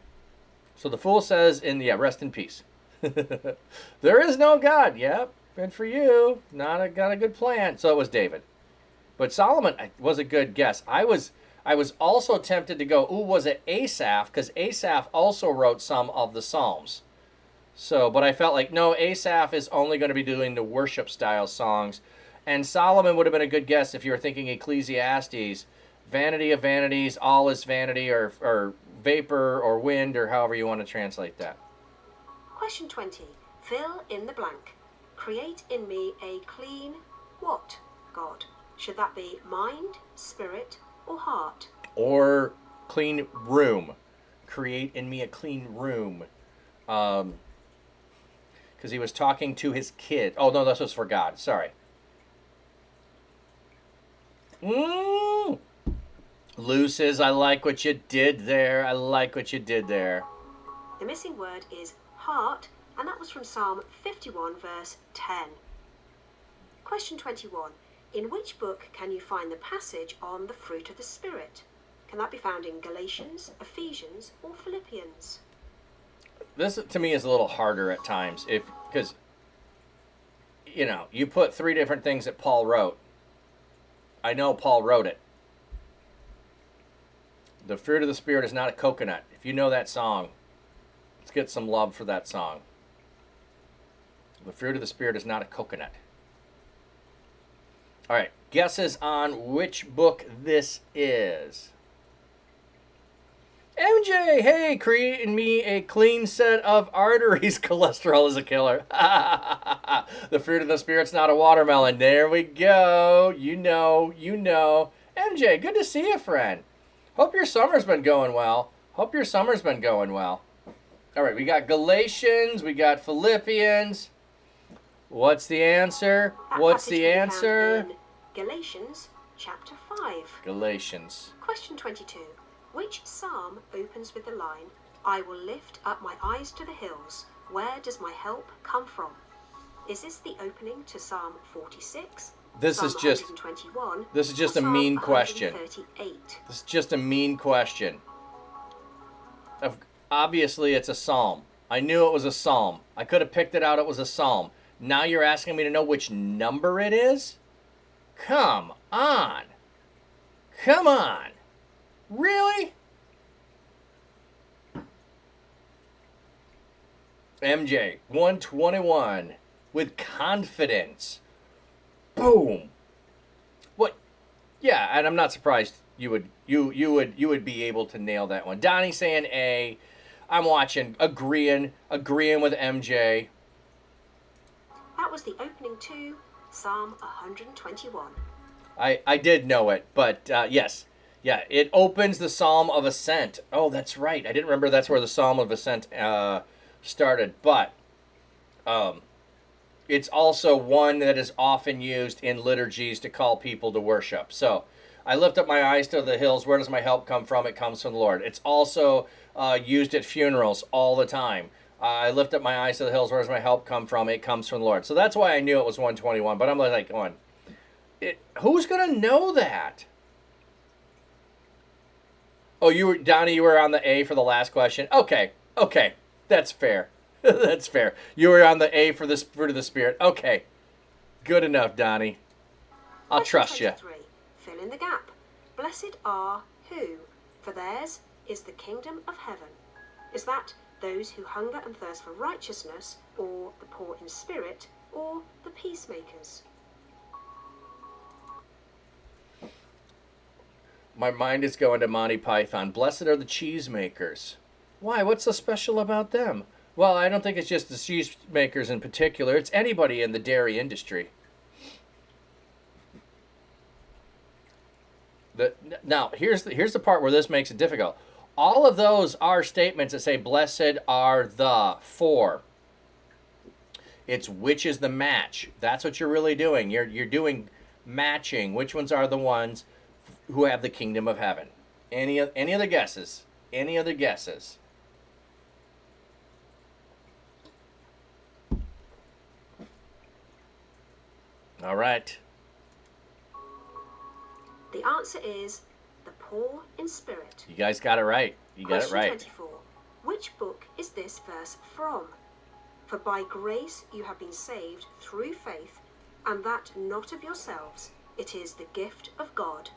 Speaker 3: so the fool says, rest in peace. There is no God. Yep, good for you. Got a good plan. So it was David. But Solomon was a good guess. I I was also tempted to go, ooh, was it Asaph? Because Asaph also wrote some of the Psalms. So, but I felt like, no, Asaph is only going to be doing the worship style songs. And Solomon would have been a good guess if you were thinking Ecclesiastes. Vanity of vanities, all is vanity, or vapor, or wind, or however you want to translate that.
Speaker 6: Question 20. Fill in the blank. Create in me a clean what, God? Should that be mind, spirit, or heart?
Speaker 3: Or clean room. Create in me a clean room. Because he was talking to his kid. Oh, no, this was for God. Sorry. Lou says, I like what you did there. I like what you did there.
Speaker 6: The missing word is heart, and that was from Psalm 51, verse 10. Question 21. In which book can you find the passage on the fruit of the Spirit? Can that be found in Galatians, Ephesians, or Philippians?
Speaker 3: This, to me, is a little harder at times. Because, you know, you put 3 different things that Paul wrote. I know Paul wrote it. The fruit of the Spirit is not a coconut. If you know that song, let's get some love for that song. The fruit of the Spirit is not a coconut. All right, guesses on which book this is. MJ, hey, creating me a clean set of arteries. Cholesterol is a killer. The fruit of the Spirit's not a watermelon. There we go. You know. MJ, good to see you, friend. Hope your summer's been going well. All right, we got Galatians. We got Philippians. What's the answer?
Speaker 6: That passage can be found in Galatians chapter 5.
Speaker 3: Galatians.
Speaker 6: Question 22. Which psalm opens with the line, I will lift up my eyes to the hills. Where does my help come from? Is this the opening to Psalm 46?
Speaker 3: This is just a mean question. This is just a mean question. Obviously, it's a psalm. I knew it was a psalm. I could have picked it out. It was a psalm. Now you're asking me to know which number it is? Come on. Really? MJ, 121 with confidence. Boom. What? Yeah, and I'm not surprised you would be able to nail that one. Donnie saying A. I'm watching, agreeing with MJ.
Speaker 6: That was the opening to Psalm 121.
Speaker 3: I did know it, but yes. Yeah, it opens the Psalm of Ascent. Oh, that's right. I didn't remember that's where the Psalm of Ascent started, but it's also one that is often used in liturgies to call people to worship. So, I lift up my eyes to the hills. Where does my help come from? It comes from the Lord. It's also used at funerals all the time. I lift up my eyes to the hills. Where does my help come from? It comes from the Lord. So that's why I knew it was 121. But I'm like, who's going to know that? Oh, Donnie, you were on the A for the last question? Okay. That's fair. That's fair. You were on the A for the fruit of the Spirit. Okay. Good enough, Donnie. I'll trust you.
Speaker 6: Fill in the gap. Blessed are who? For theirs is the kingdom of heaven. Is that those who hunger and thirst for righteousness, or the poor in spirit, or the peacemakers?
Speaker 3: My mind is going to Monty Python. Blessed are the cheesemakers. Why? What's so special about them? Well, I don't think it's just the cheesemakers in particular. It's anybody in the dairy industry. Now, here's the part where this makes it difficult. All of those are statements that say, blessed are the for. It's which is the match. That's what you're really doing. You're doing matching. Which ones are the ones who have the kingdom of heaven? Any other guesses? Any other guesses? All right.
Speaker 6: The answer is the poor in spirit.
Speaker 3: You guys got it right. You got it right.
Speaker 6: Question 24. Which book is this verse from? For by grace you have been saved through faith, and that not of yourselves. It is the gift of God.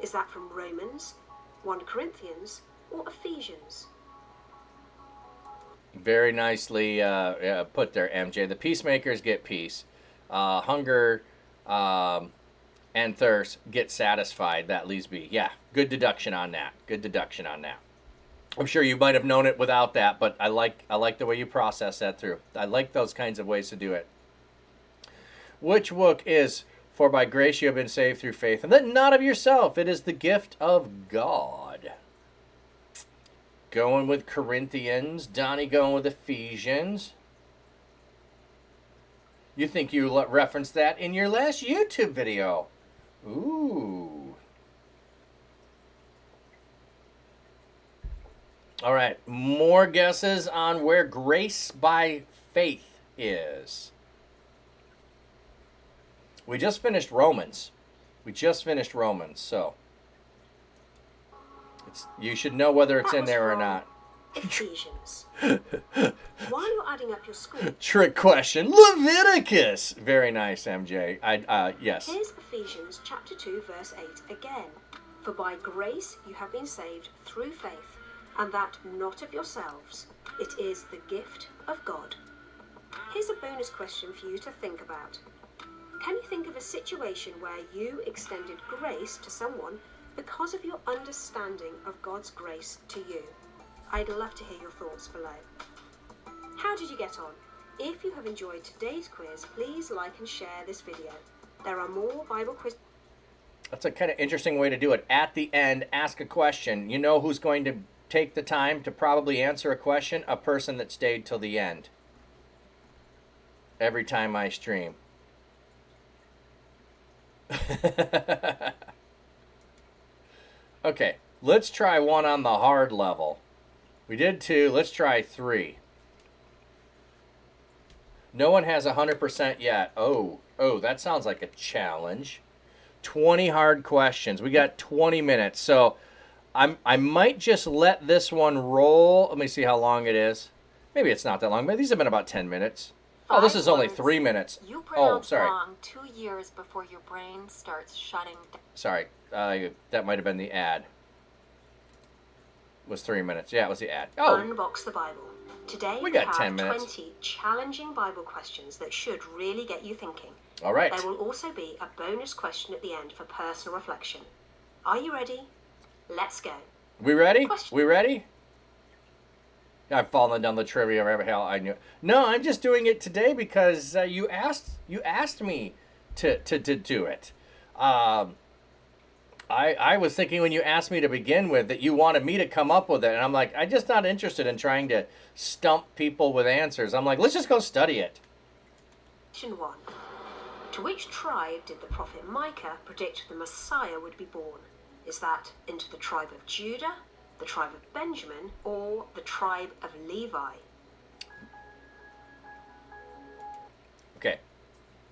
Speaker 6: Is that from Romans, 1 Corinthians, or Ephesians?
Speaker 3: Very nicely put there, MJ. The peacemakers get peace. Hunger and thirst get satisfied. That leaves me. Yeah, good deduction on that. Good deduction on that. I'm sure you might have known it without that, but I like the way you process that through. I like those kinds of ways to do it. Which book is, for by grace you have been saved through faith, and that not of yourself. It is the gift of God. Going with Corinthians. Donnie going with Ephesians. You think you referenced that in your last YouTube video. Ooh. All right. More guesses on where grace by faith is. We just finished Romans. So you should know whether it's in there or not.
Speaker 6: Ephesians. While you're adding up your score,
Speaker 3: Trick question. Leviticus. Very nice, MJ. Yes.
Speaker 6: here's Ephesians chapter 2, verse 8 again. For by grace you have been saved through faith, and that not of yourselves. It is the gift of God. Here's a bonus question for you to think about. Can you think of a situation where you extended grace to someone because of your understanding of God's grace to you? I'd love to hear your thoughts below. How did you get on? If you have enjoyed today's quiz, please like and share this video. There are more Bible quizzes.
Speaker 3: That's a kind of interesting way to do it. At the end, ask a question. You know who's going to take the time to probably answer a question? A person that stayed till the end. Every time I stream. Okay, let's try one on the hard level. We did 2, let's try 3. No one has 100% yet. Oh, that sounds like a challenge. 20 hard questions. We got 20 minutes. So I might just let this one roll. Let me see how long it is. Maybe it's not that long, but these have been about 10 minutes. Oh, this is only 3 minutes.
Speaker 8: You
Speaker 3: Oh,
Speaker 8: pronounce
Speaker 3: sorry.
Speaker 8: wrong 2 years before your brain starts shutting down.
Speaker 3: Sorry. That might have been the ad. It was 3 minutes. Yeah, it was the ad. Oh,
Speaker 6: Unbox the Bible. Today
Speaker 3: We got
Speaker 6: have
Speaker 3: 10 minutes.
Speaker 6: 20 challenging Bible questions that should really get you thinking.
Speaker 3: all right.
Speaker 6: There will also be a bonus question at the end for personal reflection. Are you ready? Let's go.
Speaker 3: We ready?
Speaker 6: Question.
Speaker 3: We ready? I'm falling down the trivia rabbit hole. I knew. No, I'm just doing it today because you asked me to do it. I was thinking when you asked me to begin with that you wanted me to come up with it, and I'm like, I'm just not interested in trying to stump people with answers. I'm like, let's just go study it.
Speaker 6: Question 1. To which tribe did the prophet Micah predict the Messiah would be born? Is that into the tribe of Judah, the tribe of Benjamin, or the tribe of Levi?
Speaker 3: Okay.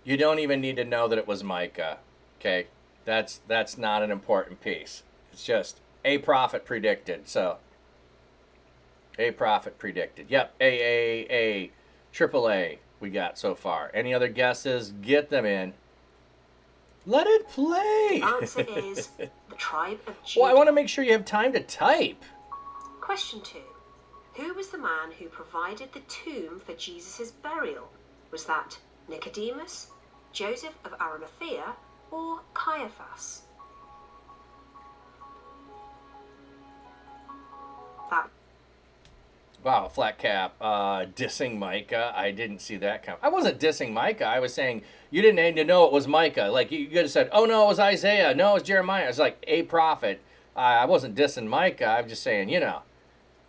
Speaker 3: You don't even need to know that it was Micah. Okay. That's not an important piece. It's just a prophet predicted. So a prophet predicted. Yep. A triple A we got so far. Any other guesses? Get them in. Let it play.
Speaker 6: The answer is the tribe of Judah.
Speaker 3: Well, I want to make sure you have time to type.
Speaker 6: Question 2. Who was the man who provided the tomb for Jesus' burial? Was that Nicodemus, Joseph of Arimathea, or Caiaphas? That
Speaker 3: Wow, flat cap. Dissing Micah. I didn't see that come. I wasn't dissing Micah. I was saying you didn't need to know it was Micah. Like you could have said, oh no, it was Isaiah. No, it was Jeremiah. It's like a prophet. I wasn't dissing Micah. I'm just saying, you know,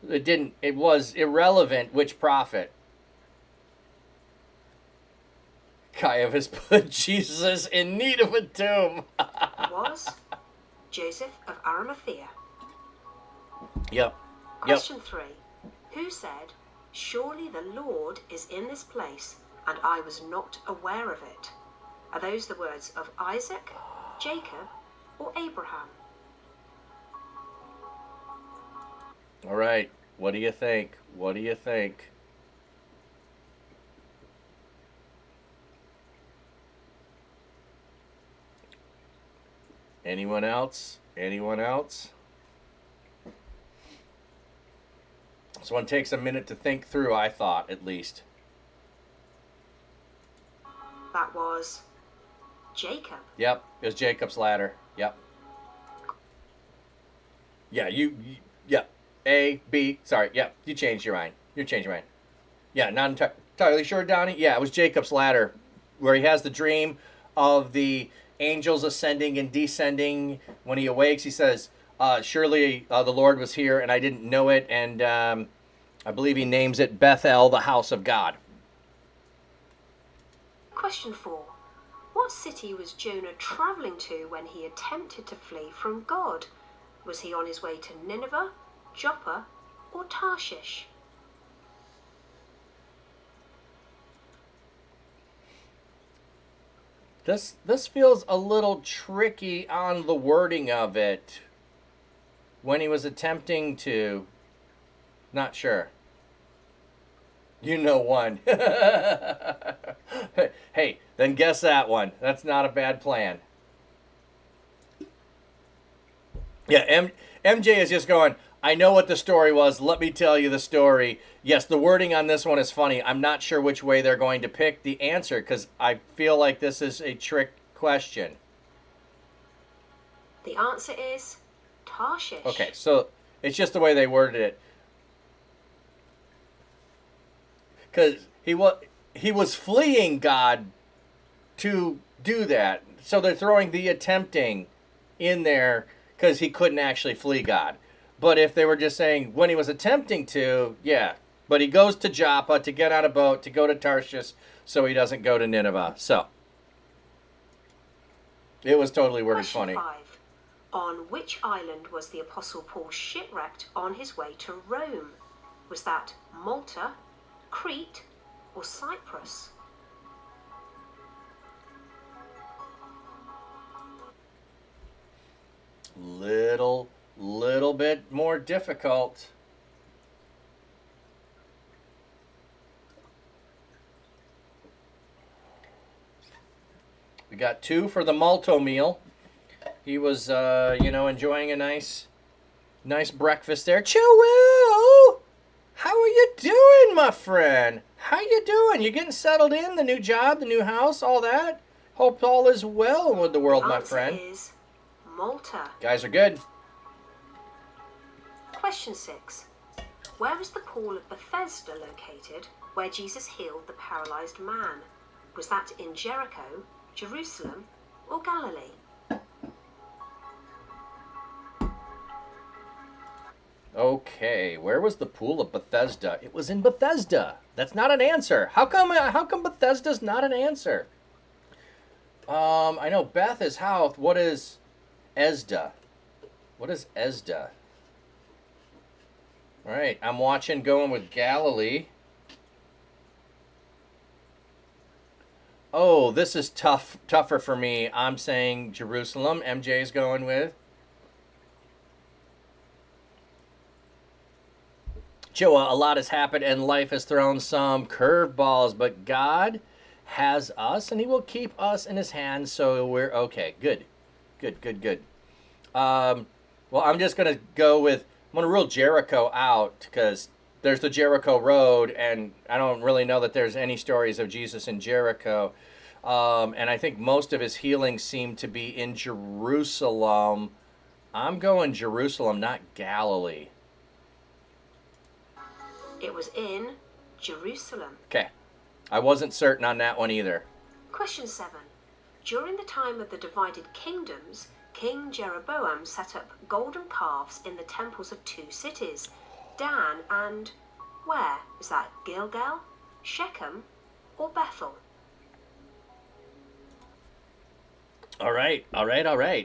Speaker 3: it was irrelevant which prophet. Caiaphas put Jesus in need of a tomb.
Speaker 6: was Joseph of Arimathea.
Speaker 3: Yep.
Speaker 6: Question 3. Who said, "Surely the Lord is in this place, and I was not aware of it"? Are those the words of Isaac, Jacob, or Abraham?
Speaker 3: All right. What do you think? What do you think? Anyone else? Anyone else? This one takes a minute to think through, I thought, at least.
Speaker 6: That was Jacob.
Speaker 3: Yep, it was Jacob's ladder. Yep. Yeah, yep. A, B, sorry, yep, you changed your mind. You changed your mind. Yeah, not entirely sure, Donnie. Yeah, it was Jacob's ladder, where he has the dream of the angels ascending and descending. When he awakes, he says, surely the Lord was here and I didn't know it. And I believe he names it Bethel, the house of God.
Speaker 6: Question 4. What city was Jonah travelling to when he attempted to flee from God? Was he on his way to Nineveh, Joppa, or Tarshish?
Speaker 3: This feels a little tricky on the wording of it. When he was attempting to... Not sure. You know one. Hey, then guess that one. That's not a bad plan. Yeah, MJ is just going, I know what the story was. Let me tell you the story. Yes, the wording on this one is funny. I'm not sure which way they're going to pick the answer because I feel like this is a trick question.
Speaker 6: The answer is Tarshish.
Speaker 3: Okay, so it's just the way they worded it. Because he was fleeing God to do that. So they're throwing the attempting in there because he couldn't actually flee God. But if they were just saying when he was attempting to, yeah. But he goes to Joppa to get on a boat to go to Tarshish so he doesn't go to Nineveh. So it was totally worded funny.
Speaker 6: Question 5. On which island was the Apostle Paul shipwrecked on his way to Rome? Was that Malta, Crete, or Cyprus?
Speaker 3: Little bit more difficult. We got 2 for the Malto meal. He was, enjoying a nice breakfast there. Chew! How are you doing, my friend? How you doing? You getting settled in? The new job, the new house, all that? Hope all is well with the world, my friend.
Speaker 6: The answer is Malta.
Speaker 3: Guys are good.
Speaker 6: Question 6. Where was the pool of Bethesda located where Jesus healed the paralyzed man? Was that in Jericho, Jerusalem, or Galilee?
Speaker 3: Okay, where was the pool of Bethesda? It was in Bethesda. That's not an answer. How come Bethesda's not an answer? I know Beth is house. What is Esda? What is Esda? All right, I'm going with Galilee. Oh, this is tougher for me. I'm saying Jerusalem. MJ's going with Joa. A lot has happened and life has thrown some curveballs, but God has us and he will keep us in his hands, so we're okay. Good. Well, I'm just going to go with, I'm going to rule Jericho out because there's the Jericho Road, and I don't really know that there's any stories of Jesus in Jericho. And I think most of his healings seem to be in Jerusalem. I'm going Jerusalem, not Galilee.
Speaker 6: It was in Jerusalem.
Speaker 3: Okay. I wasn't certain on that one either.
Speaker 6: Question 7. During the time of the divided kingdoms, King Jeroboam set up golden calves in the temples of 2 cities, Dan and where? Is that Gilgal, Shechem, or Bethel?
Speaker 3: All right.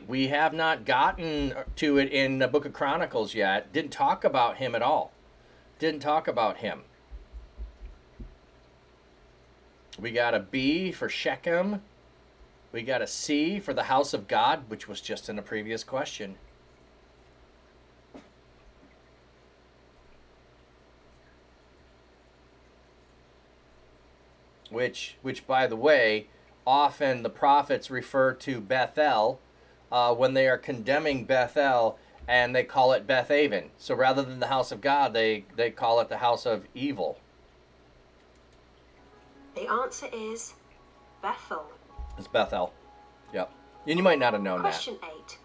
Speaker 3: We have not gotten to it in the Book of Chronicles yet. Didn't talk about him at all. We got a B for Shechem. We got a C for the house of God, which was just in a previous question. Which by the way, often the prophets refer to Bethel when they are condemning Bethel, and they call it Bethaven. So rather than the house of God, they call it the house of evil.
Speaker 6: The answer is Bethel.
Speaker 3: It's Bethel. Yep. And you might not have known
Speaker 6: Question
Speaker 3: that.
Speaker 6: 8.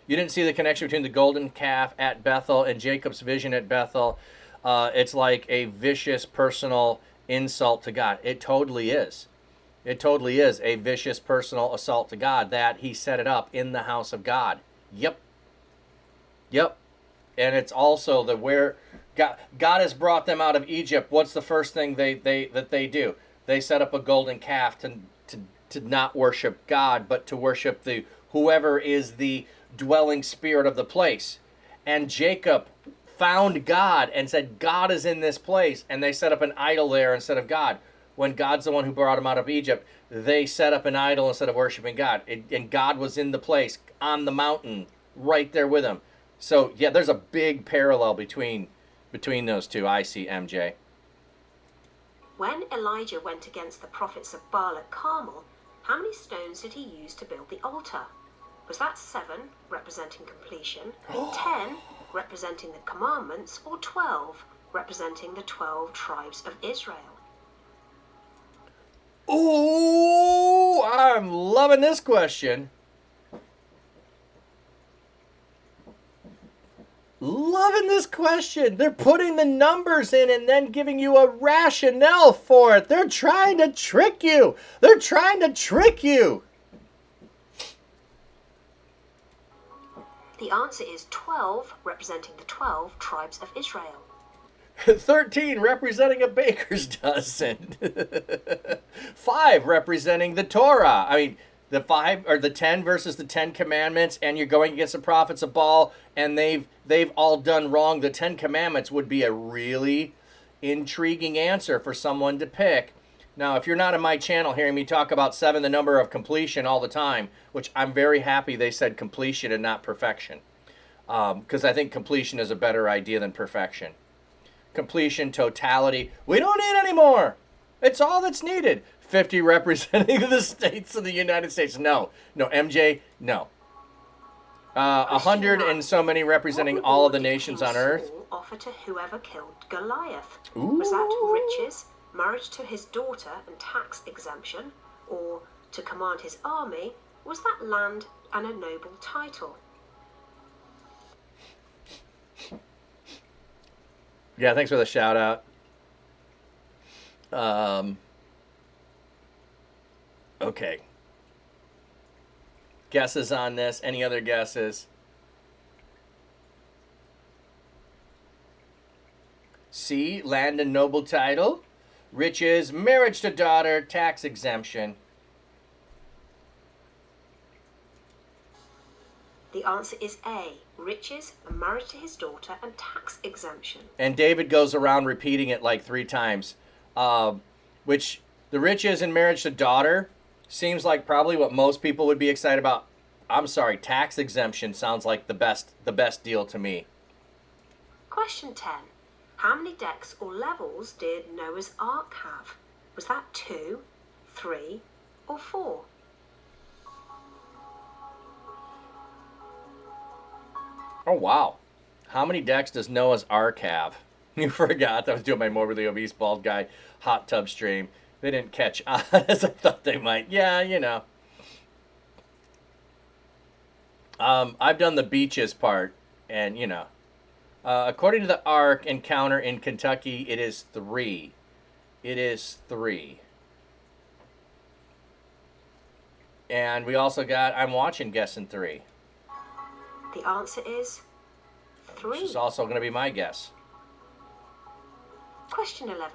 Speaker 3: You didn't see the connection between the golden calf at Bethel and Jacob's vision at Bethel. It's like a vicious personal insult to God. It totally is. It totally is a vicious personal assault to God that he set it up in the house of God. Yep. Yep. And it's also the where God has brought them out of Egypt. What's the first thing they do? They set up a golden calf to not worship God, but to worship the whoever is the dwelling spirit of the place. And Jacob found God and said, God is in this place. And they set up an idol there instead of God. When God's the one who brought them out of Egypt, they set up an idol instead of worshiping God. And God was in the place, on the mountain, right there with him. So, yeah, there's a big parallel between those two, I see, MJ.
Speaker 6: When Elijah went against the prophets of Baal at Carmel, how many stones did he use to build the altar? Was that 7, representing completion, 10, representing the commandments, or 12, representing the 12 tribes of Israel?
Speaker 3: Ooh, I'm loving this question. Loving this question. They're putting the numbers in and then giving you a rationale for it. They're trying to trick you. They're trying to trick you.
Speaker 6: The answer is 12, representing the 12 tribes of Israel.
Speaker 3: 13 representing a baker's dozen. 5 representing the Torah. I mean, the 5 or the 10 versus the 10 commandments, and you're going against the prophets of Baal, and they've all done wrong. The 10 commandments would be a really intriguing answer for someone to pick. Now, if you're not on my channel hearing me talk about 7, the number of completion, all the time, which I'm very happy they said completion and not perfection, because I think completion is a better idea than perfection. Completion, totality. We don't need any more. It's all that's needed. 50 representing the states of the United States. No, MJ, no. 100 and so many representing all of the nations on earth.
Speaker 6: Offer to whoever killed Goliath.
Speaker 3: Ooh.
Speaker 6: Was that riches, marriage to his daughter and tax exemption, or to command his army? Was that land and a noble title?
Speaker 3: Yeah, thanks for the shout out. Okay. Guesses on this? Any other guesses? C, land and noble title. Riches, marriage to daughter, tax exemption.
Speaker 6: The answer is A, riches, a marriage to his daughter, and tax exemption.
Speaker 3: And David goes around repeating it like 3 times. Which, the riches and marriage to daughter seems like probably what most people would be excited about. I'm sorry, tax exemption sounds like the best deal to me.
Speaker 6: Question 10. How many decks or levels did Noah's Ark have? Was that 2, 3, or 4?
Speaker 3: Oh, wow. How many decks does Noah's Ark have? You forgot. I was doing my morbidly obese bald guy hot tub stream. They didn't catch on as I thought they might. Yeah, you know. I've done the beaches part, and, you know. According to the Ark encounter in Kentucky, it is 3. It is 3. And we also got, I'm watching guessing 3.
Speaker 6: The answer is 3.
Speaker 3: Which is also going to be my guess.
Speaker 6: Question 11.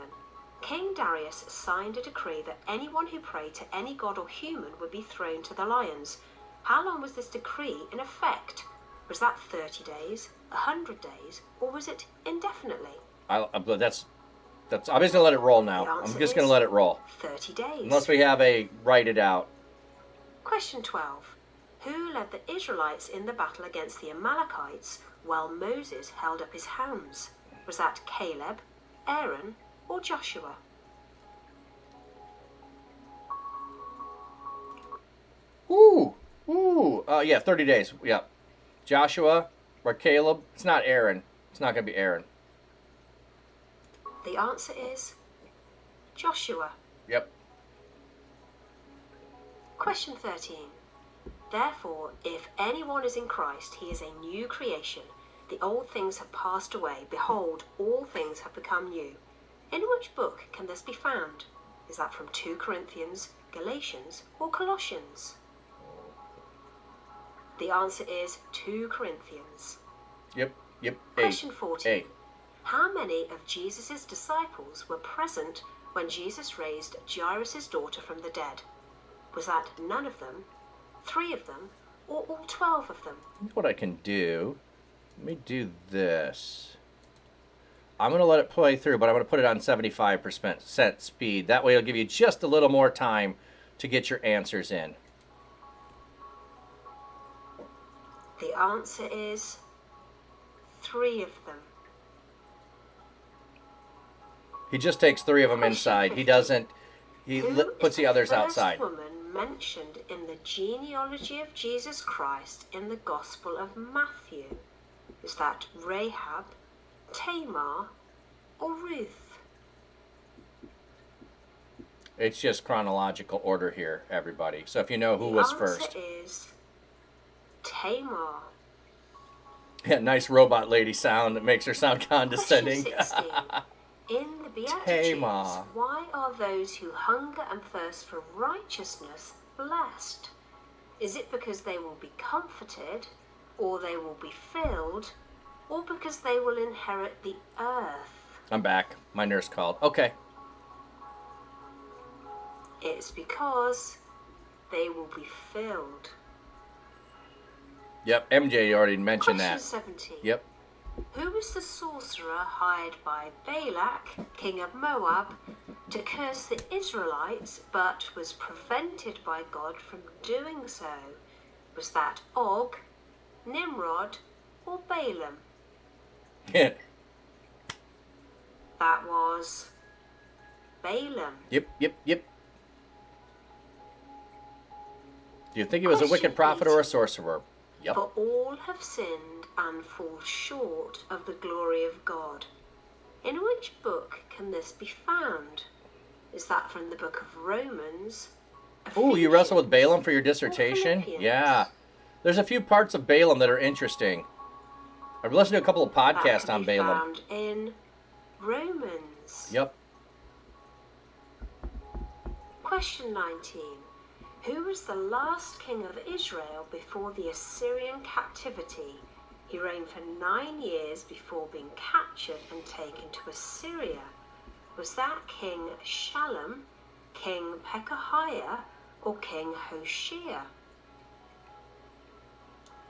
Speaker 6: King Darius signed a decree that anyone who prayed to any god or human would be thrown to the lions. How long was this decree in effect? Was that 30 days, 100 days, or was it indefinitely?
Speaker 3: I'm just going to let it roll now. I'm just going to let it roll.
Speaker 6: 30 days.
Speaker 3: Unless we have a write it out.
Speaker 6: Question 12. Who led the Israelites in the battle against the Amalekites while Moses held up his hands? Was that Caleb, Aaron, or Joshua?
Speaker 3: Ooh. Yeah, 30 days. Yeah. Joshua or Caleb. It's not Aaron. It's not going to be Aaron.
Speaker 6: The answer is Joshua.
Speaker 3: Yep.
Speaker 6: Question 13. Therefore, if anyone is in Christ, he is a new creation. The old things have passed away. Behold, all things have become new. In which book can this be found? Is that from 2 Corinthians, Galatians, or Colossians? The answer is 2 Corinthians.
Speaker 3: Yep.
Speaker 6: Question 14.
Speaker 3: A.
Speaker 6: How many of Jesus' disciples were present when Jesus raised Jairus' daughter from the dead? Was that none of them, 3 of them, or all 12 of them?
Speaker 3: What I can do, let me do this. I'm going to let it play through, but I'm going to put it on 75% speed. That way it'll give you just a little more time to get your answers in.
Speaker 6: The answer is 3 of them.
Speaker 3: He just takes 3 of them
Speaker 6: Question
Speaker 3: inside.
Speaker 6: 50.
Speaker 3: He doesn't,
Speaker 6: Who
Speaker 3: puts
Speaker 6: is
Speaker 3: the others
Speaker 6: first
Speaker 3: outside.
Speaker 6: woman mentioned in the genealogy of Jesus Christ in the Gospel of Matthew? Is that Rahab, Tamar, or Ruth?
Speaker 3: It's just chronological order here, everybody. So if you know who was first.
Speaker 6: The answer is Tamar.
Speaker 3: Yeah, nice robot lady sound that makes her sound condescending.
Speaker 6: Question 16. In the Beatitudes,
Speaker 3: Tamar.
Speaker 6: why are those who hunger and thirst for righteousness blessed? Is it because they will be comforted, or they will be filled, or because they will inherit the earth?
Speaker 3: I'm back. My nurse called. Okay.
Speaker 6: It's because they will be filled.
Speaker 3: Yep, MJ already mentioned
Speaker 6: Question
Speaker 3: that.
Speaker 6: 17.
Speaker 3: Yep.
Speaker 6: Who was the sorcerer hired by Balak, king of Moab, to curse the Israelites, but was prevented by God from doing so? Was that Og, Nimrod, or Balaam?
Speaker 3: Yep.
Speaker 6: That was Balaam.
Speaker 3: Yep. Do you think he was a
Speaker 6: Question
Speaker 3: wicked prophet or a
Speaker 6: 18.
Speaker 3: sorcerer? Yep.
Speaker 6: For all have sinned and fall short of the glory of God. In which book can this be found? Is that from the book of Romans?
Speaker 3: Oh, you wrestle with
Speaker 6: Ephesians,
Speaker 3: Balaam for your
Speaker 6: or
Speaker 3: dissertation?
Speaker 6: Philippians?
Speaker 3: Yeah. There's a few parts of Balaam that are interesting. I've listened to a couple of
Speaker 6: That
Speaker 3: podcasts
Speaker 6: can
Speaker 3: on
Speaker 6: be
Speaker 3: Balaam.
Speaker 6: found in Romans.
Speaker 3: Yep.
Speaker 6: Question 19. Who was the last king of Israel before the Assyrian captivity? He reigned for 9 years before being captured and taken to Assyria. Was that King Shalom, King Pekahiah, or King Hoshea?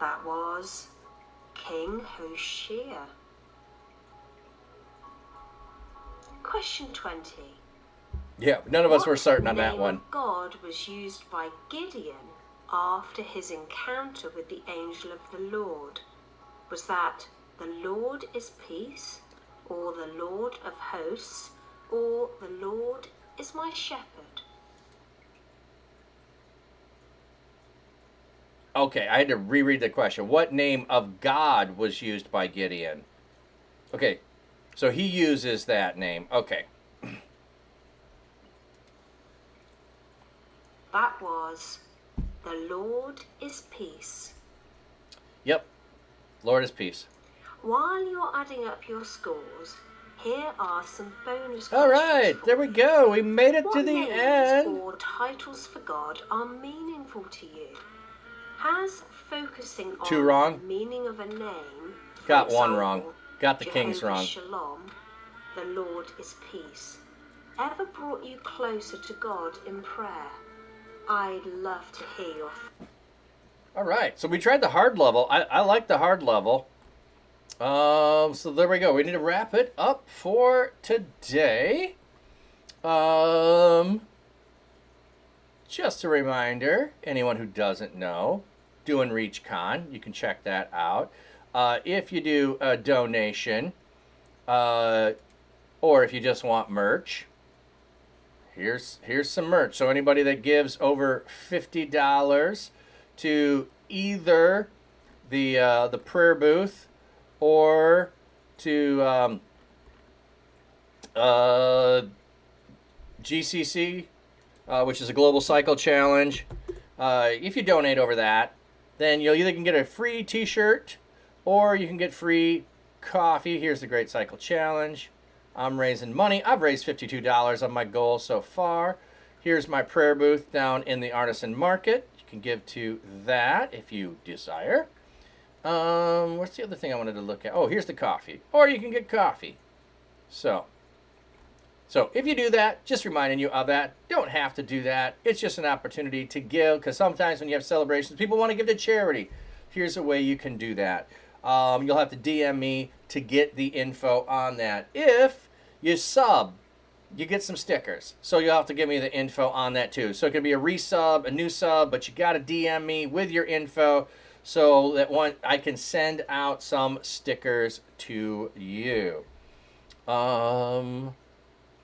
Speaker 6: That was King Hoshea. Question 20.
Speaker 3: Yeah, none of us were
Speaker 6: What
Speaker 3: certain on that
Speaker 6: name
Speaker 3: one.
Speaker 6: of God was used by Gideon after his encounter with the angel of the Lord? Was that the Lord is peace, or the Lord of hosts, or the Lord is my shepherd?
Speaker 3: Okay, I had to reread the question. What name of God was used by Gideon? Okay, so he uses that name. Okay.
Speaker 6: That was the Lord is peace.
Speaker 3: Yep. Lord is peace.
Speaker 6: While you're adding up your scores, here are some bonus
Speaker 3: All
Speaker 6: questions
Speaker 3: right,
Speaker 6: for
Speaker 3: there we
Speaker 6: you.
Speaker 3: go. We made it to
Speaker 6: What
Speaker 3: the
Speaker 6: names
Speaker 3: end.
Speaker 6: or titles for God are meaningful to you? Has focusing on
Speaker 3: 2 wrong.
Speaker 6: the meaning of a name, for
Speaker 3: Got 1
Speaker 6: example,
Speaker 3: wrong. Got the kings
Speaker 6: Jehovah
Speaker 3: wrong.
Speaker 6: Shalom, the Lord is peace, ever brought you closer to God in prayer? I'd love to hear your
Speaker 3: All right, so we tried the hard level. I like the hard level. So there we go. We need to wrap it up for today. Just a reminder, anyone who doesn't know, doing ReachCon, you can check that out. If you do a donation, or if you just want merch, here's some merch. So anybody that gives over $50 to either the prayer booth or to GCC, which is a Global Cycle Challenge. If you donate over that, then you'll either can get a free t-shirt or you can get free coffee. Here's the Great Cycle Challenge. I'm raising money. I've raised $52 on my goal so far. Here's my prayer booth down in the Artisan Market. You can give to that if you desire. What's the other thing I wanted to look at? Oh, here's the coffee. Or you can get coffee. So if you do that, just reminding you of that. Don't have to do that. It's just an opportunity to give, because sometimes when you have celebrations, people want to give to charity. Here's a way you can do that. You'll have to DM me to get the info on that. If you sub, you get some stickers. So you'll have to give me the info on that too. So it can be a resub, a new sub, but you got to DM me with your info so that I can send out some stickers to you. I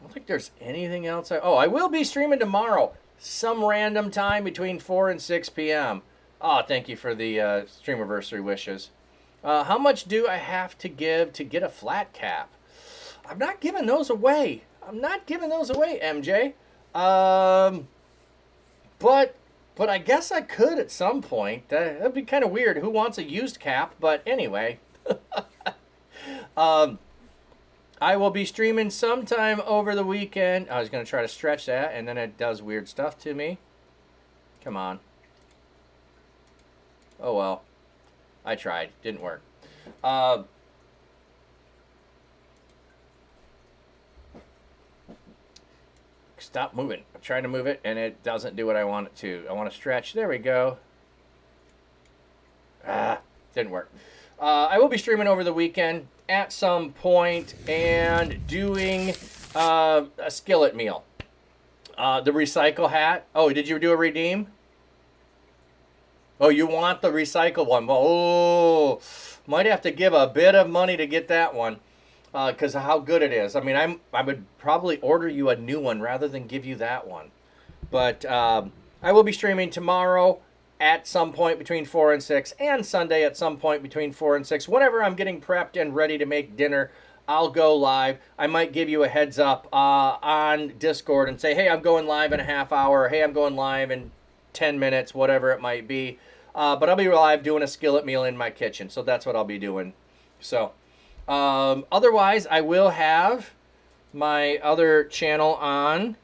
Speaker 3: don't think there's anything else. I will be streaming tomorrow, some random time between 4 and 6 p.m. Oh, thank you for the Streamaversary wishes. How much do I have to give to get a flat cap? I'm not giving those away. MJ. But I guess I could at some point. That'd be kind of weird. Who wants a used cap? But anyway. I will be streaming sometime over the weekend. I was going to try to stretch that, and then it does weird stuff to me. Come on. Oh, well. I tried. Didn't work. Stop moving. I'm trying to move it, and it doesn't do what I want it to. I want to stretch. There we go. Didn't work. I will be streaming over the weekend at some point and doing a skillet meal. The recycle hat. Oh, did you do a redeem? Oh, you want the recycle one? Oh, might have to give a bit of money to get that one because of how good it is. I mean, I would probably order you a new one rather than give you that one. But I will be streaming tomorrow at some point between 4 and 6, and Sunday at some point between 4 and 6. Whenever I'm getting prepped and ready to make dinner, I'll go live. I might give you a heads up on Discord and say, hey, I'm going live in a half hour. Or, hey, I'm going live in 10 minutes, whatever it might be. But I'll be live doing a skillet meal in my kitchen, so that's what I'll be doing. So, otherwise, I will have my other channel on.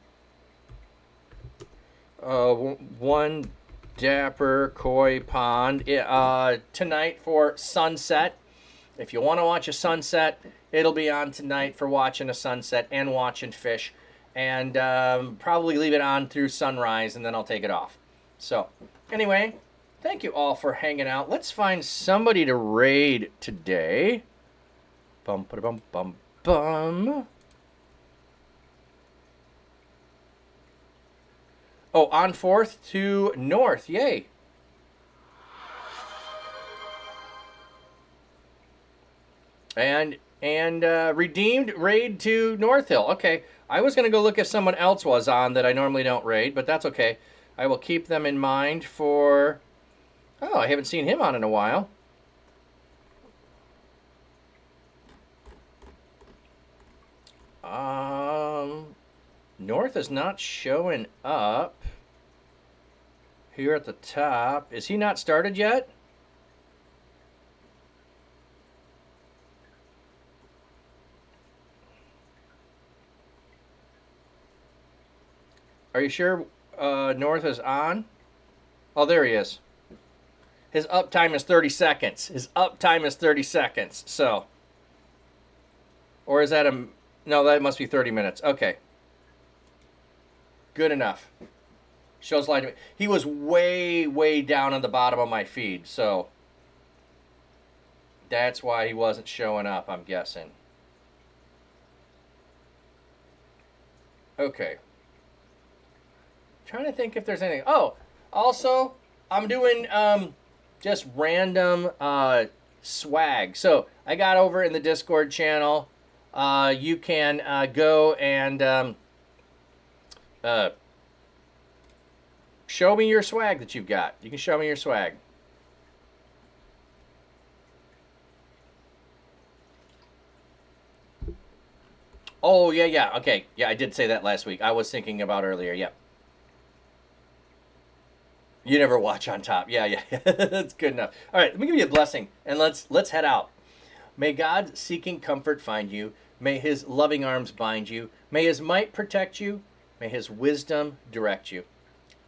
Speaker 3: One Dapper Koi Pond tonight for sunset. If you want to watch a sunset, it'll be on tonight for watching a sunset and watching fish, and probably leave it on through sunrise, and then I'll take it off. So anyway, thank you all for hanging out. Let's find somebody to raid today. Bum ba bum bum bum. Oh, on 4th to North. Yay. And redeemed raid to North Hill. Okay. I was going to go look if someone else was on that I normally don't raid, but that's okay. I will keep them in mind for... Oh, I haven't seen him on in a while. North is not showing up here at the top. Is he not started yet? Are you sure North is on? Oh, there he is. His uptime is 30 seconds. His uptime is 30 seconds. So, or is that a... No, that must be 30 minutes. Okay. Good enough. Shows light to me. He was way, way down on the bottom of my feed, so that's why he wasn't showing up, I'm guessing. Okay. Trying to think if there's anything. Oh, also, I'm doing just random swag. So I got over in the Discord channel. You can go and show me your swag that you've got. You can show me your swag. Oh, yeah, yeah. Okay. Yeah, I did say that last week. I was thinking about earlier. Yep. You never watch on top. Yeah, yeah. That's good enough. All right, let me give you a blessing, and let's head out. May God seeking comfort find you. May his loving arms bind you. May his might protect you. May his wisdom direct you.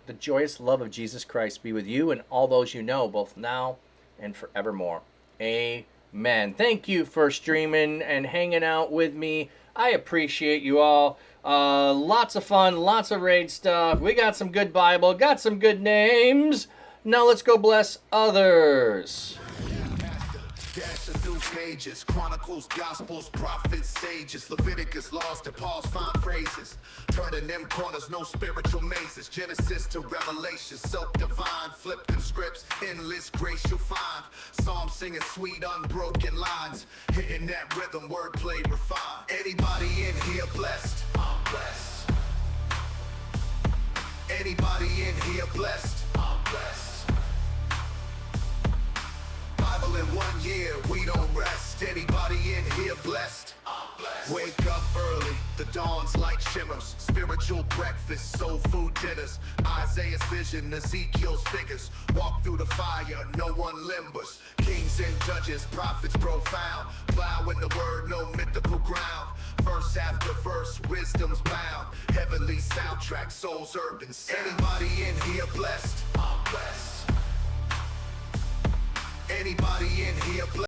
Speaker 3: The joyous love of Jesus Christ be with you and all those you know, both now and forevermore. Amen. Thank you for streaming and hanging out with me. I appreciate you all. Lots of fun, lots of raid stuff. We got some good Bible, got some good names. Now let's go bless others.
Speaker 1: Dash of new pages, Chronicles, Gospels, Prophets, Sages, Leviticus, laws to Paul's fine phrases. Turning them corners, no spiritual mazes. Genesis to Revelation, so divine. Flipping scripts, endless grace you'll find. Psalms singing sweet, unbroken lines. Hitting that rhythm, wordplay refined. Anybody in here blessed? I'm blessed. Anybody in here blessed? I'm blessed. Bible in 1 year, we don't rest. Anybody in here blessed? I'm blessed. Wake up early, the dawn's light shimmers. Spiritual breakfast, soul food dinners. Isaiah's vision, Ezekiel's figures. Walk through the fire, no one limbers. Kings and judges, prophets profound. Plowing the word, no mythical ground. Verse after verse, wisdom's bound. Heavenly soundtrack, soul's urban sound. Anybody in here blessed? I'm blessed. Anybody in here blessed?